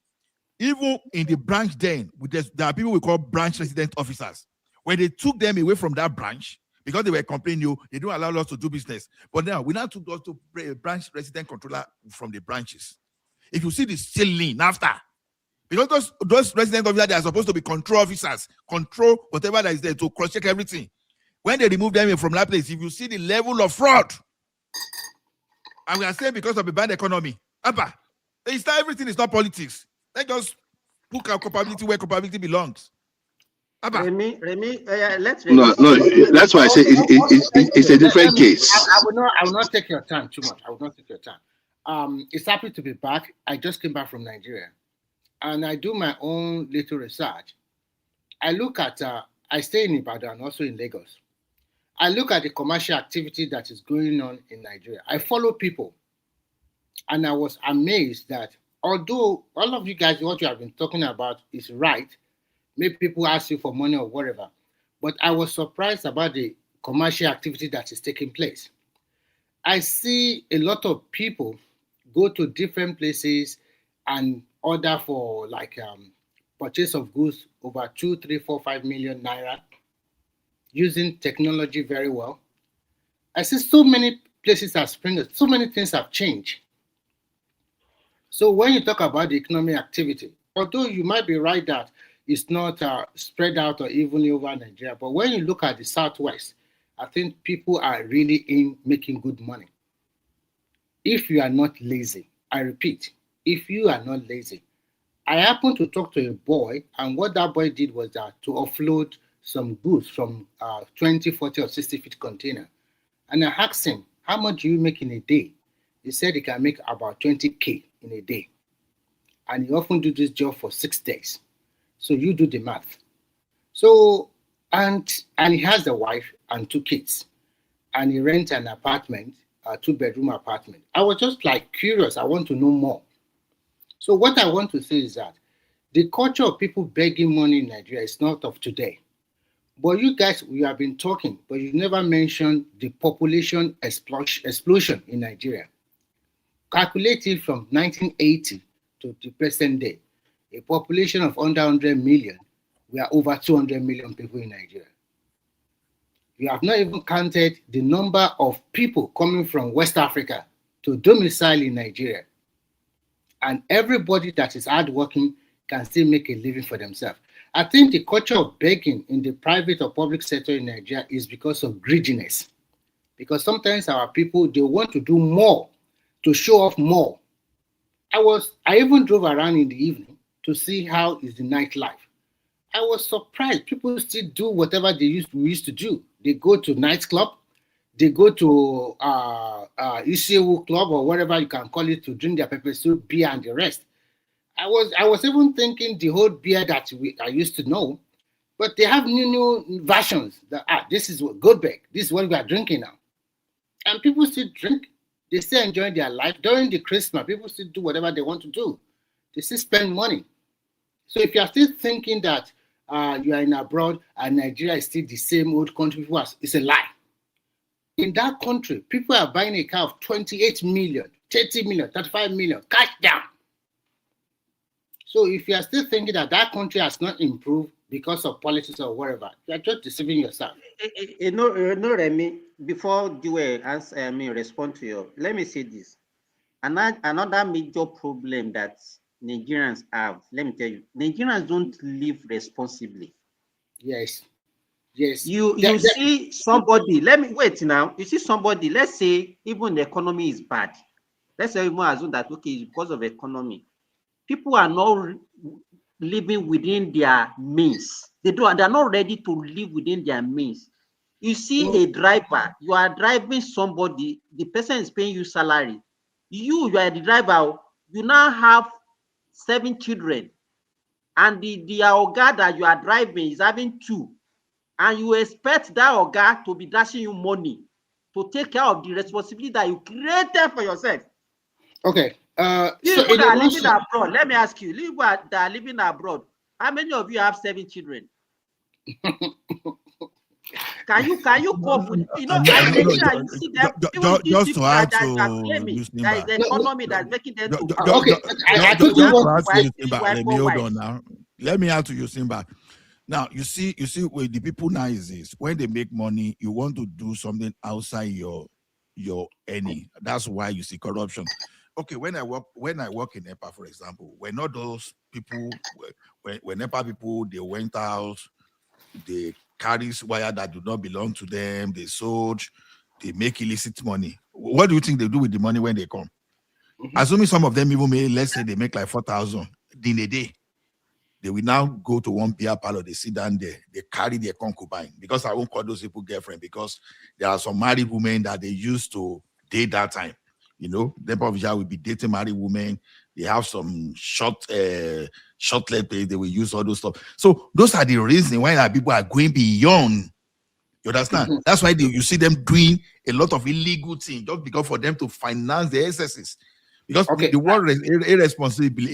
even in the branch, then there are people we call branch resident officers. When they took them away from that branch because they were complaining, they don't allow us to do business. But now we now took us to branch resident controller from the branches. If you see the stealing after. Because those resident officers, they are supposed to be control officers, control whatever that is there to cross-check everything. When they remove them from that place, if you see the level of fraud, and we are saying because of a bad economy, everything is not politics. Let's just put our culpability where culpability belongs. Remy, let's. No, that's why I say it's a different case. I will not take your time too much. I will not take your time. It's happy to be back. I just came back from Nigeria. And I do my own little research. I look at, I stay in Ibadan and also in Lagos. I look at the commercial activity that is going on in Nigeria. I follow people. And I was amazed that although all of you guys, what you have been talking about is right, maybe people ask you for money or whatever, but I was surprised about the commercial activity that is taking place. I see a lot of people go to different places and order for like purchase of goods over 2, 3, 4, 5 million naira using technology very well. I see so many places have sprung up, so many things have changed. So when you talk about the economic activity, although you might be right that it's not spread out or evenly over Nigeria, but when you look at the Southwest, I think people are really in making good money. If you are not lazy, I repeat, if you are not lazy. I happened to talk to a boy, and what that boy did was that to offload some goods from 20, 40, or 60 feet container. And I asked him, how much do you make in a day? He said he can make about 20K in a day. And he often do this job for 6 days. So you do the math. So, and he has a wife and 2 kids. And he rents an apartment, a 2-bedroom apartment. I was just like curious. I want to know more. So what I want to say is that the culture of people begging money in Nigeria is not of today. But you guys, we have been talking, but you never mentioned the population explosion in Nigeria. Calculated from 1980 to the present day, a population of under 100 million, we are over 200 million people in Nigeria. You have not even counted the number of people coming from West Africa to domicile in Nigeria. And everybody that is hardworking can still make a living for themselves. I think the culture of begging in the private or public sector in Nigeria is because of greediness. Because sometimes our people, they want to do more, to show off more. I even drove around in the evening to see how is the nightlife. I was surprised. People still do whatever we used to do. They go to nightclub, they go to Ishewu club or whatever you can call it to drink their pepper soup, beer, and the rest. I was even thinking the whole beer that I used to know, but they have new versions. This is what Goldberg. This is what we are drinking now, and people still drink. They still enjoy their life during the Christmas. People still do whatever they want to do. They still spend money. So if you are still thinking that you are in abroad and Nigeria is still the same old country was, it's a lie. In that country, people are buying a car of 28 million, 30 million, 35 million, cash down. So if you are still thinking that that country has not improved because of politics or whatever, you are just deceiving yourself. Remy, before you answer me, respond to you, let me say this. Another major problem that Nigerians have, let me tell you, Nigerians don't live responsibly. Yes. You see somebody, let me wait now. You see somebody, let's say even the economy is bad. Let's say even assume that, okay, it's because of economy. People are not living within their means. They're not ready to live within their means. You see a driver, you are driving somebody, the person is paying you salary. You are the driver, you now have 7 children, and the Oga that you are driving is having 2, and you expect that Oga to be dashing you money to take care of the responsibility that you created for yourself. Okay. People that are living abroad, let me ask you, people that are living abroad, how many of you have 7 children? Can you cope with, you know, you see them, just to add to there is the economy that's making them to hold on now. Let me add to you, Simba. Now you see with the people now is this: when they make money, you want to do something outside your earning. That's why you see corruption. Okay, when I work in NEPA, for example, when all those people, when NEPA people, they went out, they carry wire that do not belong to them, they sold, they make illicit money. What do you think they do with the money when they come? Assuming some of them even may, let's say they make like 4,000 in a day. They will now go to one beer parlor, they sit down there, they carry their concubine, because I won't call those people girlfriend, because there are some married women that they used to date that time. You know, the Abuja will be dating married women. They have some shortlet pay. They will use all those stuff. So those are the reasons why people are going beyond. You understand? That's why you see them doing a lot of illegal things, just because for them to finance their excesses. Because the word irresponsibly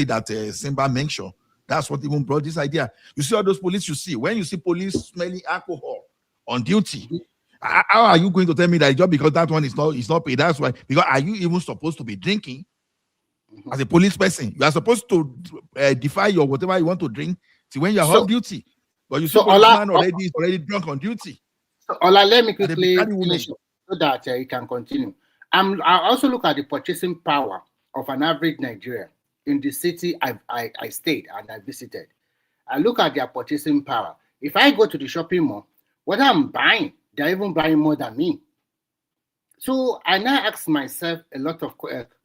that Simba mentioned, that's what even brought this idea. You see all those police you see, when you see police smelling alcohol on duty, how are you going to tell me that just because that one is not paid? That's why. Because are you even supposed to be drinking as a police person? You are supposed to defy your whatever you want to drink till when you are on duty. But you see, policeman already is already drunk on duty. So Ola, let me quickly finish so that you can continue. I also look at the purchasing power of an average Nigerian in the city I stayed and I visited. I look at their purchasing power. If I go to the shopping mall, what I'm buying, they're even buying more than me. So I now ask myself a lot of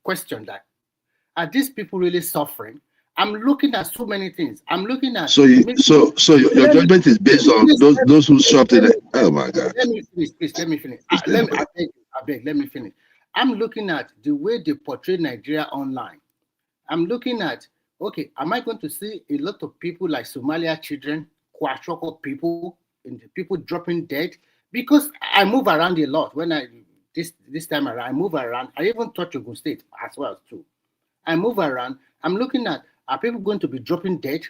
questions that, are these people really suffering? I'm looking at so many things. I'm looking at your judgment is based on those who shopped in it. Oh my God. Let me finish, please. Let me finish. I beg, let me finish. I'm looking at the way they portray Nigeria online. I'm looking at, okay, am I going to see a lot of people like Somalia children, Kwashoko people, and the people dropping dead? Because I move around a lot. When this time around, I move around. I even touch Ogun State as well too. I move around. I'm looking at, are people going to be dropping dead?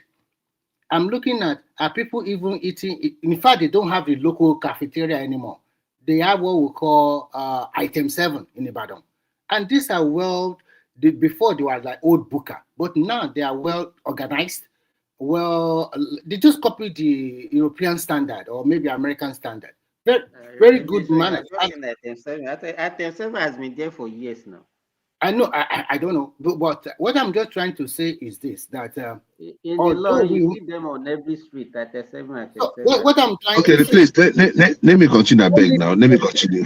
I'm looking at, are people even eating? In fact, they don't have a local cafeteria anymore. They have what we call item 7 in Ibadan. And these are before they were like old booker, but now they are well organized. Well, they just copied the European standard or maybe American standard. Very good manners. Item 7 has been there for years now. I know. I don't know, but what I'm just trying to say is this: that in the law, you see them on every street. Item 7. What I'm trying. Okay, to please let me continue. I beg now. Let me continue.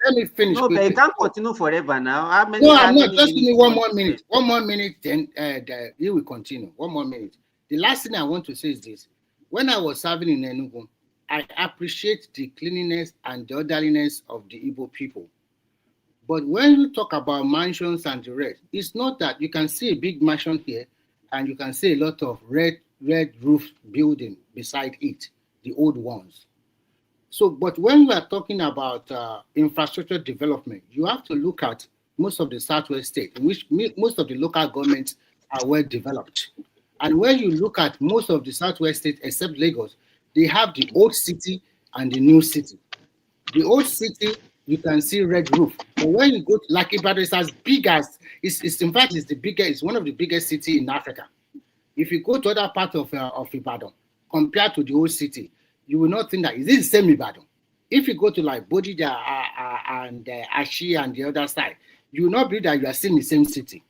Let me finish. No, but you can't continue forever now. No, I'm not. Just give me 1 more minute. 1 more minute, then you will continue. 1 more minute. The last thing I want to say is this: when I was serving in Enugu, I appreciate the cleanliness and the orderliness of the Igbo people. But when you talk about mansions and the rest, it's not that you can see a big mansion here and you can see a lot of red roof building beside it, the old ones. So, but when you are talking about infrastructure development, you have to look at most of the Southwest states, in which most of the local governments are well developed. And when you look at most of the Southwest states, except Lagos, they have the old city and the new city. The old city, you can see red roof. But when you go to Ibadan, it's as big as in fact it's the biggest. It's one of the biggest cities in Africa. If you go to other part of Ibadan, compared to the old city, you will not think that is this the same Ibadan. If you go to like Bodija and Ashi and the other side, you will not believe that you are seeing the same city.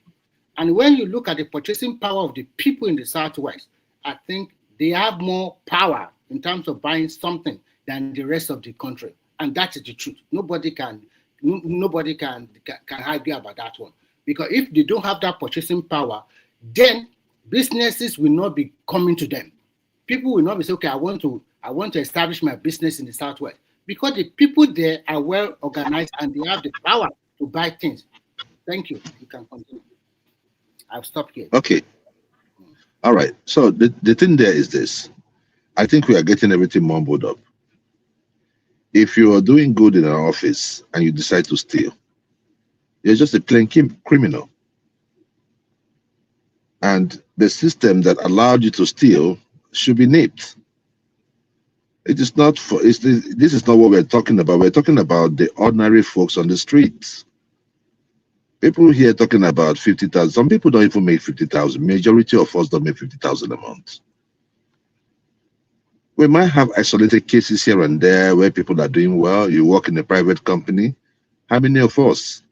And when you look at the purchasing power of the people in the Southwest, I think they have more power in terms of buying something than the rest of the country. And that is the truth. Nobody can argue about that one. Because if they don't have that purchasing power, then businesses will not be coming to them. People will not be saying, okay, I want to establish my business in the Southwest. Because the people there are well organized and they have the power to buy things. Thank you. You can continue. I'll stop here. Okay. All right. So the thing there is this. I think we are getting everything mumbled up. If you are doing good in an office and you decide to steal, you're just a plain criminal. And the system that allowed you to steal should be nipped. It is not for. This is not what we're talking about. We're talking about the ordinary folks on the streets. People here talking about 50,000. Some people don't even make 50,000. Majority of us don't make 50,000 a month. We might have isolated cases here and there where people are doing well. You work in a private company. How many of us?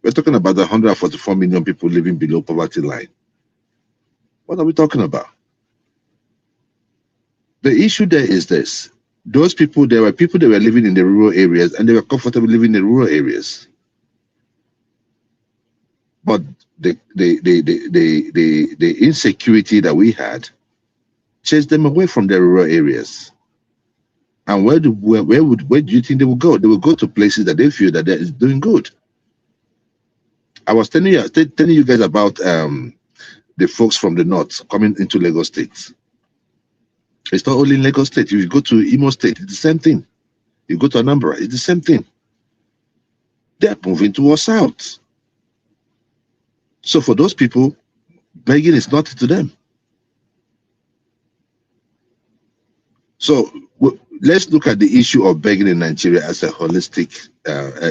We're talking about the 144 million people living below poverty line. What are we talking about? The issue there is this. Those people, there were people that were living in the rural areas and they were comfortable living in the rural areas. But the insecurity that we had chased them away from their rural areas. And where do you think they will go? They will go to places that they feel that they is doing good. I was telling you guys about the folks from the north coming into Lagos State. It's not only in Lagos State. If you go to Imo State, it's the same thing. You go to Anambra, it's the same thing. They're moving towards south. So for those people, begging is nothing to them. So let's look at the issue of begging in Nigeria as a holistic,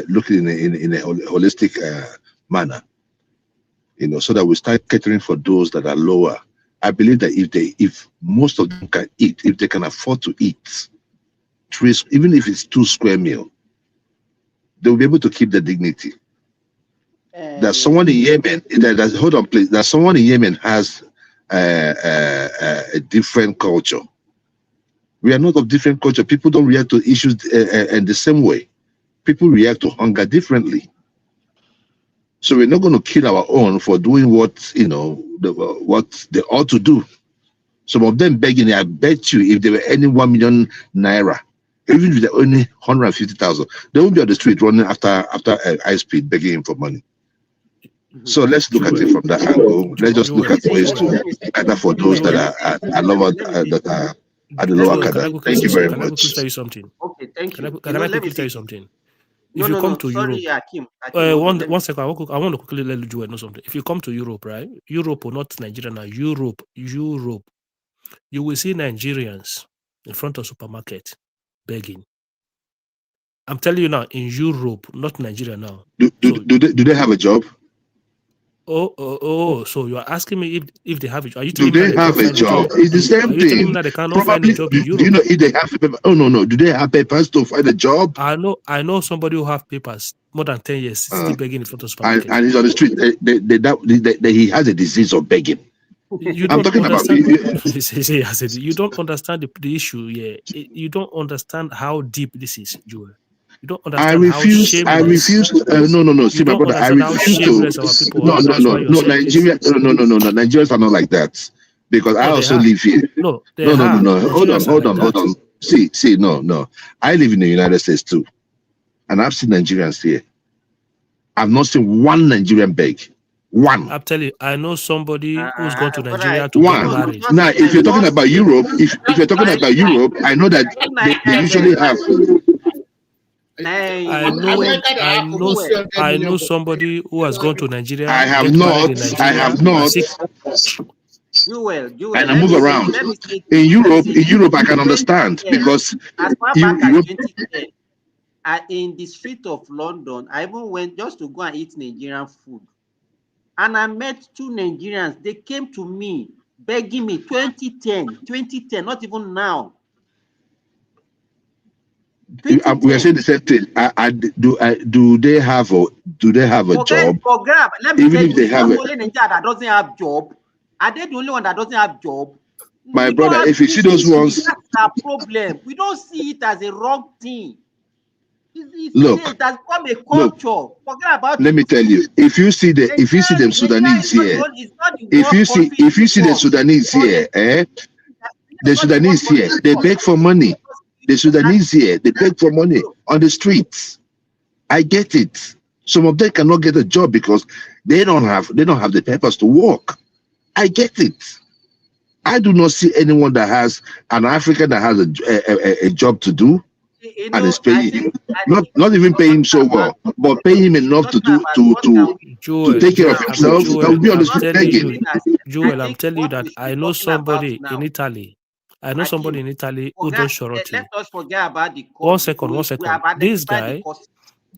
looking in a holistic manner, so that we start catering for those that are lower. I believe that if most of them can eat, if they can afford to eat, even if it's 2 square meals, they will be able to keep their dignity. There's someone in Yemen. Hold on, please. There's someone in Yemen has a different culture. We are not of different culture. People don't react to issues in the same way. People react to hunger differently. So we're not going to kill our own for doing what they ought to do. Some of them begging. I bet you, if they were earning 1 million naira, even if they're only 150,000, they won't be on the street running after high speed begging for money. So let's look at it from that angle. Let's just look at ways to cater for those that are lower, that are at the lower cadre. Thank you very much. Can I quickly tell you something? Okay, thank you. Can I quickly tell you something? If you come to Europe, one second. I want to quickly let you know something. If you come to Europe, right? Europe or not Nigeria now, Europe, you will see Nigerians in front of supermarket begging. I'm telling you now, in Europe, not Nigeria now. Do they have a job? So you are asking me if they have a job? Are you Do telling me they have a job? It's the same Are you telling me thing. that they cannot find Probably. a job in Do you Europe? know if they have paper? Oh no. Do they have papers to find a job? I know somebody who have papers more than 10 years still begging in front of supermarket. And he's on the street. He has a disease of begging. You I'm don't talking understand. about. You don't understand the issue. Yeah, you don't understand how deep this is, Joel. You don't I understand how refuse. shameless. No. See, You my don't brother. I understand how refuse to. shameless our people are. That's why you're No. saying this. Nigeria. No. Nigerians are not like that because I No, they also are. live here. No, they No. are. Hold Nigerians are like on. that. See. No. I live in the United States too, and I've seen Nigerians here. I've not seen one Nigerian beg. One. I'll tell you, I know somebody who's gone to But Nigeria to get married. Now, if you're talking about Europe, if you're talking about Europe, I know that they usually have. I know somebody who has gone to Nigeria. I have get married in not. Nigeria, I have not. Joel, And I move around. In Europe, I can understand because as far back as 2010, in the street of London, I even went just to go and eat Nigerian food. And I met two Nigerians. They came to me begging me 2010, not even now. We are saying the same thing. Do they have a job? For grab, let me Even tell if you, they it's have not it. only Nigeria that doesn't have job. Are they the only one that doesn't have job? My brother, if you see those ones, that's our problem. We don't see it as a wrong thing. Look, it has become a culture. Forget about let me tell you, if you see them Sudanese here, if you see the Sudanese here, the Sudanese here, they beg for money. The Sudanese here, they beg for money on the streets. I get it. Some of them cannot get a job because they don't have the papers to work. I get it. I do not see anyone that has an African that has a job to do and is paying him. Not even paying him so well, but paying him enough to take care of himself. That would be on the street begging. Joel, I'm telling you that I know somebody in Italy. I know somebody in Italy who does surety. Let us forget about the One second.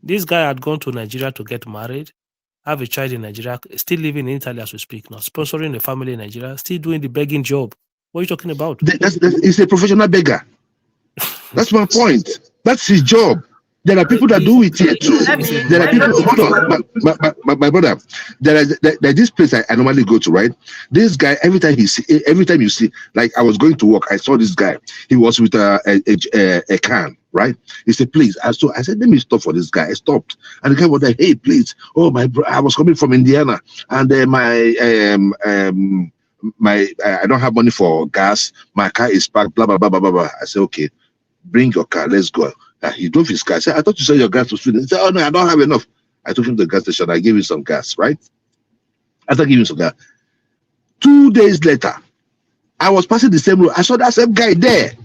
This guy had gone to Nigeria to get married, have a child in Nigeria, still living in Italy as we speak now, sponsoring a family in Nigeria, still doing the begging job. What are you talking about? He's a professional beggar. That's my point. That's his job. There are people that do it here too. There are people. Hold on, my brother. There's this place I normally go to, right? This guy, every time you see, like I was going to work, I saw this guy. He was with a can, right? He said, "Please." I said, "Let me stop for this guy." I stopped, and the guy was like, "Hey, please." Oh my, I was coming from Indiana, and I don't have money for gas. My car is parked. Blah blah blah blah blah. I said, "Okay, bring your car. Let's go." He drove his car. I said, "I thought you said your gas was filled." He said, "Oh no, I don't have enough." I took him to the gas station. I gave him some gas, right? After giving him some gas, 2 days later, I was passing the same road. I saw that same guy there.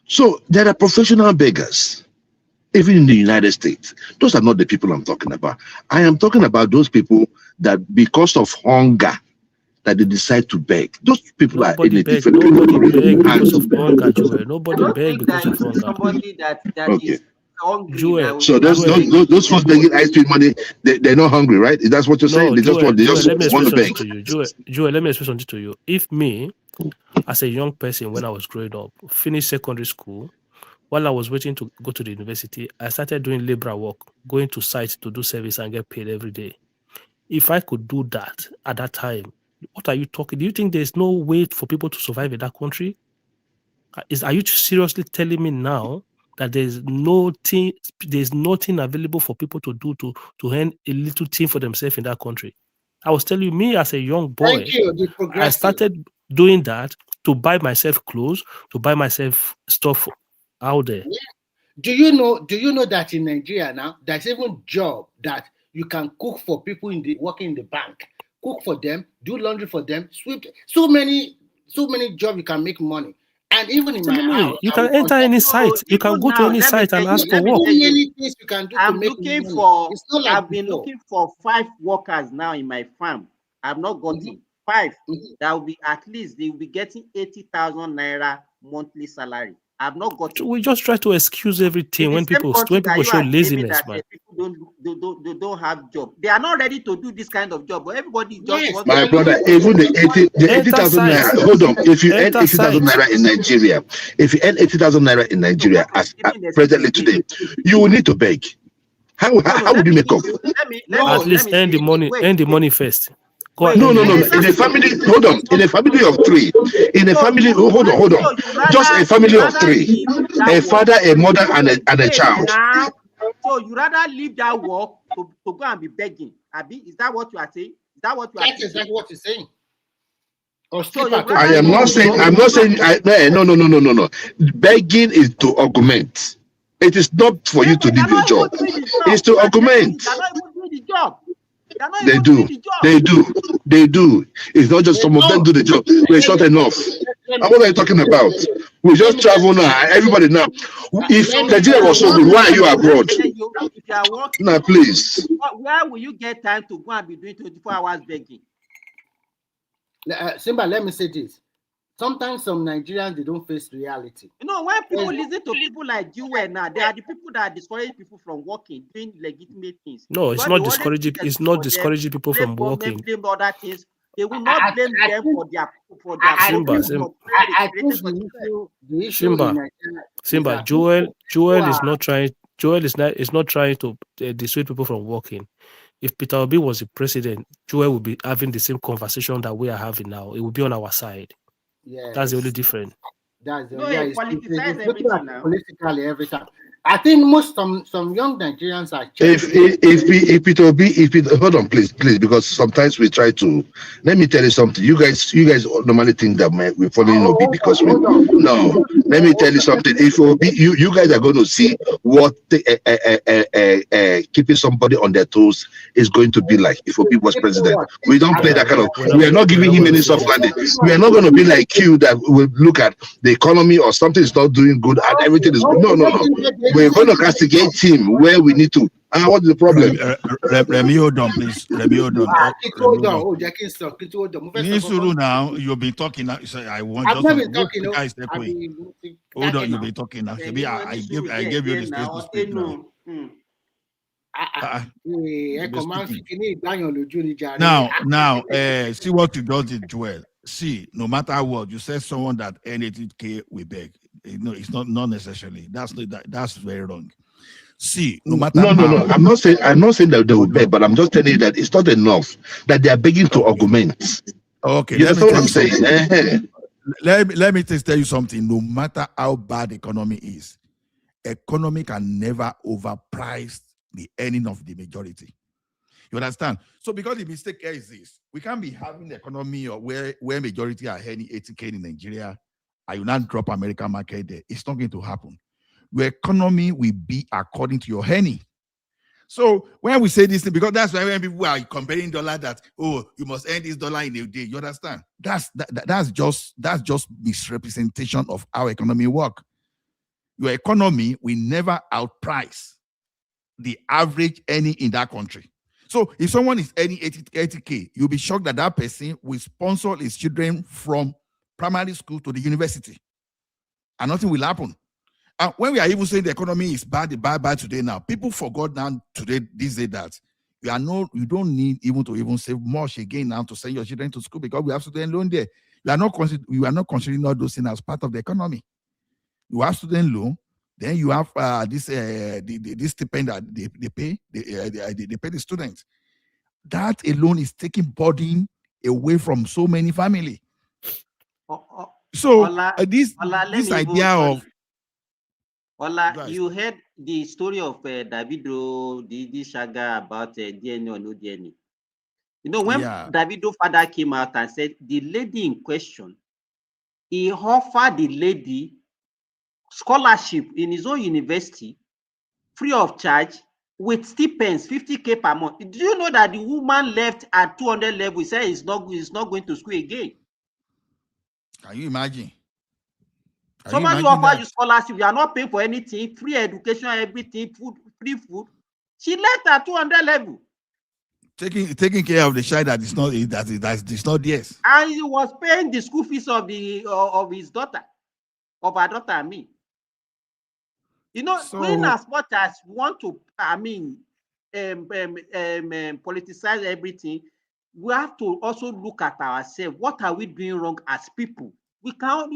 So there are professional beggars, even in the United States. Those are not the people I'm talking about. I am talking about those people that because of hunger, that they decide to beg. Those people are in a different. Nobody beg because of hunger, Joel. Nobody beg because of hunger. Somebody that is hungry. Joel, so those folks begging ice cream money, they're not hungry, right? That's what you're saying. They just want to beg. Joel, let me explain something to you. If me, as a young person, when I was growing up, finished secondary school, while I was waiting to go to the university, I started doing labor work, going to sites to do service and get paid every day. If I could do that at that time, what are you talking? Do you think there's no way for people to survive in that country? Are you seriously telling me now that there's nothing available for people to do to earn a little thing for themselves in that country? I was telling you, me as a young boy, I started doing that to buy myself clothes, to buy myself stuff out there. Yeah. Do you know that in Nigeria now, there's even job that you can cook for people working in the bank, cook for them, do laundry for them, sweep. So many jobs you can make money. And even in my house, you can enter any site. You can go to any site and ask for work. I've been looking for 5 workers now in my farm. I've not gotten 5. That will be at least they will be getting 80,000 naira monthly salary. I've not got it. We just try to excuse everything when people show laziness, man. People don't have job. They are not ready to do this kind of job, but everybody just wants My to brother, even the 80,000 naira. Hold on, if you earn 80,000 naira in Nigeria, if you earn 80,000 naira in Nigeria as presently today, you will need to beg. How would you make up? At least earn the money first. No. In a family, hold on. In a family of three, hold on. Just a family of three, a father, a mother, and a child. So you rather leave that work to go and be begging? Abi, is that what you are saying? Is that what you are saying? That's exactly what you're saying. I am not saying. I'm not saying. No. Begging is to augment. It is not for you to leave your job. It's to augment. They're not even doing the job. They do. It's not just some of them do the job. It's not enough. And what are you talking about? We just travel now. Everybody now. If Nigeria was so good, why are you abroad? Now, please. Where will you get time to go and be doing 24 hours begging? Simba, let me say this. Sometimes some Nigerians, they don't face reality. You know, when people listen to people like you and now, they are the people that discourage people from working, doing legitimate things. No, it's not discouraging. It's not discouraging people from working. Blame other things. They will not blame them for their Simba. Joel is not trying. Joel is not trying to dissuade people from working. If Peter Obi was the president, Joel would be having the same conversation that we are having now. It would be on our side. Yes. That's the only difference. That's the politically every time. I think some young Nigerians are. Hold on, please, because sometimes we try to. Let me tell you something. You guys normally think that we're following Obi because we. No, let me tell you something. If Obi, you guys are going to see what keeping somebody on their toes is going to be like if Obi was president. We don't play that kind of. We are not giving him any soft landing. We are not going to be like you that will look at the economy or something is not doing good and everything is good. No. We're going to castigate him where we need to. What's the problem? Remy, hold on, please. Remy, hold on. Now, you'll be talking now. So I want I've just been talking. Hold on, you'll be talking now. I gave you the space to speak now. Now, see what you just did, Joel. See, no matter what, you said someone that earned 80K we beg. No, it's not necessarily. That's very wrong. See, no matter. No. I'm not saying that they will beg, but I'm just telling you that it's not enough that they are begging to augment. Okay, that's what I'm saying. Let me just tell you something. No matter how bad the economy is, economy can never overprice the earning of the majority. You understand? So because the mistake here is this, we can't be having the economy or where majority are earning 80K in Nigeria, and you not drop American market there. It's not going to happen. Your economy will be according to your earning. So when we say this thing, because that's why when people are comparing dollar that, oh, you must earn this dollar in a day, you understand? That's just misrepresentation of how economy work. Your economy will never outprice the average earning in that country. So if someone is earning 80K, you'll be shocked that person will sponsor his children from primary school to the university. And nothing will happen. And when we are even saying the economy is bad today now, people forgot now this day that you don't need even to save much again now to send your children to school because we have student loan there. You are not considering all those things as part of the economy. You have student loan, then you have this stipend that they pay the students. That alone is taking burden away from so many families. So this idea of you heard the story of Davido, the saga about DNA or no DNA. You know, when Davido's father came out and said the lady in question, he offered the lady scholarship in his own university, free of charge, with stipends, 50K per month. Do you know that the woman left at 200 level? He said he's not going to school again. Can you imagine? Somebody offer you scholarship, you are not paying for anything, free education, everything, food, free food. She left at 200 level. Taking care of the child that is not yes. And he was paying the school fees of his daughter, of her daughter and me. You know, when as much as we want to, politicize everything, we have to also look at ourselves. What are we doing wrong as people? We can't,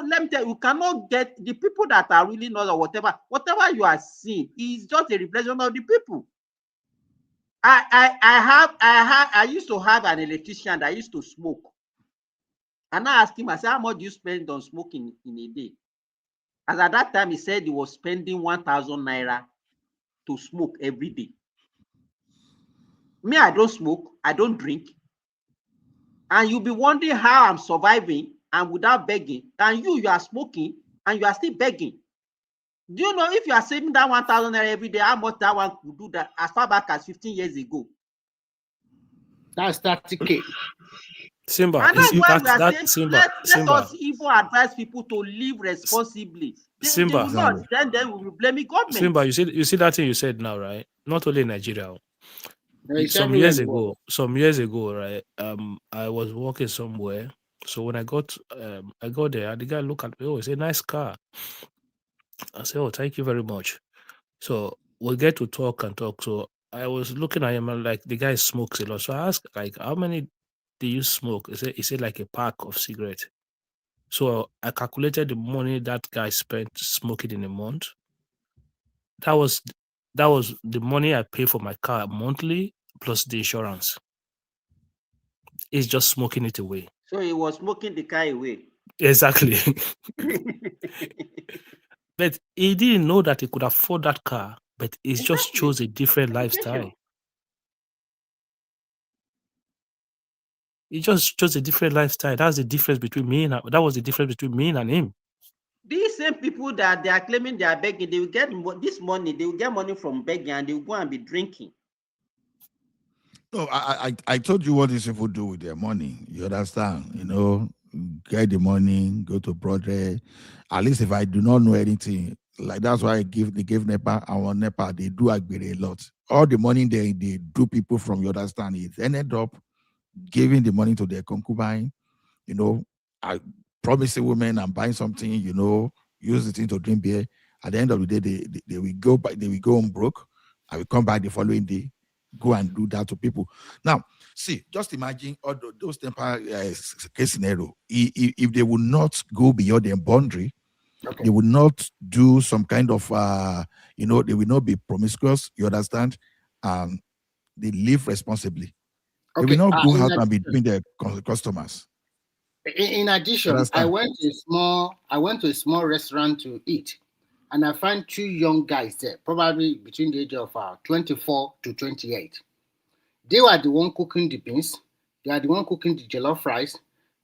let me tell you, we cannot get the people that are really not or whatever you are seeing is just a reflection of the people. I used to have an electrician that used to smoke. And I asked him, I said, how much do you spend on smoking in a day? As at that time, he said he was spending 1,000 naira to smoke every day. Me, I don't smoke, I don't drink. And you'll be wondering how I'm surviving and without begging. And you are smoking and you are still begging. Do you know if you are saving that 1,000 naira every day, how much that one could do that as far back as 15 years ago? That's 30K. Simba, and that's why we are saying, let us even advise people to live responsibly. They will not, then we will blame the government. Simba, you see that thing you said now, right? Not only in Nigeria. Some years ago, right? I was walking somewhere. So when I got there, the guy looked at me, oh, it's a nice car. I said, oh, thank you very much. So we get to talk. So I was looking at him and like the guy smokes a lot. So I asked, like, how many do you smoke? He said like a pack of cigarettes. So I calculated the money that guy spent smoking in a month. That was the money I pay for my car monthly plus the insurance. It's just smoking it away. So he was smoking the car away. Exactly. But he didn't know that he could afford that car, but he just chose a different lifestyle. He just chose a different lifestyle. That's the difference between me and that was the difference between me and him. These same people that they are claiming they are begging, they will get this money, they will get money from begging and they will go and be drinking. No, I told you what these people do with their money. You understand? Get the money, go to Broadway. At least if I do not know anything, like that's why they give NEPA and on NEPA, they do agree a lot. All the money they do people from, you understand, it ended up giving the money to their concubine, I promise a woman and buying something, use the thing to drink beer. At the end of the day, they will go back, they will go home broke. I will come back the following day, go and do that to people. Now, see, just imagine all those temporary case scenario. If they would not go beyond their boundary, okay, they would not do some kind of, they will not be promiscuous, you understand? They live responsibly. Okay. They will not go out and be doing their customers. In addition, I went to a small restaurant to eat, and I found two young guys there, probably between the age of 24 to 28. They were the one cooking the beans. They are the one cooking the jollof rice.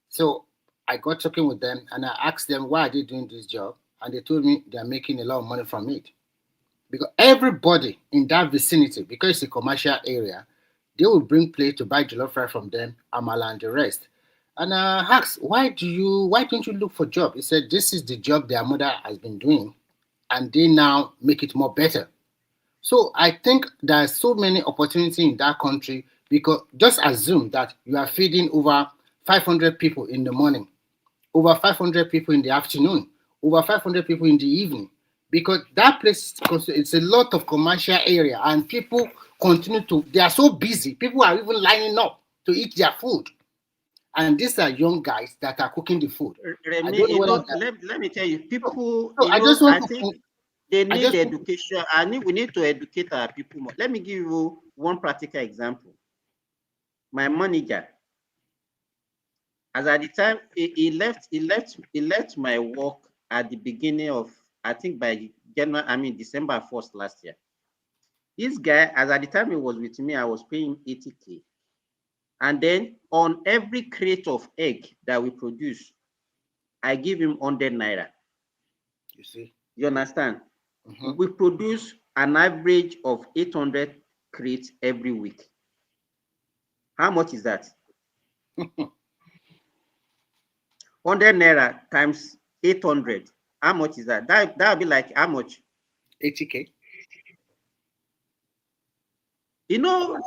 So I got talking with them, and I asked them why are they doing this job, and they told me they are making a lot of money from it. Because everybody in that vicinity, because it's a commercial area, they will bring plate to buy jollof rice from them, amala and the rest. And I asked, why don't you look for job? He said, this is the job their mother has been doing, and they now make it more better. So I think there are so many opportunities in that country, because just assume that you are feeding over 500 people in the morning, over 500 people in the afternoon, over 500 people in the evening, because that place, it's a lot of commercial area, and people they are so busy, people are even lining up to eat their food. And these are young guys that are cooking the food. Let me tell you, people, I think they need education. We need to educate our people more. Let me give you one practical example. My manager, as at the time he left my work at the beginning of, I think by December 1st last year. This guy, as at the time he was with me, I was paying 80K. And then on every crate of egg that we produce, I give him 100 naira. You see? You understand? Mm-hmm. We produce an average of 800 crates every week. How much is that? 100 naira times 800. How much is that? That would be like how much? 80K. He now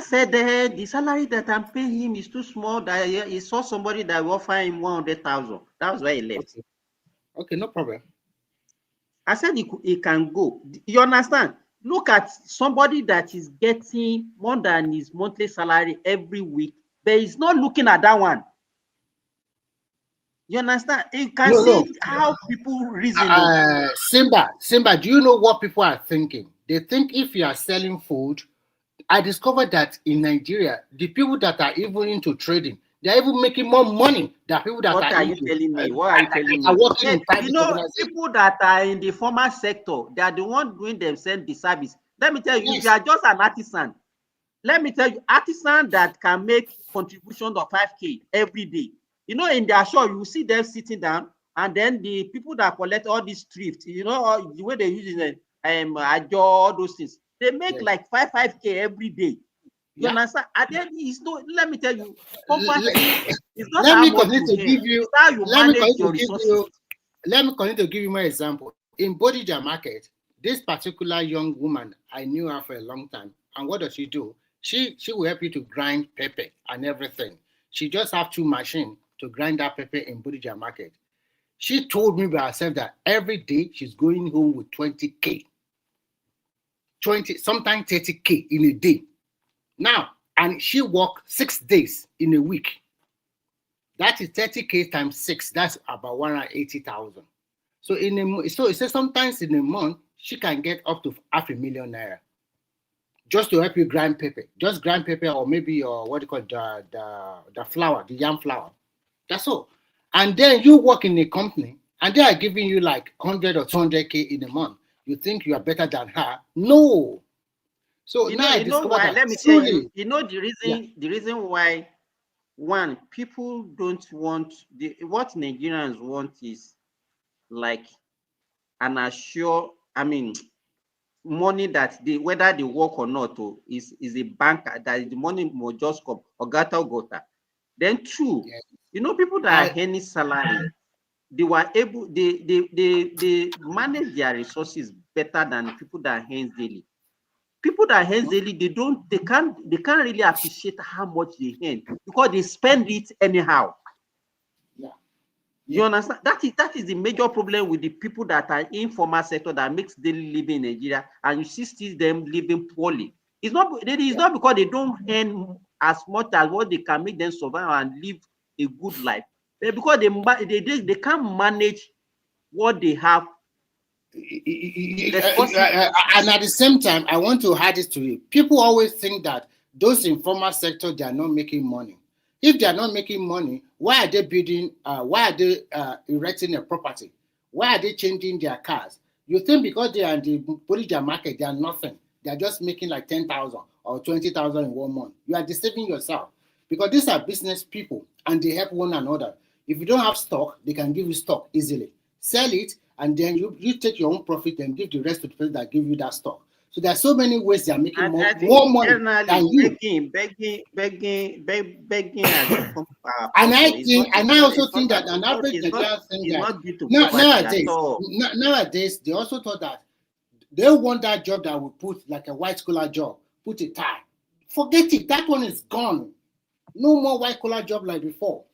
said the salary that I'm paying him is too small, that he saw somebody that will offer him 100,000. That was why he left. Okay, no problem. I said it can go. You understand? Look at somebody that is getting more than his monthly salary every week, but he's not looking at that one. You understand? You can see how people reason. Simba, do you know what people are thinking? They think if you are selling food, I discovered that in Nigeria, the people that are even into trading, they're even making more money than people that What are you into, telling me? What are you telling are me? working in private You know, organizations. people that are in the formal sector, they are the ones doing themselves the service. Let me tell you, if you are just an artisan, let me tell you, artisan that can make contribution of 5K every day. You know, in their show, you see them sitting down, and then the people that collect all these thrift, you know, the way they use it, all those things, they make like 5K every day. You understand? And then it's no, let me tell you, it's not Let how me much continue you to gain, give you. it's how you Let me manage continue your to give resources. you. Let me continue to give you my example. In Bodija market, this particular young woman, I knew her for a long time. And what does she do? She will help you to grind pepper and everything. She just have 2 machines to grind that pepper in Bodija market. She told me by herself that every day she's going home with 20K. 20, sometimes 30K in a day. Now, and she work 6 days in a week. That is 30K times 6. That's about 180,000. So so it says sometimes in a month she can get up to 500,000 naira just to help you grind pepper. Just grind pepper, or maybe your what do you call the flour, the yam flour. That's all. And then you work in a company and they are giving you like 100 or 200K in a month. You think you are better than her? No. So You now know, I you know discovered why? that Let me tell truly, you. You know the reason. The reason why, one, people don't want what Nigerians want is like an assure. I mean, money that they whether they work or not, is a bank that the money will just come or gota. Then two, you know, people that are earning salary, they were able they manage their resources better than people that earn daily. People that earn daily, they can't really appreciate how much they earn because they spend it anyhow. You understand? That is the major problem with the people that are in formal sector that makes daily living in Nigeria, and you see them living poorly. It's not because they don't earn as much as what they can make them survive and live a good life, but because they can't manage what they have. And at the same time, I want to add this to you. People always think that those in formal sector, they are not making money. If they are not making money, why are they building? Why are they erecting a property? Why are they changing their cars? You think because they are in the Bodija market, they are nothing. They are just making like 10,000 or 20,000 in 1 month. You are deceiving yourself because these are business people and they help one another. If you don't have stock, they can give you stock easily. Sell it, and then you take your own profit and give the rest to the person that give you that stock. So there are so many ways they are making more money than you. Begging has become And I also think that an average Nigerian think that nowadays they also thought that they want that job that will put like a white collar job, put a tie. Forget it, that one is gone. No more white collar job like before.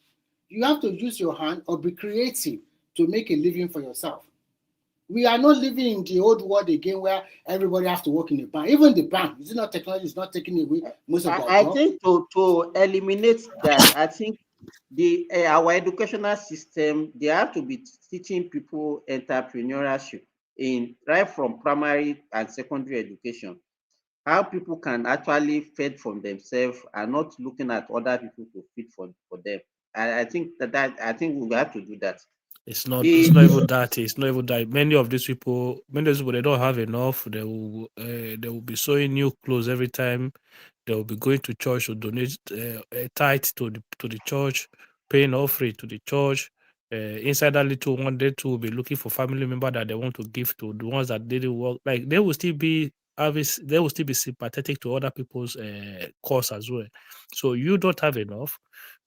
You have to use your hand or be creative to make a living for yourself. We are not living in the old world again where everybody has to work in a bank. Even the bank, is it not technology is not taking away most of their I job? think to eliminate that, I think our educational system, they have to be teaching people entrepreneurship in right from primary and secondary education. How people can actually feed from themselves and not looking at other people to feed for them. I think I think we have to do that. It's not even that. It's not even that. Many of these people, they don't have enough. They will be sewing new clothes every time. They will be going to church to donate a tithe to the church, paying offering to the church. Inside that little one, they too will be looking for family member that they want to give to, the ones that didn't work. Like they will still be sympathetic to other people's cause as well. So you don't have enough,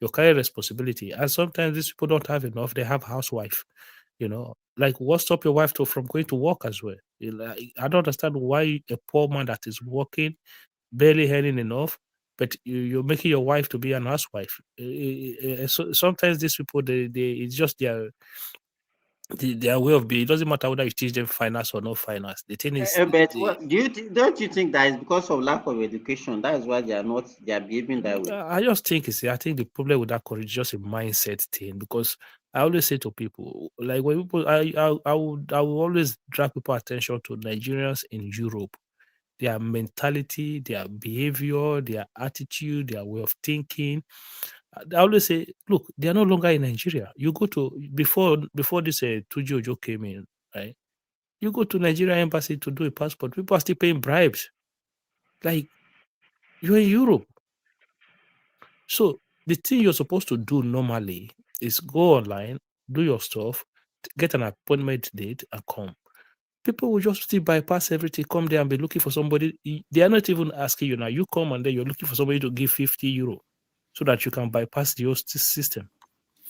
you carry responsibility, and sometimes these people don't have enough. They have housewife, like what stop your wife from going to work as well? I don't understand why a poor man that is working, barely earning enough, but you're making your wife to be an housewife. So sometimes these people, it's just their way of being. It doesn't matter whether you teach them finance or not finance. The thing is, But what do you don't you think that is because of lack of education? That is why they are behaving that way. I just think I think the problem with that courage is just a mindset thing, because I always say to people, like when people, I would always drag people attention to Nigerians in Europe, their mentality, their behavior, their attitude, their way of thinking. I always say, look, they are no longer in Nigeria. You go to before this Tuji Ojo came in, right? You go to Nigeria embassy to do a passport, people are still paying bribes. Like, you're in Europe. So the thing you're supposed to do normally is go online, do your stuff, get an appointment date, and come. People will just still bypass everything, come there and be looking for somebody. They are not even asking you now. You come and then you're looking for somebody to give 50 euro so that you can bypass the whole system.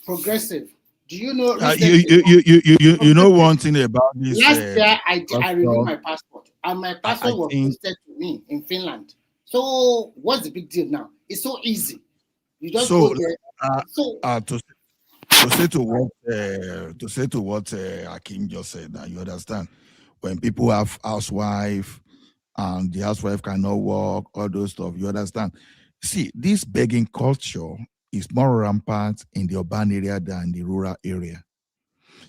Progressive. Do you know? You know one thing about this. Last year, I renewed my passport, and my passport was posted to me in Finland. So what's the big deal now? It's so easy. You just go there. To say to what Akim just said, now you understand, when people have housewife and the housewife cannot work, all those stuff, you understand. See, this begging culture is more rampant in the urban area than the rural area.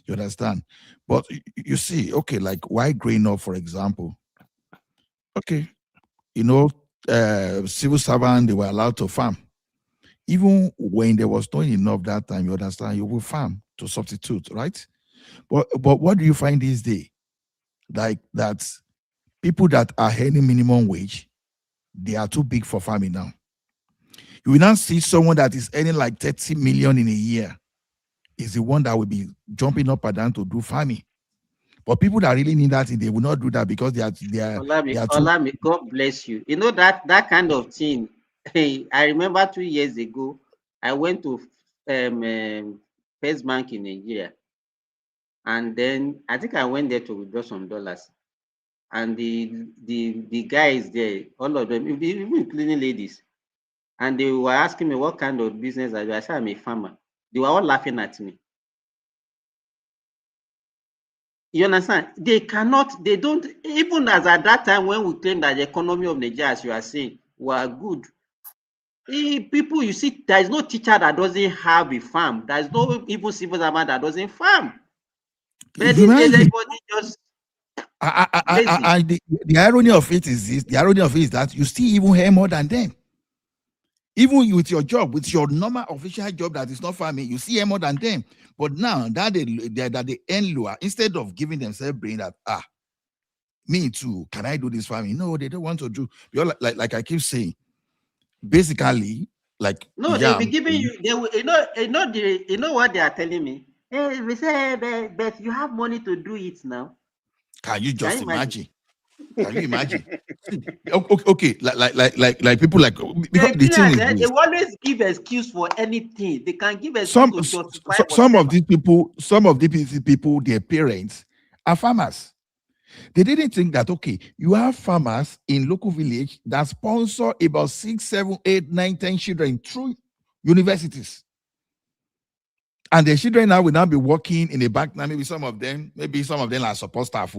You understand? But you see, okay, like why growing up, for example, okay, civil servant, they were allowed to farm. Even when there was not enough that time, you understand, you will farm to substitute, right? But what do you find these days? Like that people that are earning minimum wage, they are too big for farming now. You will not see someone that is earning like 30 million in a year is the one that will be jumping up and down to do farming. But people that really need that, they will not do that because they are Olami, God bless you. You know that kind of thing. Hey, I remember 2 years ago, I went to First Bank in Nigeria, and then I think I went there to withdraw some dollars. And the guys there, all of them, even including ladies, and they were asking me what kind of business I do. I said I'm a farmer. They were all laughing at me. You understand? They don't, even as at that time when we claim that the economy of Nigeria, as you are saying, were good. People, you see, there is no teacher that doesn't have a farm. There is no even civil servant that doesn't farm. But these days, everybody just. The irony of it is this: the irony of it is that you still even earn more than them. Even with your job, with your normal official job that is not farming, you see more than them. But now that they earn lower, instead of giving themselves brain that me too, can I do this farming? No, they don't want to do. You're like I keep saying, basically, like no, they'll be giving you. They will, you know what they are telling me. Hey, we say, but you have money to do it now. Can you just imagine? Can you imagine? Okay, like people like because the thing is they always give excuse for anything. They can give excuse some to justify some of these people, their parents are farmers. They didn't think that okay, you have farmers in local village that sponsor about 6, 7, 8, 9, 10 children through universities. And the children now will now be working in the back. Now, maybe some of them are support staff.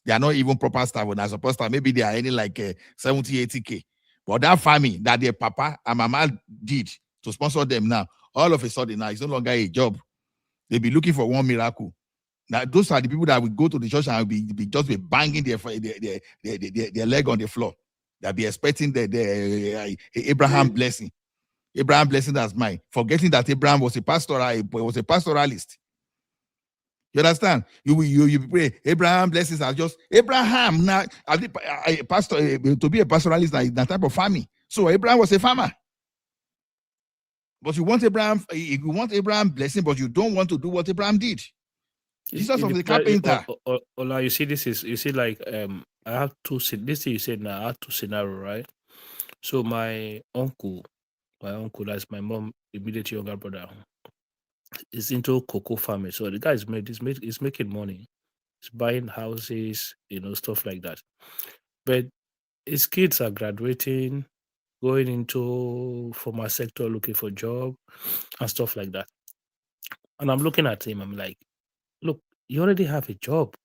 They are not even proper staff when I suppose that maybe they are earning like 70, 80K. But that farming that their papa and mama did to sponsor them now, all of a sudden now it's no longer a job. They'll be looking for one miracle. Now, those are the people that will go to the church and will just be banging their leg on the floor. They'll be expecting the Abraham blessing. Abraham blessing that's mine. Forgetting that Abraham was a pastoralist. You understand? You pray Abraham blessings are just Abraham now. A pastor to be a pastoralist is that type of farming. So Abraham was a farmer. But you want Abraham blessing, but you don't want to do what Abraham did. Jesus of the carpenter. Ola, you see, like I have two. This thing you said now, I have two scenarios, right? So my uncle, that's my mom, immediate younger brother, is into cocoa farming. So the guy is making money. He's buying houses, stuff like that. But his kids are graduating, going into formal sector, looking for job and stuff like that. And I'm looking at him. I'm like, look, You already have a job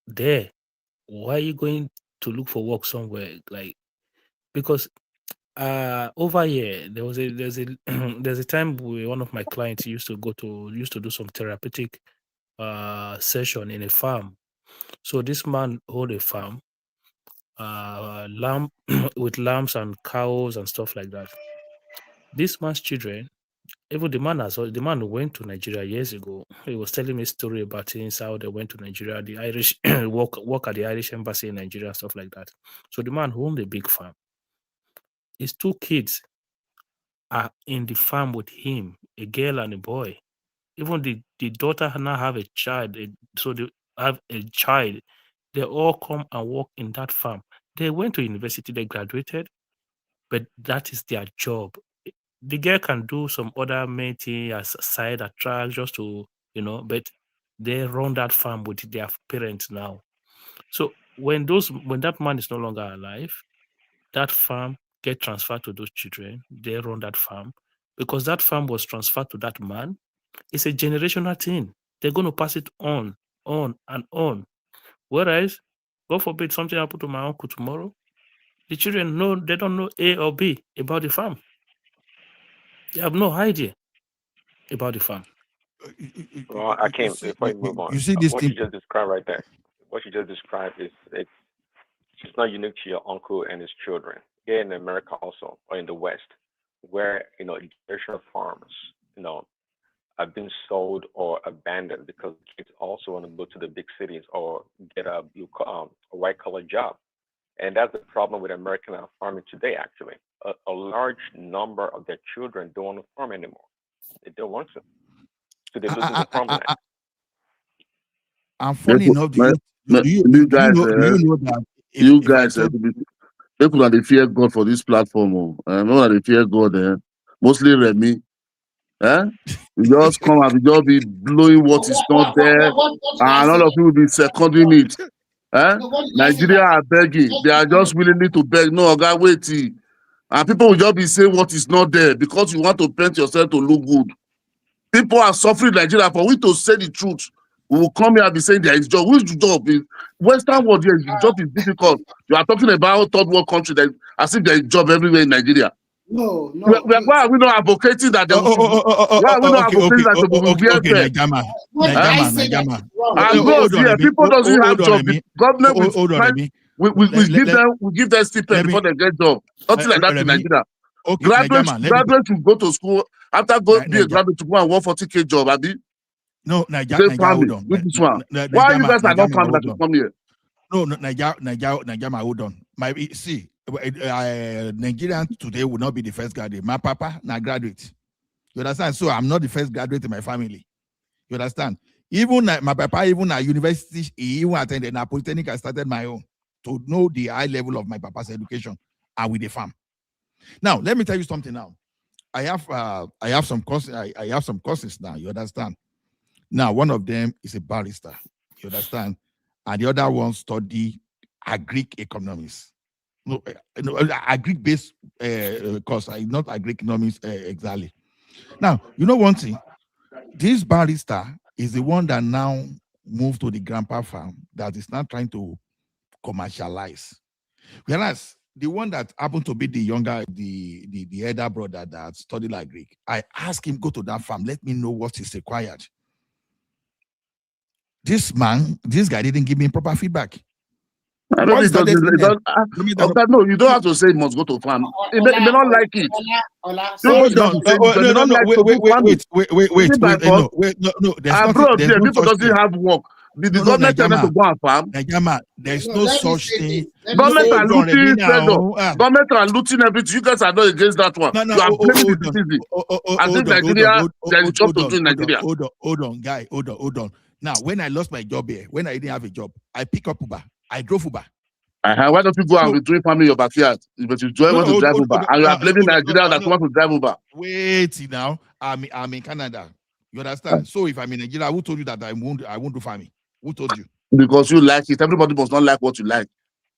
there. Why are you going to look for work somewhere? Like, because over here there's a there's a time where one of my clients used to do some therapeutic session in a farm. So this man hold a farm, lamb with lambs and cows and stuff like that. This man's children, even the man who went to Nigeria years ago, he was telling me a story about things, how they went to Nigeria, the Irish work at the Irish embassy in Nigeria and stuff like that. So the man who owned a big farm, his two kids are in the farm with him, a girl and a boy. Even the daughter now have a child, so they have a child. They all come and work in that farm. They went to university, they graduated, but that is their job. The girl can do some other mating as a side attract just to, but they run that farm with their parents now. So when that man is no longer alive, that farm get transferred to those children. They run that farm because that farm was transferred to that man. It's a generational thing. They're going to pass it on, and on. Whereas, God forbid something happen to my uncle tomorrow, the children they don't know A or B about the farm. They have no idea about the farm. Well, I can't. Before you move on, You see this what thing. you just described right there, what you just described it's not unique to your uncle and his children. Here in America also, or in the West, where generational farms, have been sold or abandoned because kids also want to go to the big cities or get a white collar job. And that's the problem with American farming today, actually. A large number of their children don't want to farm anymore. They don't want to. So they're losing the farmland. And funny enough, do you know that you guys people that they fear God for this platform, remember that they fear God, mostly Remy. You just come and you just be blowing what is not there, and all of you will be seconding it. Nigeria are begging, they are just willingly to beg. No, God, wait. And people will just be saying what is not there because you want to paint yourself to look good. People are suffering in Nigeria. For we to say the truth, we will come here and be saying there is job. Which job? Western world, yes, the job is difficult. You are talking about third world country that as if there is job everywhere in Nigeria. No. Why are we not advocating that? Why are we not advocating that we will wear fair? Najama. And bros, here, people doesn't have job. The government we give them stipend before they get job. Nothing like that in Nigeria. Graduates should go to school after be a graduate to go and work 40K job. Abi? No, Naija, hold on. Why you guys are not coming to come here? No, Naija, hold on. Nigerians today will not be the first graduate. My papa, na graduate. You understand? So I'm not the first graduate in my family. You understand? Even my papa, even at university, he even attended a polytechnic. I started my own to know the high level of my papa's education and with the farm. Now, let me tell you something now. I have some courses. I have some courses now. You understand? Now, one of them is a barrister. You understand? And the other one study agric economics. No, agric-based course. Not agric economics exactly. Now, you know one thing. This barrister is the one that now moved to the grandpa farm that is now trying to commercialize. Whereas the one that happened to be the younger, the elder brother that studied agric, I asked him go to that farm. Let me know what is required. This guy didn't give me proper feedback. No, you don't have to say he must go to farm. He may not like it. People doesn't have work. The government tell them to go and farm. There's no such thing. Government are looting government are looting everything. You guys are not against that one. You are blaming the citizen. I think Nigeria, there is job to do in Nigeria. Hold on, guy. Hold on. Now, when I lost my job here, when I didn't have a job, I pick up Uber. I drove Uber. Why don't you go and be doing farming in your backyard? But you want to drive Uber, and you are blaming Nigeria that want to drive Uber. Wait, now I'm in Canada. You understand? So if I'm in Nigeria, who told you that I won't do farming? Who told you? Because you like it. Everybody must not like what you like.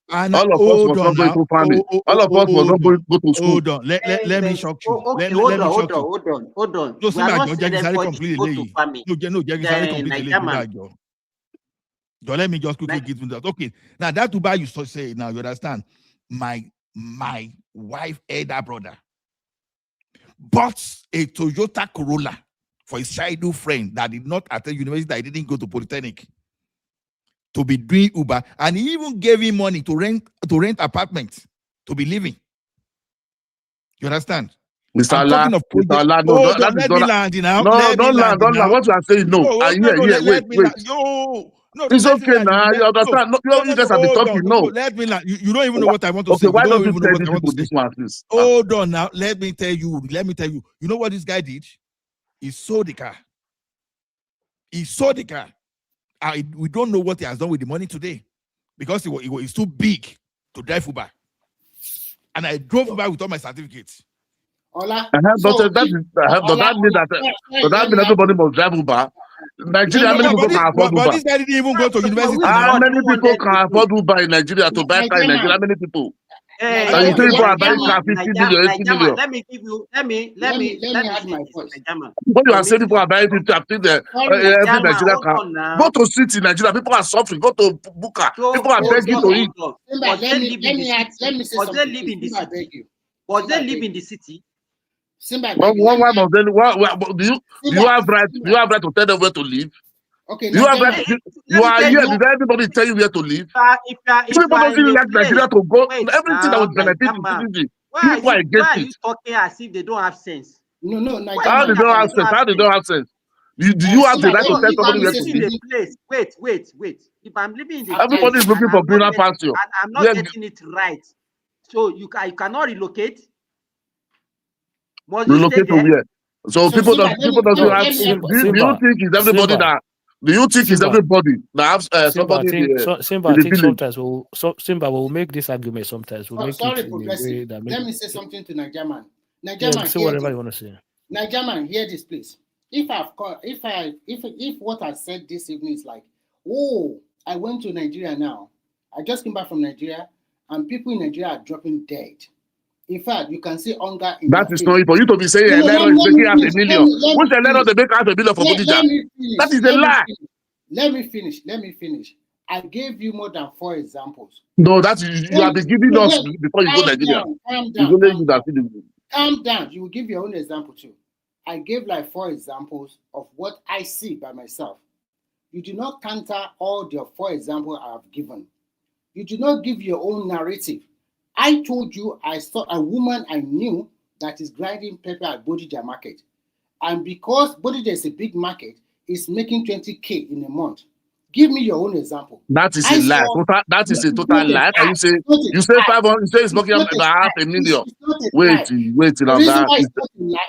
And all of us was not going to farming. All of us was not going to go to school. Hold on. Let me shock you. Okay, Let me hold shock you. on. No, We are not Simba, saying Jẹ́ everybody complete should go to farming. No, Jẹ́ complete Nigeria. Don't let me just quickly give you that. Okay. Now that Dubai you say now, you understand? My wife, elder brother, bought a Toyota Corolla for his childhood friend that did not attend university, that didn't go to Polytechnic, to be doing Uber, and he even gave him money to rent apartments to be living. You understand? Mr. I'm Allah, talking of Mr. project. Allah, no, Hold that on, is let me not. land now. No, don't land. What you are saying, no. Let me Wait. land. No, It's let me okay land. now. You understand? No, you guys have been talking. No. Let me land. You don't even know what I want to Okay, say. why You don't don't you even tell know what these I want to people say. this one, please? Hold on now. Let me tell you. You know what this guy did? He sold the car. We don't know what he has done with the money today, because it's too big to drive Uber. And I drove Uber with all my certificates. Ola, Does that mean that everybody must drive Uber? Nigeria, how many people can afford Uber? But this guy didn't even go to university. How many people can afford Uber in Nigeria to buy car in Nigeria? How many people? So you say people are buying car 50 million, 80 million. Let me add my voice. When you are saying people are buying 50, I think every Nigeria car. Go to city in Nigeria, people are suffering. Go to Buka, people are begging to eat. Was they live in the city? Simba, But do you have right? Do you have right to tell them where to live? Okay, you have right. You are here. Did everybody tell you where to live? People don't even like Nigeria to go. Everything that would benefit the citizen. People are against why are it. you talking as if they don't have sense? No, How they don't have sense? How they don't have sense? Do you have the right to tell somebody where to live? Wait. If I'm living in the Everybody is looking for greener pasture. and I'm not getting it right, so you cannot relocate. Must Relocate to where? So people don't have. Do you think it's everybody that? Do you think it's everybody that have somebody in the village? Simba will make this argument sometimes. We'll make sorry, it in a way that let me say something to Nigerian. Say whatever you want to say. Nigerian, hear this, please. If what I said this evening is like, oh, I went to Nigeria now. I just came back from Nigeria, and people in Nigeria are dropping dead. In fact, you can see hunger in that is not for you to be saying Elero is making out $1 million. Which Elero they make out $1 million for Abuja? That is a lie. Let me finish. I gave you more than 4 examples. No, that's you have been giving us before you go to Nigeria. Calm down. You will give your own example too. I gave like 4 examples of what I see by myself. You do not counter all the 4 examples I have given. You do not give your own narrative. I told you I saw a woman I knew that is grinding pepper at Bodija market. And because Bodija is a big market, it's making 20K in a month. Give me your own example. That is a lie. That is a total lie. And you say 500, you say it's making about $500,000. Wait,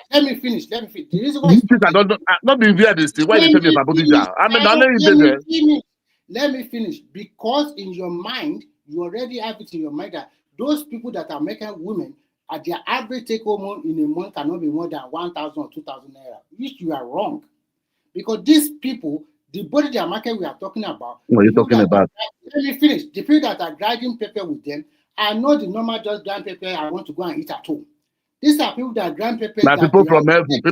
let me finish. The reason why not be weird this thing. Why you tell me about Bodija? I mean, let me finish. Because in your mind, you already have it in your mind that those people that are making women at their average take home in a month cannot be more than 1,000 or 2,000 naira, which you are wrong. Because these people, the body their market we are talking about. What are you talking about? Let me finish. The people that are grinding pepper with them are not the normal just grind pepper I want to go and eat at home. These are people that grind pepper. Now people from heaven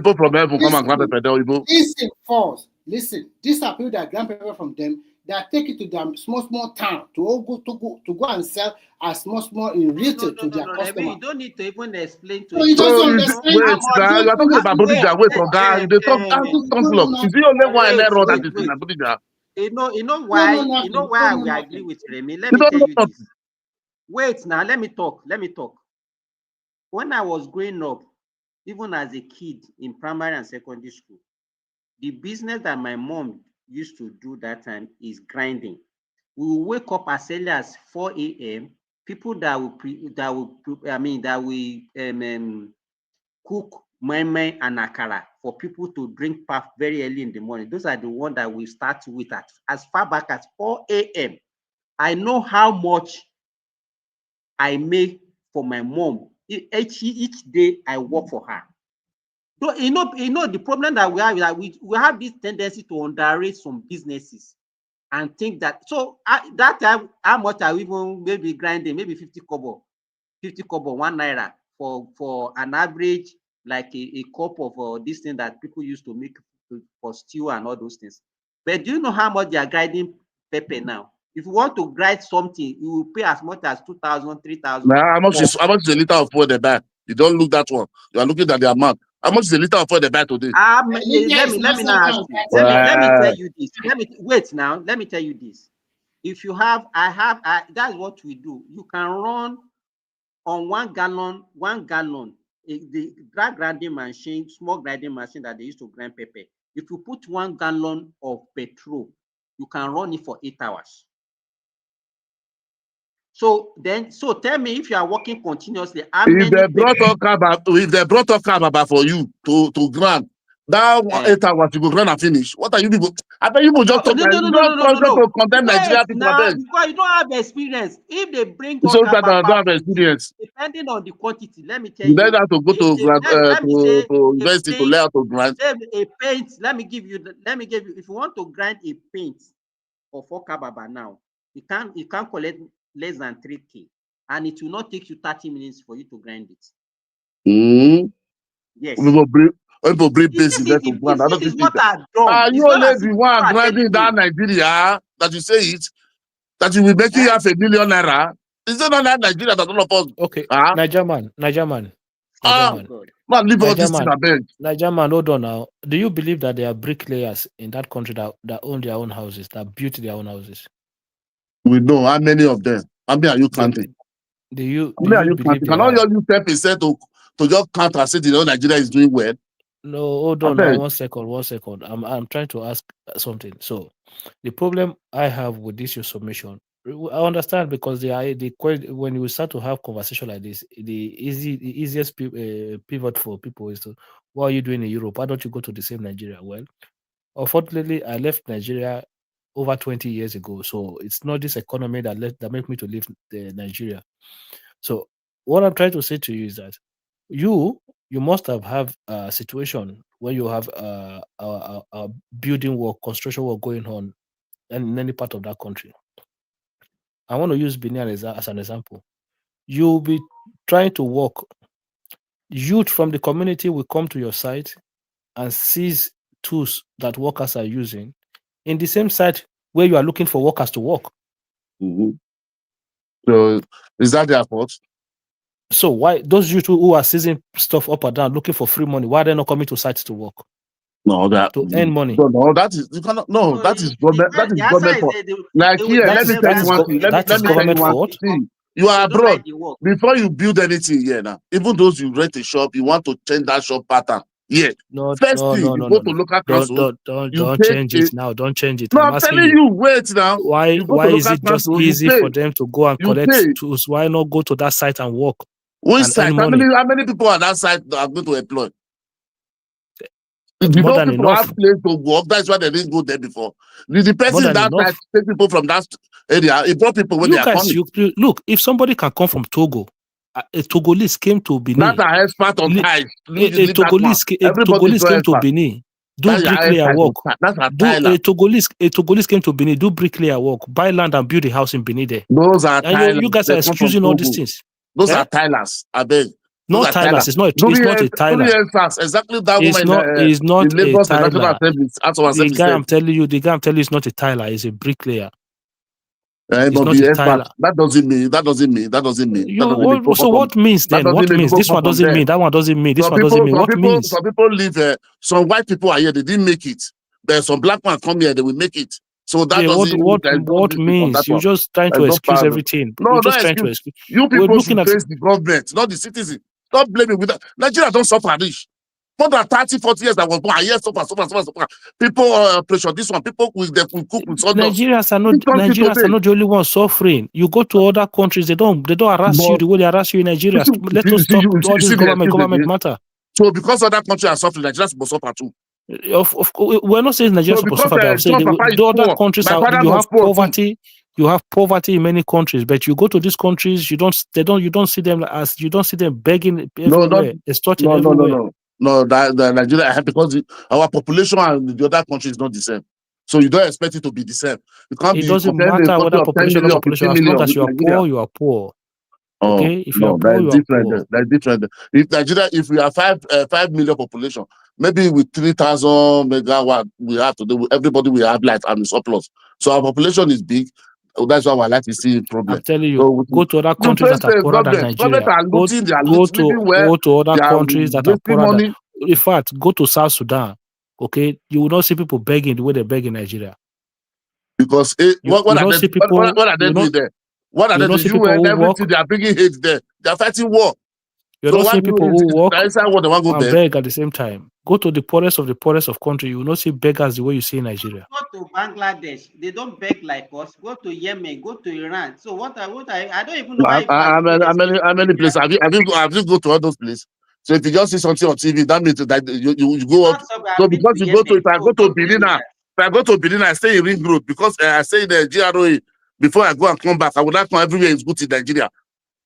come and grab pepper. Listen, false. Listen. These are people that grind pepper from them. That take it to their small town to go and sell as small in retail to their customers. You don't need to even explain to you just understand. Wait, you are talking about Bodija. Wait, for God, they talk is the only one error that is in Bodija? You know why we agree with Remy. Let me tell you this. Wait now, let me talk. When I was growing up, even as a kid in primary and secondary school, the business that my mom used to do that time is grinding. We will wake up as early as 4 a.m. People that will cook meme and akara for people to drink pap very early in the morning. Those are the ones that we start with at as far back as 4 a.m. I know how much I make for my mom each day I work for her. So you know the problem that we have is that we have this tendency to underrate some businesses. and think that. So that time, how much I even maybe grinding, maybe 50 kobo, 1 naira for an average, like a cup of this thing that people used to make for stew and all those things. But do you know how much they are grinding pepper now? If you want to grind something, you will pay as much as 2,000, 3,000. Now, how much is a liter of oil they buy? You don't look that one. You are looking at the amount. How much is a liter of oil they buy today? Let me now ask you. Let me tell you this. Wait now. Let me tell you this. If you have, that's what we do. You can run on 1 gallon, the grinding machine, small grinding machine that they used to grind pepper. If you put 1 gallon of petrol, you can run it for 8 hours. So tell me, if you are working continuously, if they brought up cab for you to grind, that 8 hours you go grind and finish. What are you people? I bet you will just talk to condemn Nigeria people. Now, because you don't have experience. If they bring so that I don't have experience, depending on the quantity, let me tell you. You have to go to university to learn how to grind. A paint. Let me give you. If you want to grind a paint for 4 kababa now, you can't collect less than 3K, and it will not take you 30 minutes for you to grind it. Yes. People bring bases there to grind. I don't think you only the one grinding down Nigeria that you say it, that you will make you half a million naira. Is it not that Nigeria that all of us? Okay. Niger man. Man, leave all this thing abeg. Niger man, hold on now. Do you believe that there are bricklayers in that country that own their own houses, that built their own houses? We know how many of them. How many are you counting? Do you believe can all you 10% to just count and say Nigeria is doing well? No, hold on now, 1 second. I'm trying to ask something. So the problem I have with this your submission, I understand, because when you start to have conversation like this, the easiest pivot for people is to, what are you doing in Europe? Why don't you go to the same Nigeria? Well, unfortunately, I left Nigeria over 20 years ago, so it's not this economy that make me to leave Nigeria. So what I'm trying to say to you is that you must have a situation where you have a building work, construction work going on in any part of that country. I want to use Benin as an example. You'll be trying to work. Youth from the community will come to your site and seize tools that workers are using in the same site where you are looking for workers to work. So is that their fault? So why those youth who are seizing stuff up and down looking for free money, why are they not coming to sites to work? No, to earn money. No, that is you cannot. No, that is government. That is government fault. Like here, let me tell you one thing. Let me tell you one thing. You are abroad. Before you build anything here now, even those you rent a shop, you want to change that shop pattern. Yeah. First thing you go to local council. Don't change it now. Don't change it. No, I'm telling you. Wait now. Why is it just easy for them to go and collect tools? Why not go to that site and work? Which site? How many people on that site are going to employ? More than people enough. Have place to work. That's why they didn't go there before. The person that side take people from that area. It brought people when they are coming. Look, if somebody can come from Togo, a Togolese came to Benin. That's an expert on ties. A Togolese came to Benin. Do bricklayer work. That's a Tyler. A Togolese came to Benin. Do bricklayer work. Buy land and build a house in Benin there. Those are Tylers. You guys are excusing all these things. Those are Tylers. I beg. Not Tylers. It's not a Tyler. Exactly that woman. It's not a Tyler. The guy I'm telling you is not a Tyler. He's a bricklayer. It's not a Tyler. That doesn't mean. So what means then? What means? This one doesn't mean. That one doesn't mean. This one doesn't mean. What means? Some people live. Some white people are here. They didn't make it. There's some black man come here. They will make it. So that doesn't what means? You're just trying to excuse everything. No, you're just trying to excuse. You people should face the government, not the citizen. Don't blame me with that. Nigeria don't suffer rich. More than 30, 40 years that was born. Yes, suffer. People pressure this one. People will cook with sawdust. Nigerians are not the only ones suffering. You go to other countries, they don't harass you the way they harass you in Nigeria. Let us stop all this government matter. So because other countries are suffering, Nigeria must suffer too. We're not saying Nigeria must suffer. The other countries you have poverty. You have poverty in many countries, but you go to these countries, you don't see them begging everywhere, extorting everywhere. No, the Nigeria, because our population and the other countries is not the same. So you don't expect it to be the same. You can't It be doesn't comparing a matter country whether of 10 population or million, population. 15 As long million as with you are Nigeria. poor, you are poor. Oh, Okay, if you are no, poor, you are different. poor. That's different. If Nigeria, if we have 5 million population, maybe with 3,000 megawatt, we have to do. Everybody will have light and surplus. So our population is big. That's why I like to see problem. I'm telling you, So go to other you countries face that are the poorer than government. Government Nigeria. are looting. They are living well. Go to other They are countries that are wasting poorer than. money. In fact, go to South Sudan. Okay, you will not see people begging the way they beg in Nigeria. Because what you are not they? see people. What are they doing there? What are You they not doing? see people UN, who work. everything. They are bringing hate there. They are fighting war. You're So not why seeing do you people who work inside what they want to go and beg? beg at the same time. Go to the poorest of country. You will not see beggars the way you see in Nigeria. Go to Bangladesh. They don't beg like us. Go to Yemen. Go to Iran. So I don't even know why people are How many places have you go to all those places? So if you just see something on TV, that means that you go up. So because you go to, if I go to Benin, I stay in Ring Road because I stay in the GROA. Before I go and come back, I would not come everywhere is good in Nigeria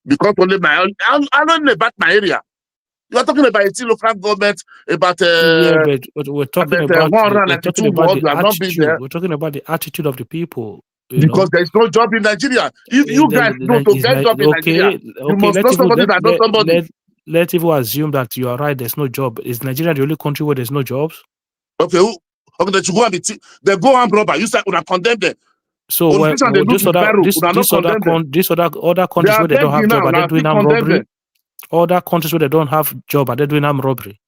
because only I don't know about my area. You are talking about a local government, about Yeah, but we're talking about 192 wards. You have not been attitude. there. We're talking about the attitude of the people. You Because know, there is no job in Nigeria. If you guys know to get job in Nigeria, you must know somebody that knows somebody. Let even assume that you are right. There's no job. Is Nigeria the only country where there's no jobs? Okay, they should go and they go and robber. You say una condemn them. So Politicians they look with barrel. Una not condemn them. These other countries They are where they don't have begging job, now. are they Now doing still armed condemn robbery? them. Other countries where they don't have job, are they doing armed robbery?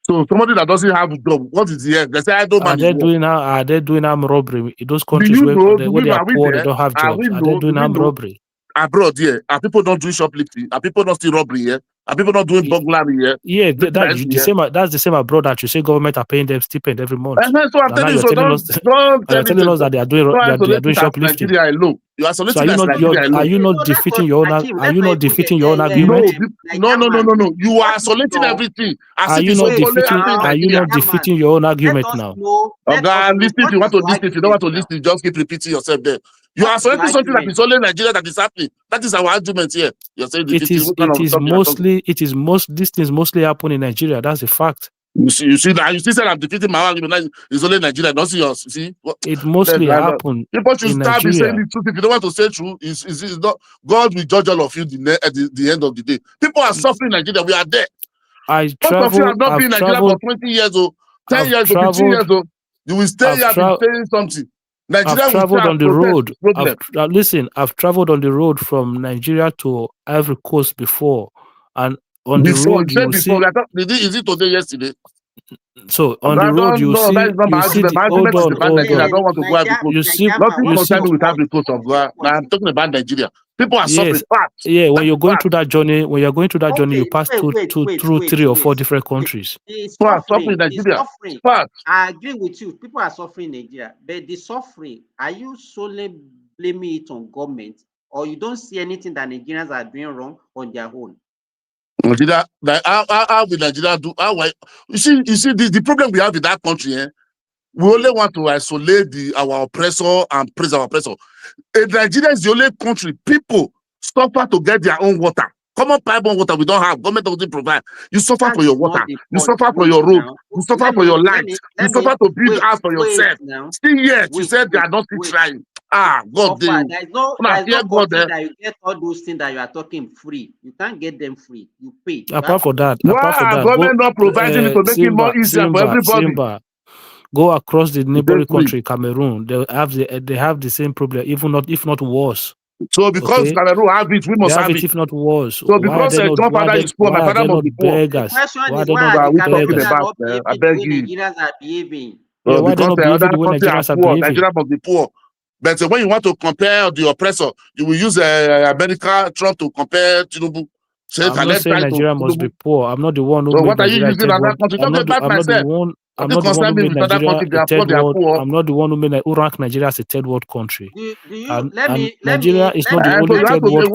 So somebody that doesn't have a job, what is the end? They say I don't man. Are they doing armed robbery in those Do countries you where know? they are poor, they don't have jobs? Are they doing armed robbery? Abroad, yeah. Are people not doing shoplifting? Are people not still robbery here? Are people not doing burglary here? Yeah, that's the same abroad that you say government are paying them stipend every month. So I'm telling you, so don't telling us that they are doing shoplifting. Nigeria alone. You are So are you not defeating your own argument? No. You are isolating everything. Are you not defeating your own argument now? Listen, if you want to listen, if you don't want to listen, just keep repeating yourself there. You are isolating something that is only Nigeria that is happening. That is our argument here. You're saying these things mostly happen in Nigeria. That's a fact. You see that you still said I'm defeating my argument. It's only Nigeria. Don't see yours. See, it mostly happen. People should start saying the truth. If you don't want to say true, it's not. God will judge all of you at the end of the day. People are suffering in Nigeria. We are there. Most of you have not been in Nigeria for 20 years old, 10 years old, 15 years old. You will stay here and be saying something. Nigeria I've traveled on the road. Listen, I've traveled on the road from Nigeria to Ivory Coast before, and on the road you see. Is it today? Yesterday. So on the road you see. I don't want to go Ivory Coast. You see. Nothing concerned with Ivory Coast of Goa. Now I'm talking about Nigeria. People are suffering fast. Yeah, when you're going through that journey, you pass through 3 or 4 different countries. Suffering. I agree with you. People are suffering in Nigeria, but the suffering, are you solely blaming it on government, or you don't see anything that Nigerians are doing wrong on their own? Nigeria, how will Nigeria do? You see, the problem we have in that country, we only want to isolate our oppressor and praise our oppressor. Nigeria is the only country people suffer to get their own water. Common pipe-borne water we don't have. Government doesn't provide. You suffer for your water. You suffer for your road. You suffer for your light. You suffer to build house for yourself. Still yet, you said they are not still trying. God damn. There's no country that you get all those things that you are talking free. You can't get them free. You pay. Apart from that, government not providing it to make it more easier for everybody. Go across the neighboring country, Cameroon. They have the same problem, if not worse. So because Cameroon have it, we must have it. If not worse. So because your father is poor, my father must be poor. The question is, why are the Cameroonians not behaving the way Nigerians are behaving? Because the other countries are poor, Nigeria must be poor. But when you want to compare the oppressor, you will use America, Trump to compare Tinubu. I'm not saying Nigeria must be poor. I'm not the one who made Nigeria I'm not the one who made Nigeria a third world. I'm not the one who ranked Nigeria as a third world country. Nigeria is not the only third world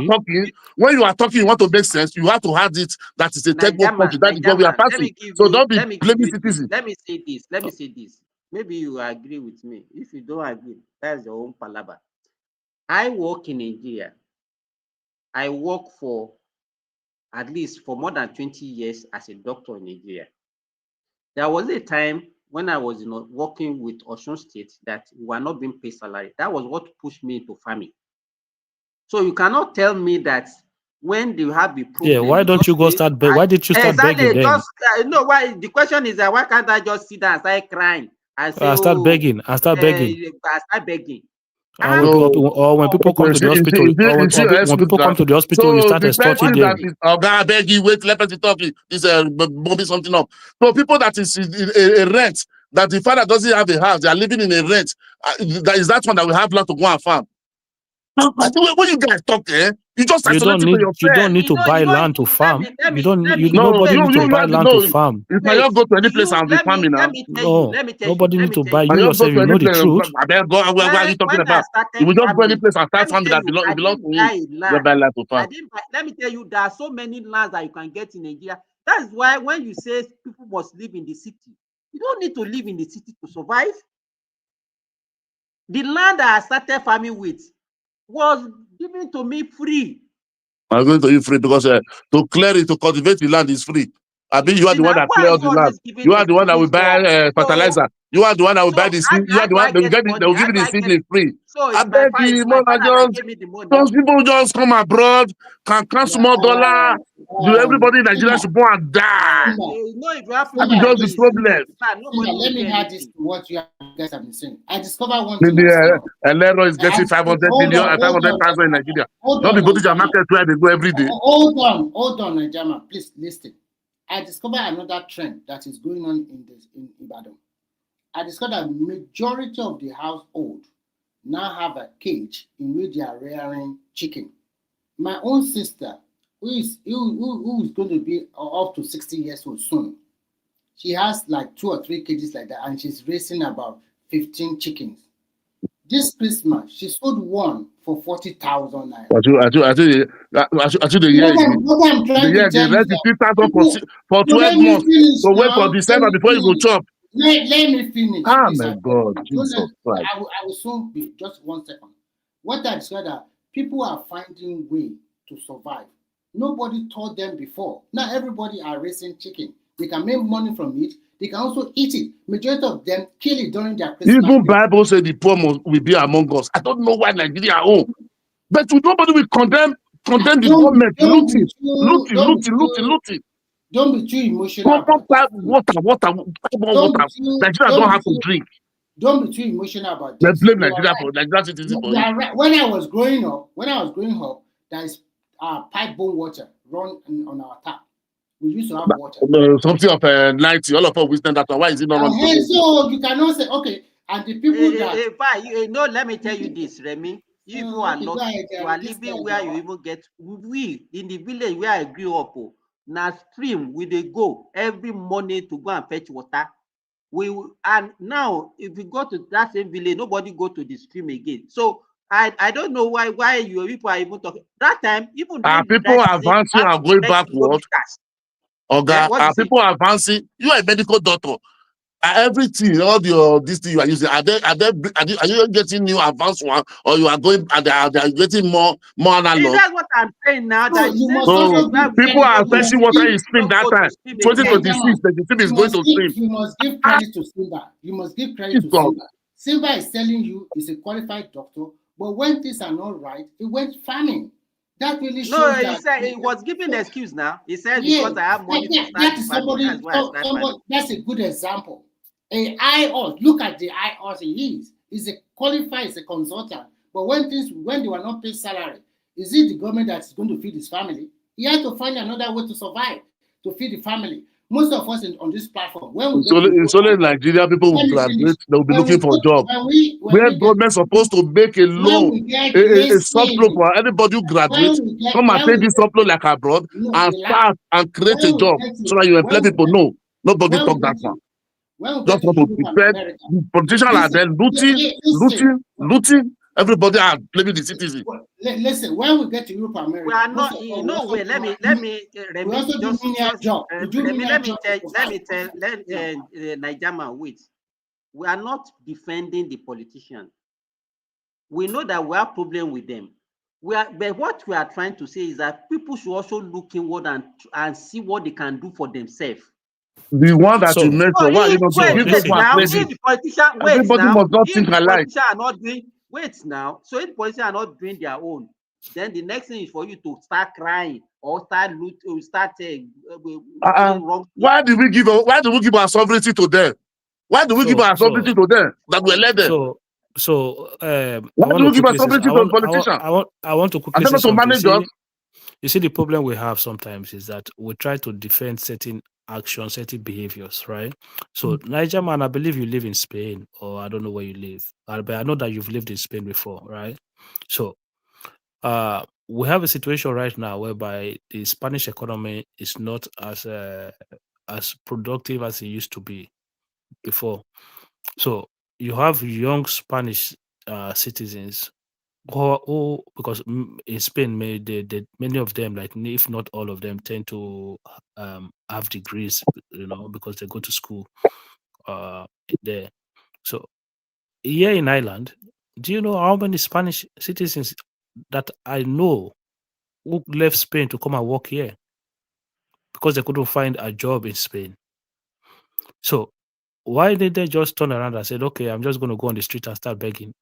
country. When you are talking, you want to make sense. You have to have it that is a third world country. That is what we are passing. So don't be blaming citizens. Let me say this. Maybe you agree with me. If you don't agree, that's your own palaver. I work in Nigeria. I work for at least for more than 20 years as a doctor in Nigeria. There was a time when I was working with Osun State, that we were not being paid salary. That was what pushed me into farming. So you cannot tell me that when they have the problem. Yeah, why don't you go start begging? Why did you start begging then? Just no, why the question is that why can't I just sit down and start crying and say, start begging. I start begging. I start begging. Or when people come to the hospital, when people come to the hospital, you start extorting them. I beg you, wait, let me talk. This bumping something up. So people that is a rent, that the father doesn't have a house, they are living in a rent. That is that one that we have lot to go and farm. When you guys talk, you just isolate your you don't need to buy land to farm. Nobody need to buy land to farm. If I don't go to any place and be farming now, nobody need to buy. You yourself, you know the truth. I better go. What are you talking about? You will just go any place and start farming that belong to you. You buy land to farm. Let me tell you, there are so many lands that you can get in Nigeria. That's why when you say people must live in the city, you don't need to live in the city to survive. The land that I started farming with was given to me free. I'm going to you free because to clear it, to cultivate the land is free. I mean, you are the one that clears the land. You are the one that will buy fertilizer. You are the one that will buy the seed. You are the one that will get it. They will give you the seedling free. I beg you, those people just come abroad, can small dollar. Do everybody in Nigeria should go and die? That's just the problem. Let me add this to what you guys have been saying. I discovered one thing. Elero is getting 500 million and 500,000 in Nigeria. Not the British market where they go every day. Hold on, Nigeria, please listen. I discovered another trend that is going on in Ibadan. I discovered that majority of the household now have a cage in which they are rearing chicken. My own sister, who is going to be up to 60 years old soon, she has like 2 or 3 cages like that, and she's raising about 15 chickens. This Christmas, she sold one for 40,000 naira. They rent 50,000 for 12 months. So wait for December before you go chop. Let me finish. Oh my God, Jesus Christ. I will soon be, just 1 second. What I discovered that people are finding way to survive. Nobody taught them before. Now everybody are raising chicken. They can make money from it. They can also eat it. Majority of them kill it during their Christmas. Even Bible said the poor will be among us. I don't know why Nigeria are home. But nobody will condemn the government. Looting. Don't be too emotional. Water. Nigeria don't have to drink. Don't be too emotional about this. They blame Nigeria for Nigeria citizens. Right. When I was growing up, there is pipe bone water run on our tap. We used to have water. Something of 90. All of us witness that. Why is it not running? So you cannot say, okay, and the people that... let me tell you this, Remy. You are lucky. You are living where you even get. We in the village where I grew up, now stream we they go every morning to go and fetch water. And now if we go to that same village, nobody go to the stream again. So I don't know why you people are even talking. That time, even people are advancing and going backward. Are people advancing? You are a medical doctor. Everything, all this thing you are using, are you getting new advanced one, or you are going and they are getting more analog? That's what I'm saying now. So people are fetching water in stream that time. 2026, the stream is going to stream. You must give credit to Simba. You must give credit to Simba. Simba is telling you he's a qualified doctor, but when things are not right, he went farming. That really shows he said he was giving the excuse now. He said because I have money to start that's a good example. Look at the IOS he is. He's a qualified, he's a consultant. But when they were not paid salary, is it the government that's going to feed his family? He had to find another way to survive, to feed the family. Most of us on this platform, it's only Nigeria people will graduate, they'll be looking for a job. Where government supposed to make a loan, a soft loan for anybody who graduates, come and take this soft loan like abroad and start and create a job so that you employ people. No, nobody talk that far. Just want to defend. Politicians are there looting. Everybody are blaming the citizens. Listen, when we get to Europe, America, we are not. Let me tell Nigerian, wait. We are not defending the politicians. We know that we have problem with them. But what we are trying to say is that people should also look inward and see what they can do for themselves. The one that So you mentioned, why are you not so give listen, people now, credit? if the politician Everybody must not if think the alike. politician are not doing so if the politicians are not doing their own, then the next thing is for you to start crying or start doing wrong. Why do we give our sovereignty to them? Why do we give our sovereignty to them that we elect them? I Why want do to we give our quickly say sovereignty to the politician? I want to Are quickly they say not to something. manage us? You see, the problem we have sometimes is that we try to defend certain actions, certain behaviors, right? So, Niger man, I believe you live in Spain, or I don't know where you live, but I know that you've lived in Spain before, right? So, we have a situation right now whereby the Spanish economy is not as productive as it used to be before. So, you have young Spanish citizens who because in Spain, many of them, like if not all of them, tend to have degrees, because they go to school there. So here in Ireland, do you know how many Spanish citizens that I know who left Spain to come and work here because they couldn't find a job in Spain? So why did they just turn around and said, okay, I'm just going to go on the street and start begging?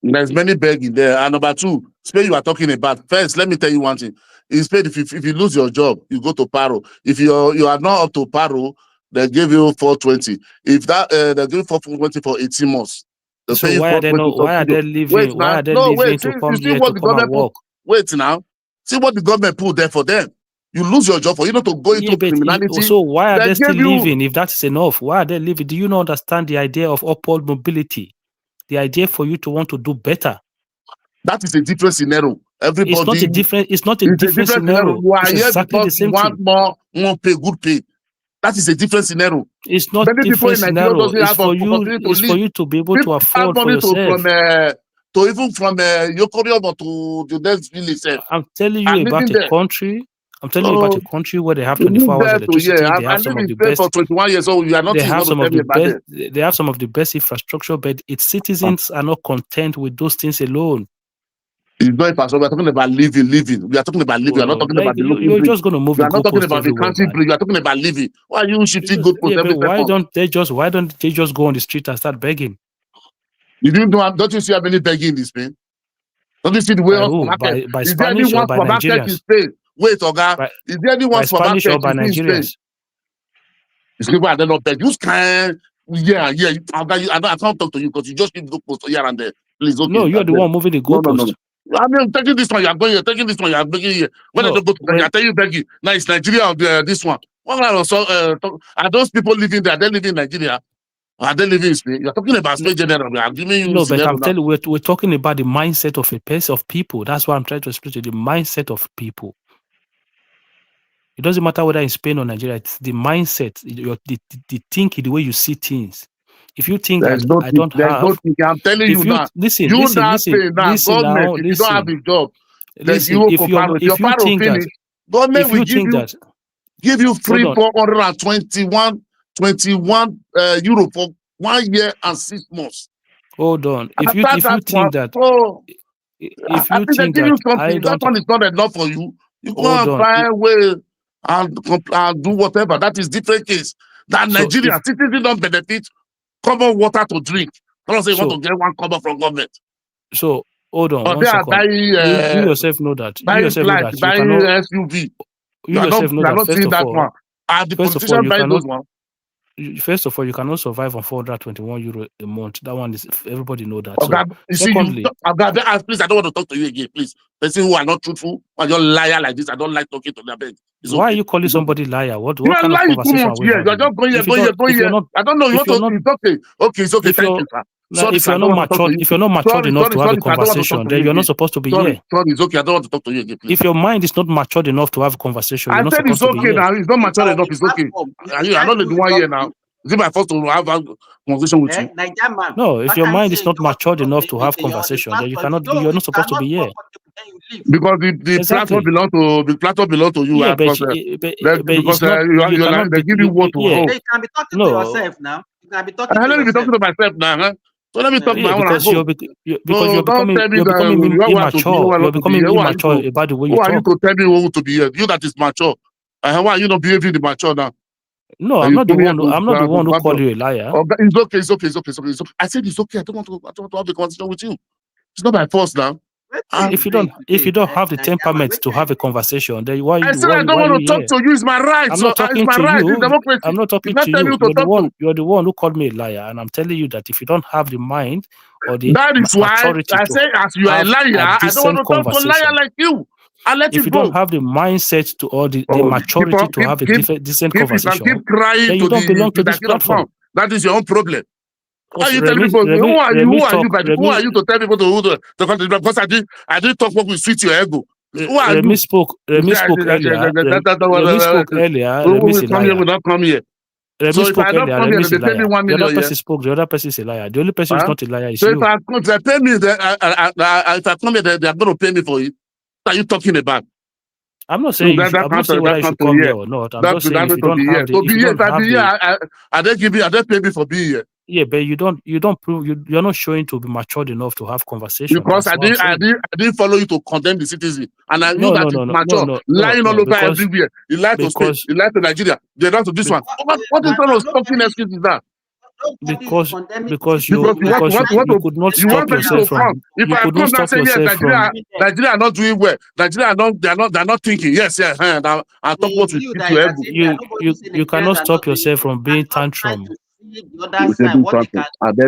There's many begging there. And number two, Spain you are talking about. First, let me tell you one thing. In Spain, if you lose your job, you go to paro. If you are not up to paro, they give you 420. If that they give you 420 for 18 months. So why are they not? Why are they leaving? Wait, why now. are they No, leaving wait. to See, come you see here what to the come and government work? Wait now. See what the government put there for them. You lose your job for you not to go into criminality. So why are they still gave you- leaving? If that is enough, why are they leaving? Do you not understand the idea of upward mobility? The idea for you to want to do better. That is a different scenario. Everybody. It's not a different scenario. You are It's here exactly because the same you want thing. more pay, good pay. That is a different scenario. It's not Many people different in Nigeria scenario. doesn't It's have for you. opportunity to It's live. for you to be able People to have afford for money yourself. to even from Yokoriom to the next village. I'm telling you about a country. I'm telling you about a country where they have you 24 hours live there electricity. They I have some live of in the Spain for best. 21 years old. You are not They have going to some tell of me the about best. it. They have some of the best infrastructure, but its citizens are not content with those things alone. It's not impossible. We are talking about living. We are talking about living. We are not talking about the local You're breed. just going to move We the are not talking goalpost about the everywhere, country man. breed. We are talking about living. Why are you shifting goalpost every Why second? don't they just go on the street and start begging? Don't you see how many begging in Spain? Don't you see the way By on who? supermarket? By Is there Spanish or anyone by supermarket in Nigerians? Spain? Wait, Oga. Is there anyone By Spanish or supermarket by in Spain? Nigerians? It's people that don't know beg. You can, Oga, I can't talk to you because you just keep goalpost here and there. Please, okay. No, you're the one moving the goalpost. No. I mean, taking this one, you are going here. Taking this one, you are begging here. When I don't go to beg, I tell you begging. Now it's Nigeria or this one. What are those people living there? Are they living in Nigeria? Are they living in Spain? You're talking about Spain generally. I'm giving you No, but scenario I'm telling you, we're talking about the mindset of a person, of people. That's what I'm trying to explain to you, the mindset of people. It doesn't matter whether in Spain or Nigeria, it's the mindset, the thinking, the way you see things. If you think there's that no I don't have, no thinking. I'm telling you now. Listen That Spain now, government, if you don't have a job, there's you if for paro. If your paro finish, government will give you free 421 euro for 1 year and 6 months. Hold on. If you think that I think they give you something, that one is not enough for you. You go and find a way and do whatever. That is different case. That Nigeria citizens don't benefit common water to drink. Don't say you want to get one cover from government. So hold on. But they are buying you yourself know that. Buying flight, buying SUV. You yourself know that. First of all, are the politicians buying those ones? First of all, you cannot survive on 421 euro a month. That one is everybody know that. Okay, so, secondly, please, I don't want to talk to you again. Please, person who are not truthful, or you're liar like this. I don't like talking to them. Why are you calling somebody liar? What kind of conversation are we having? You're just going here. I don't know. It's okay. It's okay. Thank you, sir. If you're not matured enough to have a conversation, then you're not supposed to be here. Sorry, it's okay. I don't want to talk to you again, please. If your mind is not matured enough to have a conversation, you're not supposed to be here. Now. It's not matured enough. It's okay. I'm not the one here now. Is it my first to have a conversation with you? No, if your mind is not matured enough to have conversation, then you cannot. You're not supposed to be here. Because the platform belong to you. Yeah, because they give you what to hold. You can be talking to yourself now. You can be talking to yourself. Let me be talking to myself now. So let me talk my own. Because you're becoming immature. You're becoming immature about the way you talk. Who are you to tell me who to be here? You that is mature. Why are you not behaving the mature now? No, I'm not the one who call you a liar. It's okay, it's okay, it's okay, it's okay, it's okay. I said it's okay. I don't want to have a conversation with you. It's not my fault now. If you don't have the temperament to have a conversation, then why I said I don't want to talk to you. It's my right. I'm not talking to you. Democracy. I'm not talking to you. You're the one who called me a liar, and I'm telling you that if you don't have the mind or the that is why maturity I say, as you are a liar, I don't want to talk to a liar like you. I let if you go. don't have the mindset to or the maturity to have a decent conversation, keep crying then you don't belong to this platform. That is your own problem. How you Remy, tell people? Who are you to tell people to country? Because I didn't talk what will sweet your ego. Who are Remy you? spoke earlier. Who will come here will not come here. So if I don't come here, they pay me 1 million. The other person spoke. The other person is a liar. The only person who's not a liar is so you. So if they pay me, if I come here, they are going to pay me for it. What are you talking about? I'm not saying I'm not saying whether you should come here or not. I'm just saying if you don't have the, if you don't have the, I don't pay me for being here. Yeah, but you don't prove you're not showing to be matured enough to have conversation. Because I didn't follow you to condemn the citizen, and I knew that it's mature, lying all over everywhere. You lied to state, you lied to Nigeria, they lied to this one. What is kind of fucking excuse is that? Because you could not stop yourself from. If I come and say yes, Nigeria are not doing well. Nigeria they're not thinking. Yes, I talk what we you cannot stop yourself from being tantrum. There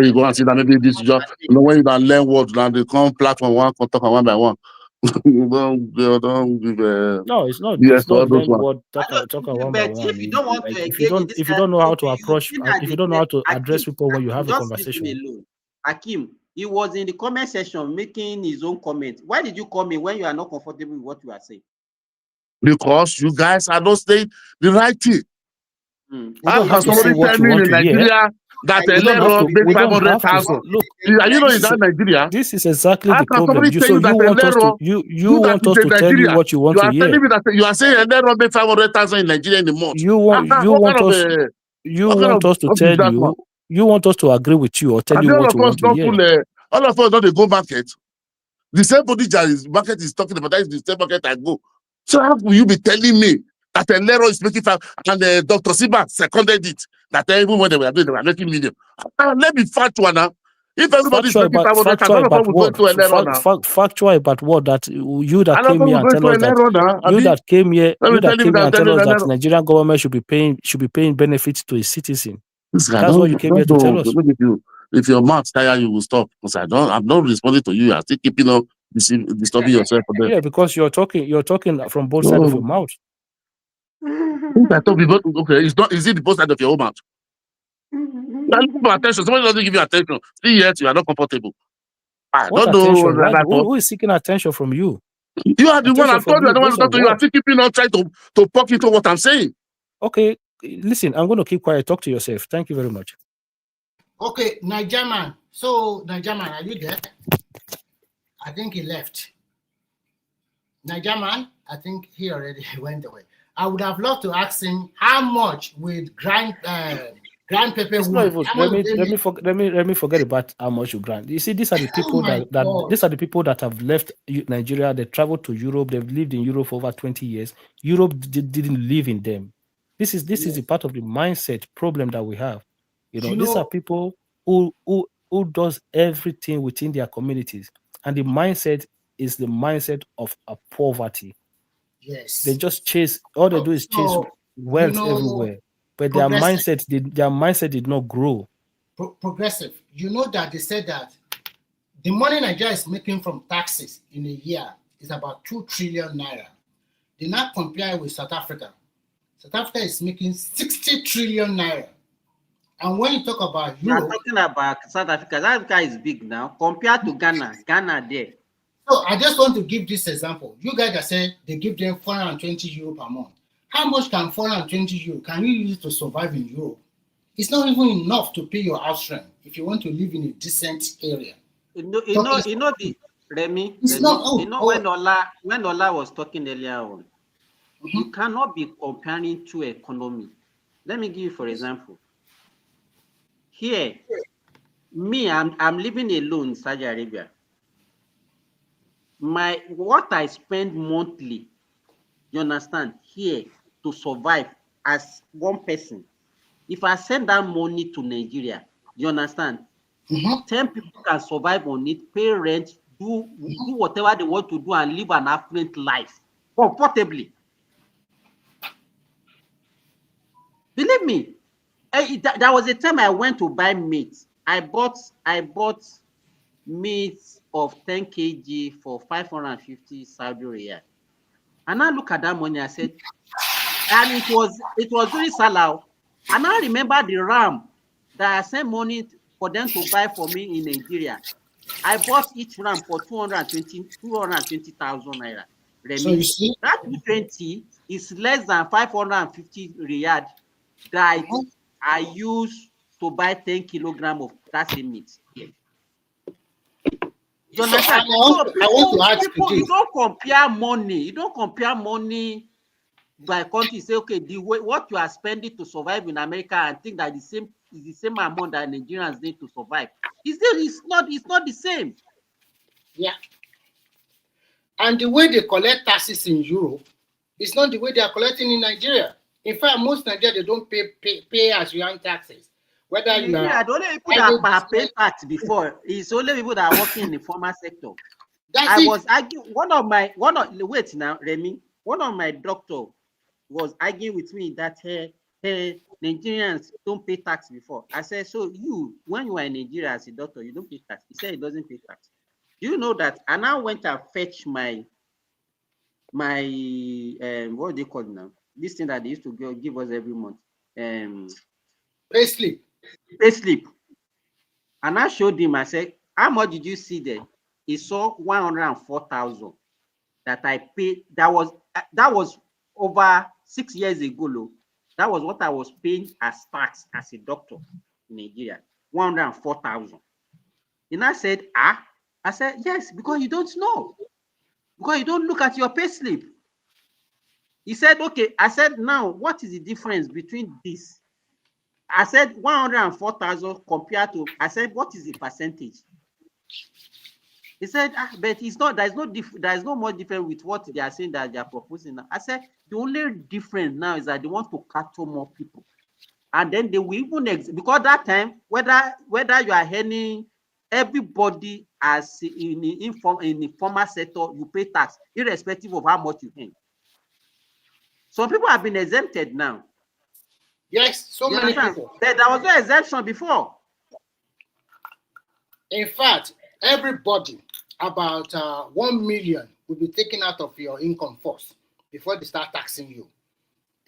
you go and see that maybe this job. When you don't learn words, now they come platform one, talk one by one. don't give no, it's not. Yes, it's not those what talk one by one. If you don't know how to approach, if you don't know how to address people when you have a conversation. Hakim, he was in the comment section making his own comment. Why did you come in when you are not comfortable with what you are saying? Because you guys are not saying the right thing. How can somebody tell me in Nigeria that a letter made 500,000? Look, are you not in that Nigeria? This is exactly the problem. You want us to tell you what you want to hear. You are telling me that you are saying a letter made 500,000 in Nigeria in a month. You want us to tell you. You want us to agree with you or tell you what you want to hear. All of us don't go market. The same body market is talking about, that is the same market I go. So how will you be telling me that a Lero is making and Dr. Siba seconded it, that even when they were doing, they were making million. Let me factual now. If everybody is making 500,000, factual about what that you that came here and tell us that you that came here and tell us that the Nigerian government should be paying benefits to its citizen. That's what you came here to tell us. If your mouth tire, you will stop. Because I'm not responding to you. You are still keeping on disturbing yourself. Yeah, because you're talking from both sides of your mouth. I thought okay, is it the both side of your own mouth? You're looking for attention. Somebody doesn't give you attention. Still yet you are not comfortable. I don't know. Right? Who is seeking attention from you? You are the one. I've told you I don't want to talk to you. I'm still keeping on trying to poke into what I'm saying. Okay, listen, I'm going to keep quiet. Talk to yourself. Thank you very much. Okay, Nigerian. So, Nigerian, are you there? I think he left. Nigerian, I think he already went away. I would have loved to ask him how much with grand pepper. It's not even, let me forget about how much you grant. You see, these are the people these are the people that have left Nigeria. They traveled to Europe. They've lived in Europe for over 20 years. Europe didn't live in them. This is a part of the mindset problem that we have. These are people who does everything within their communities, and the mindset is the mindset of a poverty. Yes, they just chase. All they do is chase wealth everywhere, but their mindset did not grow. Progressive. You know that they said that the money Nigeria is making from taxes in a year is about 2 trillion naira. They now compare with South Africa. South Africa is making 60 trillion naira. And when you talk about Europe, you're talking about South Africa. South Africa is big now compared to Ghana. Ghana there. So I just want to give this example. You guys that said they give them 420 euro per month. How much can 420 euro can you use to survive in Europe? It's not even enough to pay your house rent if you want to live in a decent area. When Ola was talking earlier on, you cannot be comparing two economies. Let me give you for example. Here, me, I'm living alone in Saudi Arabia. What I spend monthly, you understand, here to survive as one person If I send that money to Nigeria, you understand? 10 people can survive on it, pay rent, do whatever they want to do, and live an affluent life comfortably. Believe me, there was a time I went to buy meat. I bought meat of 10 kg for 550 Saudi riyal. And I look at that money, I said, and it was during Salah. And I remember the ram that I sent money for them to buy for me in Nigeria. I bought each ram for 220,000 naira. Remy, so you see, that 220 is less than 550 riyad that I use to buy 10 kilograms of that same meat. Yeah. You understand? I want to ask you don't compare money. You don't compare money by country. Say, okay, what you are spending to survive in America and think that is the same amount that Nigerians need to survive. It's not the same. Yeah. And the way they collect taxes in Europe is not the way they are collecting in Nigeria. In fact, most Nigerians, they don't pay as you earn taxes. Whether you are... The only people that have paid tax before is only people that are working in the formal sector. Was arguing, one of my doctor was arguing with me that Nigerians don't pay tax before. I said, so when you are in Nigeria as a doctor, you don't pay tax. He said he doesn't pay tax. Do you know that? And I went and fetch my what do they call it now? This thing that they used to give us every month. Payslip. And I showed him, I said, how much did you see there? He saw 104,000 that I paid. That was over 6 years ago. That was what I was paying as tax as a doctor in Nigeria. 104,000. And I said, I said, yes, because you don't know. Because you don't look at your pay slip. He said, okay. I said, now, what is the difference between this? I said, 104,000 compared to, I said, what is the percentage? He said, but it's not, there's no more difference with what they are saying that they are proposing now. I said, the only difference now is that they want to capture more people. And then they will even, because that time, whether you are earning, everybody as in the formal sector, you pay tax, irrespective of how much you earn. Some people have been exempted now. Yes, so many people. There was no exemption before. In fact, everybody, about 1 million will be taken out of your income first before they start taxing you.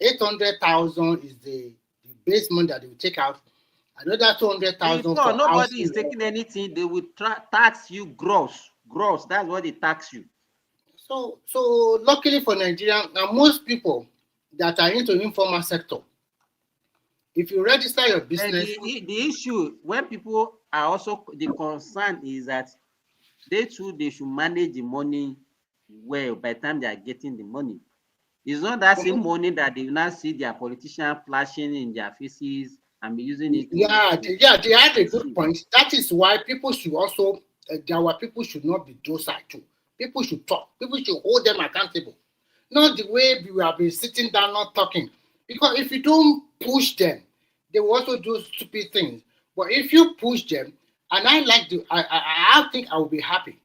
800,000 is the base money that they will take out. Another 200,000. Before, nobody is taking anything. They will tax you gross. That's what they tax you. So luckily for Nigeria, and most people that are into the informal sector, if you register your business, the issue when people are also, the concern is that they should manage the money well by the time they are getting the money. It's not that same money that they now see their politicians flashing in their faces and be using it. They have a good point. That is why people should also, people should not be docile too. People should talk. People should hold them accountable. Not the way we have been sitting down not talking. Because if you don't push them, they will also do stupid things. But if you push them, and I think I will be happy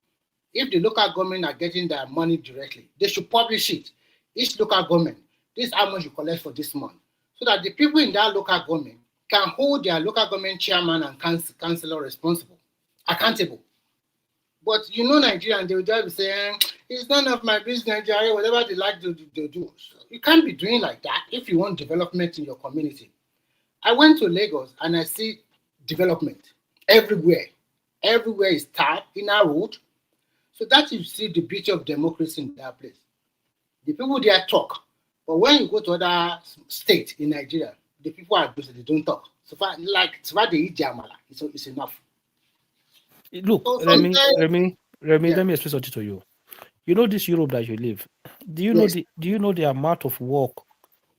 if the local government are getting their money directly. They should publish it. Each local government, this is how much you collect for this month. So that the people in that local government can hold their local government chairman and councillor accountable. But you know Nigerians, they will just be saying, it's none of my business, Nigeria, whatever they like to do. So you can't be doing like that if you want development in your community. I went to Lagos and I see development everywhere. Everywhere is tarred in our road. So that you see the beauty of democracy in that place. The people there talk. But when you go to other states in Nigeria, the people are busy, they don't talk. So far they eat jamala, it's enough. Look, So Remy, let me explain something to you. You know this Europe that you live. Do you know the amount of work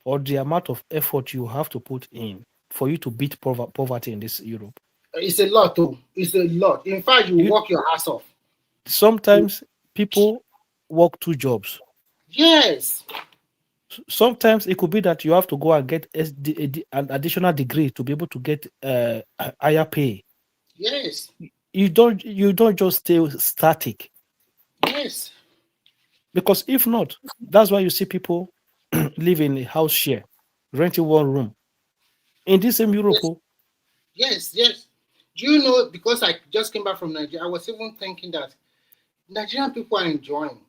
or the amount of effort you have to put in for you to beat poverty in this Europe? It's a lot, too. It's a lot. In fact, you work your ass off. Sometimes people work 2 jobs. Yes. Sometimes it could be that you have to go and get an additional degree to be able to get higher pay. Yes. You don't just stay static. Yes. Because if not, that's why you see people live in a house share, renting one room. In this same Europe. Yes, yes. Do you know, because I just came back from Nigeria, I was even thinking that Nigerian people are enjoying.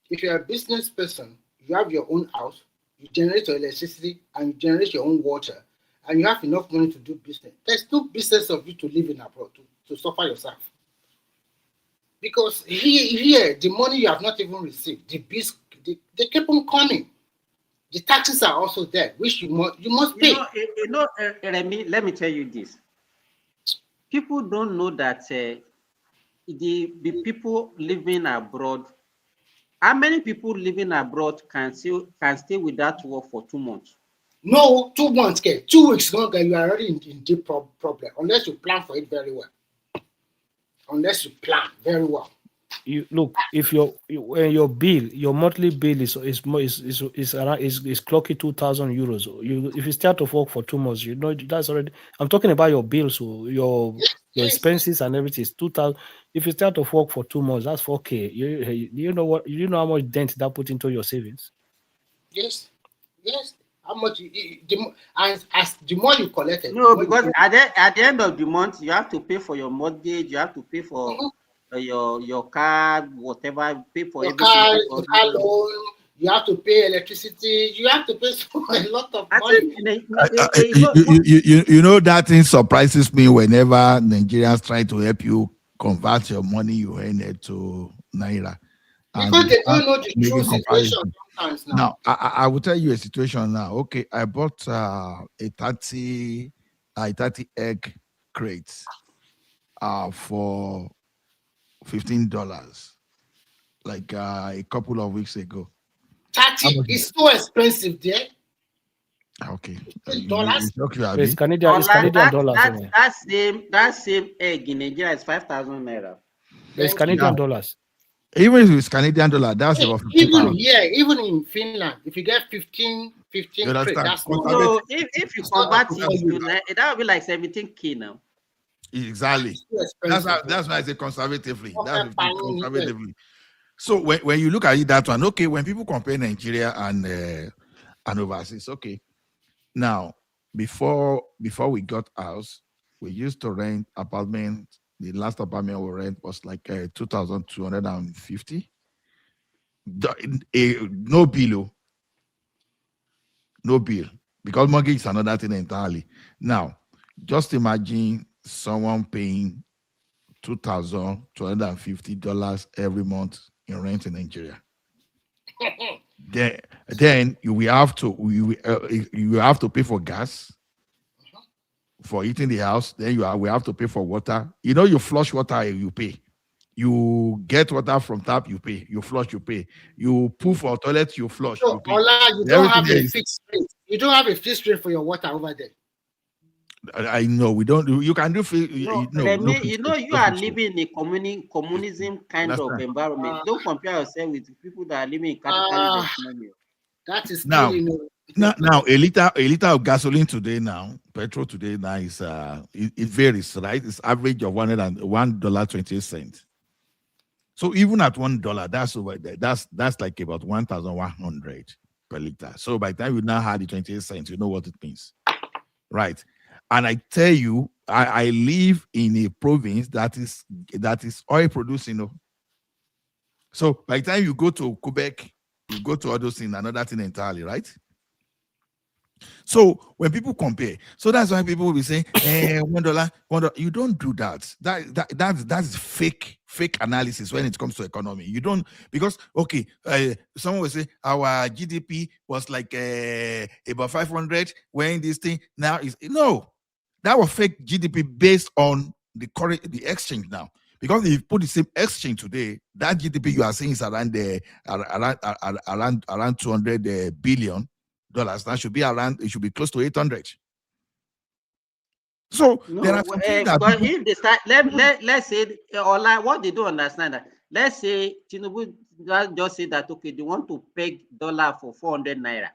If you're a business person, you have your own house, you generate your electricity, and you generate your own water, and you have enough money to do business. There's no business of you to live in abroad, to suffer yourself. Because here, the money you have not even received, the bills, they keep on coming. The taxes are also there, which you must pay. Remy, let me tell you this. People don't know that the people living abroad, how many people living abroad can stay without work for 2 months? No, 2 months, 2 weeks longer, you are already in deep problem, unless you plan for it very well. Unless you plan very well. You look, if your bill, your monthly bill is clocking 2,000 euros. If you start to work for 2 months, you know that's already. I'm talking about your bills, so your expenses and everything is 2,000. If you start to work for 2 months, that's 4K. You know what? You know how much dent that put into your savings. Yes, yes. How much? As the more you collect it. No, because at the end of the month, you have to pay for your mortgage. You have to pay for your car, whatever. Pay for your everything. Car loan. You have to pay electricity. You have to pay a lot of money. You know that thing surprises me whenever Nigerians try to help you convert your money you earned to naira. Because they don't know the true situation sometimes now. Now, I will tell you a situation now. Okay, I bought a 30 egg crate for $15 like a couple of weeks ago. 30 is so expensive there. Okay. It's Canadian dollars. That same egg in Nigeria is 5,000 naira. It's Canadian dollars. Even if it's Canadian dollar, that's about 50 even pounds. here, even in Finland, if you get 15 crate, that's so if you convert it, that would be like 17K now. Exactly. That's why I say conservatively. That's conservatively. So when you look at it that one, okay, when people compare Nigeria and overseas, okay. Now, before we got house, we used to rent apartment. The last apartment we rent was like 2,250. No bill, because mortgage is another thing entirely. Now, just imagine someone paying $2,250 every month in rent in Nigeria. Then you have to pay for gas, for heating the house. Then we have to pay for water. You know, you flush water, you pay. You get water from tap, you pay. You flush, you pay. You poo for toilet, you flush, you pay. You don't have a fixed rate. You don't have a fixed rate for your water over there. I know we don't. You can do. You are living in a communism kind of environment. Don't compare yourself with people that are living in capitalism economy. That is now a liter of gasoline today now, petrol today now is it varies, right? It's average of $1.28. So even at $1, that's over there. That's like about 1,100 per liter. So by the time you now have the 28 cents, you know what it means, right? And I tell you, I live in a province that is oil producing. So by the time you go to Quebec, you go to other things, another thing entirely, right? So when people compare, so that's why people will be saying, $1. You don't do that. That's fake analysis when it comes to economy. You don't, because okay, someone will say our GDP was like about 500 when this thing now is no. That was fake GDP based on the exchange now. Because if you put the same exchange today, that GDP you are saying is around $200 billion. That should be it should be close to 800. So there are but if they start, let's say, or like what they don't understand that. Let's say Tinubu just say that okay, they want to peg dollar for 400 naira.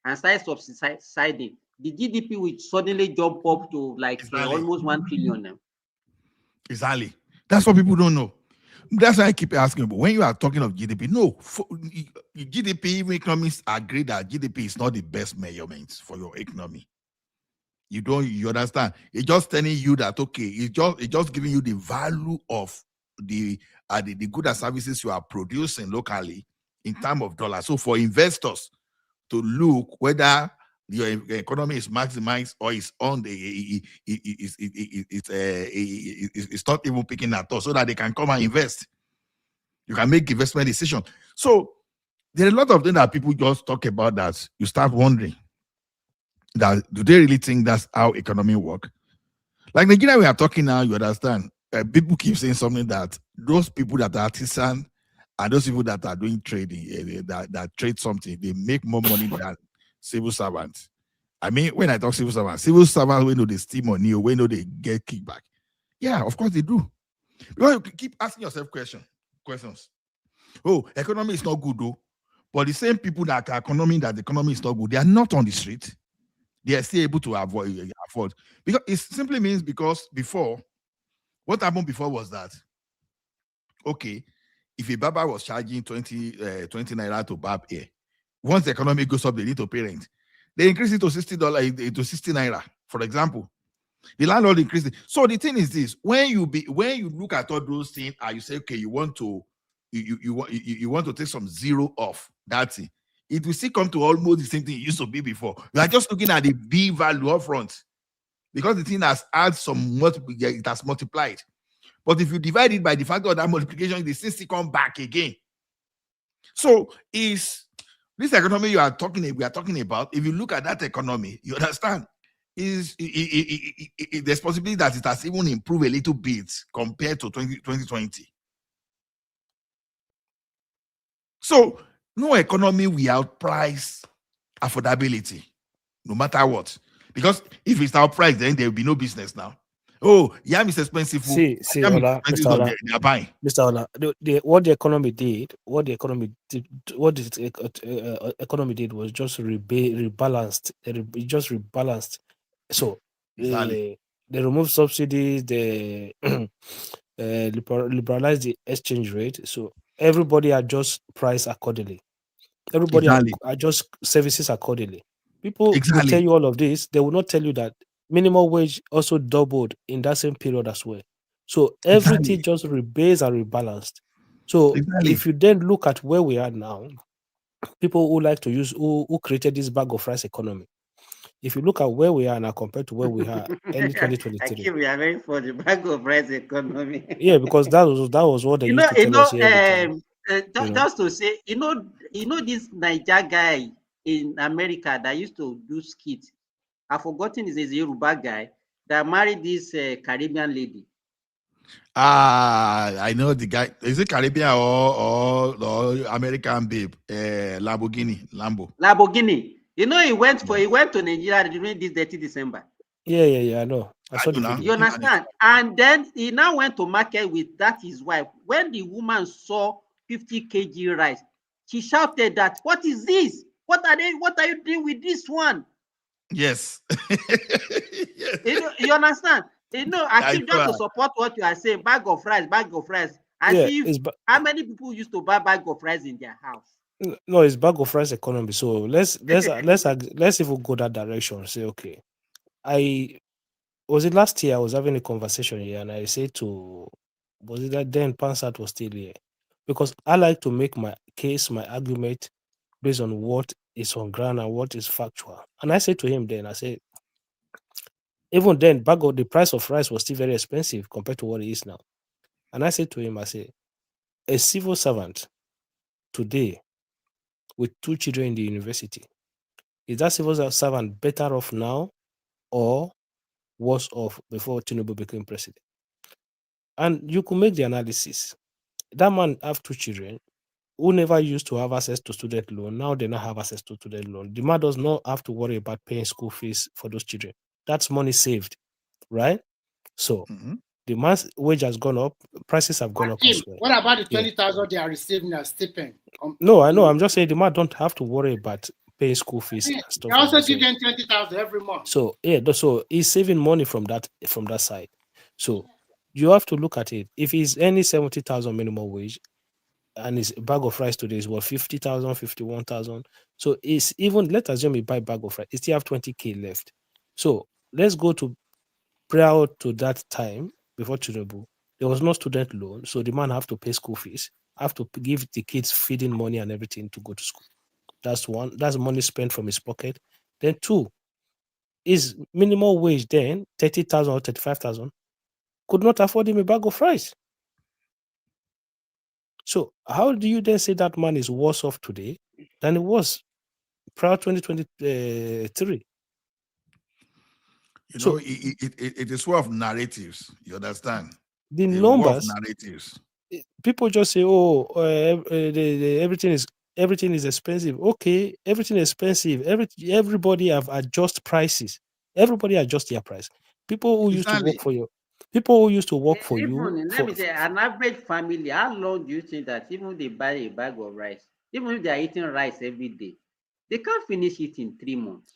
and start subsiding, the GDP will suddenly jump up to like almost 1 trillion now. Exactly. That's what people don't know. That's why I keep asking. But when you are talking of GDP, no, GDP, even economists agree that GDP is not the best measurement for your economy. You understand? It's just telling you that okay, it's just giving you the value of the goods and services you are producing locally in terms of dollars. So for investors to look whether your economy is maximized or is on the it's not even picking at all, so that they can come and invest. You can make investment decision. So there are a lot of things that people just talk about that you start wondering that do they really think that's how economy work? Like Nigeria, we are talking now, you understand. People keep saying something that those people that are artisan and those people that are doing trading, that trade something, they make more money than civil servants. I mean, when I talk civil servants, we know they steal money or we know they get kickback. Yeah, of course they do. Because you keep asking yourself questions. Oh, economy is not good though. But the same people that are economy is not good, they are not on the street. They are still able to afford. Because it simply means because before, what happened before was that, okay, if a barber was charging 20 naira to barb hair, once the economy goes up, they need to pay rent. They increase it to $60 to 60 naira, for example. The landlord increased it. So the thing is this: when you look at all those things, and you say, okay, you want to take some zero off that thing, it will still come to almost the same thing it used to be before. You are just looking at the B value up front because the thing has it has multiplied. But if you divide it by the factor of that multiplication, the thing still come back again. So is this economy we are talking about, if you look at that economy, you understand, there's possibility that it has even improved a little bit compared to 2020. So no economy will outprice affordability, no matter what. Because if it's outpriced, then there will be no business now. Oh, yam is expensive. See, Ola, Mr. Ola, they're buying. Mr. Ola, what the economy did was just rebalanced. It just rebalanced. So they removed subsidies, they liberalized the exchange rate. So everybody adjusts price accordingly. Everybody adjusts services accordingly. People will tell you all of this. They will not tell you that minimum wage also doubled in that same period as well. So everything just rebased and rebalanced. So if you then look at where we are now, people who like to use who created this bag of rice economy. If you look at where we are now compared to where we are early 2023, we are very for the bag of rice economy. Yeah, because that was what they used to tell us here. Just to say, you know this Niger guy in America that used to do skits. I've forgotten his Yoruba guy that married this Caribbean lady. I know the guy. Is it Caribbean or American babe? Lamborghini. You know, he went to Nigeria during this 30 December. Yeah, I know. I saw the video. You understand? And then he now went to market with that his wife. When the woman saw 50 kg rice, she shouted that, "What is this? What are you doing with this one?" Yes. You understand? I think just to support what you are saying, bag of rice. I see how many people used to buy bag of rice in their house. No, it's bag of rice economy. So let's even go that direction. Say, okay, was it last year I was having a conversation here, and I said was it that then Pansat was still here? Because I like to make my case, my argument based on what is on ground and what is factual. And I said to him then, I said, even then, the price of rice was still very expensive compared to what it is now. And I said to him, I said, a civil servant today with 2 children in the university, is that civil servant better off now or worse off before Tinubu became president? And you could make the analysis. That man have 2 children who never used to have access to student loan. Now they now have access to student loan. The man does not have to worry about paying school fees for those children. That's money saved, right? So the man's wage has gone up, prices have gone up as well. What about the 20,000 they are receiving as stipend? No, I know. I'm just saying the man don't have to worry about paying school fees and stuff They also like that. give them 20,000 every month. So yeah, so he's saving money from that side. So you have to look at it. If he's earning 70,000 minimum wage, and his bag of rice today is what 50,000, 51,000. So it's even, let's assume he buy bag of rice, he still have 20K left. So let's go to prior to that time before Tinubu. There was no student loan, so the man have to pay school fees, have to give the kids feeding money and everything to go to school. That's one. That's money spent from his pocket. Then two, his minimum wage then 30,000 or 35,000 could not afford him a bag of rice. So how do you then say that man is worse off today than it was prior 2023? You know, it is full of narratives. You understand? The A war of numbers, narratives. people just say, "Oh, everything is expensive." Okay, everything is expensive. Everybody have adjust prices. Everybody adjust their price. People who used to work for you, people who used to work for you. Even let me say, an average family, how long do you think that even if they buy a bag of rice, even if they are eating rice every day, they can't finish it in 3 months?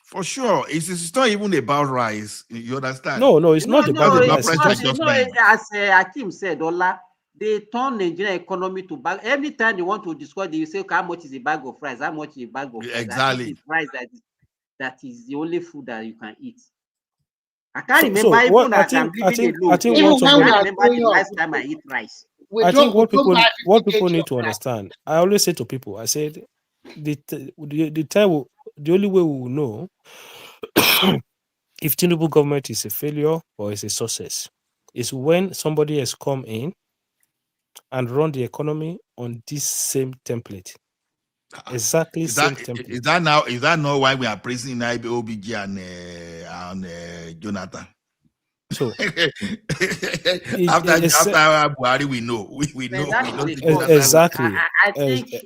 For sure, it's not even about rice. You understand? No, it's not about the rice. As Hakim said, Ola, they turn Nigerian economy to bag. Every time they want to discuss, they say, okay, how much is a bag of rice? How much is a bag of rice? Exactly. It's rice that is the only food that you can eat. I can't remember even that I'm living alone. I can't remember the last time I eat rice. I think what people need to understand. I always say to people, I said, the only way we will know if Tinubu government is a failure or is a success is when somebody has come in and run the economy on this same template. Exactly same template. Is that not why we are praising OBG and Jonathan? So after Buhari, we know. We know exactly.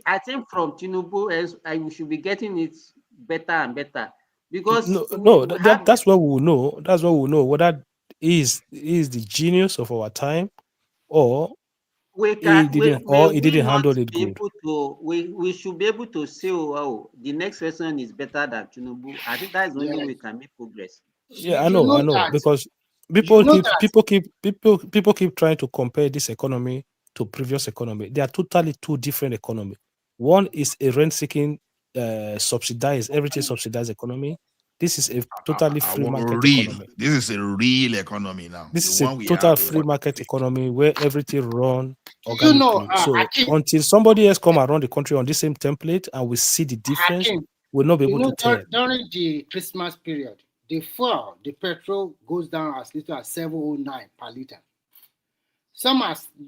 I think from Tinubu, we should be getting it better and better, because that's what we will know. That's what we will know whether he is the genius of our time or he didn't handle it good. We should be able to say, oh, the next person is better than Tinubu. I think that is the only way we can make progress. Yeah, I know, because people keep trying to compare this economy to previous economy. They are totally two different economy. One is a rent-seeking, subsidized, everything subsidized economy. This is a totally free market economy. This is a real economy now. This is a total free market economy where everything run organically. So until somebody else come around the country on the same template and we see the difference, we'll not be able to tell. During the Christmas period, the petrol goes down as little as 709 per liter.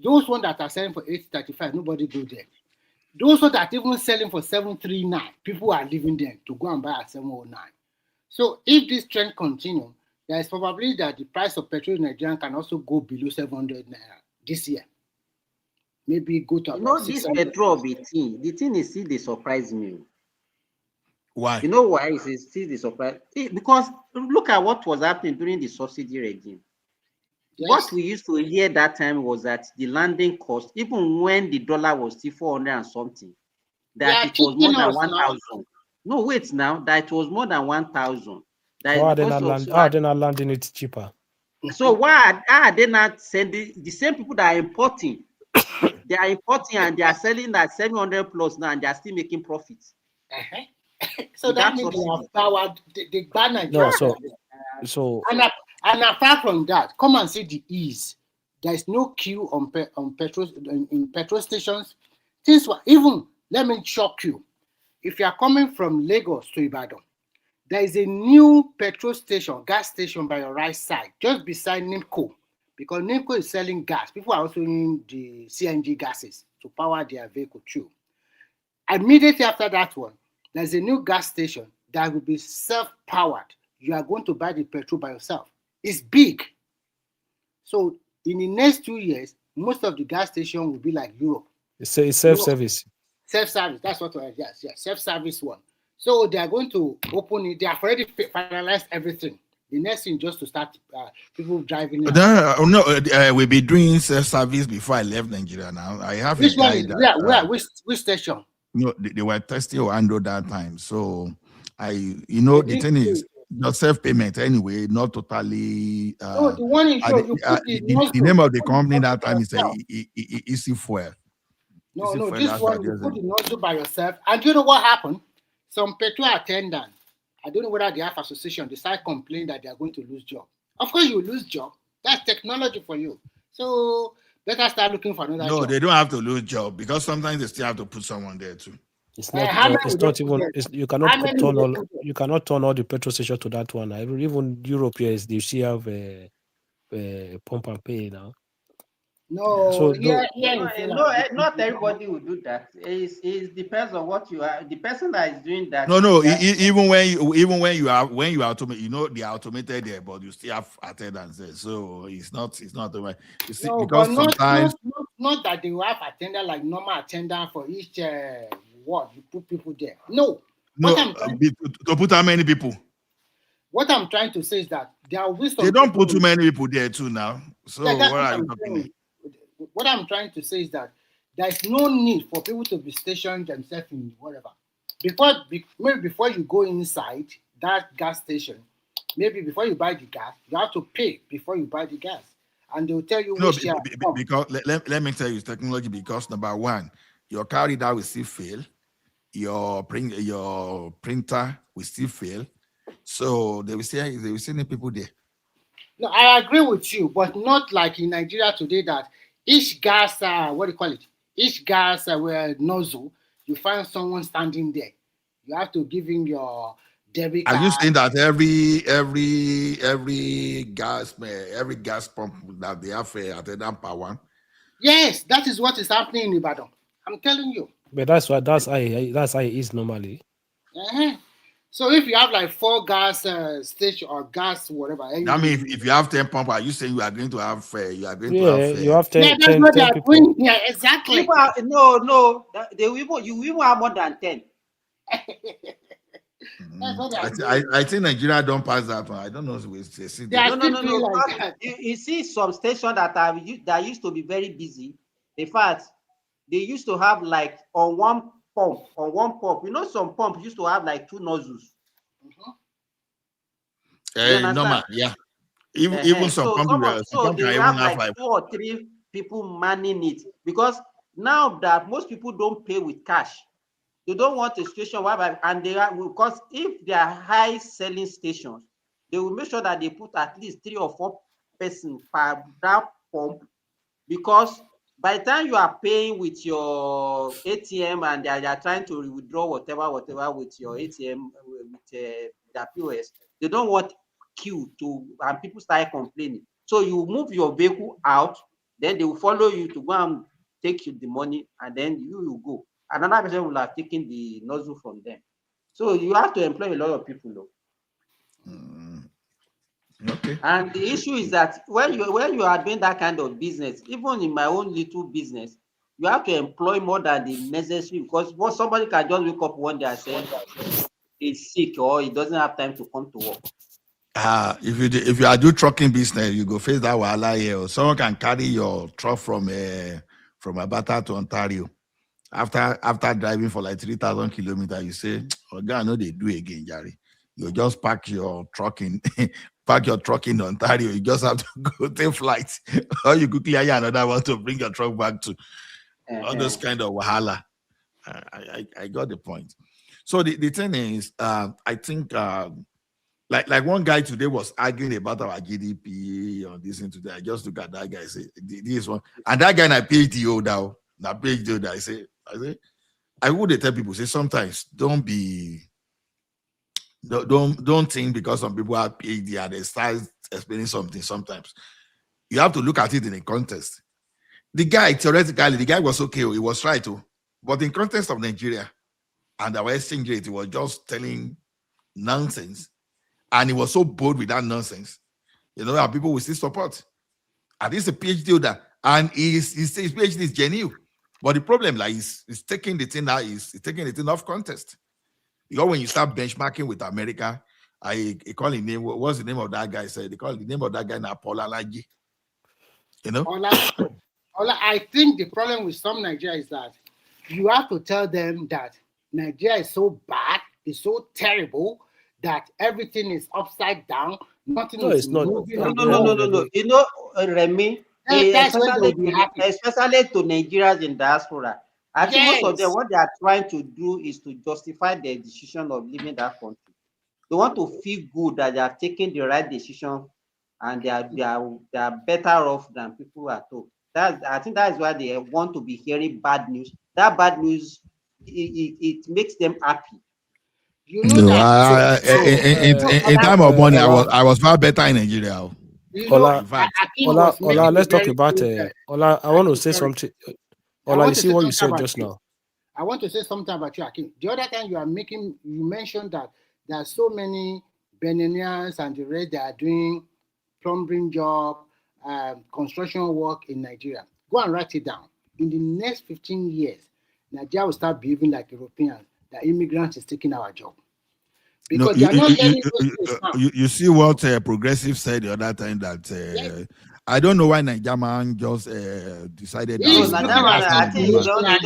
Those ones that are selling for 835, nobody go there. Those ones that even selling for 739, people are leaving them to go and buy at 709. So if this trend continues, there is probability that the price of petrol in Nigeria can also go below 700 naira this year. Maybe go to about this petrol the thing is still they surprise me. Why? You know why it's still the surprise? Because look at what was happening during the subsidy regime. Yes. What we used to hear that time was that the landing cost, even when the dollar was still 400 and something, that it was more than 1,000. No, wait now, that it was more than 1,000. Why are they not landing it cheaper? So why are they not sending the same people that are importing? They are importing and they are selling at 700 plus now, and they are still making profits. So that means they have power. They ban Nigeria. So and apart from that, come and see the ease. There is no queue on petrol in petrol stations. Things were even. Let me shock you. If you are coming from Lagos to Ibadan, there is a new petrol station, gas station by your right side, just beside NIMCO, because NIMCO is selling gas. People are also using the CNG gases to power their vehicle too. Immediately after that one, there's a new gas station that will be self-powered. You are going to buy the petrol by yourself. It's big. So in the next 2 years, most of the gas stations will be like Europe. It's self-service. Self-service, that's what yes, self-service one. So they are going to open it. They have already finalized everything. The next thing just to start people driving. We'll be doing self-service before I left Nigeria now. I have which station? they were testing Orlando that time. So the thing is, not self-payment anyway, not totally. No, the one in show, you put The name of the company that time is Easy Fuel. No, this one you put the nozzle by yourself. And you know what happened? Some petrol attendant, I don't know whether they have association, decide complain that they are going to lose job. Of course, you lose job. That's technology for you. So better start looking for another job. No, they don't have to lose job because sometimes they still have to put someone there too. It's not even. You cannot turn all the petrol stations to that one. Even Europe here is they still have a pump and pay now. No, so not everybody will do that. It depends on what you are. The person that is doing that. No. Even when you automate, they automated there, but you still have attendants there. So it's not the way. No, because sometimes not that they will have attendant like normal attendant for each ward. You put people there. No. To put how many people? What I'm trying to say is that there are wisdom. They don't put too many people there too now. So what are you talking? What I'm trying to say is that there is no need for people to be stationed themselves in whatever. Maybe before you go inside that gas station, maybe before you buy the gas, you have to pay before you buy the gas. And they'll tell you because let me tell you, it's technology because number one, your car reader will still fail, your printer will still fail. So they will see people there. No, I agree with you, but not like in Nigeria today that each gas, each gas nozzle, you find someone standing there. You have to give him your debit card. Are you saying that every gas pump that they have attendant per one? Yes, that is what is happening in Ibadan. I'm telling you. But that's how it is normally. Uh-huh. So if you have like 4 gas station or gas whatever, I mean, if you have 10 pump, are you saying you are going to have? You have 10. That's what they are doing. Yeah, exactly. No, you even have more than 10. I think Nigeria don't pass that one. I don't know. No. You see some stations that used to be very busy. In fact, they used to have like on one pump. Some pumps used to have like 2 nozzles. Normal, yeah. Even some pumps they have like 2 or 3 people manning it because now that most people don't pay with cash, they don't want a situation because if they are high selling stations, they will make sure that they put at least 3 or 4 persons per that pump because by the time you are paying with your ATM and they are trying to withdraw whatever with your ATM with the POS, they don't want queue and people start complaining. So you move your vehicle out, then they will follow you to go and take you the money, and then you will go. Another person will have taken the nozzle from them. So you have to employ a lot of people, though. Okay. And the issue is that when you are doing that kind of business, even in my own little business, you have to employ more than the necessary because somebody can just wake up one day and say he's sick or he doesn't have time to come to work. If you are do trucking business, you go face that wahala here. Or someone can carry your truck from Alberta to Ontario. After driving for like 3,000 kilometers, you say, "Oh God, no, they do again, Jerry. You just park your truck in Ontario. You just have to go take flights, or you quickly hire another one to bring your truck back to all those kind of wahala." I got the point. So the thing is, I think like one guy today was arguing about our GDP on this and today. I just look at that guy, say this one, and that guy na PhD holder. Now PhD holder, I would tell people, say sometimes don't think because some people have PhD and they start explaining something. Sometimes you have to look at it in a context. The guy theoretically, was okay, he was right too, but in context of Nigeria and our exchange rate, he was just telling nonsense, and he was so bold with that nonsense. That people will still support. And this is a PhD holder, and his PhD is genuine. But the problem, like, is taking the thing out, is taking the thing off context. Because when you start benchmarking with America, I call his name. What's the name of that guy? They call the name of that guy now Paul Alagi. I think the problem with some Nigeria is that you have to tell them that Nigeria is so bad, it's so terrible, that everything is upside down, nothing No, is it's not. moving. No. You know, Remy, That's when they'll especially be happy. especially to Nigerians in diaspora. I think most of them, Yes. what they are trying to do is to justify their decision of leaving that country. They want to feel good that they have taken the right decision and they are better off than people at home. I think that is why they want to be hearing bad news. That bad news, it makes them happy. You know No, that. in time of money, I was far better in Nigeria. You know, Ola, In fact, Akim was making Ola, let's a talk very about good. Ola. I want to say sorry. something. I Ola, want you to see say what you something said about just you. now. I want to say something about you, Akim. The other time you mentioned that there are so many Beninans and the rest that are doing plumbing job, construction work in Nigeria. Go and write it down. In the next 15 years, Nigeria will start behaving like Europeans. The immigrants is taking our job. No, Because they are not learning those skills now. you see what Progressive said the other time that I don't know why Nigerian just decided that. No, Najama, I think he don't chat.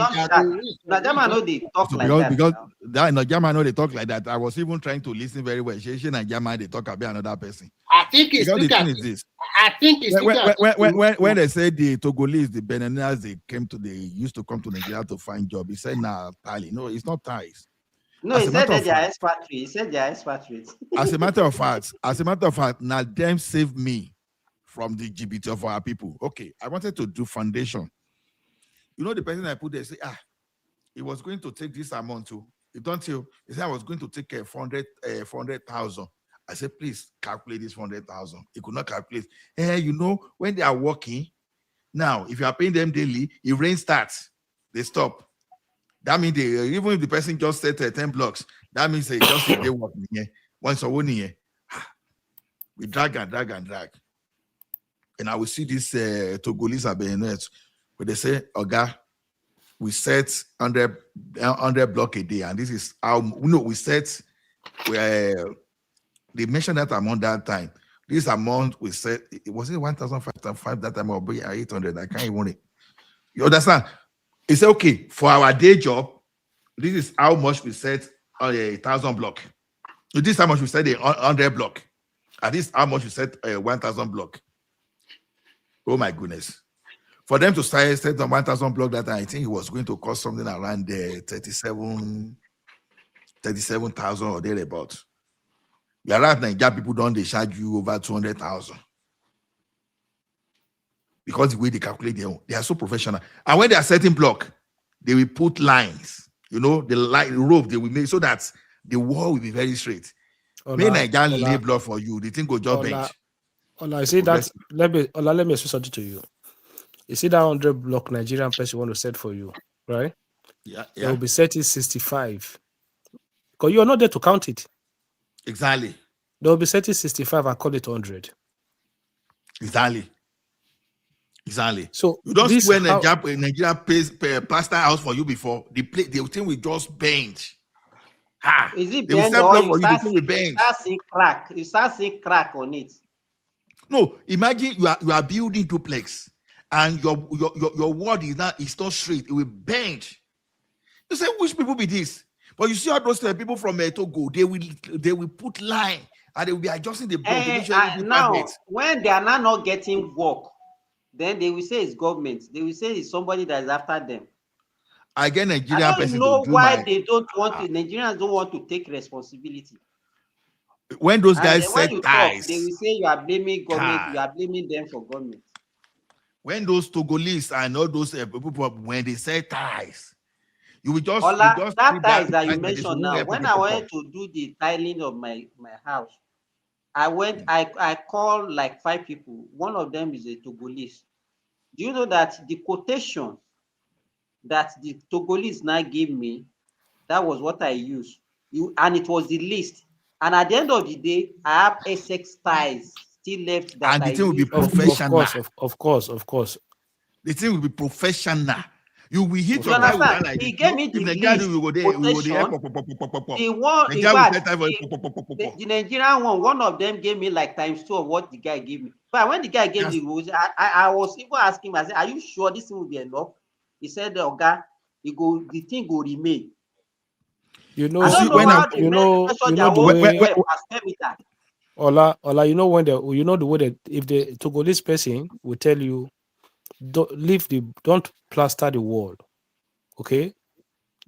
Najama know they talk So like because that. that Nigerian know they talk like that, I was even trying to listen very well. She Nigerian they talk about another person. I think it's because the thing at, is this. I think it's When they said the Togolese, the Beninans, they used to come to Nigeria to find job. He said, "Nah, Tali." No, it's not ties. No, he said that they are expatriates. He said they are expatriates. As a matter of fact, now them saved me from the GBT of our people. Okay, I wanted to do foundation. You know the person I put there say, he was going to take this amount too. You don't tell. He said I was going to take 400,000. I said, please calculate this 400,000. He could not calculate. You know, when they are working, now if you are paying them daily, if rain starts, they stop. That means even if the person just set 10 blocks, that means they just they work here. Once a one we drag. And I will see this Togolese Beninese, where they say, Oga, we set 100 block a day, and this is how we set where they mentioned that amount that time. This amount we set, it was 1,505 that time, or 800. I can't even. You understand? He said, okay, for our day job, this is how much we set on 1,000 block. This is how much we set 100 block. And this is how much we set 1,000 block. Oh my goodness. For them to set on 1,000 block that time, I think it was going to cost something around 37,000 or thereabouts. Yeah, right now, people don't they charge you over 200,000. Because the way they calculate they are so professional. And when they are setting block, they will put lines. You know, the rope they will make so that the wall will be very straight. May Nigerian lay block for you. The thing go job bench. I see that. Let me explain something to you. You see that 100 block Nigerian person want to set for you, right? Yeah. They will be setting 65. Because you are not there to count it. Exactly. They will be setting 65 and call it 100. Exactly. So you don't see when Nigeria pays plaster house for you before the thing will just bend. Is it they will bend set or block you for you, start, the thing will bend. You start seeing crack on it? No, imagine you are building duplex and your wall is not straight, it will bend. You say, which people be this? But you see all those people from Togo, they will put line and they will be adjusting the block to make sure now when they are not getting work, then they will say it's government. They will say it's somebody that is after them. I get Nigerian I don't know why they don't want to. Nigerians don't want to take responsibility. When those guys when set you ties, talk, they will say you are blaming government. You are blaming them for government. When those Togolese and all those people, when they set ties, you will just that ties that you mentioned now. When I went to do the tiling of my house, I called like 5 people. One of them is a Togolese. Do you know that the quotation that the Togolese now gave me, that was what I used. And it was the list. And at the end of the day, I have Essex ties still left that and the thing will be professional. Of course. The thing will be professional. You will hit your guy with that like he gave me the list. The Nigerian one of them gave me like ×2 of what the guy gave me. But when the guy gave me, I was even asking him, I said, are you sure this will be enough? He said, Oga, the thing go remain. You know, I don't know when how you know, measure their the work way per square meter. Ola, you know when you know the way that if the Togolese person will tell you, don't plaster the wall, okay?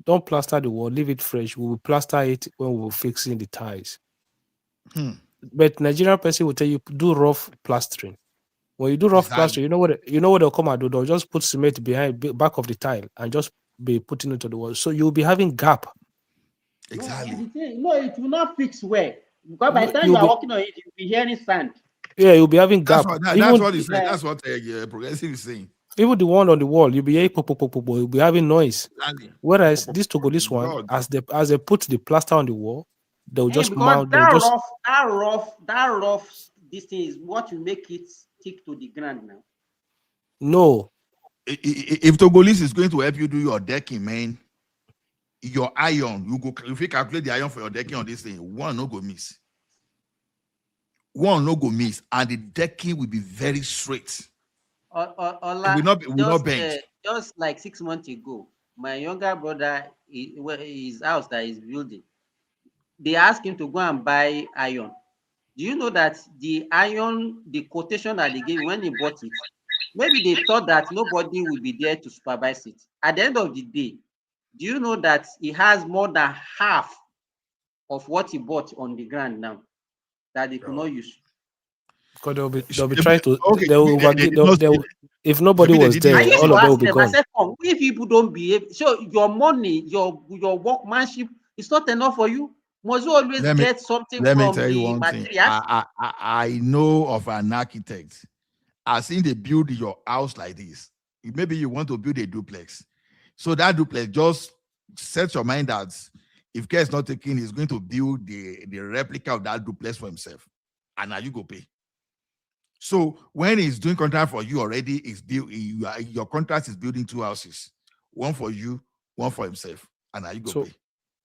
Don't plaster the wall, leave it fresh. We will plaster it when we're fixing the ties. But Nigerian person will tell you do rough plastering. When you do rough plastering, you know what they'll come and do. They'll just put cement back of the tile and just be putting it to the wall. So you'll be having gap. Exactly. No, it will not fix well. Because by the time you are working on it, you'll be hearing sand. Yeah, you'll be having gap. That's what he said. That's what Progressive is saying. Even the one on the wall, you'll be hearing you'll be having noise. Whereas this Togolese one, as they put the plaster on the wall, they'll just mount. That rough, this thing is what will make it stick to the ground now. No. If Togolese is going to help you do your decking, man, your iron, if you calculate the iron for your decking on this thing, one no go miss. One no go miss, and the decking will be very straight. Will not bend. Just like 6 months ago, my younger brother, his house that he's building, they asked him to go and buy iron. Do you know that the iron, the quotation that they gave when he bought it, maybe they thought that nobody will be there to supervise it. At the end of the day, do you know that he has more than half of what he bought on the ground now that they could not use? Because they'll be trying to. If nobody was there, all of them will be gone. If people don't behave, so your money, your workmanship is not enough for you. Must you always get something from the materials? I know of an architect. I've seen they build your house like this. Maybe you want to build a duplex. So that duplex, just set your mind that if care is not taken, he's going to build the replica of that duplex for himself. And now you go pay. So when he's doing contract for you already, your contract is building 2 houses. One for you, one for himself. And now you go pay.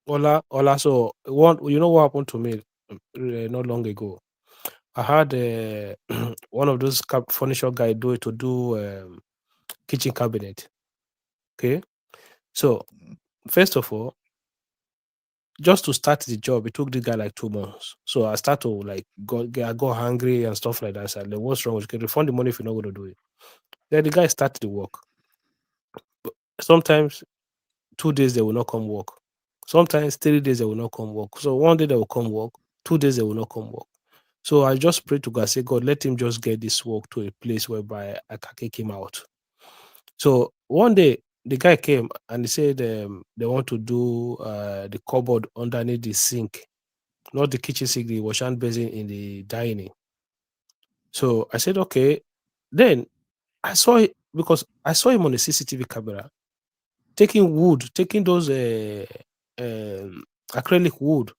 Ola, so you know what happened to me not long ago? I had one of those furniture guys do kitchen cabinet. Okay, so first of all, just to start the job, it took the guy like 2 months. So I start to I got hungry and stuff like that. So I said, what's wrong? You can refund the money if you're not going to do it. Then the guy started the work. But sometimes 2 days they will not come work. Sometimes 3 days they will not come work. So one day they will come work. 2 days they will not come work. So I just prayed to God, say, God, let him just get this work to a place whereby I can kick him out. So one day the guy came and he said they want to do the cupboard underneath the sink, not the kitchen sink, the wash hand basin in the dining. So I said, okay. Then I saw it because I saw him on the CCTV camera taking those acrylic wood.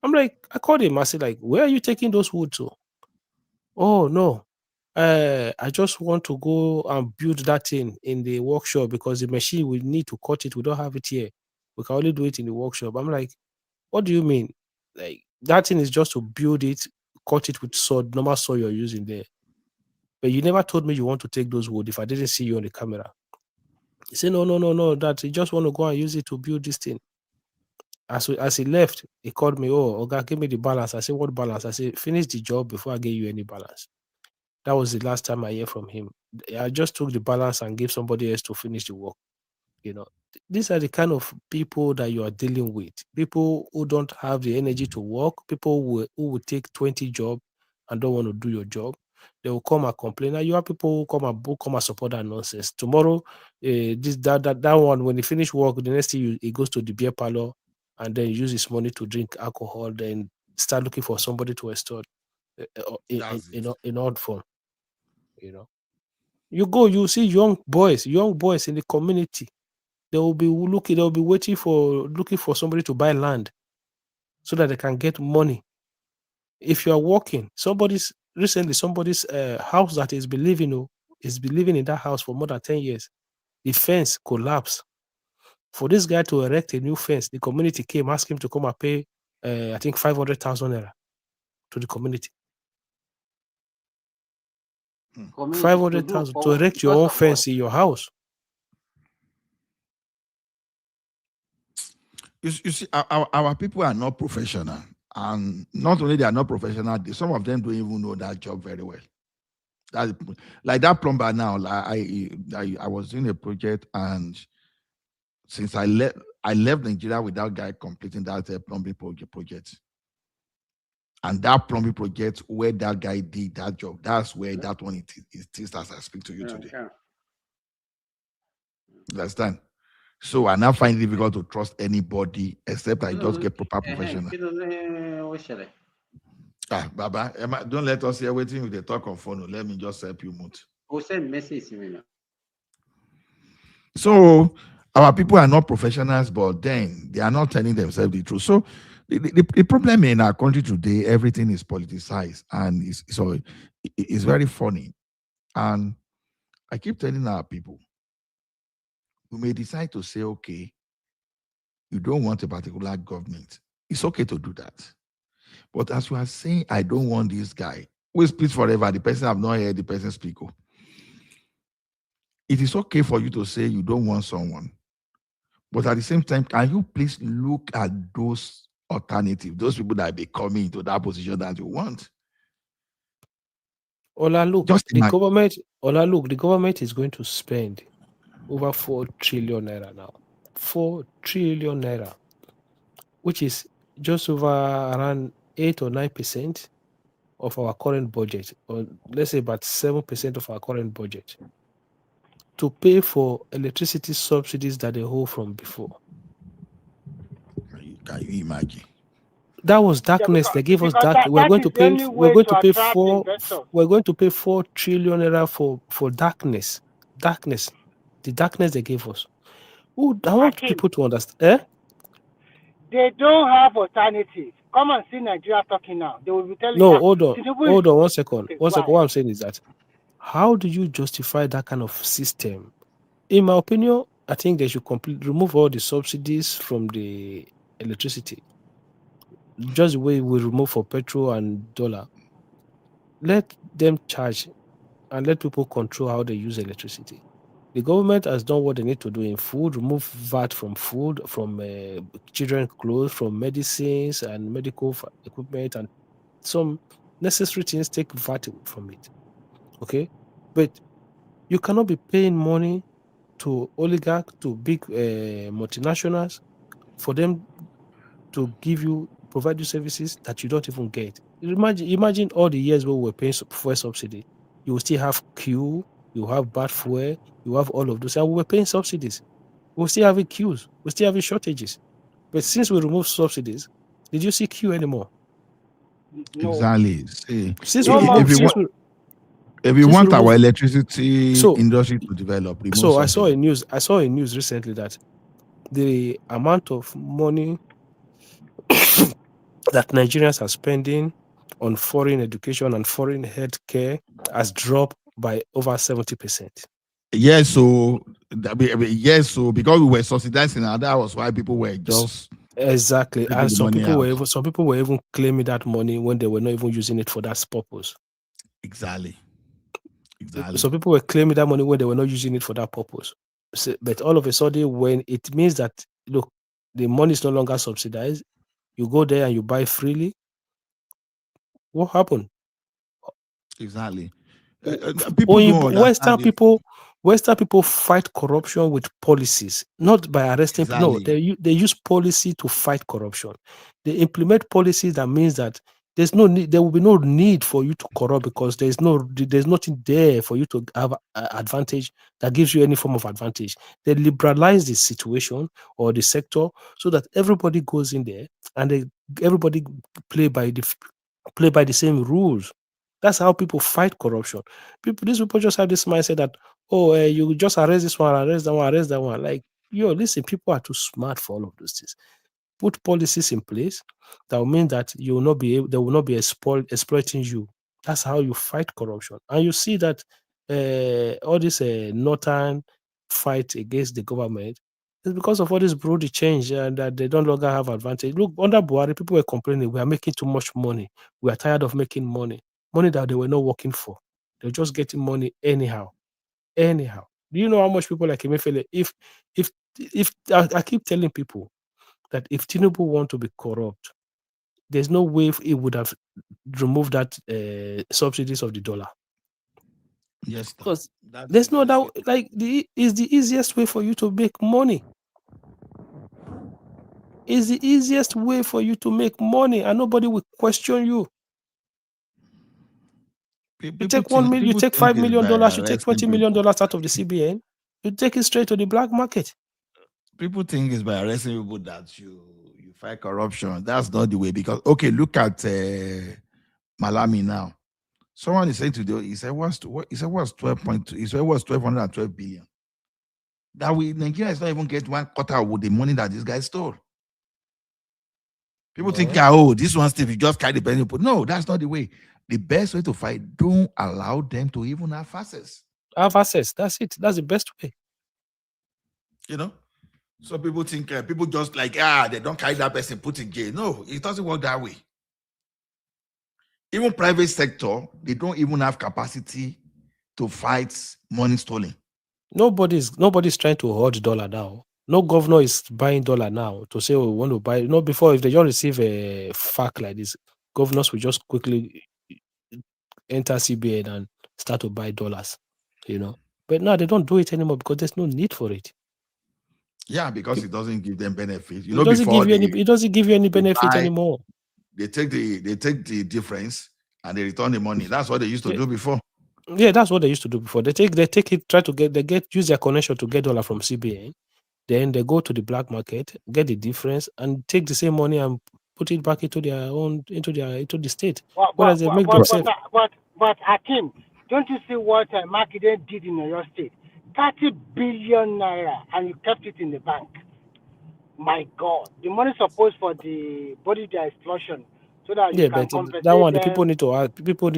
I'm like, I called him. I said, like, where are you taking those wood to? Oh no, I just want to go and build that thing in the workshop because the machine we need to cut it. We don't have it here. We can only do it in the workshop. I'm like, what do you mean? Like that thing is just to build it, cut it with normal saw you're using there. But you never told me you want to take those wood if I didn't see you on the camera. He said, no, that you just want to go and use it to build this thing. As he left, he called me, oh, Oga, give me the balance. I said, what balance? I said, finish the job before I give you any balance. That was the last time I hear from him. I just took the balance and gave somebody else to finish the work. You know, these are the kind of people that you are dealing with. People who don't have the energy to work, people who will take 20 jobs and don't want to do your job. They will come and complain. And you have people who come and support that nonsense. Tomorrow, that one, when he finish work, the next thing he goes to the beer parlor and then use his money to drink alcohol, then start looking for somebody to extort in odd form. You know, you see young boys in the community. They will be looking for somebody to buy land so that they can get money. If you are working, somebody's house that is believing in that house for more than 10 years, the fence collapsed. For this guy to erect a new fence, the community came, asked him to come and pay, I think 500,000 naira to the community. 500,000 to erect your own fence in your house. you see, our people are not professional, and not only they are not professional, some of them don't even know that job very well. That's like that plumber now. I was doing a project, and since I left Nigeria with that guy completing that plumbing project. And that plumbing project where that guy did that job, that's where that one it is as I speak to you today. Understand? So I now find it difficult to trust anybody except I just get proper professional. Baba, don't let us hear waiting with the talk on phone. Let me just help you mute. So our people are not professionals, but then they are not telling themselves the truth. So the problem in our country today, everything is politicized, and it's very funny. And I keep telling our people, we may decide to say, okay, you don't want a particular government. It's okay to do that. But as you are saying, I don't want this guy. We speak forever. The person have not heard the person speak. It is okay for you to say you don't want someone. But at the same time, can you please look at those alternatives, those people that be coming into that position that you want? Look, the government is going to spend over 4 trillion naira now. 4 trillion naira, which is just over around 8 or 9% of our current budget, or let's say about 7% of our current budget, to pay for electricity subsidies that they hold from before. Can you imagine? That was darkness. They gave us dark. We're going to pay 4 trillion naira for darkness. Darkness. The darkness they gave us. I want people to understand. They don't have alternatives. Come and see Nigeria talking now. They will be telling you. No, hold on 1 second. Okay, 1 second. What I'm saying is that, how do you justify that kind of system? In my opinion, I think they should remove all the subsidies from the electricity. Just the way we remove for petrol and dollar. Let them charge and let people control how they use electricity. The government has done what they need to do in food, remove VAT from food, from children's clothes, from medicines and medical equipment, and some necessary things, take VAT from it. Okay? But you cannot be paying money to oligarchs, to big multinationals, for them to provide you services that you don't even get. Imagine all the years where we were paying fuel subsidy. You will still have queue, you have bad fuel, you have all of those. And we were paying subsidies. We're still having queues, we're still having shortages. But since we removed subsidies, did you see queue anymore? No. Exactly. See, if you want our electricity industry to develop, I saw a news recently that the amount of money that Nigerians are spending on foreign education and foreign healthcare has dropped by over 70%. Yes, so because we were subsidizing, and that was why people were just exactly. And some people were even claiming that money when they were not even using it for that purpose. Exactly. So people were claiming that money when they were not using it for that purpose. So, but all of a sudden, when it means that, look, the money is no longer subsidized, you go there and you buy freely. What happened? Exactly. Western people fight corruption with policies, not by arresting people. No, they use policy to fight corruption. They implement policies that means that there's no need, there will be no need for you to corrupt, because there's nothing there for you to have advantage that gives you any form of advantage. They liberalize the situation or the sector so that everybody goes in there and everybody play by the same rules. That's how people fight corruption. These people just have this mindset that, you just arrest this one, arrest that one. Like, listen, people are too smart for all of those things. Put policies in place that will mean that they will not be exploiting you. That's how you fight corruption. And you see that all this northern fight against the government is because of all this broad change and that they don't longer have advantage. Look, under Buhari, people were complaining, we are making too much money. We are tired of making money that they were not working for. They're just getting money anyhow. Do you know how much people like Emefiele, if I keep telling people, that if Tinubu want to be corrupt, there's no way he would have removed that subsidies of the dollar. Yes, because there's no doubt. Like is the easiest way for you to make money. Is the easiest way for you to make money, and nobody will question you. You take $1 million, you take $5 million, you take $20 million out of the CBN, you take it straight to the black market. People think it's by arresting people that you fight corruption. That's not the way. Because okay, look at Malami now. Someone is saying today, he said what's 12.2? He said what's 1,212 billion. That Nigeria is not even get 1/4 of the money that this guy stole. People think, oh, this one Steve, you just carry the penny. No, that's not the way. The best way to fight, don't allow them to even have access. Have access. That's it. That's the best way. You know? So people think, people just like, they don't carry that person, put in jail. No, it doesn't work that way. Even private sector, they don't even have capacity to fight money stolen. Nobody's trying to hoard dollar now. No governor is buying dollar now to say, oh, we want to buy. No, before, if they just receive a fact like this, governors will just quickly enter CBN and start to buy dollars, you know. But now they don't do it anymore because there's no need for it. Yeah, because it doesn't give them benefit. It doesn't give you any benefit anymore. They take the difference and they return the money. That's what they used to do before. Yeah, that's what they used to do before. They take it, try to use their connection to get dollar from CBN. Then they go to the black market, get the difference, and take the same money and put it back into their own into the state. Whereas they make themselves. But Hakim, don't you see what Makinde did in your state? 30 billion naira, and you kept it in the bank. My God, the money supposed for the body explosion, so that you can compensate. That one, the people need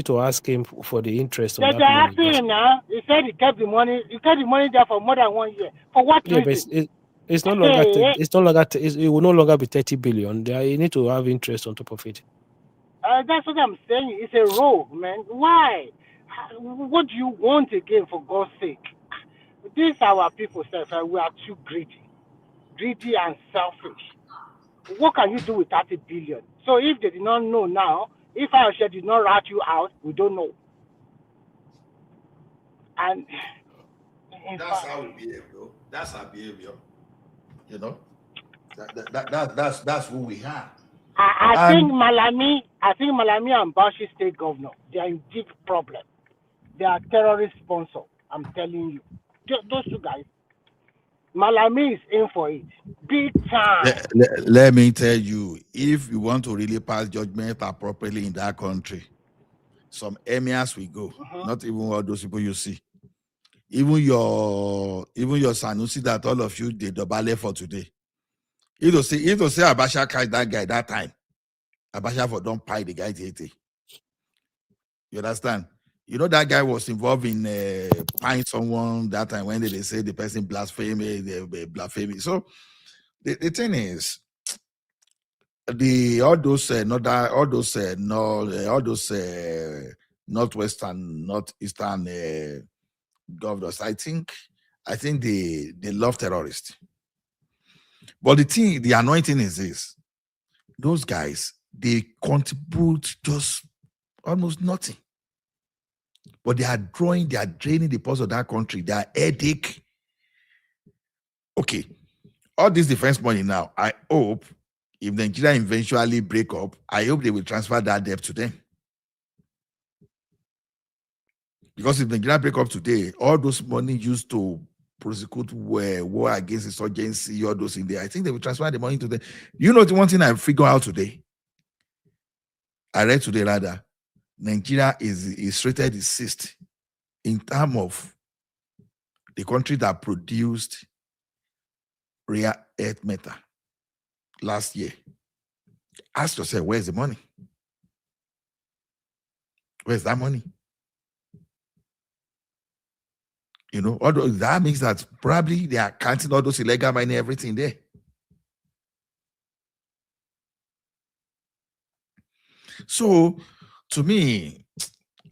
to ask him for the interest on that money. They're asking him now. He said he kept the money. He kept the money there for more than 1 year. For what reason? But it's no longer. It will no longer be 30 billion. You need to have interest on top of it. That's what I'm saying. It's a rogue, man. Why? What do you want again, for God's sake? These are our people, sir. We are too greedy and selfish. What can you do with 30 billion? So if they did not know now, if I did not rat you out, we don't know. And that's how we behave, though. That's our behavior. You know, that's who we are. I think Malami and Bashi State Governor, they are in deep problem. They are terrorist sponsor. I'm telling you, those two guys. Malami is in for it, big time. Let me tell you, if you want to really pass judgment appropriately in that country, some emirs will go. Not even all those people you see. Even your Sanusi that all of you did the ballet for today. If you say Abacha catch that guy that time, Abacha for don't pay the guy 80. You understand? You know that guy was involved in paying someone that time when they say the person blasphemed, they blasphemed. So the thing is, all those northwestern, northeastern governors, I think they love terrorists. But the annoying thing is this: those guys, they contribute just almost nothing. But they are draining the pulse of that country. They are headache. Okay, all this defense money now, I hope if Nigeria eventually break up, I hope they will transfer that debt to them. Because if Nigeria break up today, all those money used to prosecute war against insurgency, all those in there, I think they will transfer the money to them. You know the one thing I figured out today? I read today rather. Nigeria is rated the 6th in terms of the country that produced rare earth metal last year. Ask yourself, where's the money? Where's that money? You know, although that means that probably they are counting all those illegal mining, everything there. So, to me,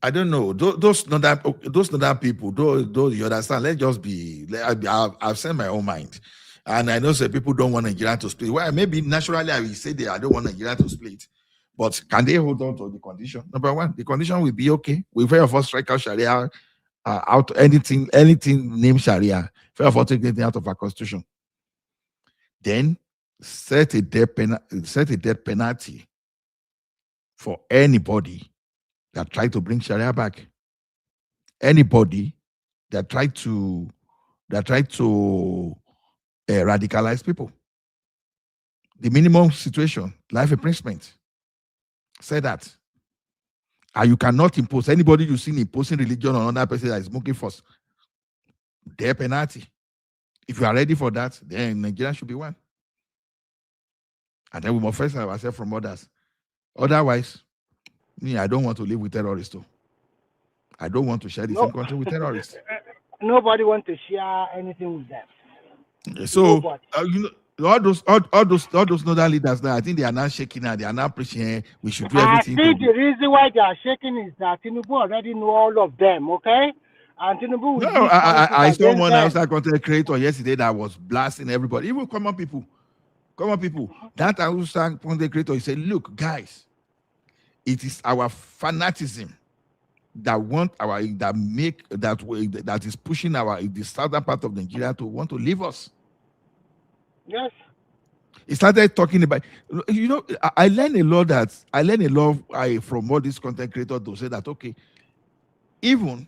I don't know. Those other people, those you understand. Let's just be. I've said my own mind, And I know that people don't want Nigeria to split. Well, maybe naturally I will say I don't want Nigeria to split. But can they hold on to the condition? Number one, the condition will be okay. We very of us strike out Sharia out anything named Sharia. Very of us take anything out of our constitution. Then set a death penalty for anybody that try to bring Sharia back. Anybody that try to radicalize people. The minimum situation, life imprisonment. Say that. And you cannot impose anybody you see imposing religion on another person that is smoking first. Their penalty. If you are ready for that, then Nigeria should be one. And then we must first have ourselves from others. Otherwise, I don't want to live with terrorists too. I don't want to share the same country with terrorists. Nobody wants to share anything with them. So all those northern leaders now, I think they are now shaking now. They are now preaching we should do everything. I think the reason why they are shaking is that Tinubu already know all of them, okay? And Tinubu will I saw one outside content creator yesterday that was blasting everybody, even common people. That outside content creator, he said, "Look, guys, it is our fanatism that is pushing the southern part of Nigeria to want to leave us." Yes. He started talking about, I learned a lot from all these content creators to say that, okay, even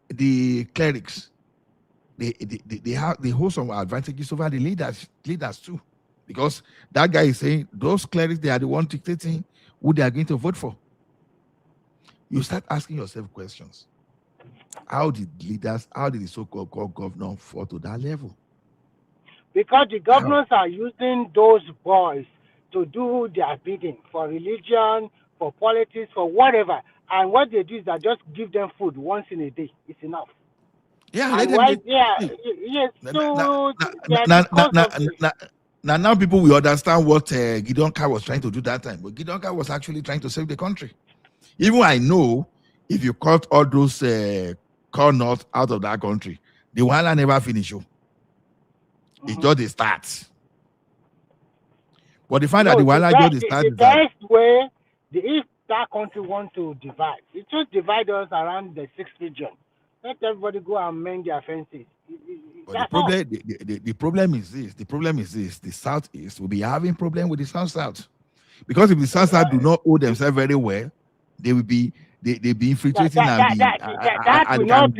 the clerics, they hold some advantages over the leaders too. Because that guy is saying those clerics, they are the ones dictating who they are going to vote for. You start asking yourself questions. How did the so-called governor fall to that level? Because the governors are using those boys to do their bidding for religion, for politics, for whatever. And what they do is that just give them food once in a day. It's enough. Yeah, now people will understand what Gideon Carr was trying to do that time. But Gideon Carr was actually trying to save the country. Even I know if you cut all those corn nuts out of that country, the wahala never finish. It's just the start. But the fact that the wahala just the start the best way, if that country wants to divide, it just divide us around the 6th region. Let everybody go and mend their fences. But the problem is this. The problem is this. The Southeast will be having problem with the South. Because if the South do not hold themselves very well, they will be infiltrating and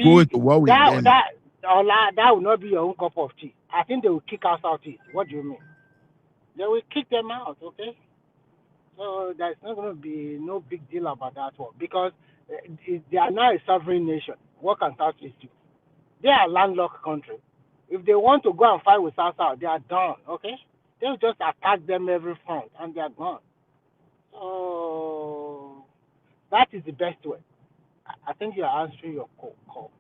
go into war with them. That will not be your own cup of tea. I think they will kick us out. What do you mean? They will kick them out, okay? So there's not going to be no big deal about that one because they are now a sovereign nation. What can Southeast do? They are a landlocked country. If they want to go and fight with South, they are done, okay? They'll just attack them every front and they are gone. So that is the best way. I think you are answering your call.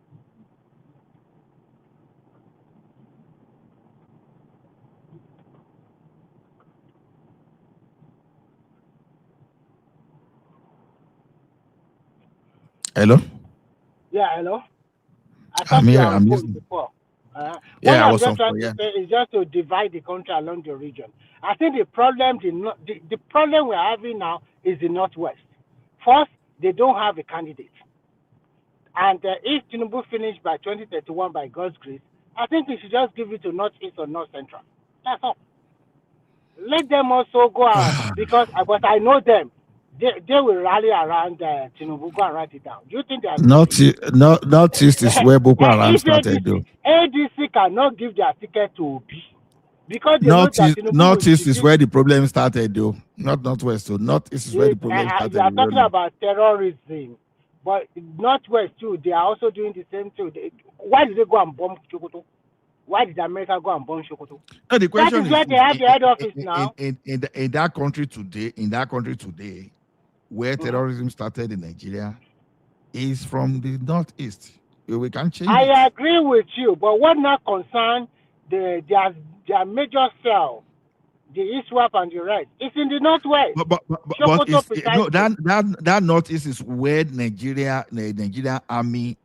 Hello? Yeah, hello? I'm here. I'm listening. Before. Yeah, I was just on. Trying to say is just to divide the country along the region. I think the problem we're having now is the Northwest. First, they don't have a candidate. And if Tinubu finished by 2031 by God's grace, I think we should just give it to Northeast or North Central. That's all. Let them also go out but I know them. They will rally around Tinubu. Go and write it down. Do you think they are Northeast is where Boko Haram started, though. ADC cannot give their ticket to Obi because they know that Tinubu Northeast is where the problem started, though. Not Northwest. So Northeast is where the problem started. You are talking about terrorism, but Northwest too. They are also doing the same thing. Why did they go and bomb Sokoto? Why did America go and bomb Sokoto? No, the question is where they have the head office now. In that country today, where terrorism started in Nigeria is from the Northeast. We can't change it. I agree with you, but what not concern their major cell, the ISWAP and the rest? It's in the Northwest. But that Northeast is where Nigeria Army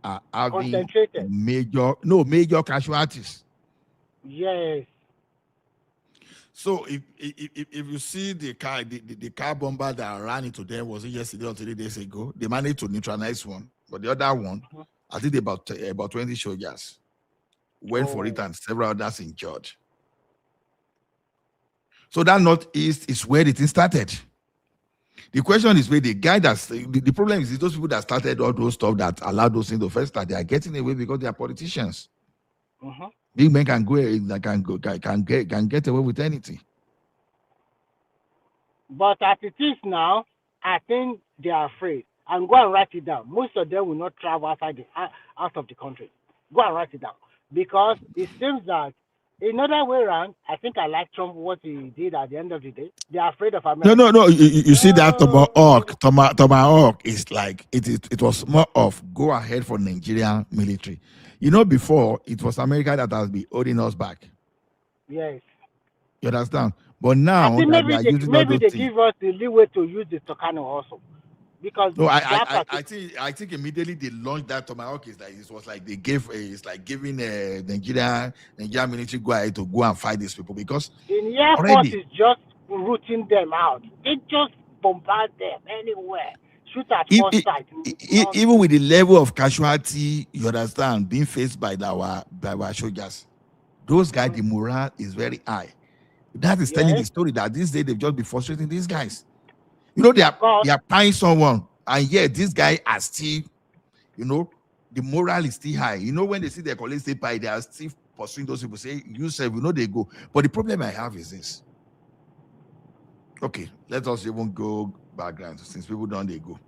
are having major casualties. Yes. So if you see the car bomber that ran into them, was it yesterday or 3 days ago? They managed to neutralize one, but the other one, I think about 20 soldiers went for it and several others injured. So that northeast is where the thing started. The question is where the guy the problem is those people that started all those stuff that allowed those things to first start, they are getting away because they are politicians. Big men can can get away with anything. But as it is now, I think they are afraid. And go and write it down. Most of them will not travel out of the country. Go and write it down. Because it seems that another way around, I think I like Trump what he did at the end of the day. They are afraid of America. No. You see that Tomahawk is like it was more of go ahead for Nigerian military. You know, before it was America that has been holding us back. Yes. You understand? But now I think that maybe they give us the leeway to use the Tucano also. Because no, I think immediately they launched that Tomahawk is like it was like they gave it's like giving Nigerian military go ahead to go and fight these people because in Air Force is just rooting them out. They just bombard them anywhere. Shoot at first sight. Even with the level of casualty, you understand, being faced by our soldiers, those guys, the morale is very high. That is telling the story that this day they've just been frustrating these guys. You know, they are buying someone, and yet this guy are still, you know, the morale is still high. You know, when they see their colleagues they buy, they are still pursuing those people. Say, you say, we know they go. But the problem I have is this. Okay, let us even go background since people don't they go.